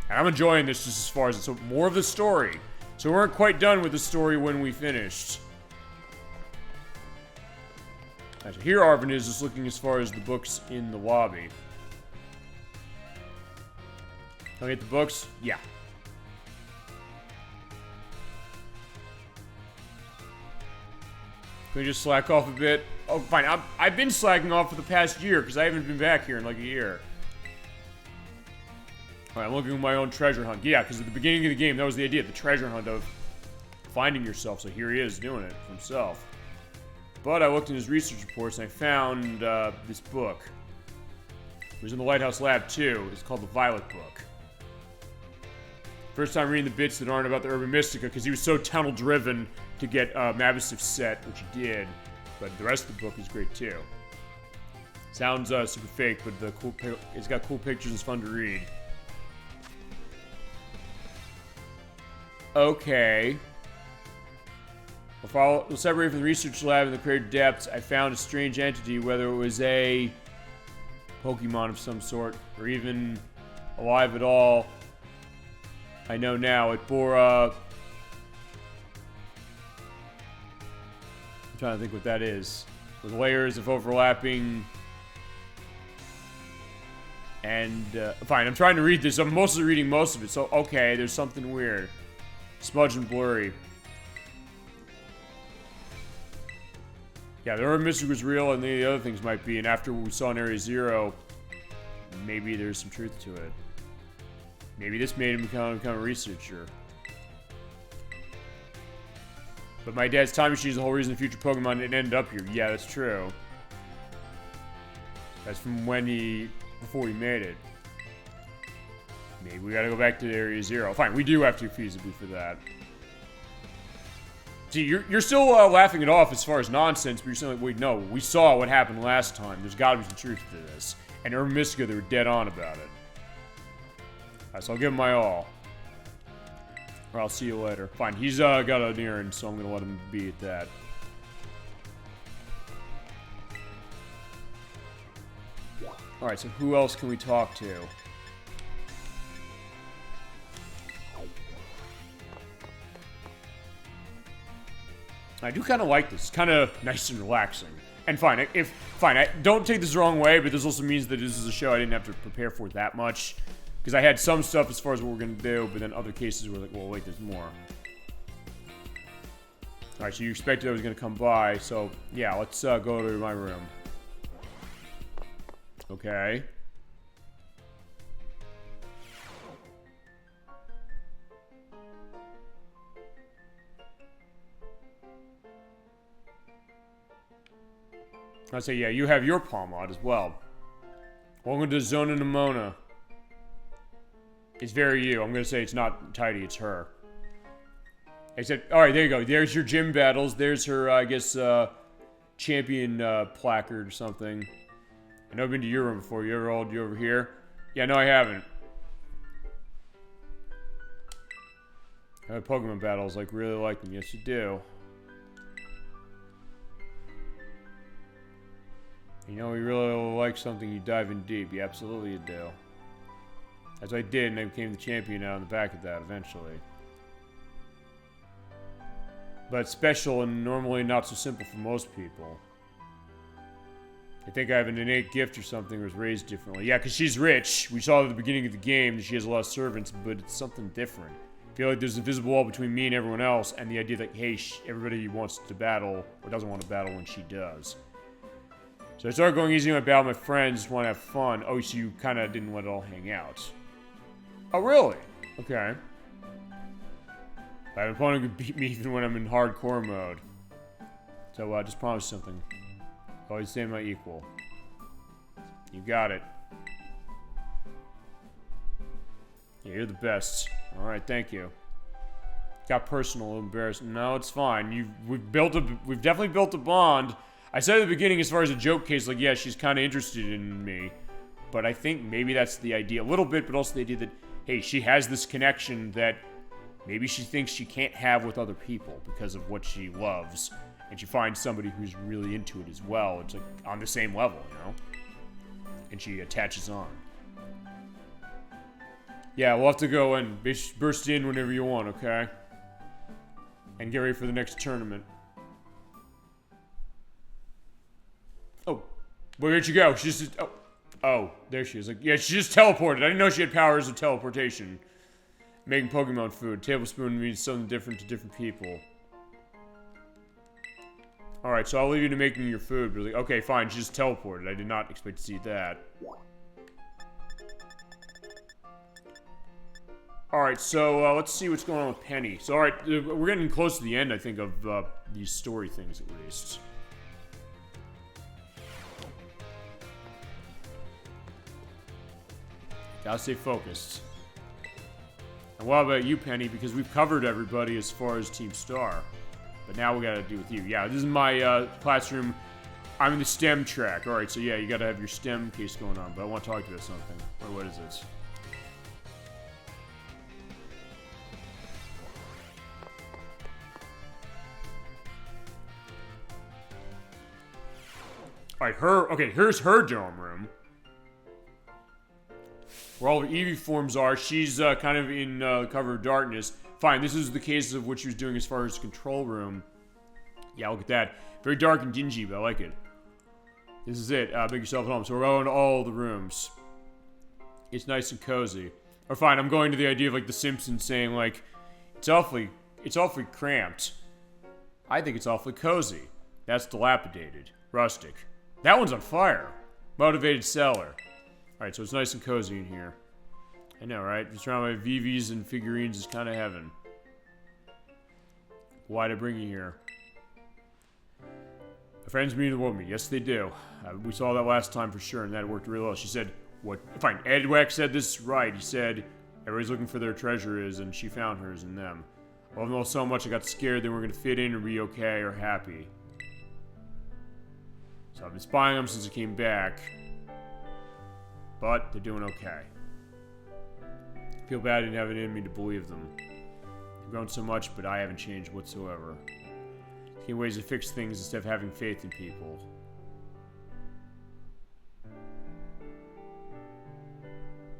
And I'm enjoying this just as far as it's more of the story. So we weren't quite done with the story when we finished. Actually, here Arven is just looking as far as the books in the lobby. Can I get the books? Yeah. Can we just slack off a bit? Oh, fine. I've been slacking off for the past year because I haven't been back here in like a year. Alright, I'm looking at my own treasure hunt. Yeah, because at the beginning of the game, that was the idea, the treasure hunt of finding yourself. So here he is doing it himself. But I looked in his research reports and I found this book. It was in the Lighthouse Lab too. It's called the Violet Book. First time reading the bits that aren't about the Urban Mystica because he was so tunnel-driven to get Mabusif set, which he did. But the rest of the book is great too. Sounds super fake, but it's got cool pictures and it's fun to read. Okay. We'll separate from the research lab in the crater depths. I found a strange entity, whether it was a Pokemon of some sort, or even alive at all. I know now. It bore I'm trying to think what that is. With layers of overlapping... And, fine, I'm trying to read this. I'm mostly reading most of it. So, okay, there's something weird. Smudged and blurry. Yeah, the urban mystic was real, and the other things might be. And after what we saw in Area Zero, maybe there's some truth to it. Maybe this made him become a researcher. But my dad's time machine is the whole reason the future Pokemon didn't end up here. Yeah, that's true. That's from when before he made it. Maybe we gotta go back to Area Zero. Fine, we do have to feasibly for that. See, you're still laughing it off as far as nonsense, but you're saying, like, wait, no, we saw what happened last time. There's gotta be some truth to this. And Urban Mystica, they were dead on about it. Alright, so I'll give him my all. Or I'll see you later. Fine, he's got an errand, so I'm gonna let him be at that. Alright, so who else can we talk to? I do kind of like this. It's kind of nice and relaxing. And fine, don't take this the wrong way, but this also means that this is a show I didn't have to prepare for that much. Because I had some stuff as far as what we're going to do, but then other cases were like, well, wait, there's more. Alright, so you expected I was going to come by, so yeah, let's go to my room. Okay. I'll say, yeah, you have your Palmod as well. Welcome to Zona Nemona. It's very you. I'm going to say it's not Tidy, it's her. Except, alright, there you go. There's your gym battles. There's her, I guess, champion placard or something. I've never been to your room before. You ever all you over here? Yeah, no, I haven't. I have Pokemon battles, like, really like them. Yes, you do. You know, you really like something, you dive in deep. Yeah, absolutely you do. As I did, and I became the champion out on the back of that, eventually. But special and normally not so simple for most people. I think I have an innate gift or something, or was raised differently. Yeah, because she's rich. We saw at the beginning of the game that she has a lot of servants, but it's something different. I feel like there's a invisible wall between me and everyone else, and the idea that, hey, everybody wants to battle, or doesn't want to battle when she does. So I started going easy on my battle with my friends, just want to have fun. Oh, so you kind of didn't let it all hang out. Oh, really? Okay. My opponent could beat me even when I'm in hardcore mode. So, just promise something. Always stay my equal. You got it. Yeah, you're the best. Alright, thank you. Got personal, embarrassed. No, it's fine. We've definitely built a bond. I said at the beginning, as far as a joke case, like, yeah, she's kind of interested in me. But I think maybe that's the idea a little bit, but also the idea that, hey, she has this connection that maybe she thinks she can't have with other people because of what she loves. And she finds somebody who's really into it as well. It's like on the same level, you know? And she attaches on. Yeah, we'll have to go and burst in whenever you want, okay? And get ready for the next tournament. Oh, where'd you go? She's just, oh, there she is. Like, yeah, she just teleported. I didn't know she had powers of teleportation. Making Pokemon food. Tablespoon means something different to different people. Alright, so I'll leave you to making your food. Really. Okay, fine. She just teleported. I did not expect to see that. Alright, so let's see what's going on with Penny. So, alright, we're getting close to the end, I think, of these story things, at least. Gotta stay focused. And what about you, Penny? Because we've covered everybody as far as Team Star. But now we gotta do with you. Yeah, this is my classroom. I'm in the STEM track. Alright, so yeah, you gotta have your STEM case going on. But I want to talk to you about something. Or what is this? Alright, okay, here's her dorm room. Where all the Eevee forms are. She's kind of in cover of darkness. Fine, this is the case of what she was doing as far as control room. Yeah, look at that. Very dark and dingy, but I like it. This is it. Make yourself at home. So we're going to all the rooms. It's nice and cozy. Or fine, I'm going to the idea of like The Simpsons saying like, it's awfully cramped. I think it's awfully cozy. That's dilapidated. Rustic. That one's on fire. Motivated seller. Alright, so it's nice and cozy in here. I know, right? Just around my VVs and figurines is kind of heaven. Why'd I bring you here? My friends mean the world to me. Yes, they do. We saw that last time for sure, and that worked really well. She said, what? Fine, Edwack said this right. He said, everybody's looking for their treasure is, and she found hers in them. I love them all so much I got scared they weren't going to fit in or be okay or happy. So I've been spying them since I came back. But they're doing okay. I feel bad I didn't have it in me to believe them. They've grown so much, but I haven't changed whatsoever. Seeking ways to fix things instead of having faith in people.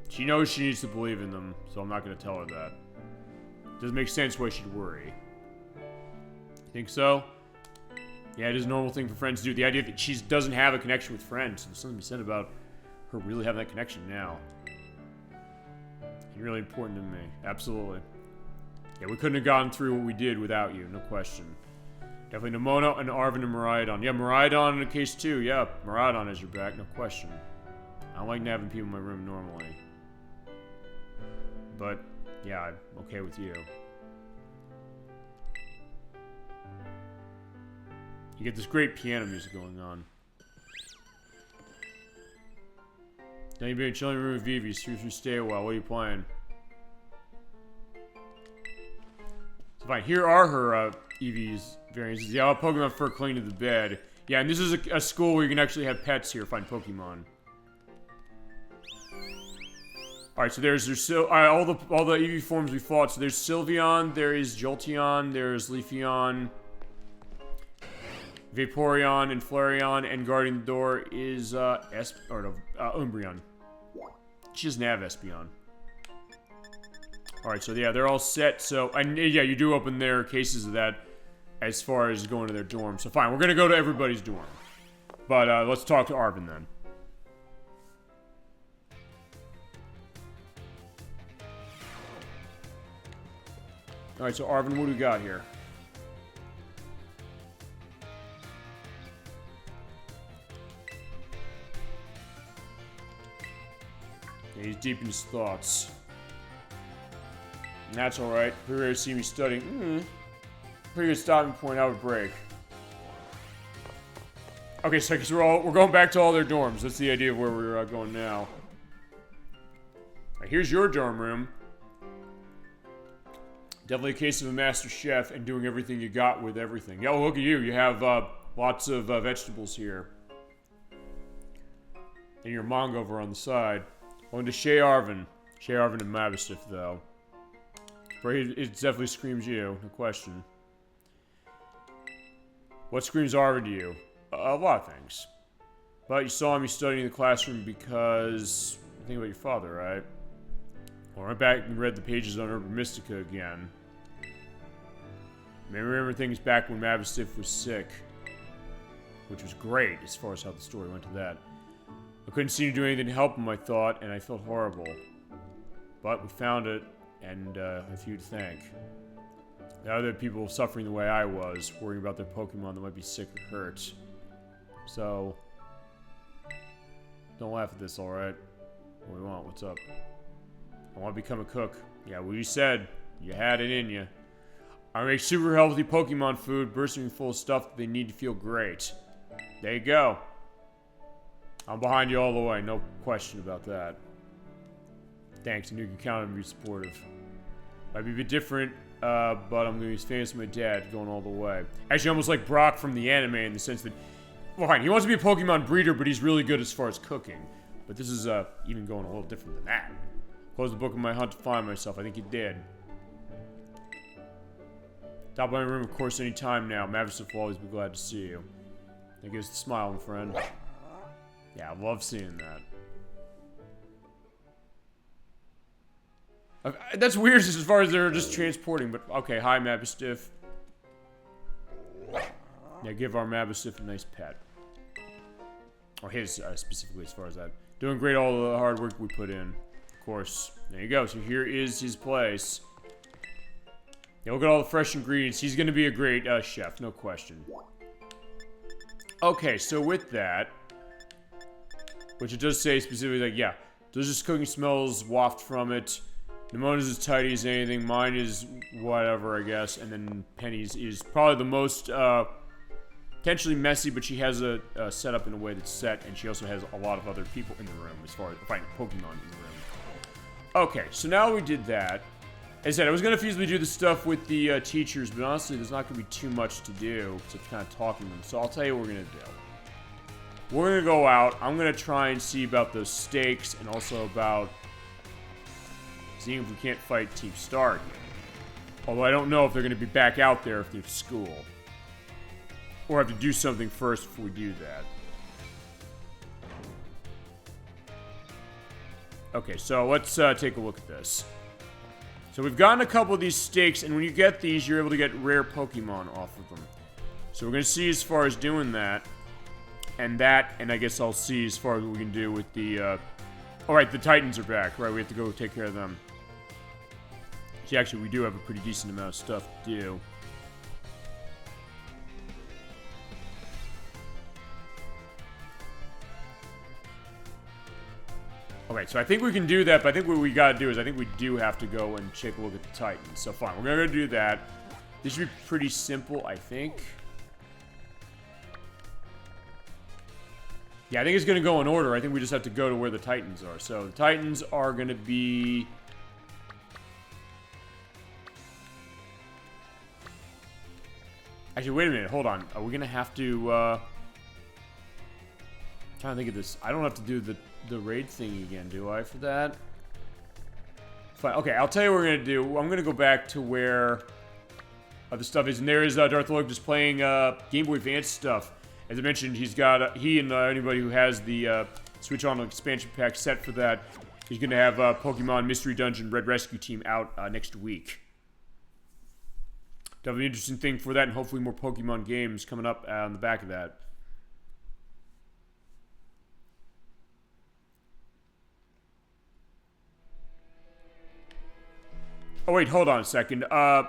She knows she needs to believe in them, so I'm not going to tell her that. Doesn't make sense why she'd worry. You think so? Yeah, it is a normal thing for friends to do. The idea that she doesn't have a connection with friends. There's something to be said about her really having that connection now. You're really important to me. Absolutely. Yeah, we couldn't have gotten through what we did without you, no question. Definitely Nimona and Arvin and Miraidon. Yeah, Miraidon in the case too. Yeah, Miraidon has your back, no question. I don't like having people in my room normally. But, yeah, I'm okay with you. You get this great piano music going on. Now you've been chilling in the room with Vivi. Seriously, stay a while. What are you playing? So fine. Here are her Eevee's variances. Yeah, I'll Pokemon fur cling to the bed. Yeah, and this is a school where you can actually have pets here. Find Pokemon. All right, so there's all the Eevee forms we fought. So there's Sylveon, there is Jolteon, there's Leafeon, Vaporeon, and Flareon, and guarding the door is Umbreon. She doesn't have Espeon. All right, so yeah, they're all set. So and yeah, you do open their cases of that as far as going to their dorm. So fine, we're gonna go to everybody's dorm, but let's talk to Arvin then. All right, so Arvin, what do we got here? Yeah, he's deep in his thoughts. And that's alright. Pretty rare to see me studying. Pretty good stopping point. Have a break. Okay, so I guess we're going back to all their dorms. That's the idea of where we're going now. Right, here's your dorm room. Definitely a case of a master chef and doing everything you got with everything. Yeah, well, look at you. You have lots of vegetables here. And your manga over on the side. Going to Shea Arvin. Shea Arvin and Mabosstiff, though. But it definitely screams you, no question. What screams Arvin to you? A lot of things. But you saw me studying in the classroom because... Think about your father, right? Well, I went back and read the pages on Urban Mystica again. I remember things back when Mabosstiff was sick. Which was great, as far as how the story went to that. I couldn't seem to do anything to help him, I thought, and I felt horrible. But we found it, and I have you to thank. There are other people suffering the way I was, worrying about their Pokemon that might be sick or hurt. So... Don't laugh at this, alright? What do you want? What's up? I want to become a cook. Yeah, well, you said you had it in you. I make super healthy Pokemon food, bursting full of stuff that they need to feel great. There you go. I'm behind you all the way, no question about that. Thanks, and you can count on me to be supportive. Might be a bit different, but I'm going to be as famous as my dad, going all the way. Actually, almost like Brock from the anime in the sense that, well, fine, he wants to be a Pokemon breeder, but he's really good as far as cooking. But this is even going a little different than that. Close the book of my hunt to find myself. I think you did. Top of my room, of course, any time now. Mabosstiff will always be glad to see you. That gives the smile, my friend. Yeah, I love seeing that. That's weird as far as they're just transporting, but okay, hi Mabistiff. Yeah, give our Mabistiff a nice pet. Or his, specifically, as far as that. Doing great, all the hard work we put in. Of course. There you go, so here is his place. Yeah, look at all the fresh ingredients. He's gonna be a great chef, no question. Okay, so with that, which it does say specifically, like, yeah, delicious cooking smells waft from it. Nimona's as tidy as anything. Mine is whatever, I guess. And then Penny's is probably the most, potentially messy, but she has a setup in a way that's set, and she also has a lot of other people in the room, as far as finding Pokemon in the room. Okay, so now we did that. As I said, I was going to feasibly do the stuff with the teachers, but honestly, there's not going to be too much to do, except kind of talking to them. So I'll tell you what we're going to do. We're going to go out. I'm going to try and see about those stakes, and also about seeing if we can't fight Team Star here. Although I don't know if they're going to be back out there if they're at school. Or have to do something first before we do that. Okay, so let's take a look at this. So we've gotten a couple of these stakes, and when you get these, you're able to get rare Pokemon off of them. So we're going to see as far as doing that. And I guess I'll see as far as what we can do with the, Alright, the Titans are back. Right, we have to go take care of them. See, actually, we do have a pretty decent amount of stuff to do. Okay, so I think we can do that, but I think what we gotta do is I think we do have to go and take a look at the Titans. So fine, we're gonna go do that. This should be pretty simple, I think. Yeah, I think it's gonna go in order. I think we just have to go to where the Titans are. So the Titans are gonna be... Actually, wait a minute, hold on. Are we gonna have to, I'm trying to think of this. I don't have to do the raid thing again, do I, for that? Fine. Okay, I'll tell you what we're going to do. I'm going to go back to where the stuff is. And there is Darth Lord just playing Game Boy Advance stuff. As I mentioned, he's got, he and anybody who has the Switch On expansion pack set for that, he's going to have Pokemon Mystery Dungeon Red Rescue Team out next week. That'll be an interesting thing for that, and hopefully more Pokemon games coming up on the back of that. Oh, wait, hold on a second. Wait a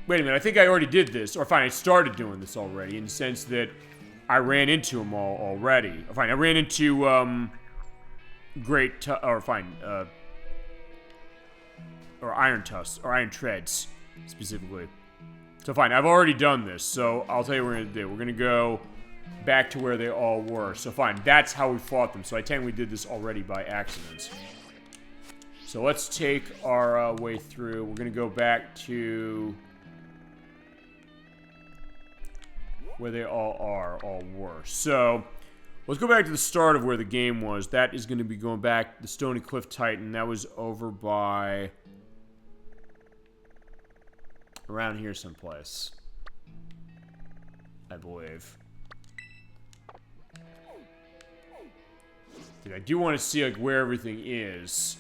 minute, I think I already did this. Or fine, I started doing this already, in the sense that I ran into them all already. Or fine, I ran into, or Iron Tusks, or Iron Treads, specifically. So fine, I've already done this, so I'll tell you what we're going to do. We're going to go back to where they all were. So fine, that's how we fought them. So I technically did this already by accident. So let's take our way through. We're going to go back to where they all were. So let's go back to the start of where the game was. That is going to be going back the Stony Cliff Titan. That was over by around here someplace, I believe. Dude, I do want to see like where everything is.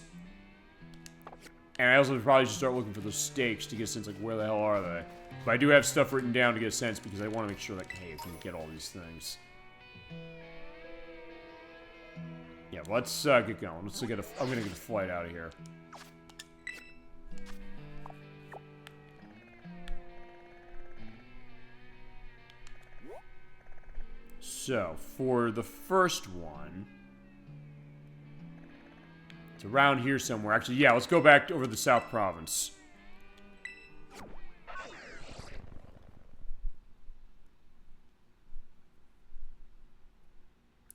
And I also probably should start looking for those stakes to get a sense, like, where the hell are they? But I do have stuff written down to get a sense, because I want to make sure, like, hey, we can get all these things. Yeah, let's get going. Let's get I'm gonna get a flight out of here. So, for the first one... it's around here somewhere. Actually, yeah, let's go back over the South Province.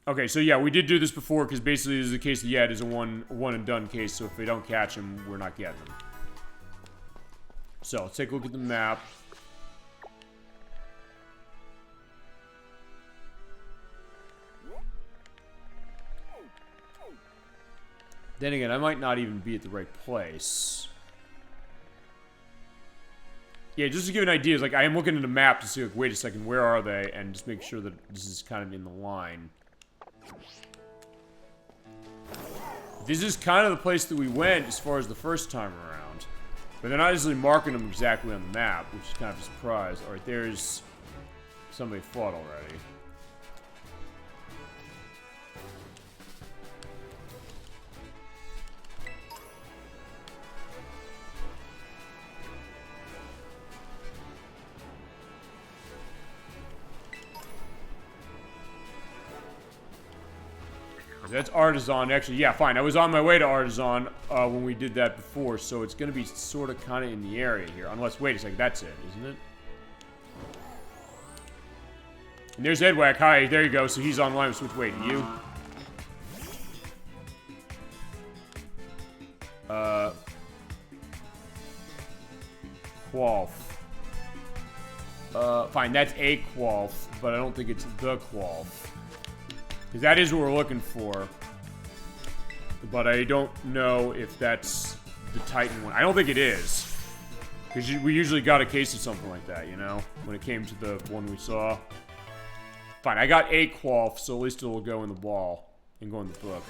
Okay, so yeah, we did do this before, because basically this is a case that, yeah, it is a one and done case, so if we don't catch them, we're not getting them. So, let's take a look at the map. Then again, I might not even be at the right place. Yeah, just to give an idea, like, I am looking at the map to see, like, wait a second, where are they? And just make sure that this is kind of in the line. This is kind of the place that we went as far as the first time around. But they're not easily marking them exactly on the map, which is kind of a surprise. Alright, there's... somebody fought already. That's Artisan. Actually, yeah, fine. I was on my way to Artisan when we did that before, so it's going to be sort of kind of in the area here. Unless, wait a second, that's it, isn't it? And there's Edwack. Hi, there you go. So he's online with Switch. Wait, you? Qualf. Fine, that's a Qualf, but I don't think it's the Qualf. Because that is what we're looking for. But I don't know if that's the Titan one. I don't think it is. Because we usually got a case of something like that, you know? When it came to the one we saw. Fine, I got a Qualf, so at least it'll go in the ball. And go in the book.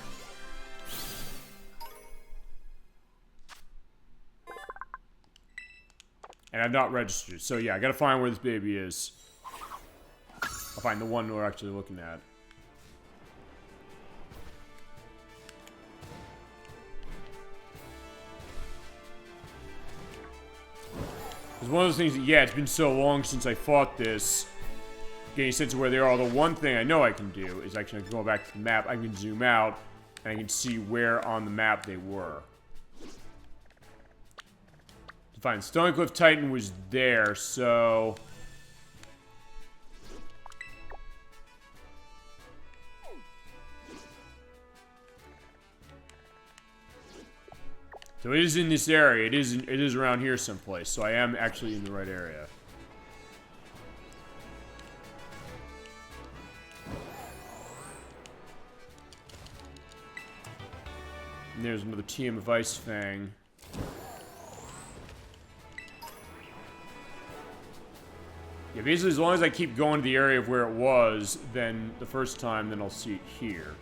And I've not registered. So yeah, I gotta find where this baby is. I'll find the one we're actually looking at. It's one of those things that, yeah, it's been so long since I fought this. Getting a sense of where they are. The one thing I know I can do is actually go back to the map. I can zoom out, and I can see where on the map they were. Fine, Stonecliff Titan was there, so... So it is in this area. It is around here someplace. So I am actually in the right area. And there's another TM of Ice Fang. Yeah, basically as long as I keep going to the area of where it was, then the first time, then I'll see it here.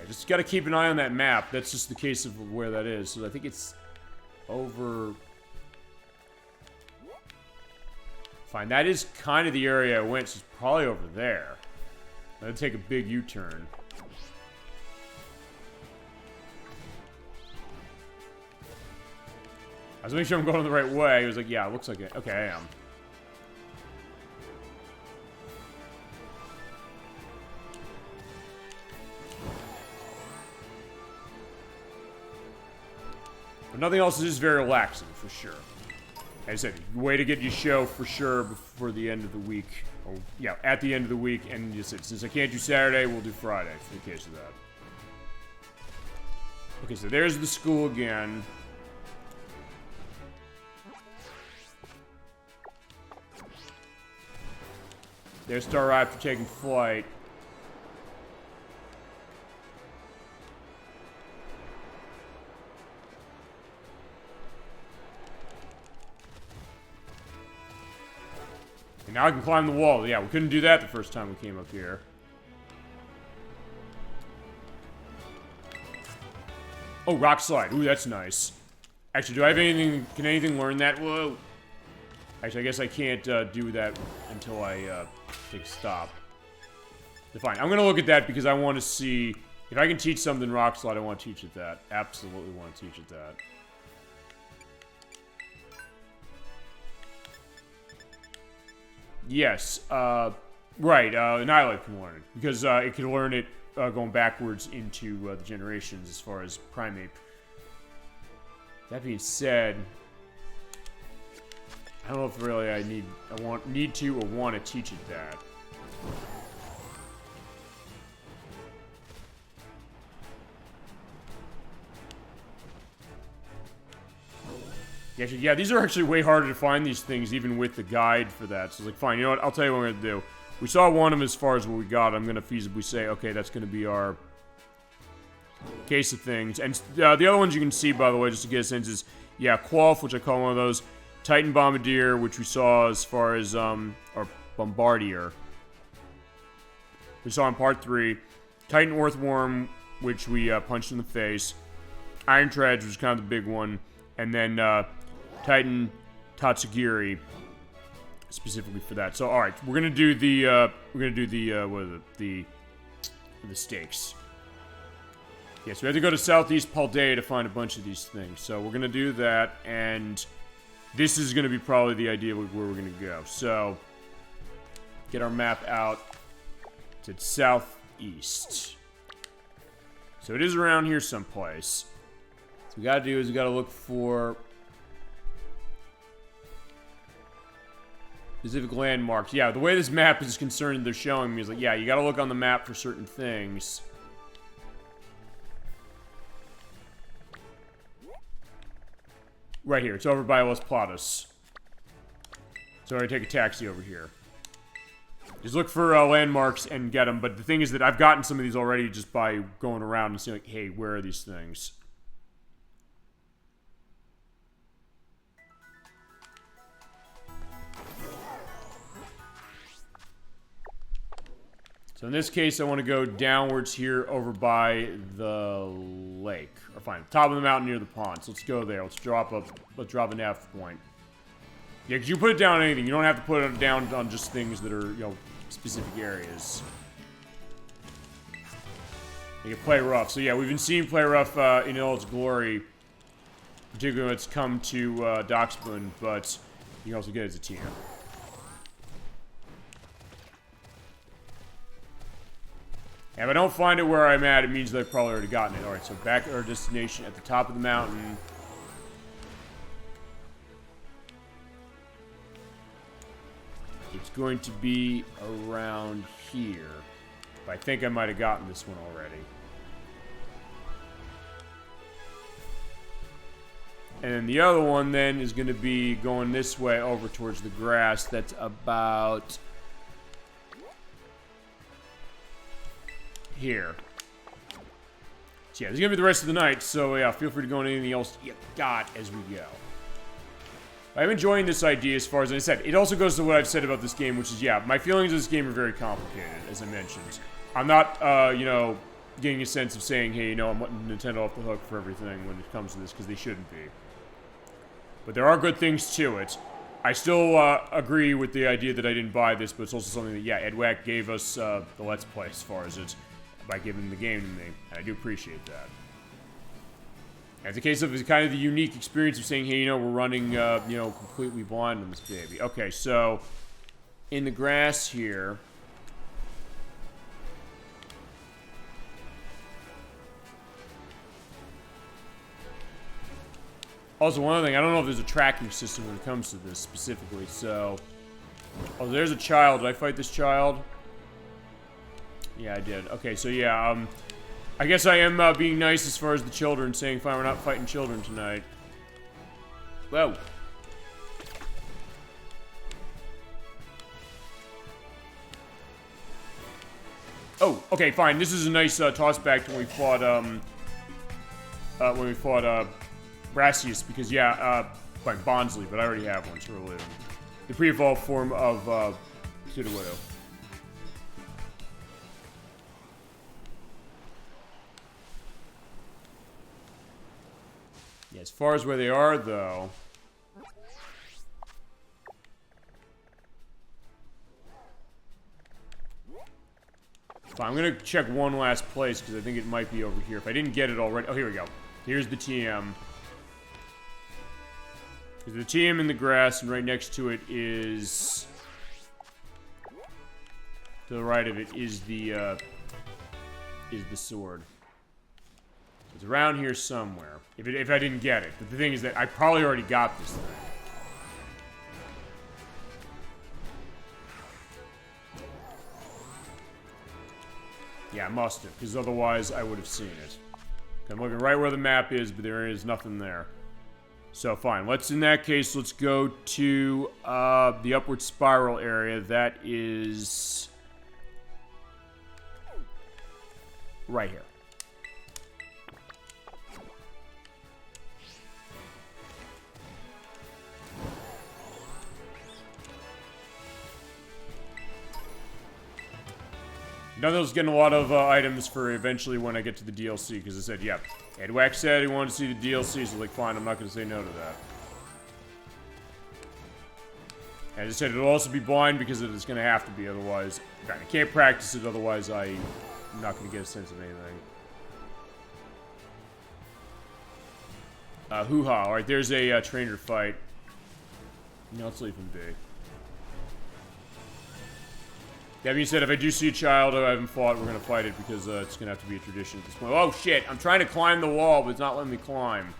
Just gotta keep an eye on that map. That's just the case of where that is. So I think it's over... Fine, that is kind of the area I went, so it's probably over there. I'd take a big U-turn. I was making sure I'm going the right way. He was like, yeah, it looks like it. Okay, I am. But nothing else is very relaxing, for sure. Like I said, way to get your show for sure before the end of the week. Or, yeah, at the end of the week. And you said, since I can't do Saturday, we'll do Friday for the case of that. Okay, so there's the school again. There's Star Raptor taking flight. And now I can climb the wall. Yeah, we couldn't do that the first time we came up here. Oh, rock slide. Ooh, that's nice. Actually, do I have anything... Can anything learn that? Whoa. Actually, I guess I can't do that until I take a stop. Fine. I'm going to look at that because I want to see... If I can teach something rock slide, I want to teach it that. Absolutely want to teach it that. Yes, right, Annihilate can learn it, because it can learn it going backwards into the generations as far as Primate. That being said, I don't know if really I need to or want to teach it that. Yeah, these are actually way harder to find these things, even with the guide for that. So it's like, fine, you know what? I'll tell you what we're going to do. We saw one of them as far as what we got. I'm going to feasibly say, okay, that's going to be our case of things. And the other ones you can see, by the way, just to get a sense, is, yeah, Qualf, which I call one of those. Titan Bombardier, which we saw as far as our Bombardier. we saw in part 3. Titan Earthworm, which we punched in the face. Iron Treads was kind of the big one. And then Titan Tatsugiri, specifically for that. So, alright, we're gonna do the, what is it? The stakes. Yeah, so we have to go to Southeast Paldea to find a bunch of these things. So we're gonna do that, and this is gonna be probably the idea of where we're gonna go. So, get our map out to southeast. So it is around here someplace. So what we gotta do is we gotta look for specific landmarks. Yeah, the way this map is concerned, they're showing me is like, yeah, you gotta look on the map for certain things. Right here. It's over by Los Platos. So I take a taxi over here. Just look for landmarks and get them. But the thing is that I've gotten some of these already just by going around and seeing, like, hey, where are these things? So in this case, I want to go downwards here over by the lake. Or fine, top of the mountain near the pond. So let's go there. Let's drop a nav point. Yeah, because you put it down on anything. You don't have to put it down on just things that are, you know, specific areas. You can play rough. So yeah, we've been seeing play rough in all its glory. Particularly when it's come to Dockspoon, but you can also get it as a team. And if I don't find it where I'm at, it means that I've probably already gotten it. Alright, so back at our destination at the top of the mountain. It's going to be around here. But I think I might have gotten this one already. And then the other one then is going to be going this way over towards the grass. That's about here. So yeah, this is gonna be the rest of the night, so yeah, feel free to go on anything else you got as we go. I'm enjoying this idea as far as I said. It also goes to what I've said about this game, which is, yeah, my feelings of this game are very complicated, as I mentioned. I'm not, you know, getting a sense of saying, hey, you know, I'm letting Nintendo off the hook for everything when it comes to this, because they shouldn't be. But there are good things to it. I still agree with the idea that I didn't buy this, but it's also something that, yeah, Edwack gave us the Let's Play as far as it, by giving the game to me, and I do appreciate that. And it's a case of kind of the unique experience of saying, hey, you know, we're running, you know, completely blind on this baby. Okay, so, in the grass here, also, one other thing, I don't know if there's a tracking system when it comes to this specifically, so... Oh, there's a child. Did I fight this child? Yeah, I did. Okay, so yeah, I guess I am being nice as far as the children, saying, fine, we're not fighting children tonight. Whoa. Oh, okay, fine. This is a nice toss back to when we fought Brassius, because yeah, fine, Bonsly, but I already have one, so we're leaving. The pre-evolved form of Sudowoodo. Yeah, as far as where they are, though... Fine, I'm gonna check one last place, because I think it might be over here. If I didn't get it already... Oh, here we go. Here's the TM. There's the TM in the grass, and right next to it is... To the right of it is the sword. It's around here somewhere. If I didn't get it. But the thing is that I probably already got this thing. Yeah, I must have, because otherwise I would have seen it. I'm looking right where the map is, but there is nothing there. So fine, in that case, let's go to the upward spiral area. That is right here. Nonetheless, getting a lot of items for eventually when I get to the DLC, because I said, yeah. Edwax said he wanted to see the DLC, so like, fine, I'm not going to say no to that. As I said, it'll also be blind because it's going to have to be, otherwise, I can't practice it, otherwise I'm not going to get a sense of anything. Hoo-ha. Alright, there's a trainer fight. No, let's leave him be. That being said, if I do see a child who I haven't fought, we're going to fight it because it's going to have to be a tradition at this point. Oh, shit. I'm trying to climb the wall, but it's not letting me climb.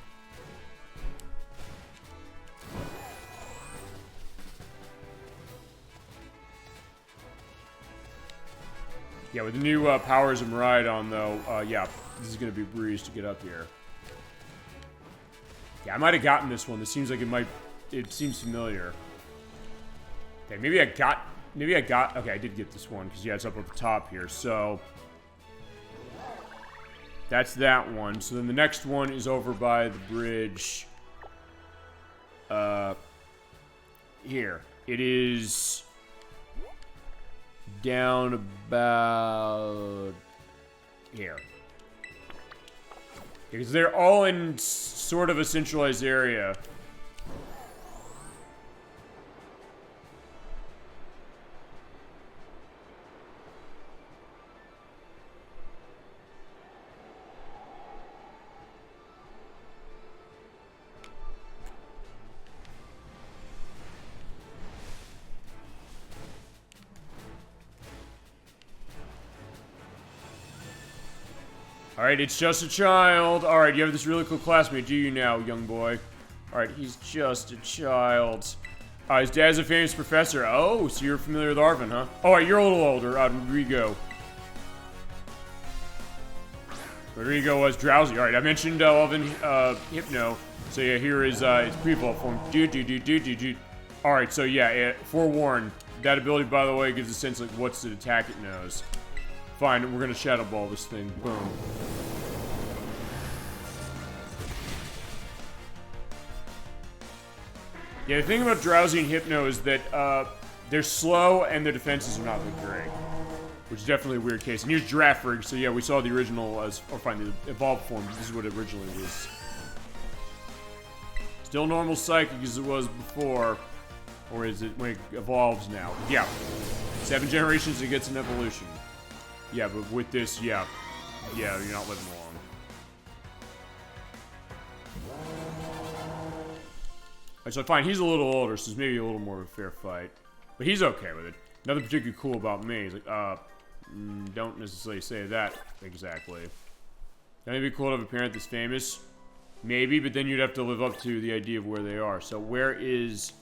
Yeah, with the new powers of Miraidon, though, yeah, this is going to be a breeze to get up here. Yeah, I might have gotten this one. This seems like it seems familiar. Okay, maybe I got, okay, I did get this one, because, yeah, it's up at the top here, so. That's that one. So then the next one is over by the bridge. Here. It is down about here. Because they're all in sort of a centralized area. Alright, it's just a child. Alright, you have this really cool classmate, do you now, young boy? Alright, he's just a child. His dad's a famous professor. Oh, so you're familiar with Arvin, huh? Alright, you're a little older. Rodrigo. Rodrigo was drowsy. Alright, I mentioned Elvin Hypno. So yeah, here is its pre-evolved form. Alright, so yeah, forewarned. That ability, by the way, gives a sense like what's the attack it knows. Fine, we're gonna Shadow Ball this thing. Boom. Yeah, the thing about Drowsy and Hypno is that they're slow and their defenses are not that great. Which is definitely a weird case. And here's Giraffe Rig, so yeah, we saw the original as, or fine, the evolved form. This is what it originally was. Still normal psychic as it was before. Or is it when it evolves now? Yeah. 7 generations it gets an evolution. Yeah, but with this, yeah. Yeah, you're not living long. Alright, so fine, he's a little older, so it's maybe a little more of a fair fight. But he's okay with it. Nothing particularly cool about me. He's like, don't necessarily say that exactly. That may be cool to have a parent that's famous. Maybe, but then you'd have to live up to the idea of where they are. So where is...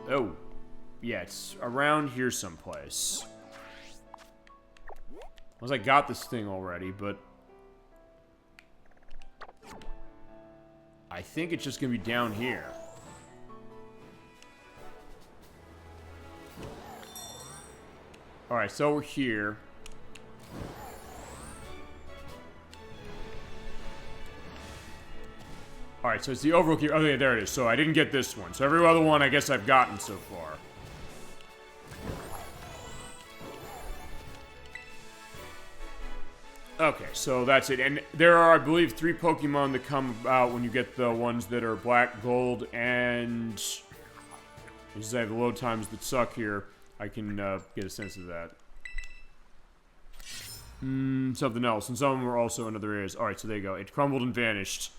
Oh. Yeah, it's around here someplace. Unless I got this thing already, but... I think it's just gonna be down here. Alright, so we're here. Alright, so it's the overlook here. Oh, yeah, there it is. So I didn't get this one. So every other one I guess I've gotten so far. Okay, so that's it. And there are, I believe, 3 Pokemon that come out when you get the ones that are black, gold, and... Since I have the load times that suck here, I can get a sense of that. Something else. And some of them are also in other areas. Alright, so there you go. It crumbled and vanished.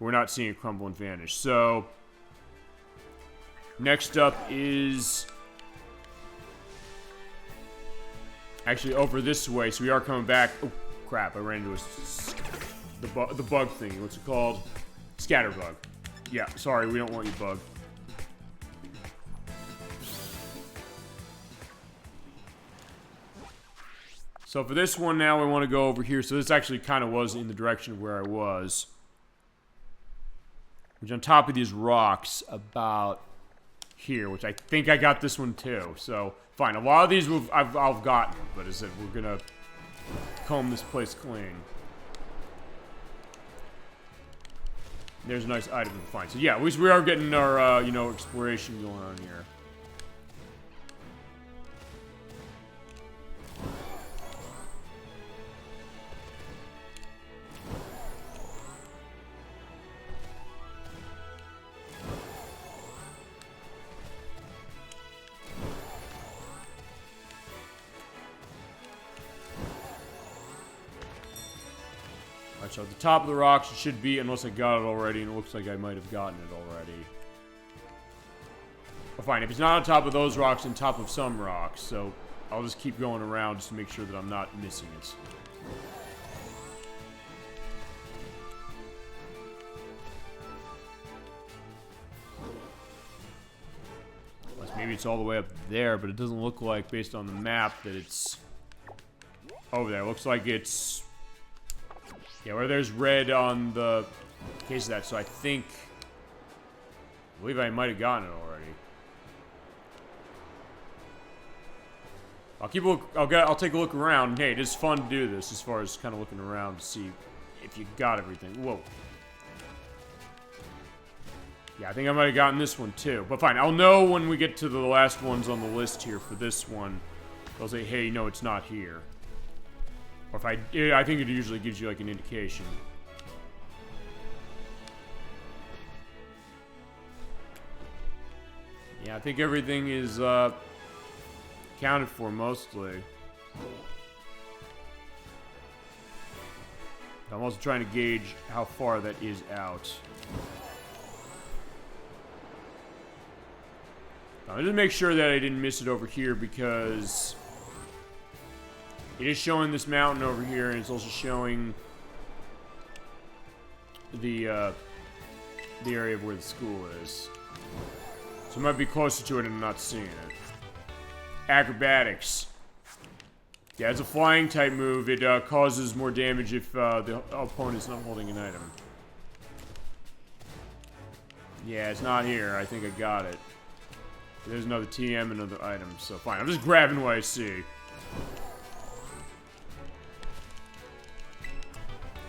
We're not seeing it crumble and vanish. So... Next up is... Actually, over this way, so we are coming back... Oh, crap, I ran into the bug thingy. What's it called? Scatterbug. Yeah, sorry, we don't want you, bug. So for this one now, we want to go over here. So this actually kind of was in the direction of where I was. Which on top of these rocks about here, which I think I got this one too. So, fine. A lot of these I've gotten, but as I said, we're going to comb this place clean. There's a nice item to find. So yeah, at least we are getting our, you know, exploration going on here. so at the top of the rocks it should be, unless I got it already, and it looks like I might have gotten it already. Well, fine, if it's not on top of those rocks, on top of some rocks, so I'll just keep going around just to make sure that I'm not missing it. Unless maybe it's all the way up there, but it doesn't look like, based on the map, that it's over there. It looks like it's... yeah, where there's red on the case of that, so I believe I might have gotten it already. I'll take a look around. Hey, it is fun to do this as far as kind of looking around to see if you got everything. Whoa. Yeah, I think I might have gotten this one too. But fine, I'll know when we get to the last ones on the list here for this one. I'll say, hey, no, it's not here. Or if I think it usually gives you like an indication. Yeah, I think everything is accounted for mostly. I'm also trying to gauge how far that is out. Now, just make sure that I didn't miss it over here, because it is showing this mountain over here, and it's also showing the area of where the school is. So it might be closer to it and I'm not seeing it. Acrobatics. Yeah, it's a flying type move. It causes more damage if the opponent's not holding an item. Yeah, it's not here. I think I got it. There's another TM, another item, so fine. I'm just grabbing what I see.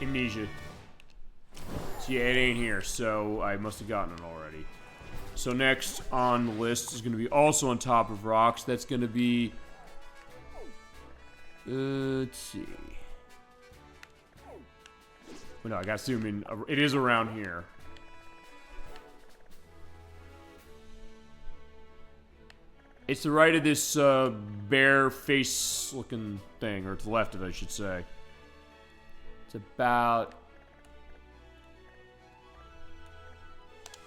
Amnesia. So yeah, it ain't here, so I must have gotten it already. So next on the list is going to be also on top of rocks. That's going to be... let's see. Oh, no, I got to zoom in. It is around here. It's to the right of this bare face looking thing, or to the left of it, I should say. It's about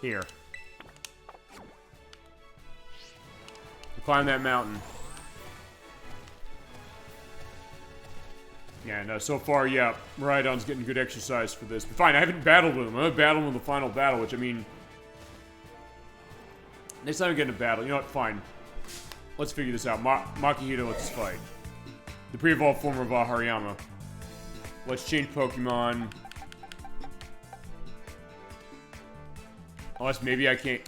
here. Climb that mountain. Yeah, no, so far, yeah, Rhydon's getting good exercise for this. But fine, I haven't battled with him. I'm gonna battle him in the final battle, which, I mean... next time we get in a battle, you know what, fine. Let's figure this out. Makihito, let's fight. The pre-evolved form of Hariyama. Let's change Pokemon. Unless maybe I can't...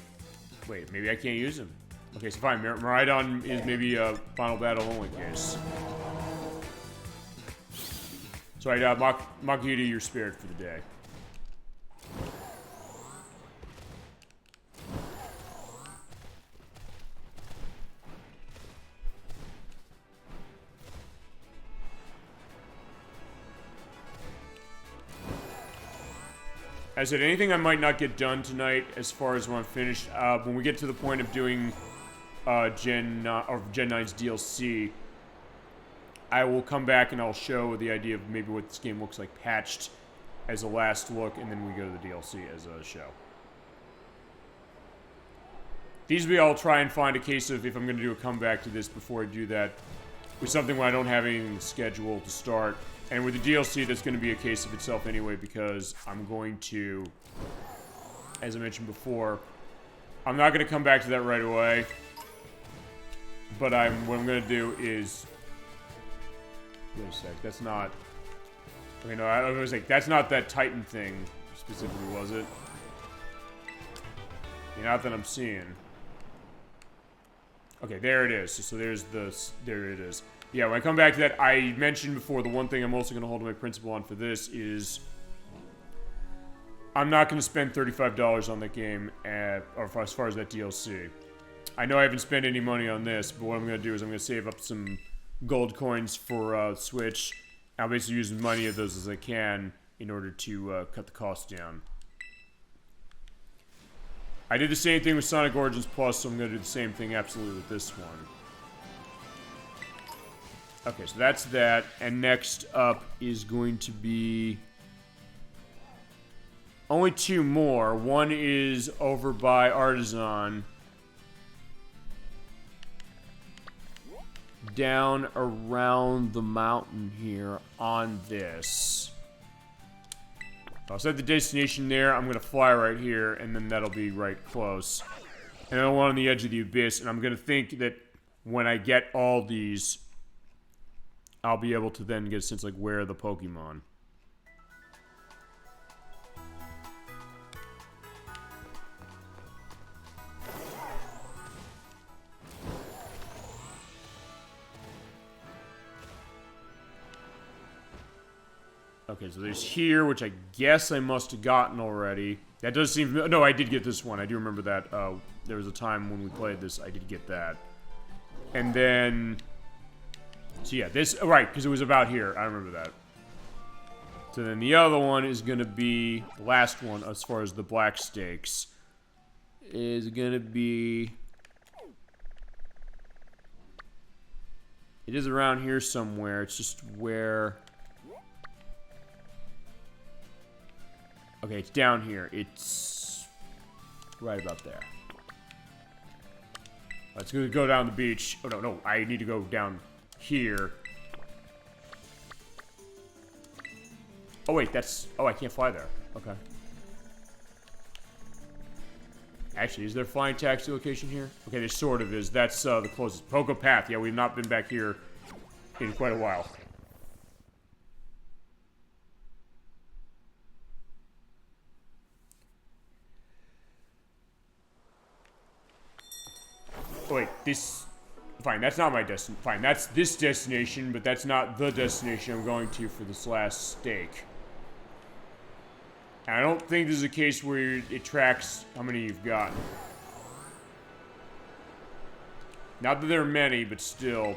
wait, maybe I can't use him. Okay, so fine. Miraidon is maybe a final battle only case. So Makihito, you're spared for the day. As I said, anything I might not get done tonight, as far as when I'm finished, when we get to the point of doing Gen 9's DLC, I will come back and I'll show the idea of maybe what this game looks like patched as a last look, and then we go to the DLC as a show. Feasibly, I'll try and find a case of if I'm going to do a comeback to this before I do that, with something where I don't have anything scheduled to start. And with the DLC, that's going to be a case of itself anyway, because I'm going to, as I mentioned before, I'm not going to come back to that right away. But what I'm going to do is... wait a sec, that's not... okay, no, I was like, that's not that Titan thing specifically, was it? Yeah, not that I'm seeing. Okay, there it is. So there it is. Yeah, when I come back to that, I mentioned before, the one thing I'm also going to hold my principle on for this is I'm not going to spend $35 on that game, or as far as that DLC. I know I haven't spent any money on this, but what I'm going to do is I'm going to save up some gold coins for Switch. I'll basically use as many of those as I can in order to cut the cost down. I did the same thing with Sonic Origins Plus, so I'm going to do the same thing absolutely with this one. Okay, so that's that, and next up is going to be... only 2 more. One is over by Artisan. Down around the mountain here on this. I'll set the destination there. I'm going to fly right here, and then that'll be right close. And then one on the edge of the abyss, and I'm going to think that when I get all these, I'll be able to then get a sense like where are the Pokemon. Okay, so there's here, which I guess I must have gotten already. That does seem... No, I did get this one. I do remember that. There was a time when we played this, I did get that. And then... So yeah, this... Oh, right, because it was about here. I remember that. So then the other one is going to be... The last one, as far as the black stakes, is going to be... It is around here somewhere. It's just where... Okay, it's down here. It's right about there. Let's go down the beach. Oh, no, I need to go down here. Oh, wait, that's... Oh, I can't fly there. Okay. Actually, is there a flying taxi location here? Okay, there sort of is. That's the closest. Poco Path. Yeah, we've not been back here in quite a while. Oh, wait, this... Fine, that's not my destination. Fine, that's this destination, but that's not the destination I'm going to for this last stake. And I don't think this is a case where it tracks how many you've gotten. Not that there are many, but still,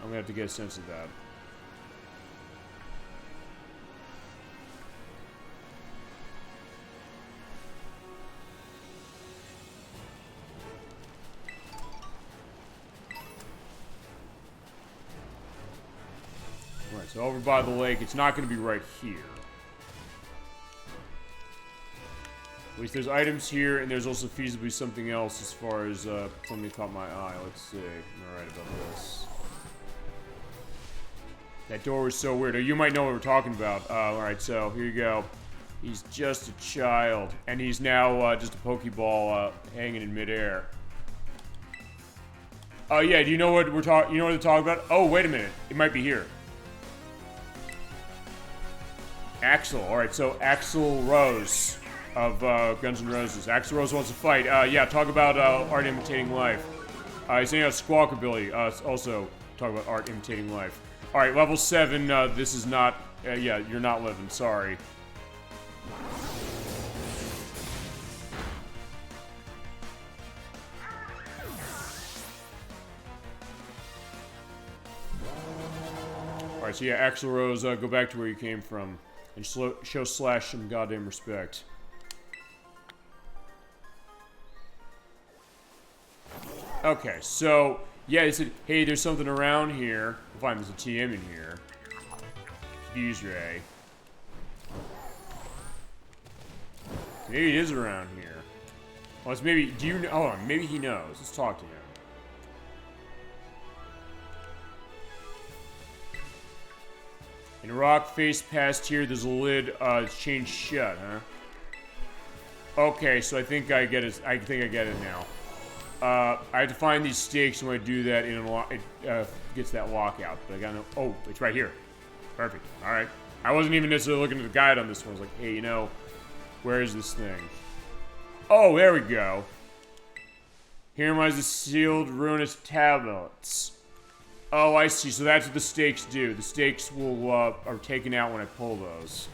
I'm gonna have to get a sense of that. So over by the lake, it's not going to be right here. At least there's items here, and there's also feasibly something else as far as something that caught my eye. Let's see. I'm alright about this. That door was so weird. You might know what we're talking about. Alright, so here you go. He's just a child, and he's now just a Pokeball hanging in midair. Oh yeah, do you know what we're talking? You know what they're talking about? Oh, wait a minute. It might be here. Axel. Alright, so Axel Rose of Guns N' Roses. Axel Rose wants to fight. Yeah, talk about art imitating life. He's saying Squawkabilly. Also, talk about art imitating life. Alright, level 7. This is not... yeah, you're not living. Sorry. Alright, so yeah, Axel Rose, go back to where you came from. And show Slash some goddamn respect. Okay, so, yeah, they said, hey, there's something around here. Fine, there's a TM in here. Fuse Ray. Maybe it is around here. Well, it's maybe, do you know, hold on, maybe he knows. Let's talk to him. In a rock face past here, there's a lid, it's changed shut, huh? Okay, so I think I get it, I get it now. I have to find these stakes, and when I do that, it gets that lockout, but I gotta know, oh, it's right here. Perfect, alright. I wasn't even necessarily looking at the guide on this one, I was like, hey, you know, where is this thing? Oh, there we go. Here lies the sealed ruinous tablets. Oh, I see. So that's what the stakes do. The stakes will are taken out when I pull those.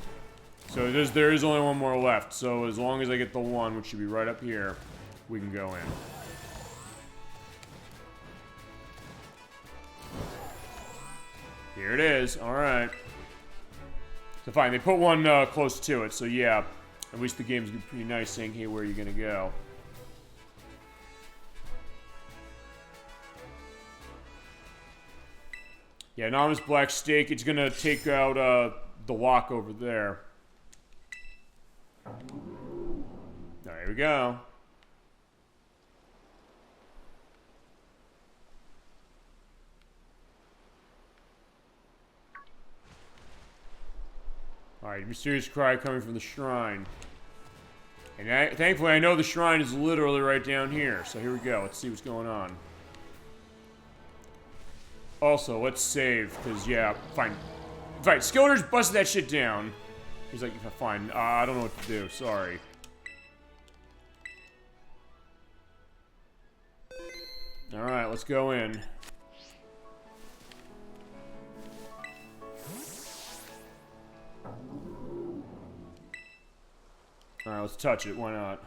So there is only one more left. So as long as I get the one, which should be right up here, we can go in. Here it is. All right. So fine. They put one close to it. So yeah, at least the game's pretty nice saying, hey, where are you gonna go? Yeah, anonymous black stake. It's gonna take out the lock over there. There we go. Alright, mysterious cry coming from the shrine. And thankfully I know the shrine is literally right down here. So here we go. Let's see what's going on. Also, let's save, because, yeah, fine. Fine, Skilder's busted that shit down. He's like, fine, I don't know what to do, sorry. Alright, let's go in. Alright, let's touch it, why not?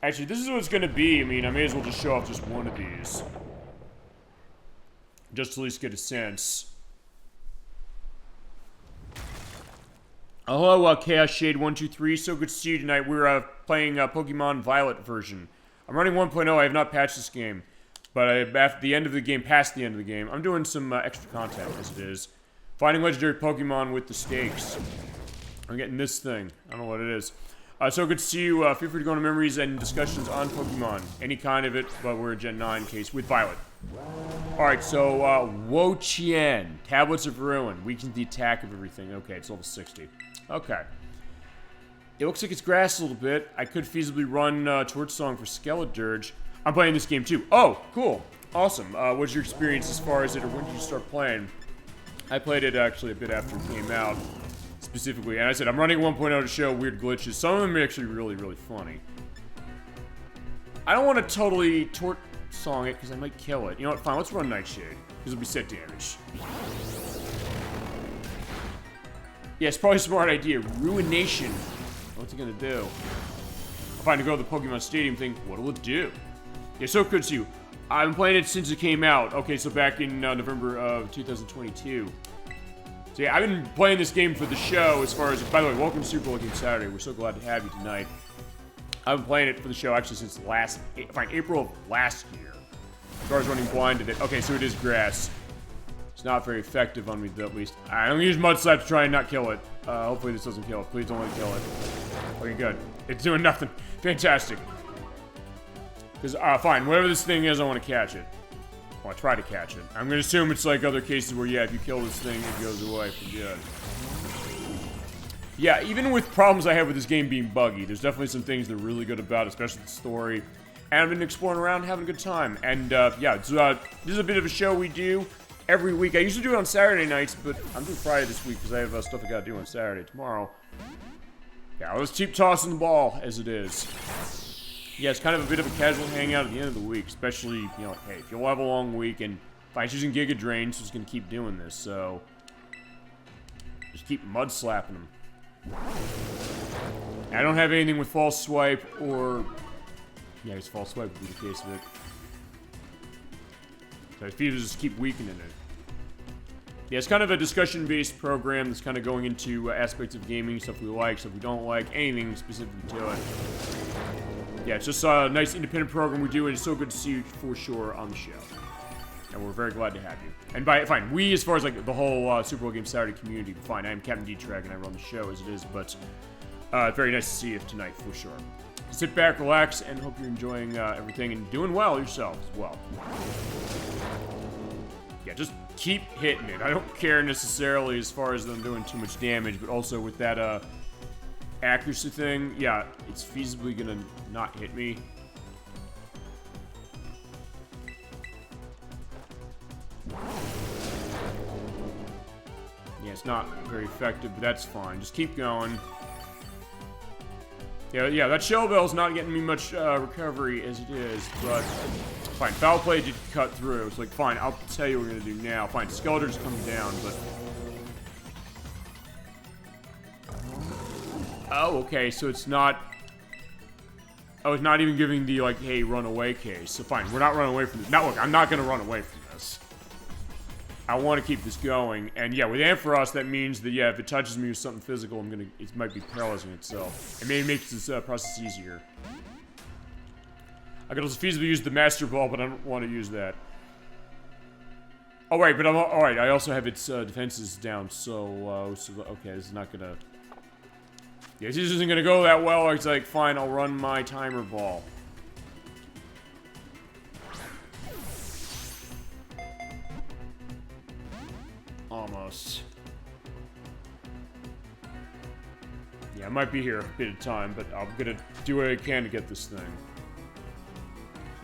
Actually, this is what it's gonna be. I mean, I may as well just show off just one of these. Just to at least get a sense. Oh, hello, Chaos Shade 123. So good to see you tonight. We're playing Pokemon Violet version. I'm running 1.0. I have not patched this game. But after the end of the game, past the end of the game, I'm doing some extra content as it is. Finding legendary Pokemon with the stakes. I'm getting this thing. I don't know what it is. So good to see you. Feel free to go into memories and discussions on Pokemon. Any kind of it, but we're a Gen 9 case with Violet. Alright, so, Wo-Chien. Tablets of Ruin. Weakens the attack of everything. Okay, it's level 60. Okay. It looks like it's grass a little bit. I could feasibly run Torch Song for Skeledirge. I'm playing this game too. Oh, cool. Awesome. What's your experience as far as it, or when did you start playing? I played it actually a bit after it came out. Specifically, and I said I'm running 1.0 to show weird glitches. Some of them are actually really, really funny. I don't want to totally Torch Song it because I might kill it. You know what? Fine, let's run Nightshade because it'll be set damage. Yeah, it's probably a smart idea. Ruination. What's it gonna do? If I to go to the Pokemon Stadium thing, what'll it do? Yeah, so good to see you. I've been playing it since it came out. Okay, so back in November of 2022. So yeah, I've been playing this game for the show as far as, by the way, welcome to Super Bowl Game Saturday. We're so glad to have you tonight. I've been playing it for the show actually since April of last year. As far as running blind to it. Okay, so it is grass. It's not very effective on me, at least. I'm gonna use Mud Slap to try and not kill it. Hopefully this doesn't kill it. Please don't let it kill it. Okay, good. It's doing nothing. Fantastic. Because, fine, whatever this thing is, I want to catch it. Well, I try to catch it. I'm gonna assume it's like other cases where, yeah, if you kill this thing, it goes away for good. Yeah, even with problems I have with this game being buggy, there's definitely some things they're really good about, especially the story. And I've been exploring around, having a good time. And, yeah, this is a bit of a show we do every week. I usually do it on Saturday nights, but I'm doing Friday this week because I have stuff I gotta do on Saturday tomorrow. Yeah, let's keep tossing the ball as it is. Yeah, it's kind of a bit of a casual hangout at the end of the week, especially, you know, hey, if you'll have a long week, and Fight's using Giga Drain, so it's gonna keep doing this, so just keep mud slapping them. I don't have anything with False Swipe or, yeah, I guess False Swipe would be the case of it. So I feel just keep weakening it. Yeah, it's kind of a discussion-based program that's kind of going into aspects of gaming, stuff we like, stuff we don't like, anything specific to it. Yeah, it's just a nice independent program we do, and it's so good to see you for sure on the show. And we're very glad to have you. And fine, we, as far as like the whole Super Bowl Game Saturday community, fine, I'm Captain D-Track and I run the show as it is, but very nice to see you tonight for sure. Sit back, relax, and hope you're enjoying everything and doing well yourself as well. Yeah, just keep hitting it. I don't care necessarily as far as them doing too much damage, but also with that accuracy thing, yeah, it's feasibly gonna not hit me. Yeah, it's not very effective, but that's fine. Just keep going. Yeah, that Shell Bell's not getting me much recovery as it is, but fine. Foul Play did cut through. It's like, fine, I'll tell you what we're gonna do now. Fine, Skeletor's coming down, but... Oh, okay, so it's not... Oh, it's not even giving the, like, hey, run away case. So fine, we're not running away from this. Now, look, I'm not gonna run away from this. I want to keep this going, and yeah, with Ampharos, that means that, yeah, if it touches me with something physical, it might be paralyzing itself. It may make this process easier. I could also feasibly use the Master Ball, but I don't want to use that. Oh, right, but alright, I also have its defenses down, so, okay, this is not gonna... Yeah, this isn't gonna go that well. It's like, fine, I'll run my timer ball. Almost. Yeah, I might be here a bit of time, but I'm gonna do what I can to get this thing.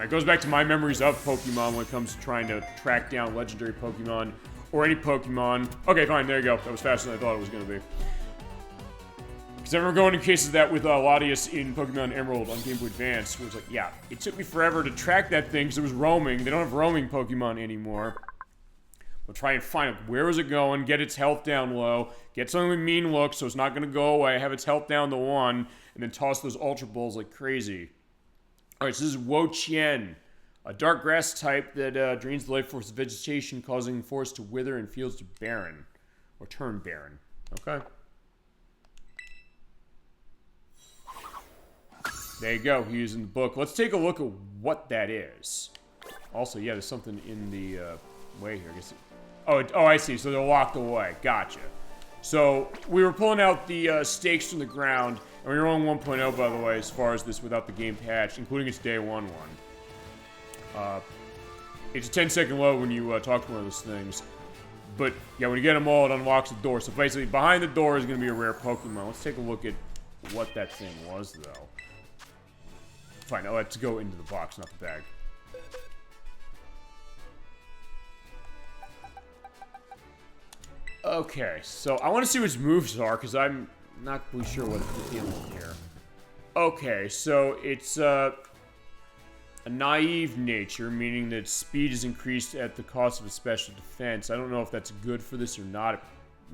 It goes back to my memories of Pokemon when it comes to trying to track down legendary Pokemon, or any Pokemon. Okay, fine, there you go. That was faster than I thought it was gonna be. Because I remember going in cases of that with Latias in Pokemon Emerald on Game Boy Advance, where it was like, yeah, it took me forever to track that thing because it was roaming. They don't have roaming Pokemon anymore. We'll try and find it. Where is it going? Get its health down low. Get something with mean look so it's not going to go away. Have its health down to 1. And then toss those Ultra Balls like crazy. Alright, so this is Wo Chien. A dark grass type that drains the life force of vegetation, causing forests to wither and fields to barren. Or turn barren. Okay. There you go. He's in the book. Let's take a look at what that is. Also, yeah, there's something in the way here. I guess oh, I see. So they're locked away. Gotcha. So we were pulling out the stakes from the ground, and we were on 1.0, by the way, as far as this without the game patch, including its day 1 one. It's a 10-second load when you talk to one of those things. But, yeah, when you get them all, it unlocks the door. So basically, behind the door is going to be a rare Pokemon. Let's take a look at what that thing was, though. Fine, now let's go into the box, not the bag. Okay, so I want to see what its moves are, because I'm not really sure what the deal is here. Okay, so it's a naive nature, meaning that speed is increased at the cost of a special defense. I don't know if that's good for this or not. It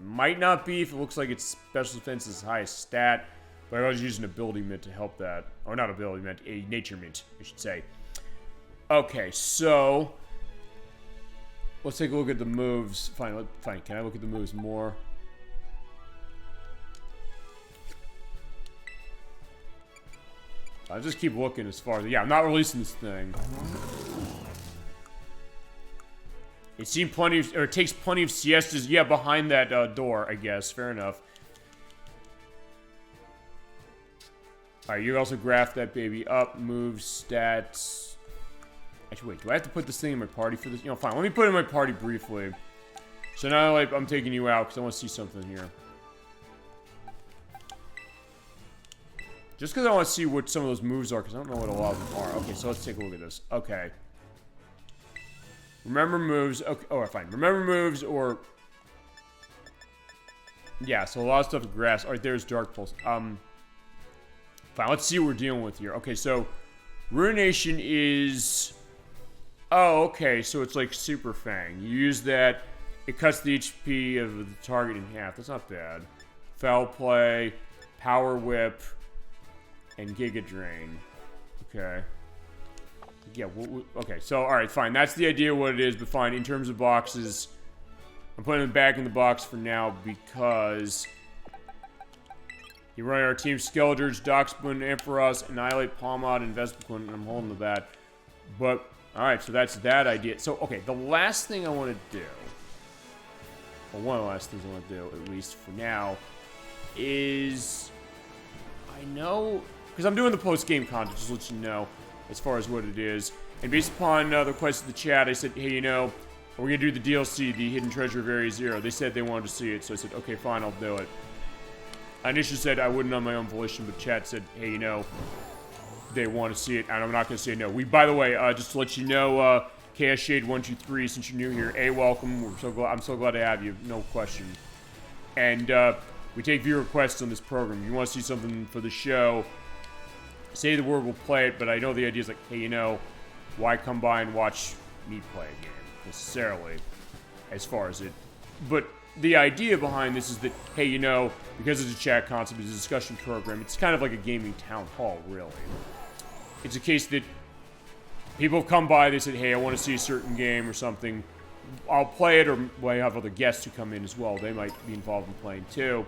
might not be if it looks like its special defense is highest stat, but I was using ability mint to help that. Or not ability mint, a nature mint, I should say. Okay, so let's take a look at the moves. Fine, fine. Can I look at the moves more? I'll just keep looking as far as... Yeah, I'm not releasing this thing. It seemed plenty of... Or it takes plenty of siestas. Yeah, behind that door, I guess. Fair enough. Alright, you also graph that baby up. Moves, stats... Actually, wait, do I have to put this thing in my party for this? You know, fine, let me put it in my party briefly. So now, like, I'm taking you out because I want to see something here. Just because I want to see what some of those moves are, because I don't know what a lot of them are. Okay, so let's take a look at this. Okay. Remember moves. Okay, oh, fine. Remember moves or... Yeah, so a lot of stuff with grass. Alright, there's Dark Pulse. Fine, let's see what we're dealing with here. Okay, so... Ruination is... Oh, okay, so it's like Super Fang. You use that, it cuts the HP of the target in half. That's not bad. Foul Play, Power Whip, and Giga Drain. Okay. Yeah, okay, so, alright, fine. That's the idea of what it is, but fine. In terms of boxes, I'm putting them back in the box for now because... You run our team Skelders, Doxbun, Ampharos, Annihilate, Palmod, and Vespiquen, and I'm holding to that. But, alright, so that's that idea. So, okay, the last thing I want to do, or one of the last things I want to do, at least for now, is, I know, because I'm doing the post-game content, just to let you know, as far as what it is. And based upon the request of the chat, I said, hey, you know, we're going to do the DLC, the Hidden Treasure of Area Zero. They said they wanted to see it, so I said, okay, fine, I'll do it. I initially said I wouldn't on my own volition, but chat said, hey, you know, they want to see it, and I'm not going to say no. By the way, just to let you know, Chaos Shade 123, since you're new here, welcome. I'm so glad to have you, no question. And we take viewer requests on this program. If you want to see something for the show, say the word, we'll play it, but I know the idea is like, hey, you know, why come by and watch me play a game, necessarily, as far as it. But the idea behind this is that, hey, you know, because it's a chat concept, it's a discussion program, it's kind of like a gaming town hall, really. It's a case that people have come by, they said, hey, I want to see a certain game or something. I'll play it, or I have other guests who come in as well. They might be involved in playing too,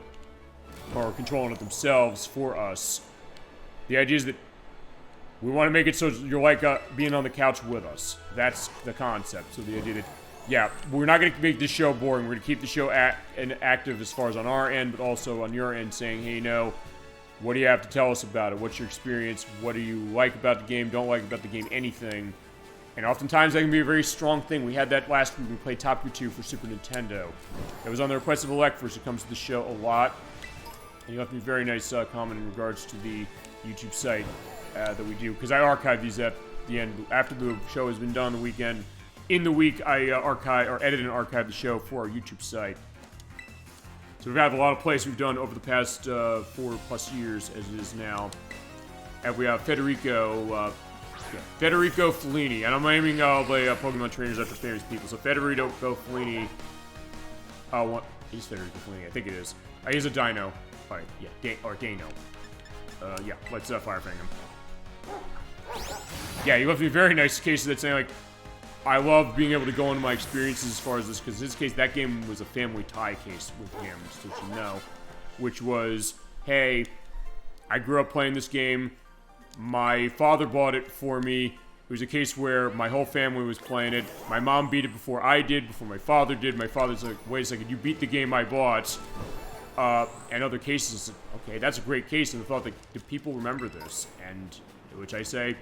or controlling it themselves for us. The idea is that we want to make it so you're like being on the couch with us. That's the concept. So the idea that yeah, we're not going to make this show boring. We're going to keep the show active as far as on our end, but also on your end, saying, hey, what do you have to tell us about it? What's your experience? What do you like about the game? Don't like about the game? Anything. And oftentimes that can be a very strong thing. We had that last week. We played Top Gear 2 for Super Nintendo. It was on the request of Electverse. It comes to the show a lot. And you left me a very nice comment in regards to the YouTube site that we do. Because I archive these at the end. After the show has been done the weekend, in the week, I edit and archive the show for our YouTube site. So we've had a lot of plays we've done over the past 4+ years, as it is now. And we have Federico Fellini, and I'm naming all the Pokemon trainers after famous people. So Federico Fellini, he's Federico Fellini, I think it is. He's a Dino. All right, yeah, Dano. Yeah, let's Firefang him. Yeah, he left me a very nice case of that, saying like, I love being able to go into my experiences as far as this, because in this case, that game was a family tie case with him, just so you know, which was, hey, I grew up playing this game. My father bought it for me. It was a case where my whole family was playing it. My mom beat it before I did, before my father did. My father's like, wait a second, you beat the game I bought. And other cases, okay, that's a great case. And I thought, like, do people remember this? And which I say,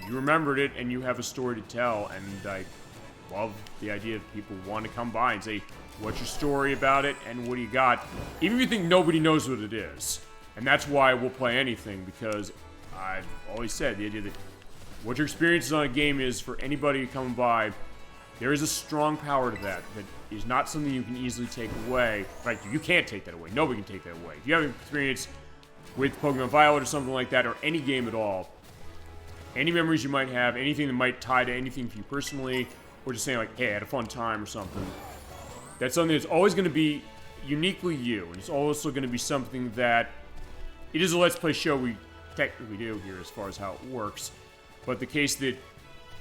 you remembered it, and you have a story to tell. And I love the idea that people want to come by and say, what's your story about it, and what do you got? Even if you think nobody knows what it is. And that's why we'll play anything, because I've always said the idea that what your experiences on a game is for anybody coming by, there is a strong power to that is not something you can easily take away. Right, you can't take that away. Nobody can take that away. If you have an experience with Pokemon Violet or something like that, or any game at all, any memories you might have, anything that might tie to anything for you personally, or just saying like, hey, I had a fun time or something, that's something that's always going to be uniquely you. And it's also going to be something that, it is a Let's Play show we technically do here as far as how it works, but the case that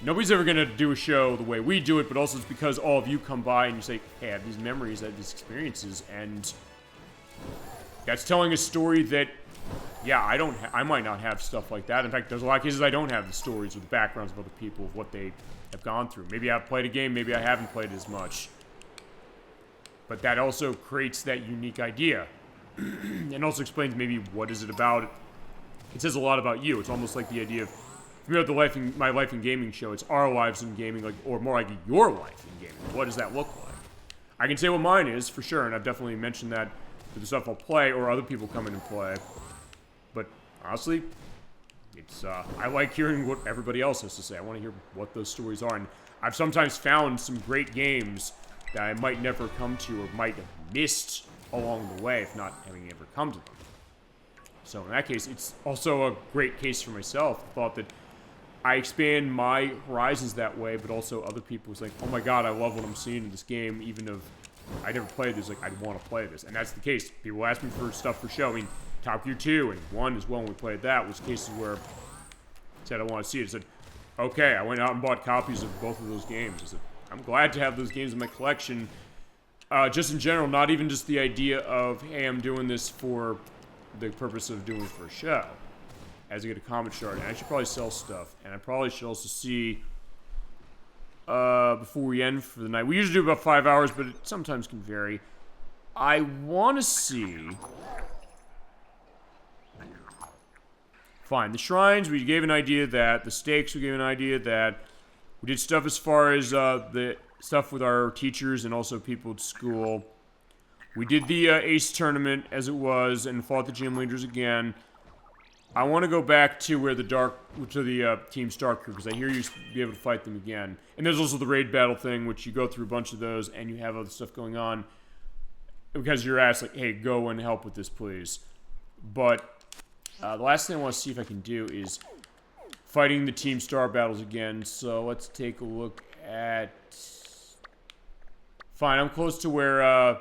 nobody's ever going to do a show the way we do it, but also it's because all of you come by and you say, hey, I have these memories, I have these experiences, and that's telling a story that, yeah, I might not have stuff like that. In fact, there's a lot of cases I don't have the stories or the backgrounds of other people, of what they have gone through. Maybe I've played a game, maybe I haven't played as much. But that also creates that unique idea. And also explains maybe what is it about. It says a lot about you. It's almost like the idea of, if you have my life in gaming show, it's our lives in gaming, like, or more like your life in gaming. What does that look like? I can say what mine is, for sure, and I've definitely mentioned that for the stuff I'll play, or other people come in and play. But honestly, it's I like hearing what everybody else has to say. I want to hear what those stories are, and I've sometimes found some great games that I might never come to, or might have missed along the way, if not having ever come to them. So in that case, it's also a great case for myself. The thought that I expand my horizons that way, but also other people was like, oh my god, I love what I'm seeing in this game, even if I never played this, like, I'd want to play this. And that's the case. People ask me for stuff for show. I mean, Top Gear 2 and 1 as well, when we played that, was cases where I said I want to see it. I said, okay, I went out and bought copies of both of those games. I said, I'm glad to have those games in my collection. Just in general, not even just the idea of, hey, I'm doing this for the purpose of doing it for a show. As I get a comment shard, and I should probably sell stuff, and I probably should also see, before we end for the night, we usually do about 5 hours, but it sometimes can vary. I want to see, fine, the shrines, we gave an idea of that, the stakes, we gave an idea of that, we did stuff as far as, the stuff with our teachers and also people at school. We did the, Ace tournament as it was, and fought the gym leaders again. I want to go back to where the Team Star Crew, because I hear you be able to fight them again. And there's also the raid battle thing, which you go through a bunch of those, and you have other stuff going on. Because you're asked, like, hey, go and help with this, please. But the last thing I want to see if I can do is fighting the Team Star battles again. So let's take a look at... Fine, I'm close to where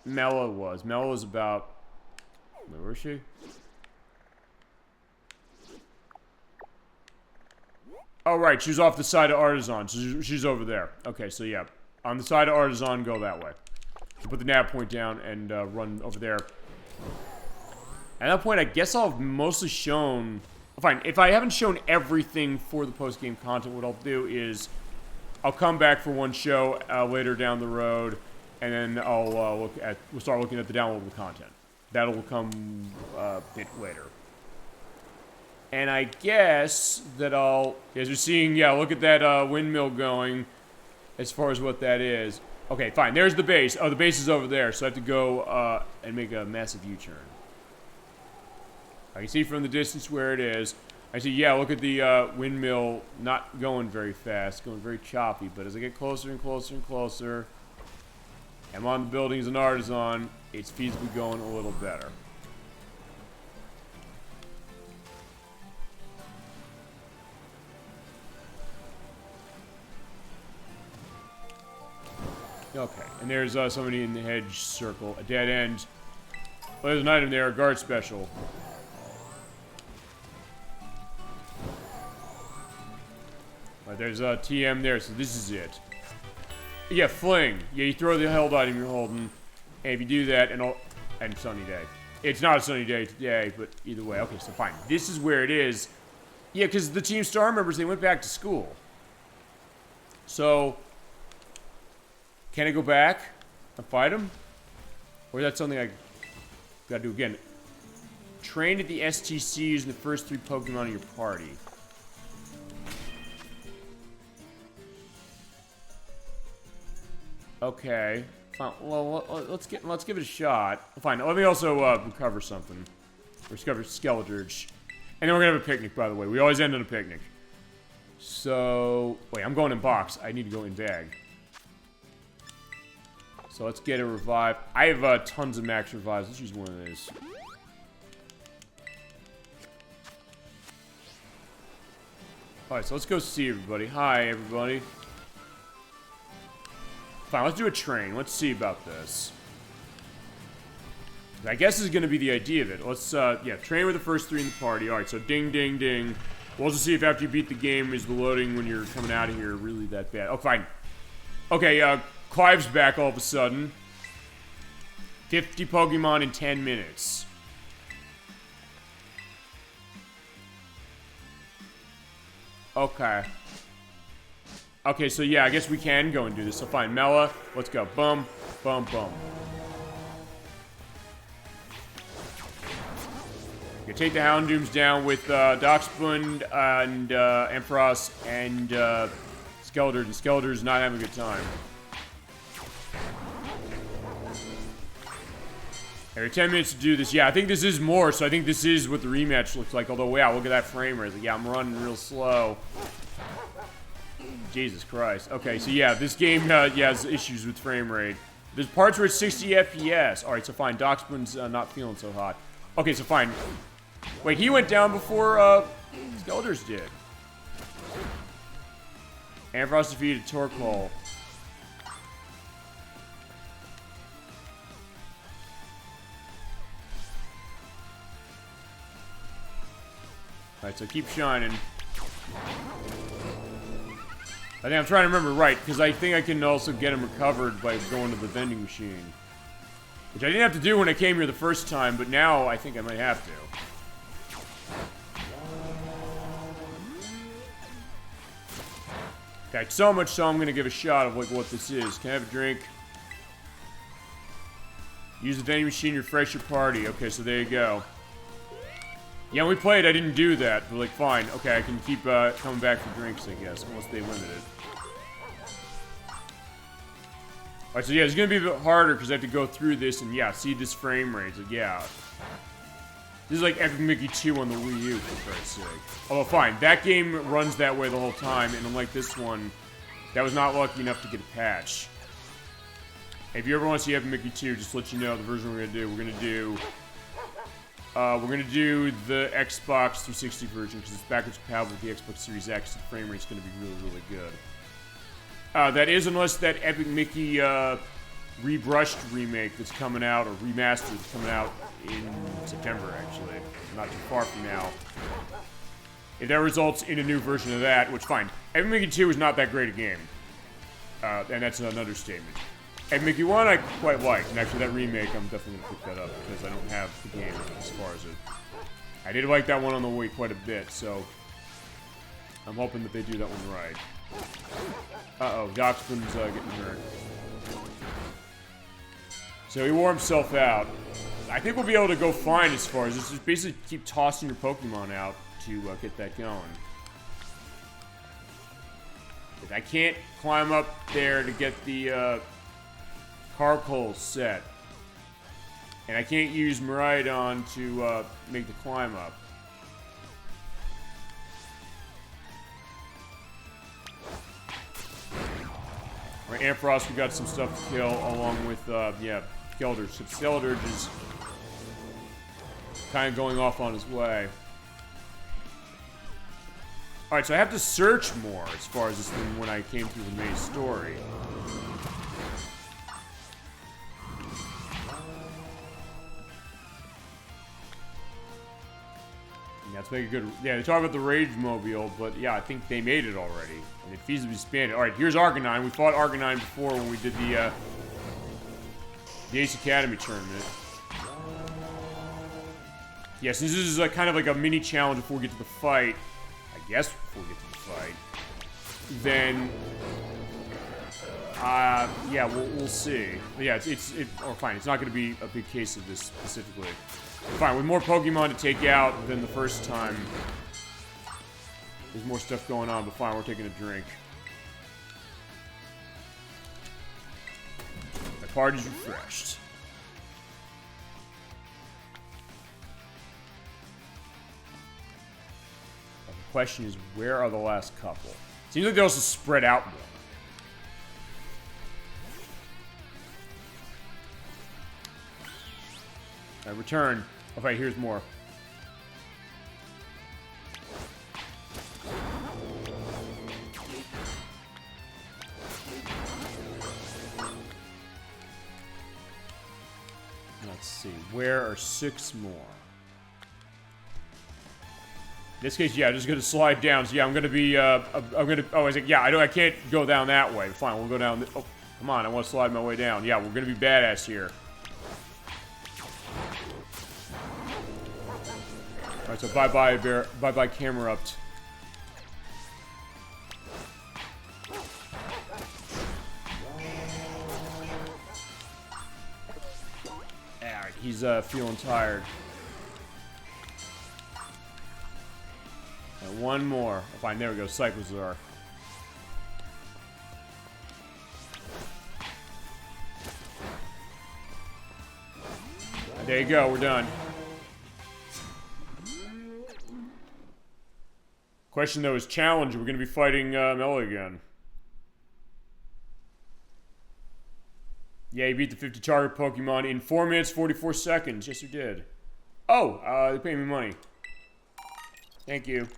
Mela was. Mela was about... Where was she? Oh, right, she was off the side of Artisan, so she's over there. Okay, so yeah, on the side of Artisan, go that way. So put the nav point down and run over there. At that point, I guess I'll have mostly shown... Fine, if I haven't shown everything for the post-game content, what I'll do is I'll come back for one show later down the road, and then we'll start looking at the downloadable content. That'll come a bit later. And I guess that as you're seeing, yeah, look at that windmill going, as far as what that is. Okay, fine, there's the base. Oh, the base is over there, so I have to go and make a massive U-turn. I can see from the distance where it is. I see, yeah, look at the windmill not going very fast, going very choppy, but as I get closer and closer and closer, I'm on the building as an artisan, it's feasibly going a little better. Okay, and there's somebody in the hedge circle, a dead end. Well, there's an item there, a guard special. Right, there's a TM there, so this is it. Yeah, fling. Yeah, you throw the held item you're holding, and if you do that, and sunny day. It's not a sunny day today, but either way. Okay, so fine. This is where it is. Yeah, because the Team Star members, they went back to school. So, can I go back and fight them? Or is that something I gotta do again? Train at the STC using the first 3 Pokemon in your party. Okay. Fine. Well, let's give it a shot. Fine. Let me also recover something. Recover Skeleturge. And then we're gonna have a picnic, by the way. We always end on a picnic. So wait, I'm going in box. I need to go in bag. So let's get a revive. I have tons of max revives. Let's use one of these. Alright, so let's go see everybody. Hi, everybody. Fine, let's do a train. Let's see about this. I guess this is going to be the idea of it. Let's, yeah, train with the first 3 in the party. Alright, so ding, ding, ding. We'll also see if after you beat the game, is the loading when you're coming out of here really that bad. Oh, fine. Okay, Clive's back all of a sudden. 50 Pokemon in 10 minutes. Okay. Okay, so yeah, I guess we can go and do this. So fine, Mela, let's go. Bum, bum, bum. You take the Houndooms down with Doxbund and Ampharos and Skeletor. And Skeletor's not having a good time. Every 10 minutes to do this. Yeah, I think this is more, so I think this is what the rematch looks like. Although, yeah, look at that frame rate. Yeah, I'm running real slow. Jesus Christ. Okay, so yeah, this game, yeah, has issues with frame rate. There's parts where it's 60 FPS. Alright, so fine. Doxbund's not feeling so hot. Okay, so fine. Wait, he went down before, Skeletor's did. Ampharos defeated Torkoal. Alright, so keep shining. I think I'm trying to remember right, because I think I can also get him recovered by going to the vending machine. Which I didn't have to do when I came here the first time, but now I think I might have to. Okay, so much so I'm going to give a shot of like what this is. Can I have a drink? Use the vending machine to refresh your party. Okay, so there you go. Yeah, when we played, I didn't do that, but like, fine. Okay, I can keep coming back for drinks, I guess, unless they limit it. Alright, so yeah, it's gonna be a bit harder because I have to go through this and yeah, see this frame rate. So yeah. This is like Epic Mickey 2 on the Wii U, for Christ's sake. Although, fine, that game runs that way the whole time, and unlike this one, that was not lucky enough to get a patch. If you ever want to see Epic Mickey 2, just to let you know the version we're gonna do the Xbox 360 version because it's backwards compatible with the Xbox Series X. The frame rate's going to be really, really good. That is, unless that Epic Mickey rebrushed remake that's coming out, or remastered that's coming out in September, actually. Not too far from now. If that results in a new version of that, which, fine. Epic Mickey 2 is not that great a game. And that's an understatement. Epic Mickey 1 I quite liked, and actually that remake, I'm definitely going to pick that up, because I don't have the game as far as it. I did like that one on the Wii quite a bit, so I'm hoping that they do that one right. Uh-oh, Doxman's getting hurt. So he wore himself out. I think we'll be able to go fine as far as this. Just basically keep tossing your Pokemon out to get that going. But I can't climb up there to get the Carcoal set. And I can't use Miraidon to make the climb up. Right, Ampharos, we got some stuff to kill, along with, yeah, Keldurge. So Keldurge is kind of going off on his way. Alright, so I have to search more as far as this than when I came through the main story. Yeah, let's make a good... Yeah, they talk about the Rage Mobile, but yeah, I think they made it already. And it feasibly expanded. Alright, here's Arcanine. We fought Arcanine before when we did the Ace Academy tournament. Yeah, since this is kind of like a mini challenge before we get to the fight, I guess before we get to the fight, then, yeah, we'll see. But yeah, oh, fine, it's not going to be a big case of this specifically. Fine, with more Pokemon to take out than the first time, there's more stuff going on, but fine, we're taking a drink. My party's refreshed. The question is, where are the last couple? Seems like they also spread out more. I return. Okay, here's more. Let's see. Where are 6 more? In this case, yeah, I'm just gonna slide down. So yeah, I'm gonna be, oh, I was like, yeah, I can't go down that way. Fine, we'll go down, oh, come on, I want to slide my way down. Yeah, we're gonna be badass here. Alright, so bye-bye, Bear, bye-bye, Camerupt. Alright, he's, feeling tired. And one more. Oh, fine, there we go. Cyclozar. There you go. We're done. Question, though, is challenge. We're going to be fighting Mello again. Yeah, you beat the 50 target Pokemon in 4 minutes, 44 seconds. Yes, you did. Oh, they paid me money. Thank you.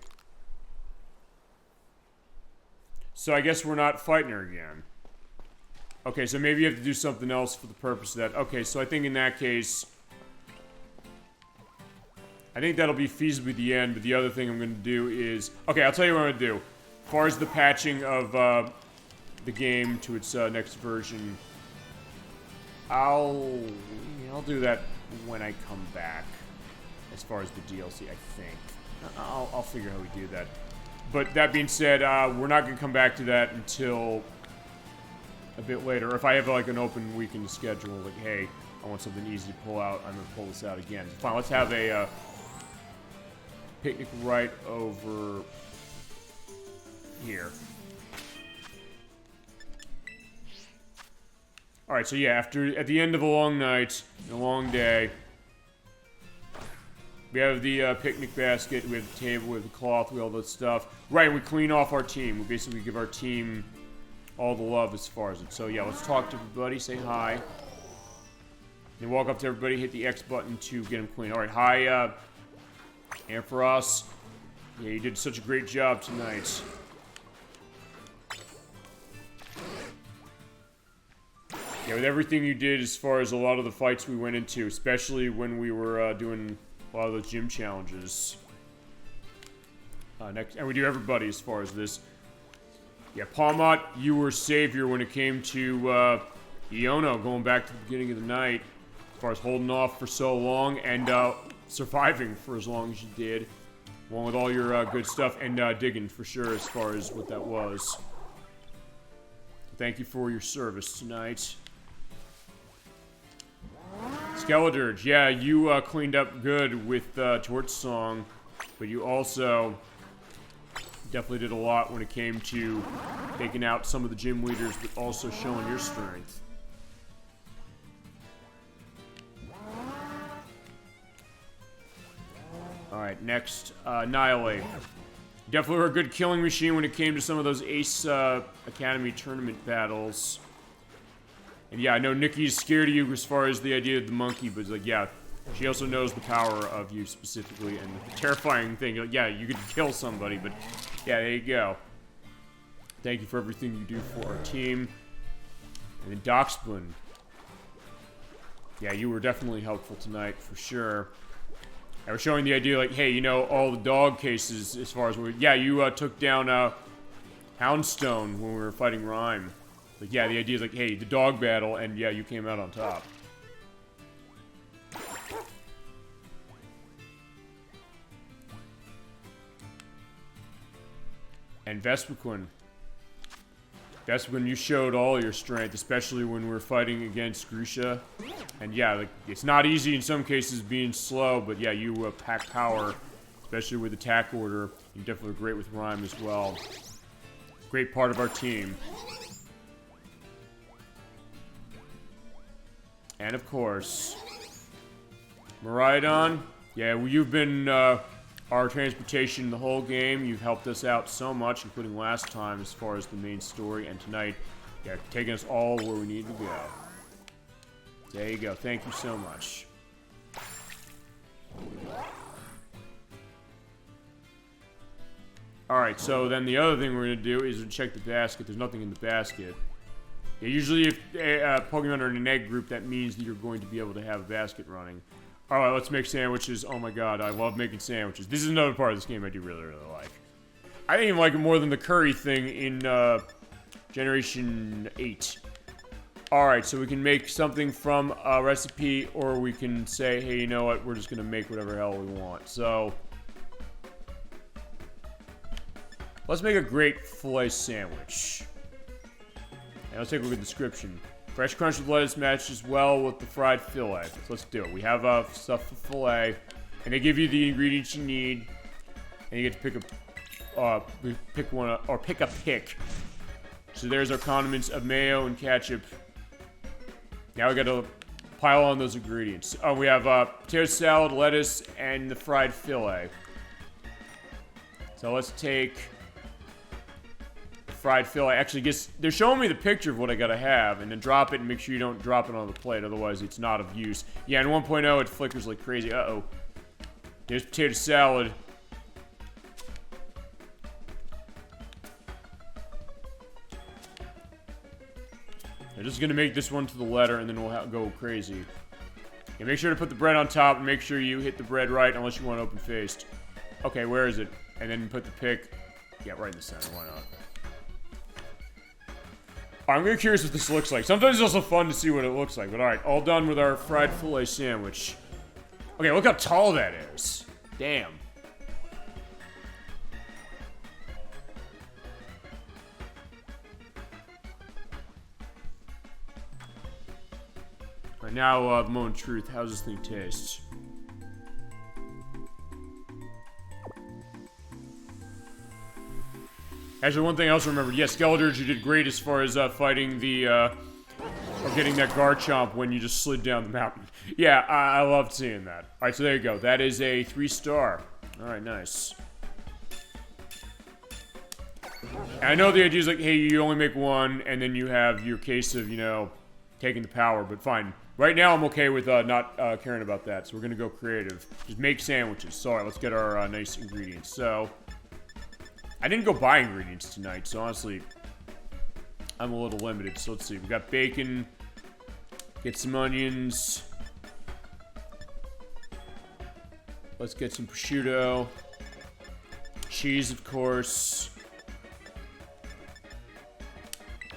So I guess we're not fighting her again. Okay, so maybe you have to do something else for the purpose of that. Okay, so I think in that case, I think that'll be feasibly the end, but the other thing I'm going to do is... Okay, I'll tell you what I'm going to do. As far as the patching of the game to its next version, I'll do that when I come back. As far as the DLC, I think. I'll figure how we do that. But that being said, we're not going to come back to that until a bit later. If I have like an open weekend schedule, like, hey, I want something easy to pull out, I'm going to pull this out again. So fine, let's have a picnic right over here. Alright, so yeah, at the end of a long night, a long day, we have the picnic basket, we have the table, we have the cloth, we have all that stuff. Right, we clean off our team. We basically give our team all the love as far as it. So yeah, let's talk to everybody, say hi. Then walk up to everybody, hit the X button to get them clean. Alright, hi, Ampharos. Yeah, you did such a great job tonight. Yeah, with everything you did as far as a lot of the fights we went into, especially when we were doing a lot of those gym challenges. And we do everybody as far as this. Yeah, Palmot, you were savior when it came to Iono going back to the beginning of the night. As far as holding off for so long and surviving for as long as you did. Along with all your good stuff and digging for sure as far as what that was. thank you for your service tonight. Skeledirge, yeah, you cleaned up good with Torch Song, but you also definitely did a lot when it came to taking out some of the gym leaders, but also showing your strength. Alright, next, Annihilate. Definitely were a good killing machine when it came to some of those Ace Academy tournament battles. And yeah, I know Nikki's scared of you as far as the idea of the monkey, but it's like, yeah, she also knows the power of you specifically, and the terrifying thing, like, yeah, you could kill somebody, but yeah, there you go. Thank you for everything you do for our team. And then Doxplin. Yeah, you were definitely helpful tonight, for sure. I was showing the idea, like, hey, you know, all the dog cases as far as yeah, you took down Houndstone when we were fighting Rhyme. Like, yeah, the idea is like, hey, the dog battle, and yeah, you came out on top. And Vespiquen. Vespiquen, you showed all your strength, especially when we were fighting against Grisha. And yeah, like, it's not easy in some cases being slow, but yeah, you pack power, especially with attack order. You're definitely great with Rhyme as well. Great part of our team. And of course, Miraidon. Yeah, well, you've been our transportation the whole game. You've helped us out so much, including last time as far as the main story. And tonight, yeah, taking us all where we need to go. There you go. Thank you so much. Alright, so then the other thing we're going to do is check the basket. There's nothing in the basket. Yeah, usually if Pokemon are in an egg group, that means that you're going to be able to have a basket running. Alright, let's make sandwiches. Oh my god, I love making sandwiches. This is another part of this game I do really, really like. I didn't even like it more than the curry thing in Generation 8. Alright, so we can make something from a recipe, or we can say, hey, you know what, we're just gonna make whatever hell we want. So, let's make a great filet sandwich. And let's take a look at the description. Fresh crunch with lettuce matches well with the fried fillet. So let's do it. We have stuff for fillet, and they give you the ingredients you need, and you get to pick a pick. So there's our condiments of mayo and ketchup. Now we got to pile on those ingredients. Oh, we have potato salad, lettuce, and the fried fillet. So let's take fried fillet. Actually, they're showing me the picture of what I gotta have, and then drop it and make sure you don't drop it on the plate, otherwise it's not of use. Yeah, in 1.0 it flickers like crazy. Uh-oh. There's potato salad. I'm just gonna make this one to the letter, and then we'll go crazy. Yeah, make sure to put the bread on top, and make sure you hit the bread right, unless you want open-faced. Okay, where is it? And then put the pick. Yeah, right in the center. Why not? I'm really curious what this looks like. Sometimes it's also fun to see what it looks like. But alright, all done with our fried filet sandwich. Okay, look how tall that is. Damn. Alright, now, the moment of truth. How does this thing taste? Actually, one thing I also remembered, yes, Skeledirge, you did great as far as fighting the, or getting that Garchomp when you just slid down the mountain. Yeah, I loved seeing that. Alright, so there you go. That is a 3-star. Alright, nice. And I know the idea is like, hey, you only make one, and then you have your case of, you know, taking the power, but fine. Right now, I'm okay with not caring about that, so we're gonna go creative. Just make sandwiches. So, alright, let's get our nice ingredients. So, I didn't go buy ingredients tonight, so honestly, I'm a little limited. So let's see. We got bacon. Get some onions. Let's get some prosciutto. Cheese, of course.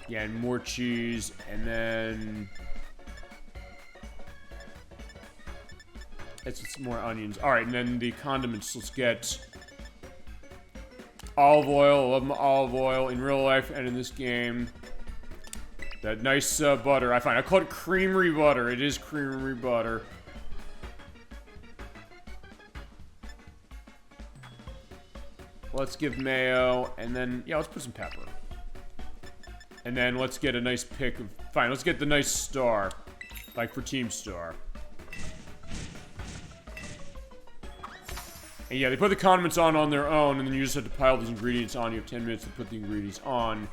Yeah, and more cheese. And then let's get some more onions. Alright, and then the condiments. Let's get olive oil. I love my olive oil in real life and in this game. That nice butter. I call it creamery butter. It is creamery butter. Let's give mayo, and then, yeah, let's put some pepper. And then let's get a nice pick of, fine, let's get the nice star. Like for Team Star. And yeah, they put the condiments on their own, and then you just have to pile these ingredients on. You have 10 minutes to put the ingredients on.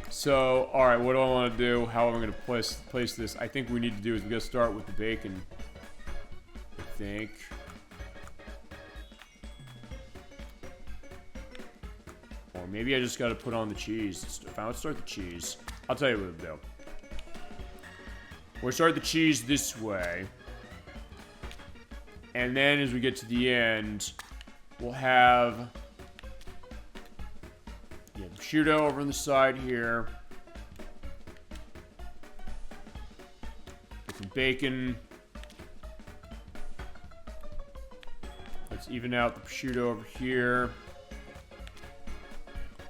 So, alright, what do I want to do? How am I going to place this? I think what we need to do is we got to start with the bacon. I think. Or maybe I just got to put on the cheese. Let's start the cheese. I'll tell you what to do. We'll start the cheese this way. And then as we get to the end, we'll have prosciutto over on the side here. Get some bacon. Let's even out the prosciutto over here.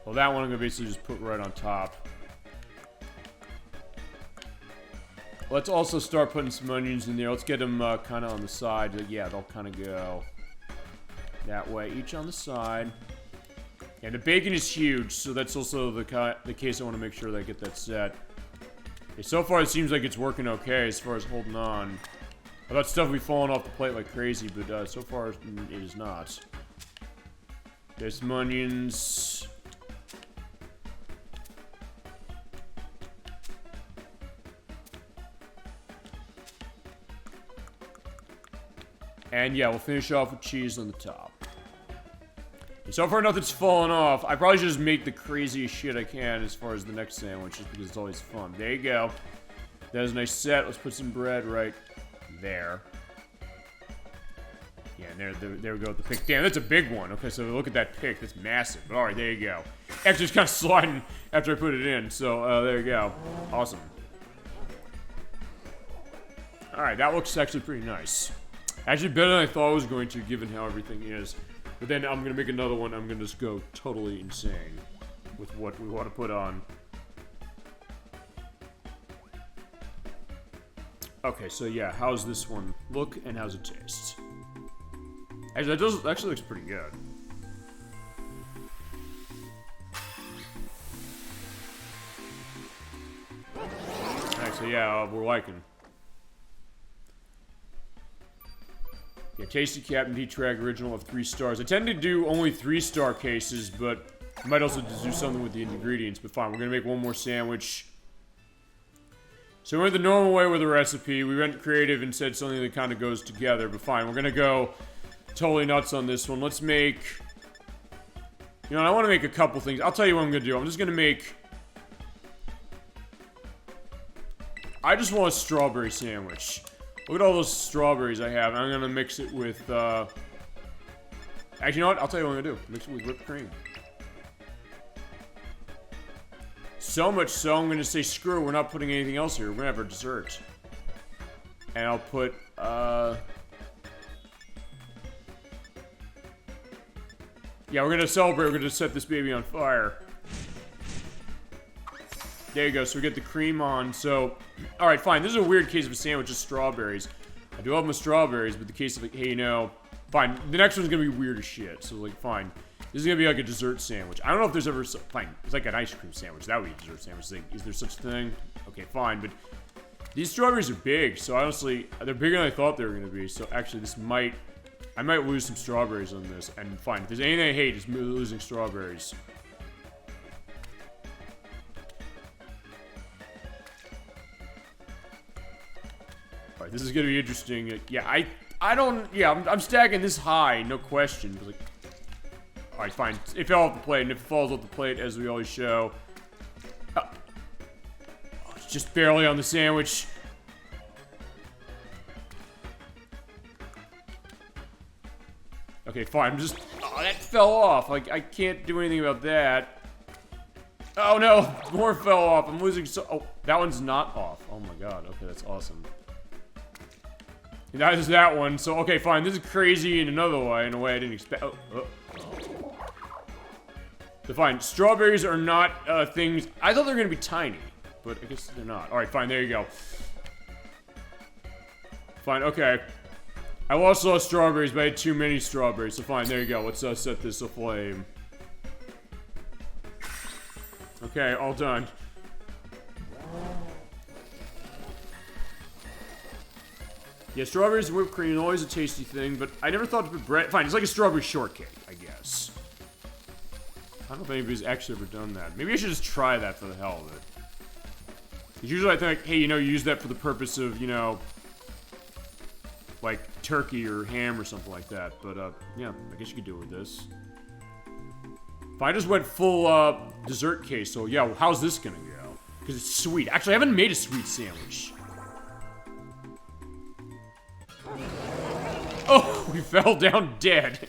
Well, that one I'm going to basically just put right on top. Let's also start putting some onions in there. Let's get them kind of on the side. Yeah, they'll kind of go that way, each on the side. And the bacon is huge, so that's also the case I want to make sure that I get that set. Okay, so far it seems like it's working okay as far as holding on. I thought stuff would be falling off the plate like crazy, but so far it is not. There's some onions. And yeah, we'll finish off with cheese on the top. And so far, nothing's fallen off. I probably should just make the craziest shit I can as far as the next sandwich, just because it's always fun. There you go. That is a nice set. Let's put some bread right there. Yeah, and there we go with the pick. Damn, that's a big one. Okay, so look at that pick. That's massive. But alright, there you go. Actually, it's kind of sliding after I put it in. So, there you go. Awesome. Alright, that looks actually pretty nice. Actually, better than I thought it was going to, given how everything is. But then I'm going to make another one. I'm going to just go totally insane with what we want to put on. Okay, so yeah, how's this one look and how's it taste? Actually, that actually looks pretty good. Alright, so yeah, we're liking. Yeah, Tasty Captain D-Trag Original of 3 stars. I tend to do only 3-star cases, but I might also just do something with the ingredients. But fine, we're going to make one more sandwich. So we went the normal way with the recipe. We went creative and said something that kind of goes together. But fine, we're going to go totally nuts on this one. Let's make... You know, I want to make a couple things. I'll tell you what I'm going to do. I'm just going to make... I just want a strawberry sandwich. Look at all those strawberries I have. I'm going to mix it with, Actually, you know what? I'll tell you what I'm going to do. Mix it with whipped cream. So much so, I'm going to say, screw it, we're not putting anything else here. We're going to have our dessert. And I'll put, Yeah, we're going to celebrate. We're going to set this baby on fire. There you go, so we get the cream on, so... Alright, fine, this is a weird case of a sandwich, just strawberries. I do love my strawberries, but the case of, like, hey, you know... Fine, the next one's gonna be weird as shit, so, like, fine. This is gonna be like a dessert sandwich. I don't know if there's ever... Fine, it's like an ice cream sandwich. That would be a dessert sandwich. Like, is there such a thing? Okay, fine, but... These strawberries are big, so honestly, they're bigger than I thought they were gonna be, so actually this might... I might lose some strawberries on this, and fine, if there's anything I hate, it's losing strawberries. Alright, this is gonna be interesting. Yeah, I don't... Yeah, I'm stacking this high, no question. But like, alright, fine. It fell off the plate, and if it falls off the plate, as we always show... Oh, it's just barely on the sandwich. Okay, fine. I'm just... Oh, that fell off. Like, I can't do anything about that. Oh, no. More fell off. I'm losing so... Oh, that one's not off. Oh, my God. Okay, that's awesome. And that is that one. So, okay, fine. This is crazy in another way. In a way I didn't expect... Oh, oh. So fine, strawberries are not things. I thought they were gonna be tiny, but I guess they're not. All right, fine. There you go. Fine. Okay. I lost a lot of strawberries, but I had too many strawberries. So fine. There you go. Let's set this aflame. Okay, all done. Yeah, strawberries and whipped cream, always a tasty thing, but I never thought to put bread. Fine, it's like a strawberry shortcake, I guess. I don't know if anybody's actually ever done that. Maybe I should just try that for the hell of it. Because usually I think, hey, you know, you use that for the purpose of, you know, like turkey or ham or something like that. But, yeah, I guess you could do it with this. If I just went full, dessert case, so yeah, well, how's this gonna go? Because it's sweet. Actually, I haven't made a sweet sandwich. Oh, we fell down dead.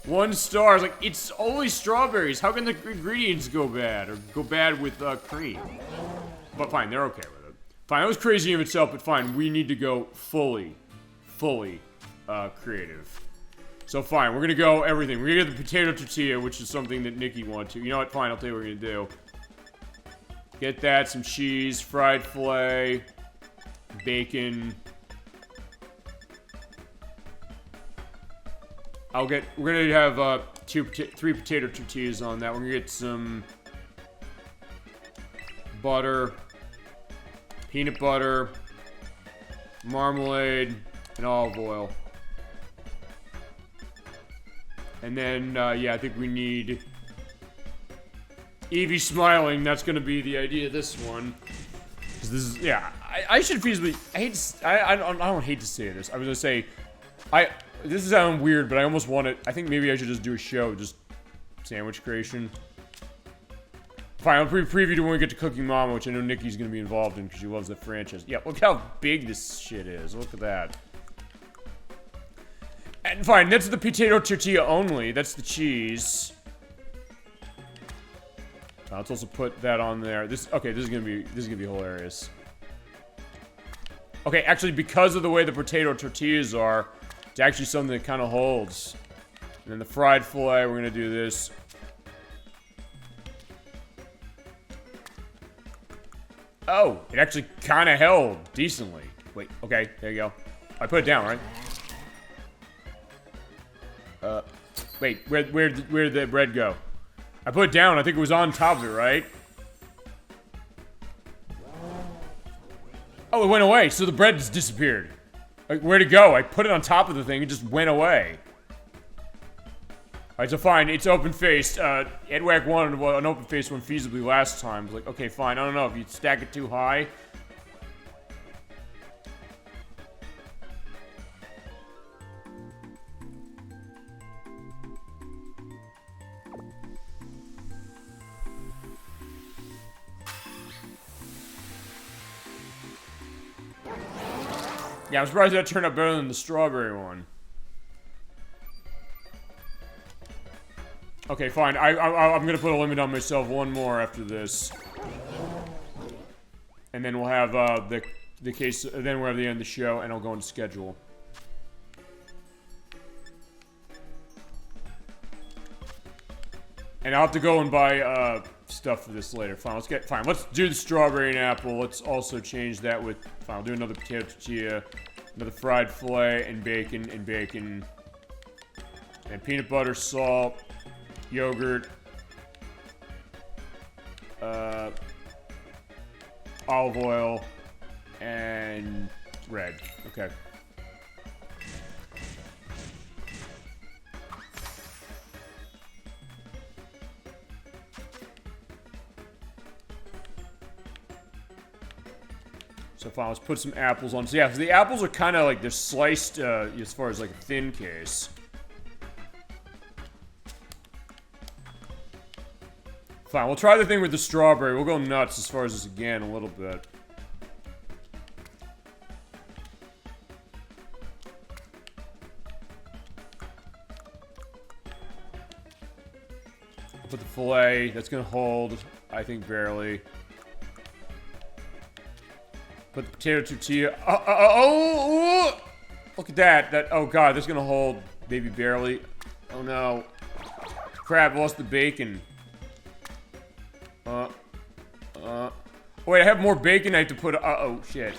1 star. I was like, it's only strawberries. How can the ingredients go bad? Or go bad with cream? But fine, they're okay with it. Fine, that was crazy in itself, but fine. We need to go fully creative. So fine, we're gonna go everything. We're gonna get the potato tortilla, which is something that Nikki wanted to. You know what? Fine, I'll tell you what we're gonna do. Get that, some cheese, fried filet, bacon. We're gonna have 3 potato tortillas on that. We're gonna get some butter, peanut butter, marmalade, and olive oil. And then, yeah, I think we need Evie smiling. That's gonna be the idea of this one. Because this is, yeah, I should feasibly, I don't hate to say this. I was gonna say, this is sounding weird, but I almost want it. I think maybe I should just do a show, just sandwich creation. Fine, I'll preview to when we get to Cooking Mama, which I know Nikki's gonna be involved in because she loves that franchise. Yeah, look how big this shit is. Look at that. And fine, that's the potato tortilla only. That's the cheese. Let's also put that on there. Okay, this is gonna be hilarious. Okay, actually, because of the way the potato tortillas are, it's actually something that kind of holds. And then the fried filet, we're gonna do this. Oh, it actually kind of held decently. Wait, okay, there you go. I put it down, right? Wait, where'd the bread go? I put it down, I think it was on top of it, right? Oh, it went away, so the bread just disappeared. Like, where'd it go? I put it on top of the thing, it just went away. Alright, so fine, it's open-faced. Edwack wanted an open-faced one feasibly last time. I was like, okay, fine, I don't know, if you stack it too high. Yeah, I'm surprised that turned out better than the strawberry one. Okay, fine. I'm gonna put a limit on myself. One more after this, and then we'll have the case. Then we'll have the end of the show, and I'll go into schedule. And I'll have to go and buy stuff for this later. Fine. Let's do the strawberry and apple. Let's also change that with. Fine. I'll do another potato tortilla, another fried filet, and bacon, and peanut butter, salt. Yogurt, olive oil, and bread. Okay. So fine, let's put some apples on. So yeah, so the apples are kind of like, they're sliced as far as like a thin case. Fine, we'll try the thing with the strawberry. We'll go nuts as far as this again a little bit. I'll put the filet. That's gonna hold, I think, barely. Put the potato tortilla. Oh! Look at that. Oh god, that's gonna hold maybe barely. Oh no. Crap, I lost the bacon. Wait, I have more bacon I have to put. Uh-oh, shit.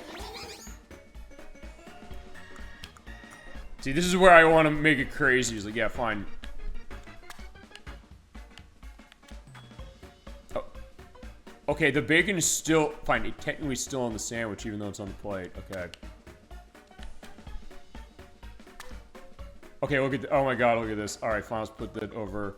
See, this is where I want to make it crazy. He's like, yeah, fine. Oh. Okay, the bacon is still... Fine, it technically is still on the sandwich, even though it's on the plate. Okay. Okay, look at... Oh my god, look at this. Alright, fine, let's put that over...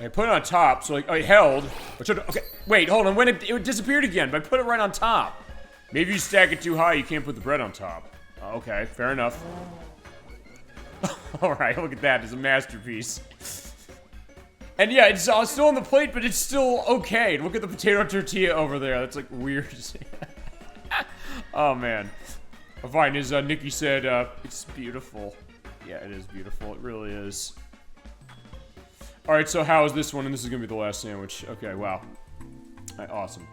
I put it on top, so like, it held. Okay, wait, hold on. When it disappeared again, but I put it right on top. Maybe you stack it too high, you can't put the bread on top. Okay, fair enough. Alright, look at that. It's a masterpiece. And yeah, it's still on the plate, but it's still okay. Look at the potato tortilla over there. That's like weird. Oh, man. Fine, as Nikki said, it's beautiful. Yeah, it is beautiful. It really is. Alright, so how is this one? And this is gonna be the last sandwich. Okay, wow. Alright, awesome.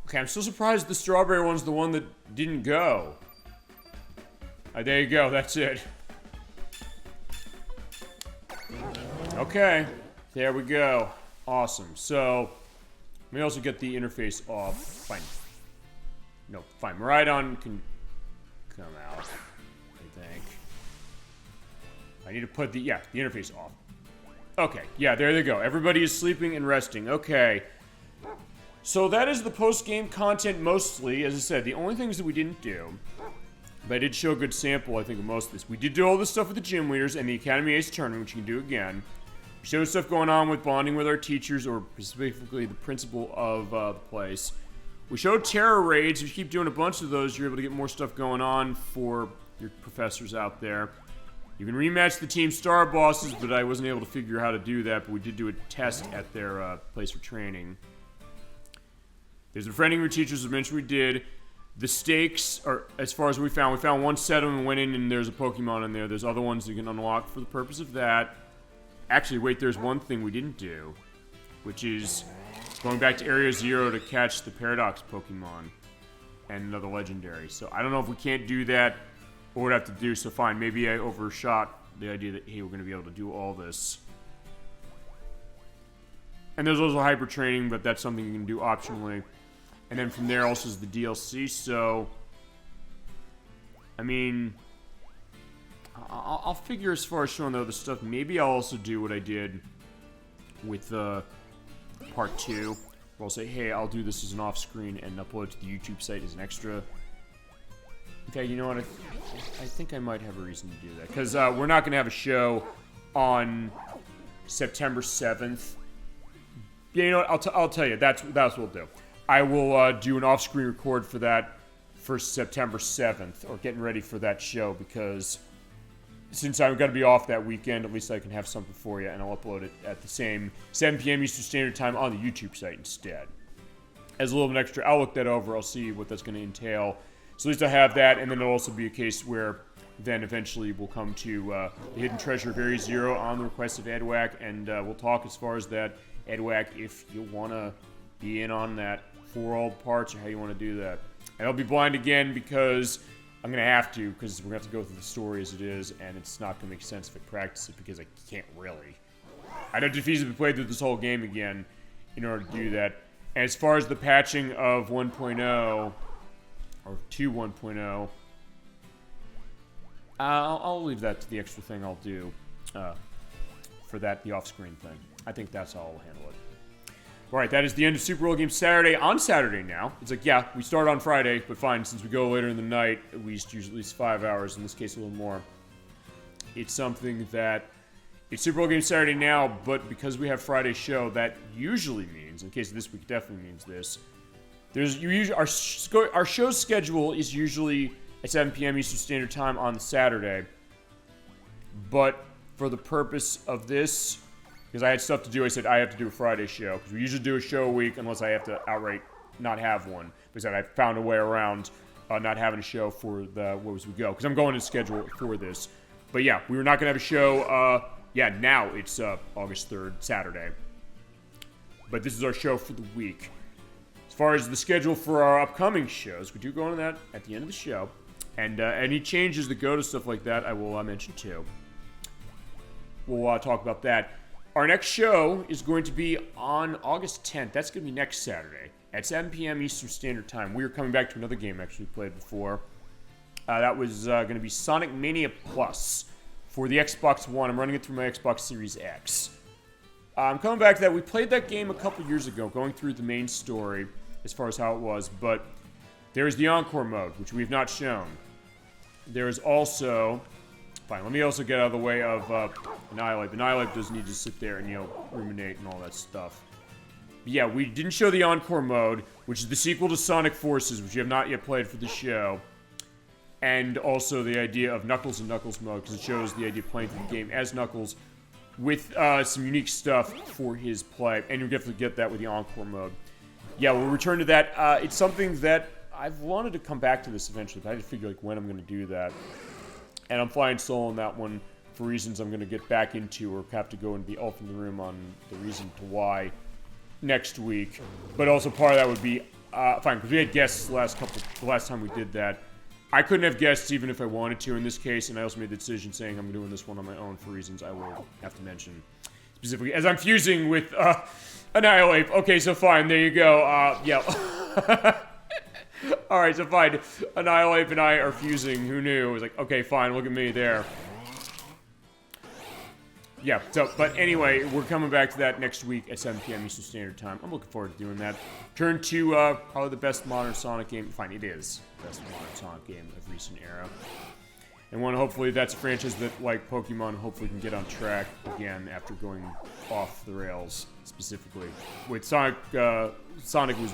Okay, I'm still surprised the strawberry one's the one that didn't go. There you go, that's it. Okay, there we go. Awesome, so... Let me also get the interface off. Fine. No, fine. Maridon can come out, I think. I need to put the interface off. Okay, yeah, there they go. Everybody is sleeping and resting. Okay. So that is the post-game content mostly. As I said, the only things that we didn't do, but I did show a good sample, I think, of most of this. We did do all this stuff with the gym leaders and the Academy Ace tournament, which you can do again. We showed stuff going on with bonding with our teachers, or specifically the principal of the place. We showed terror raids. If you keep doing a bunch of those, you're able to get more stuff going on for your professors out there. You can rematch the Team Star bosses, but I wasn't able to figure out how to do that, but we did do a test at their place for training. There's befriending your teachers, as mentioned we did. The stakes are, as far as we found one set of them and went in and there's a Pokemon in there. There's other ones you can unlock for the purpose of that. Actually, wait, there's one thing we didn't do, which is going back to Area 0 to catch the Paradox Pokemon and another Legendary. So I don't know if we can't do that or what I have to do, so fine. Maybe I overshot the idea that, hey, we're going to be able to do all this. And there's also Hyper Training, but that's something you can do optionally. And then from there also is the DLC, so... I mean... I'll figure as far as showing the other stuff. Maybe I'll also do what I did with part 2. Where I'll say, hey, I'll do this as an off-screen and upload it to the YouTube site as an extra. In fact, you know what? I think I might have a reason to do that. Because we're not going to have a show on September 7th. Yeah, you know what? I'll tell you. That's what we'll do. I will do an off-screen record for that for September 7th. Or getting ready for that show because... Since I'm going to be off that weekend, at least I can have something for you, and I'll upload it at the same 7 p.m. Eastern Standard Time on the YouTube site instead. As a little bit extra, I'll look that over, I'll see what that's going to entail. So at least I have that, and then it'll also be a case where then eventually we'll come to the Hidden Treasure of Area 0 on the request of Edwack, and we'll talk as far as that. Edwack, if you want to be in on that for all the parts, or how you want to do that. And I'll be blind again because... I'm going to have to, because we're going to have to go through the story as it is, and it's not going to make sense if I practice it, because I can't really. I'd have to feasibly play through this whole game again in order to do that. And as far as the patching of 1.0, or to 1.0, I'll leave that to the extra thing I'll do for that, the off-screen thing. I think that's how I'll handle it. Alright, that is the end of Super Bowl Game Saturday. On Saturday now. It's like, yeah, we start on Friday, but fine, since we go later in the night, we use at least 5 hours, in this case a little more. It's something that, it's Super Bowl Game Saturday now, but because we have Friday's show, that usually means, in case this week definitely means this, our show schedule is usually at 7 p.m. Eastern Standard Time on Saturday, but for the purpose of this... Because I had stuff to do, I said I have to do a Friday show. Because we usually do a show a week unless I have to outright not have one. Because I found a way around not having a show for the What Was We Go. Because I'm going to schedule for this. But yeah, we were not going to have a show Yeah, now it's August 3rd, Saturday. But this is our show for the week. As far as the schedule for our upcoming shows, we do go into that at the end of the show. And any changes that go to stuff like that, I will mention too. We'll talk about that. Our next show is going to be on August 10th. That's going to be next Saturday at 7 p.m. Eastern Standard Time. We are coming back to another game actually we played before. That was going to be Sonic Mania Plus for the Xbox One. I'm running it through my Xbox Series X. I'm coming back to that. We played that game a couple years ago, going through the main story as far as how it was, but there's the Encore mode, which we have not shown. There's also... Fine, let me also get out of the way of Annihilate. Annihilate doesn't need to sit there and, ruminate and all that stuff. But yeah, we didn't show the Encore mode, which is the sequel to Sonic Forces, which we have not yet played for the show. And also the idea of Knuckles and Knuckles mode, because it shows the idea of playing through the game as Knuckles with some unique stuff for his play. And you'll definitely get that with the Encore mode. Yeah, we'll return to that. It's something that I've wanted to come back to this eventually, but I just figure when I'm going to do that. And I'm flying solo on that one for reasons I'm going to get back into, or have to go into the elephant in the room on the reason to why next week. But also part of that would be, fine, because we had guests the last time we did that. I couldn't have guests even if I wanted to in this case, and I also made the decision saying I'm doing this one on my own for reasons I will have to mention. Specifically, as I'm fusing with Annihilate. Okay, so fine, there you go. Yeah. Alright, so fine. Annihilate and I are fusing. Who knew? It was like, okay, fine, look at me there. Yeah, so, but anyway, we're coming back to that next week at 7 p.m. Eastern Standard Time. I'm looking forward to doing that. Turn to probably the best modern Sonic game. Fine, it is the best modern Sonic game of recent era. And one, hopefully, that's a franchise that, like Pokemon, hopefully can get on track again after going off the rails, specifically. With Sonic was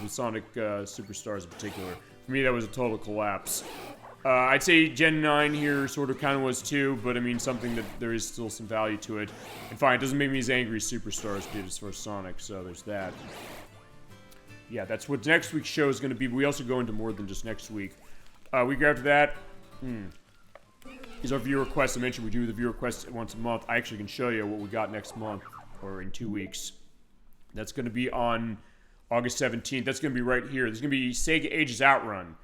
with Sonic Superstars in particular. For me, that was a total collapse. I'd say Gen 9 here sort of kind of was too, but I mean, something that there is still some value to it. And fine, it doesn't make me as angry as Superstars did as far as Sonic, so there's that. Yeah, that's what next week's show is going to be. But we also go into more than just next week. Week after that, is our viewer requests. I mentioned we do the viewer requests once a month. I actually can show you what we got next month, or in 2 weeks. That's going to be on August 17th. That's going to be right here. This is going to be Sega Ages Outrun.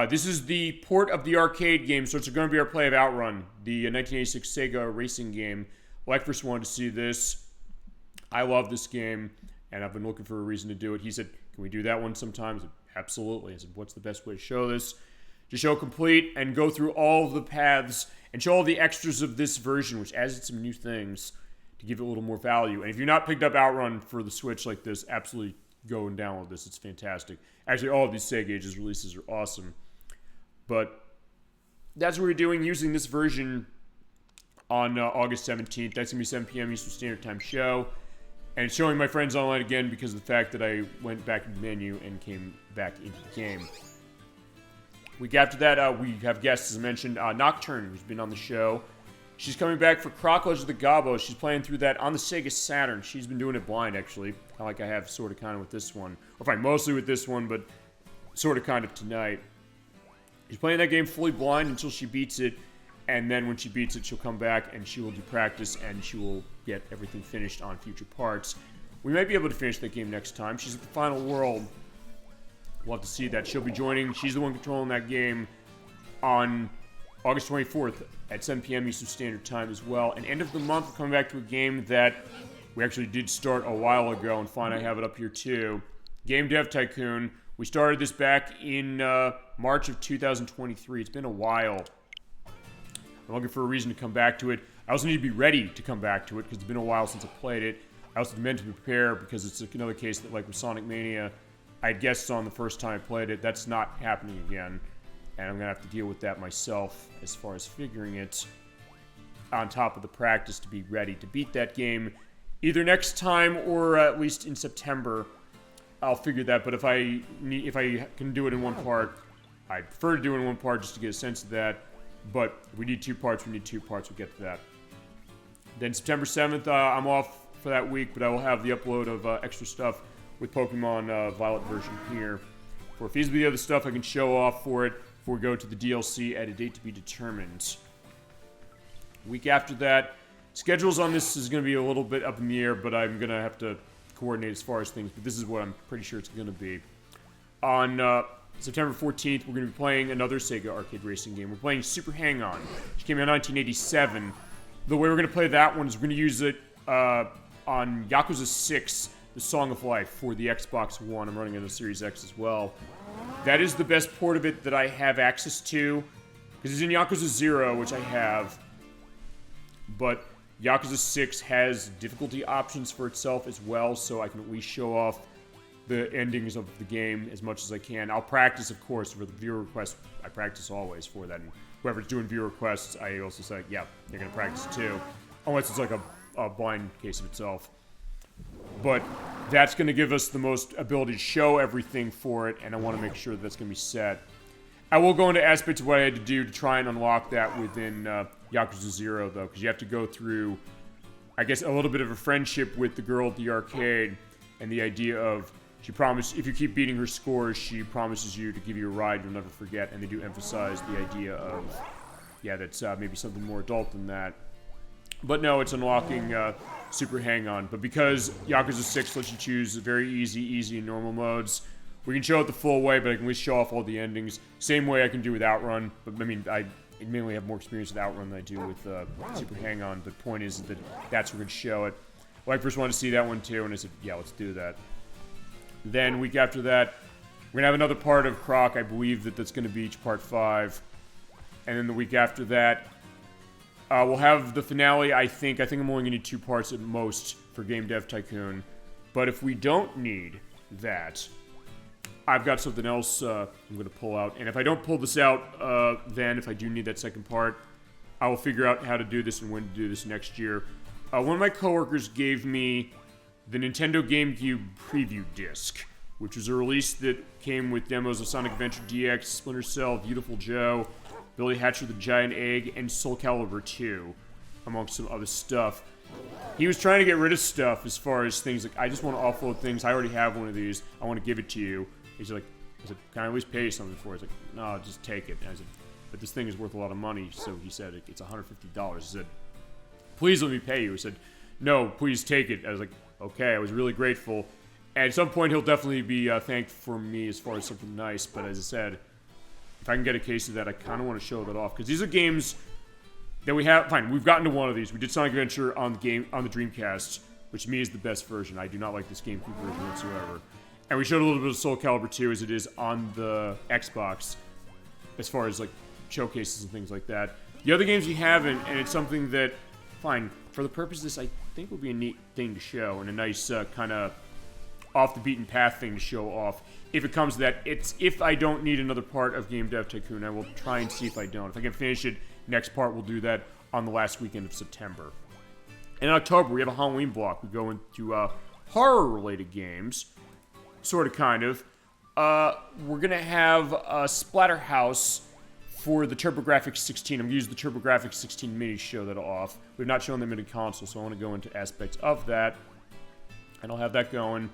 This is the port of the arcade game, so it's going to be our play of Outrun, the 1986 Sega racing game. Like first wanted to see this. I love this game, and I've been looking for a reason to do it. He said, can we do that one sometime? I said, absolutely. I said, what's the best way to show this? To show complete and go through all of the paths and show all the extras of this version, which adds some new things to give it a little more value. And if you've not picked up Outrun for the Switch like this, absolutely go and download this. It's fantastic. Actually, all of these Sega Ages releases are awesome. But that's what we're doing, using this version on August 17th. That's going to be 7 p.m. Eastern Standard Time show. And it's showing my friends online again because of the fact that I went back in the menu and came back into the game. Week after that, we have guests, as I mentioned, Nocturne, who's been on the show. She's coming back for Crocodiles of the Gobbo. She's playing through that on the Sega Saturn. She's been doing it blind, actually. Kind of like I have sort of kind of with this one. Or fine, mostly with this one, but sort of kind of tonight. She's playing that game fully blind until she beats it. And then when she beats it, she'll come back and she will do practice and she will get everything finished on future parts. We might be able to finish that game next time. She's at the final world. We'll have to see that. She'll be joining. She's the one controlling that game on August 24th at 7 p.m. Eastern Standard Time as well. And end of the month, we're coming back to a game that we actually did start a while ago. And fine, I have it up here too. Game Dev Tycoon. We started this back in March of 2023. It's been a while. I'm looking for a reason to come back to it. I also need to be ready to come back to it because it's been a while since I played it. I also meant to prepare because it's another case that, like with Sonic Mania, I had guests on the first time I played it. That's not happening again. And I'm going to have to deal with that myself as far as figuring it on top of the practice to be ready to beat that game either next time or at least in September. I'll figure that, but if I can do it in one part, I prefer to do it in one part just to get a sense of that. But if we need 2 parts, we need 2 parts. We'll get to that. Then September 7th, I'm off for that week, but I will have the upload of extra stuff with Pokemon Violet version here. For feasibility other stuff I can show off for it before we go to the DLC at a date to be determined. Week after that, Schedules on this is going to be a little bit up in the air, but I'm going to have to coordinate as far as things. But this is what I'm pretty sure it's going to be. On September 14th, we're going to be playing another Sega arcade racing game. We're playing Super Hang-On, which came out in 1987. The way we're going to play that one is we're going to use it on Yakuza 6, The Song of Life, for the Xbox One. I'm running it on the Series X as well. That is the best port of it that I have access to, because it's in Yakuza 0, which I have, but Yakuza 6 has difficulty options for itself as well, so I can at least show off the endings of the game as much as I can. I'll practice, of course, for the viewer requests. I practice always for that, and whoever's doing viewer requests, I also say, yeah, they're going to practice too, unless it's like a blind case of itself. But that's going to give us the most ability to show everything for it, and I want to make sure that's going to be set. I will go into aspects of what I had to do to try and unlock that within Yakuza 0, though, because you have to go through, I guess, a little bit of a friendship with the girl at the arcade, and the idea of, she promised, if you keep beating her scores, she promises you to give you a ride you'll never forget, and they do emphasize the idea of, yeah, that's maybe something more adult than that. But no, it's unlocking Super Hang-On. But because Yakuza 6 lets you choose very easy, and normal modes, we can show it the full way, but I can at least show off all the endings. Same way I can do with Outrun, but I mean, I mainly have more experience with Outrun than I do with Super Hang-On. But the point is that that's where we're going to show it. Well, I first wanted to see that one too, and I said, yeah, let's do that. Then, week after that, we're going to have another part of Croc. I believe that's going to be each part 5. And then the week after that, we'll have the finale, I think. I'm only going to need 2 parts at most for Game Dev Tycoon. But if we don't need that, I've got something else I'm going to pull out. And if I don't pull this out, then if I do need that second part, I will figure out how to do this and when to do this next year. One of my coworkers gave me the Nintendo GameCube preview disc, which was a release that came with demos of Sonic Adventure DX, Splinter Cell, Beautiful Joe, Billy Hatcher the Giant Egg, and Soul Calibur 2, amongst some other stuff. He was trying to get rid of stuff as far as things like, I just want to offload things, I already have one of these, I want to give it to you. He's like, I said, can I at least pay you something for it? He's like, no, just take it. And I said, but this thing is worth a lot of money, so he said, it's $150. I said, please let me pay you. He said, no, please take it. I was like, okay, I was really grateful. And at some point, he'll definitely be thanked for me as far as something nice. But as I said, if I can get a case of that, I kind of want to show that off. Because these are games that we have. Fine, we've gotten to one of these. We did Sonic Adventure on the Dreamcast, which to me is the best version. I do not like this GameCube version whatsoever. And we showed a little bit of Soul Calibur 2 as it is on the Xbox, as far as like showcases and things like that. The other games you haven't, and it's something that, fine, for the purpose of this, I think will be a neat thing to show, and a nice kind of off-the-beaten-path thing to show off. If it comes to that, if I don't need another part of Game Dev Tycoon, I will try and see if I don't. If I can finish it, next part we'll do that on the last weekend of September. In October, we have a Halloween block. We go into horror-related games, sort of, kind of. We're going to have a Splatterhouse for the TurboGrafx 16. I'm going to use the TurboGrafx 16 mini to show that off. We've not shown them in a console, so I want to go into aspects of that. And I'll have that going.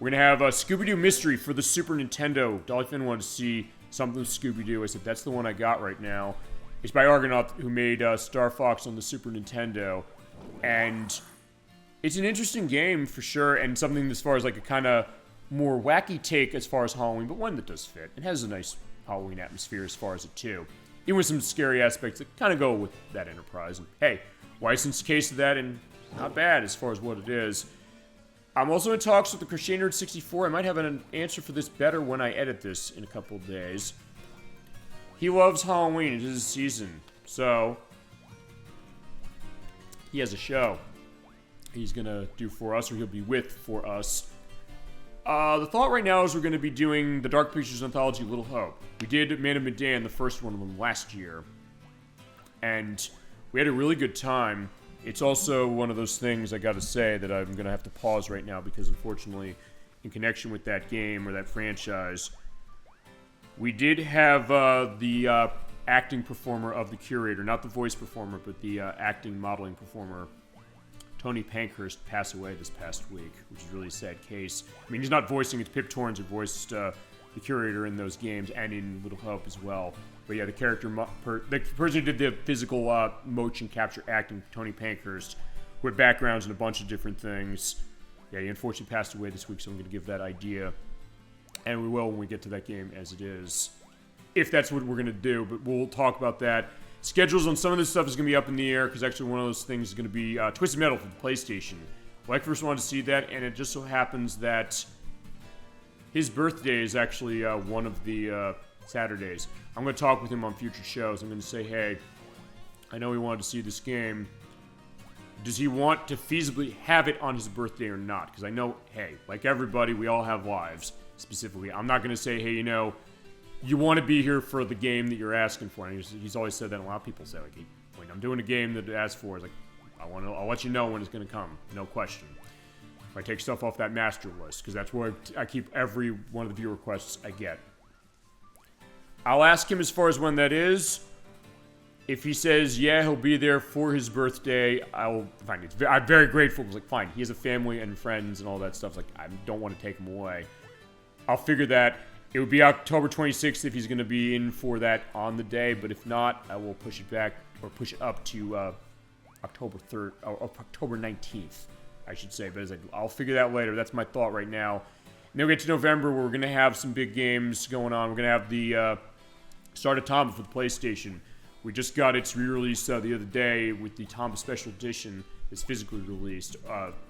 We're going to have a Scooby-Doo Mystery for the Super Nintendo. Dolly Finn wanted to see something with Scooby-Doo. I said, that's the one I got right now. It's by Argonaut, who made Star Fox on the Super Nintendo. And it's an interesting game, for sure, and something as far as like a kind of more wacky take as far as Halloween, but one that does fit. It has a nice Halloween atmosphere as far as it, too. Even with some scary aspects that kind of go with that Enterprise. And hey, licensed case of that, and not bad as far as what it is. I'm also in talks with the Crochet Nerd 64. I might have an answer for this better when I edit this in a couple of days. He loves Halloween. It is his season. So, he has a show he's going to do for us, or he'll be with for us. The thought right now is we're going to be doing the Dark Pictures Anthology Little Hope. We did Man of Medan, the first one of them, last year. And we had a really good time. It's also one of those things, I gotta say, that I'm going to have to pause right now because, unfortunately, in connection with that game or that franchise, we did have the acting performer of the Curator, not the voice performer, but the acting modeling performer, Tony Pankhurst, pass away this past week, which is a really sad case. I mean, he's not voicing, it's Pip Torrens who voiced the Curator in those games and in Little Hope as well. But yeah, the the person who did the physical motion capture acting, Tony Pankhurst, who had backgrounds in a bunch of different things. Yeah, he unfortunately passed away this week, so I'm going to give that idea. And we will when we get to that game as it is. If that's what we're going to do, but we'll talk about that. Schedules on some of this stuff is going to be up in the air, because actually one of those things is going to be Twisted Metal for the PlayStation. Well, I first wanted to see that, and it just so happens that his birthday is actually one of the Saturdays. I'm going to talk with him on future shows. I'm going to say, hey, I know he wanted to see this game. Does he want to feasibly have it on his birthday or not? Because I know, hey, like everybody, we all have lives, specifically. I'm not going to say, hey, you want to be here for the game that you're asking for. And he's always said that. A lot of people say, like, when I'm doing a game that I ask for, it's like, I'll let you know when it's going to come. No question. If I take stuff off that master list, because that's where I keep every one of the viewer requests I get. I'll ask him as far as when that is. If he says, yeah, he'll be there for his birthday, I'll find it. I'm very grateful. It's like, fine, he has a family and friends and all that stuff. Like, I don't want to take him away. I'll figure that. It would be October 26th if he's going to be in for that on the day. But if not, I will push it back, or push it up to October 3rd, or October 19th, I should say. But I'll figure that later. That's my thought right now. And then we get to November, where we're going to have some big games going on. We're going to have the Start of Tamba for the PlayStation. We just got its re-release the other day with the Tamba Special Edition. It's physically released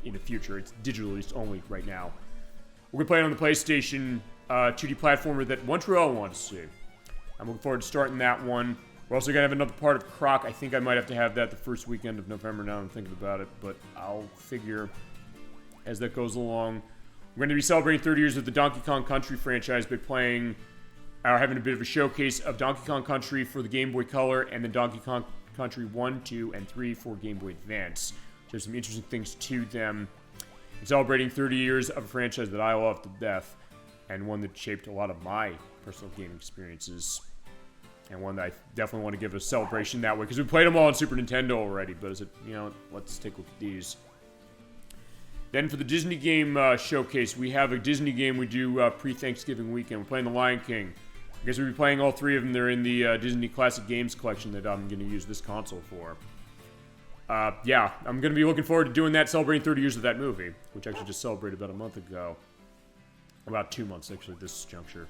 in the future. It's digital released only right now. We're going to play it on the PlayStation 2D platformer that Montreal wanted to see. I'm looking forward to starting that one. We're also going to have another part of Croc. I think I might have to have that the first weekend of November now I'm thinking about it, but I'll figure as that goes along. We're going to be celebrating 30 years of the Donkey Kong Country franchise by having a bit of a showcase of Donkey Kong Country for the Game Boy Color, and then Donkey Kong Country 1, 2, and 3 for Game Boy Advance. So there's some interesting things to them. And celebrating 30 years of a franchise that I love to death, and one that shaped a lot of my personal gaming experiences. And one that I definitely want to give a celebration that way, because we played them all on Super Nintendo already, but let's take a look at these. Then for the Disney game showcase, we have a Disney game we do pre-Thanksgiving weekend. We're playing The Lion King. I guess we'll be playing all three of them. They're in the Disney Classic Games collection that I'm going to use this console for. Yeah, I'm going to be looking forward to doing that, celebrating 30 years of that movie, which actually just celebrated about a month ago. About 2 months, actually, this juncture.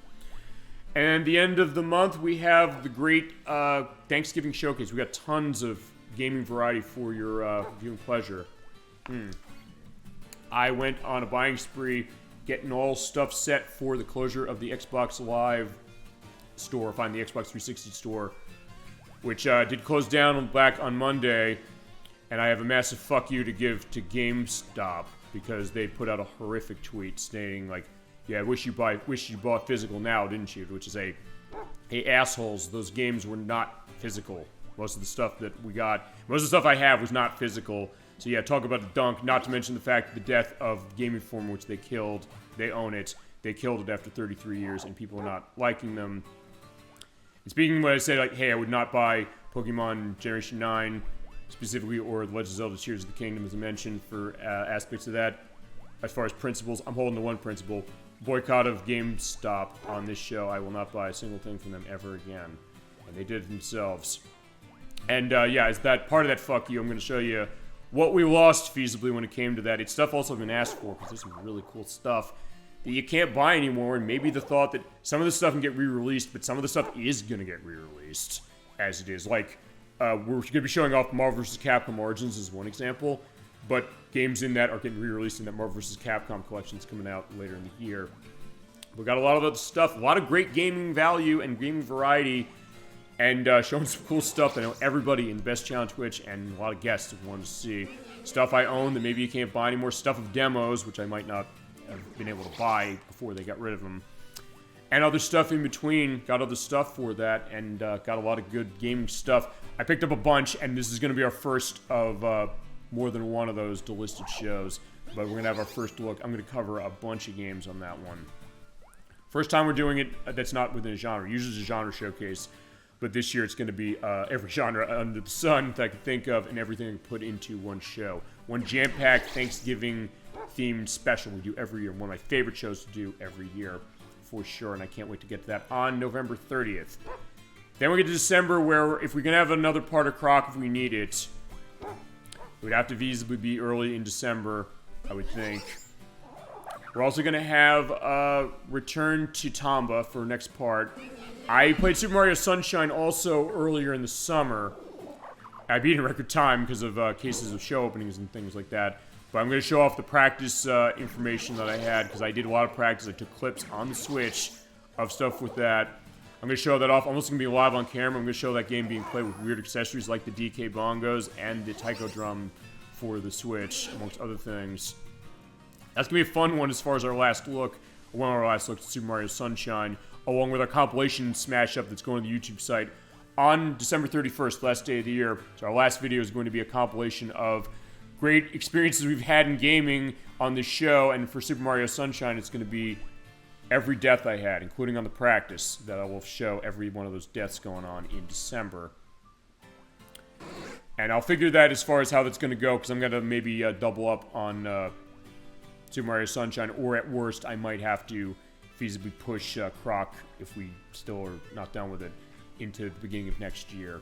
And the end of the month, we have the great Thanksgiving showcase. We got tons of gaming variety for your viewing pleasure. I went on a buying spree, getting all stuff set for the closure of the Xbox Live store, the Xbox 360 store, which did close down back on Monday, and I have a massive fuck you to give to GameStop, because they put out a horrific tweet stating, like, yeah, I wish you bought physical now, didn't you? Which is hey assholes, those games were not physical. Most of the stuff that we got, most of the stuff I have was not physical. So yeah, talk about the dunk, not to mention the fact that the death of Game Informer, which they killed, they own it. They killed it after 33 years, and people are not liking them. And speaking of what I said, like, hey, I would not buy Pokemon Generation 9, specifically, or The Legend of Zelda Tears of the Kingdom, as I mentioned, for aspects of that. As far as principles, I'm holding to one principle. Boycott of GameStop on this show. I will not buy a single thing from them ever again. And they did it themselves. And yeah, as that part of that fuck you, I'm going to show you what we lost feasibly when it came to that. It's stuff also been asked for, because there's some really cool stuff that you can't buy anymore, and maybe the thought that some of the stuff can get re-released, but some of the stuff is going to get re-released as it is. Like, we're going to be showing off Marvel vs. Capcom Origins as one example, but games in that are getting re-released in that Marvel vs. Capcom collection that's coming out later in the year. We've got a lot of other stuff, a lot of great gaming value and gaming variety, and showing some cool stuff. I know everybody in the Best Challenge Twitch and a lot of guests have wanted to see. Stuff I own that maybe you can't buy anymore. Stuff of demos, which I might not have been able to buy before they got rid of them. And other stuff in between. Got other stuff for that, and got a lot of good gaming stuff. I picked up a bunch, and this is going to be our first of more than one of those delisted shows. But we're going to have our first look. I'm going to cover a bunch of games on that one. First time we're doing it that's not within a genre. Usually it's a genre showcase. But this year it's going to be every genre under the sun that I can think of, and everything put into one show. One jam-packed Thanksgiving-themed special we do every year. One of my favorite shows to do every year, for sure. And I can't wait to get to that on November 30th. Then we get to December, where if we can have another part of Croc if we need it, it would have to feasibly be early in December, I would think. We're also going to have a return to Tomba for next part. I played Super Mario Sunshine also earlier in the summer. I beat in record time because of cases of show openings and things like that. But I'm going to show off the practice information that I had, because I did a lot of practice. I took clips on the Switch of stuff with that. I'm going to show that off. I'm also going to be live on camera. I'm going to show that game being played with weird accessories like the DK bongos and the taiko drum for the Switch, amongst other things. That's going to be a fun one as far as our last look. One of our last looks at Super Mario Sunshine, along with our compilation smash up that's going to the YouTube site on December 31st, last day of the year. So our last video is going to be a compilation of great experiences we've had in gaming on this show, and for Super Mario Sunshine, it's going to be every death I had, including on the practice, that I will show every one of those deaths going on in December. And I'll figure that as far as how that's going to go, because I'm going to maybe double up on Super Mario Sunshine, or at worst, I might have to feasibly push Croc, if we still are not done with it, into the beginning of next year.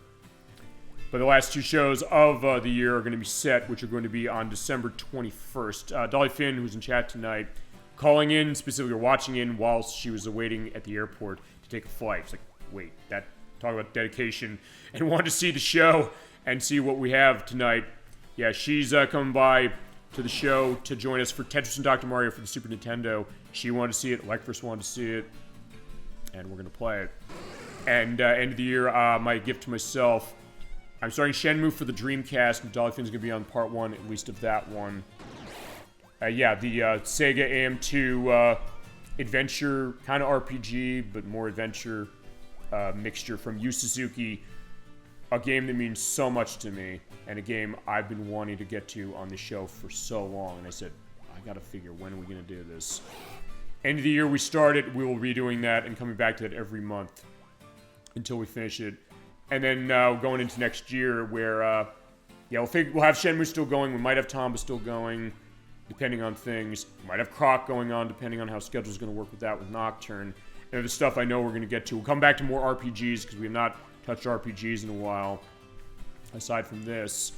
But the last two shows of the year are going to be set, which are going to be on December 21st. Dolly Finn, who's in chat tonight, calling in, specifically, or watching in while she was awaiting at the airport to take a flight. It's like, wait, talk about dedication, and wanted to see the show and see what we have tonight. Yeah, she's coming by to the show to join us for Tetris and Dr. Mario for the Super Nintendo. She wanted to see it, Lekfors wanted to see it, and we're going to play it. And end of the year, my gift to myself, I'm starting Shenmue for the Dreamcast, and Dolly Finn's going to be on part 1, at least of that one. Yeah, the Sega AM2 adventure, kind of RPG, but more adventure mixture from Yu Suzuki. A game that means so much to me, and a game I've been wanting to get to on the show for so long. And I said, I gotta figure, when are we gonna do this? End of the year we started, we will be doing that and coming back to that every month until we finish it. And then going into next year, where yeah, we'll have Shenmue still going. We might have Tomba still going, depending on things. We might have Croc going on, depending on how schedule's going to work with that with Nocturne. And the stuff I know we're going to get to. We'll come back to more RPGs, because we have not touched RPGs in a while, aside from this.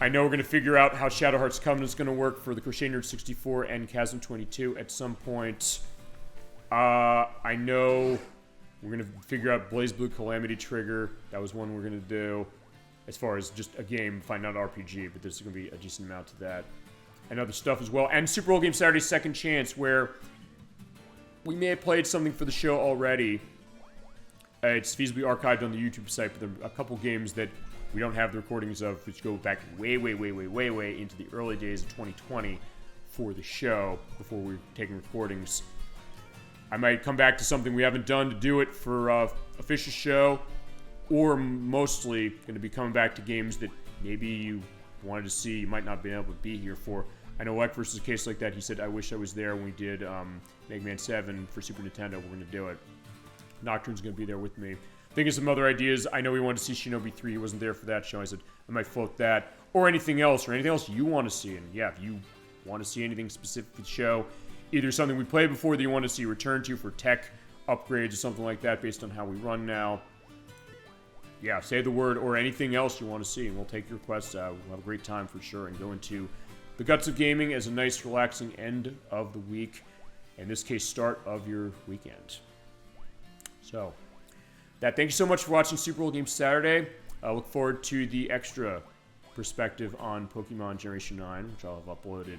I know we're going to figure out how Shadow Hearts Covenant's going to work for the Crochet Nerd 64 and Chasm 22 at some point. I know we're going to figure out BlazBlue Calamity Trigger. That was one we're going to do. As far as just a game, find out RPG, but there's going to be a decent amount to that. And other stuff as well. And Super Bowl Game Saturday Second Chance, where we may have played something for the show already. It's feasibly archived on the YouTube site, but there are a couple games that we don't have the recordings of, which go back way into the early days of 2020 for the show, before we were taking recordings. I might come back to something we haven't done to do it for official show, or mostly going to be coming back to games that maybe you wanted to see, you might not have been able to be here for. I know Lekfors is a case like that. He said, I wish I was there when we did Mega Man 7 for Super Nintendo. We're going to do it. Nocturne's going to be there with me. Thinking of some other ideas. I know we wanted to see Shinobi 3. He wasn't there for that show. I said, I might float that. Or anything else you want to see. And yeah, if you want to see anything specific for the show, either something we played before that you want to see return to for tech upgrades or something like that based on how we run now. Yeah, say the word, or anything else you want to see, and we'll take your requests. We'll have a great time for sure, and go into the guts of gaming as a nice, relaxing end of the week. In this case, start of your weekend. So, thank you so much for watching Super Bowl Game Saturday. I look forward to the extra perspective on Pokemon Generation 9, which I'll have uploaded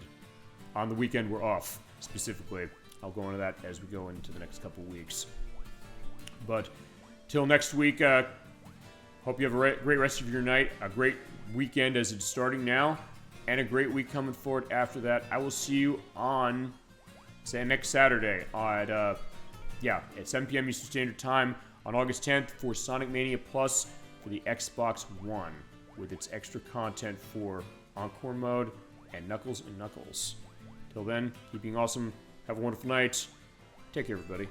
on the weekend we're off, specifically. I'll go into that as we go into the next couple weeks. But, till next week, hope you have a great rest of your night, a great weekend as it's starting now, and a great week coming forward after that. I will see you on, say, next Saturday at 7 p.m. Eastern Standard Time on August 10th for Sonic Mania Plus for the Xbox One, with its extra content for Encore Mode and Knuckles and Knuckles. Till then, keep being awesome. Have a wonderful night. Take care, everybody.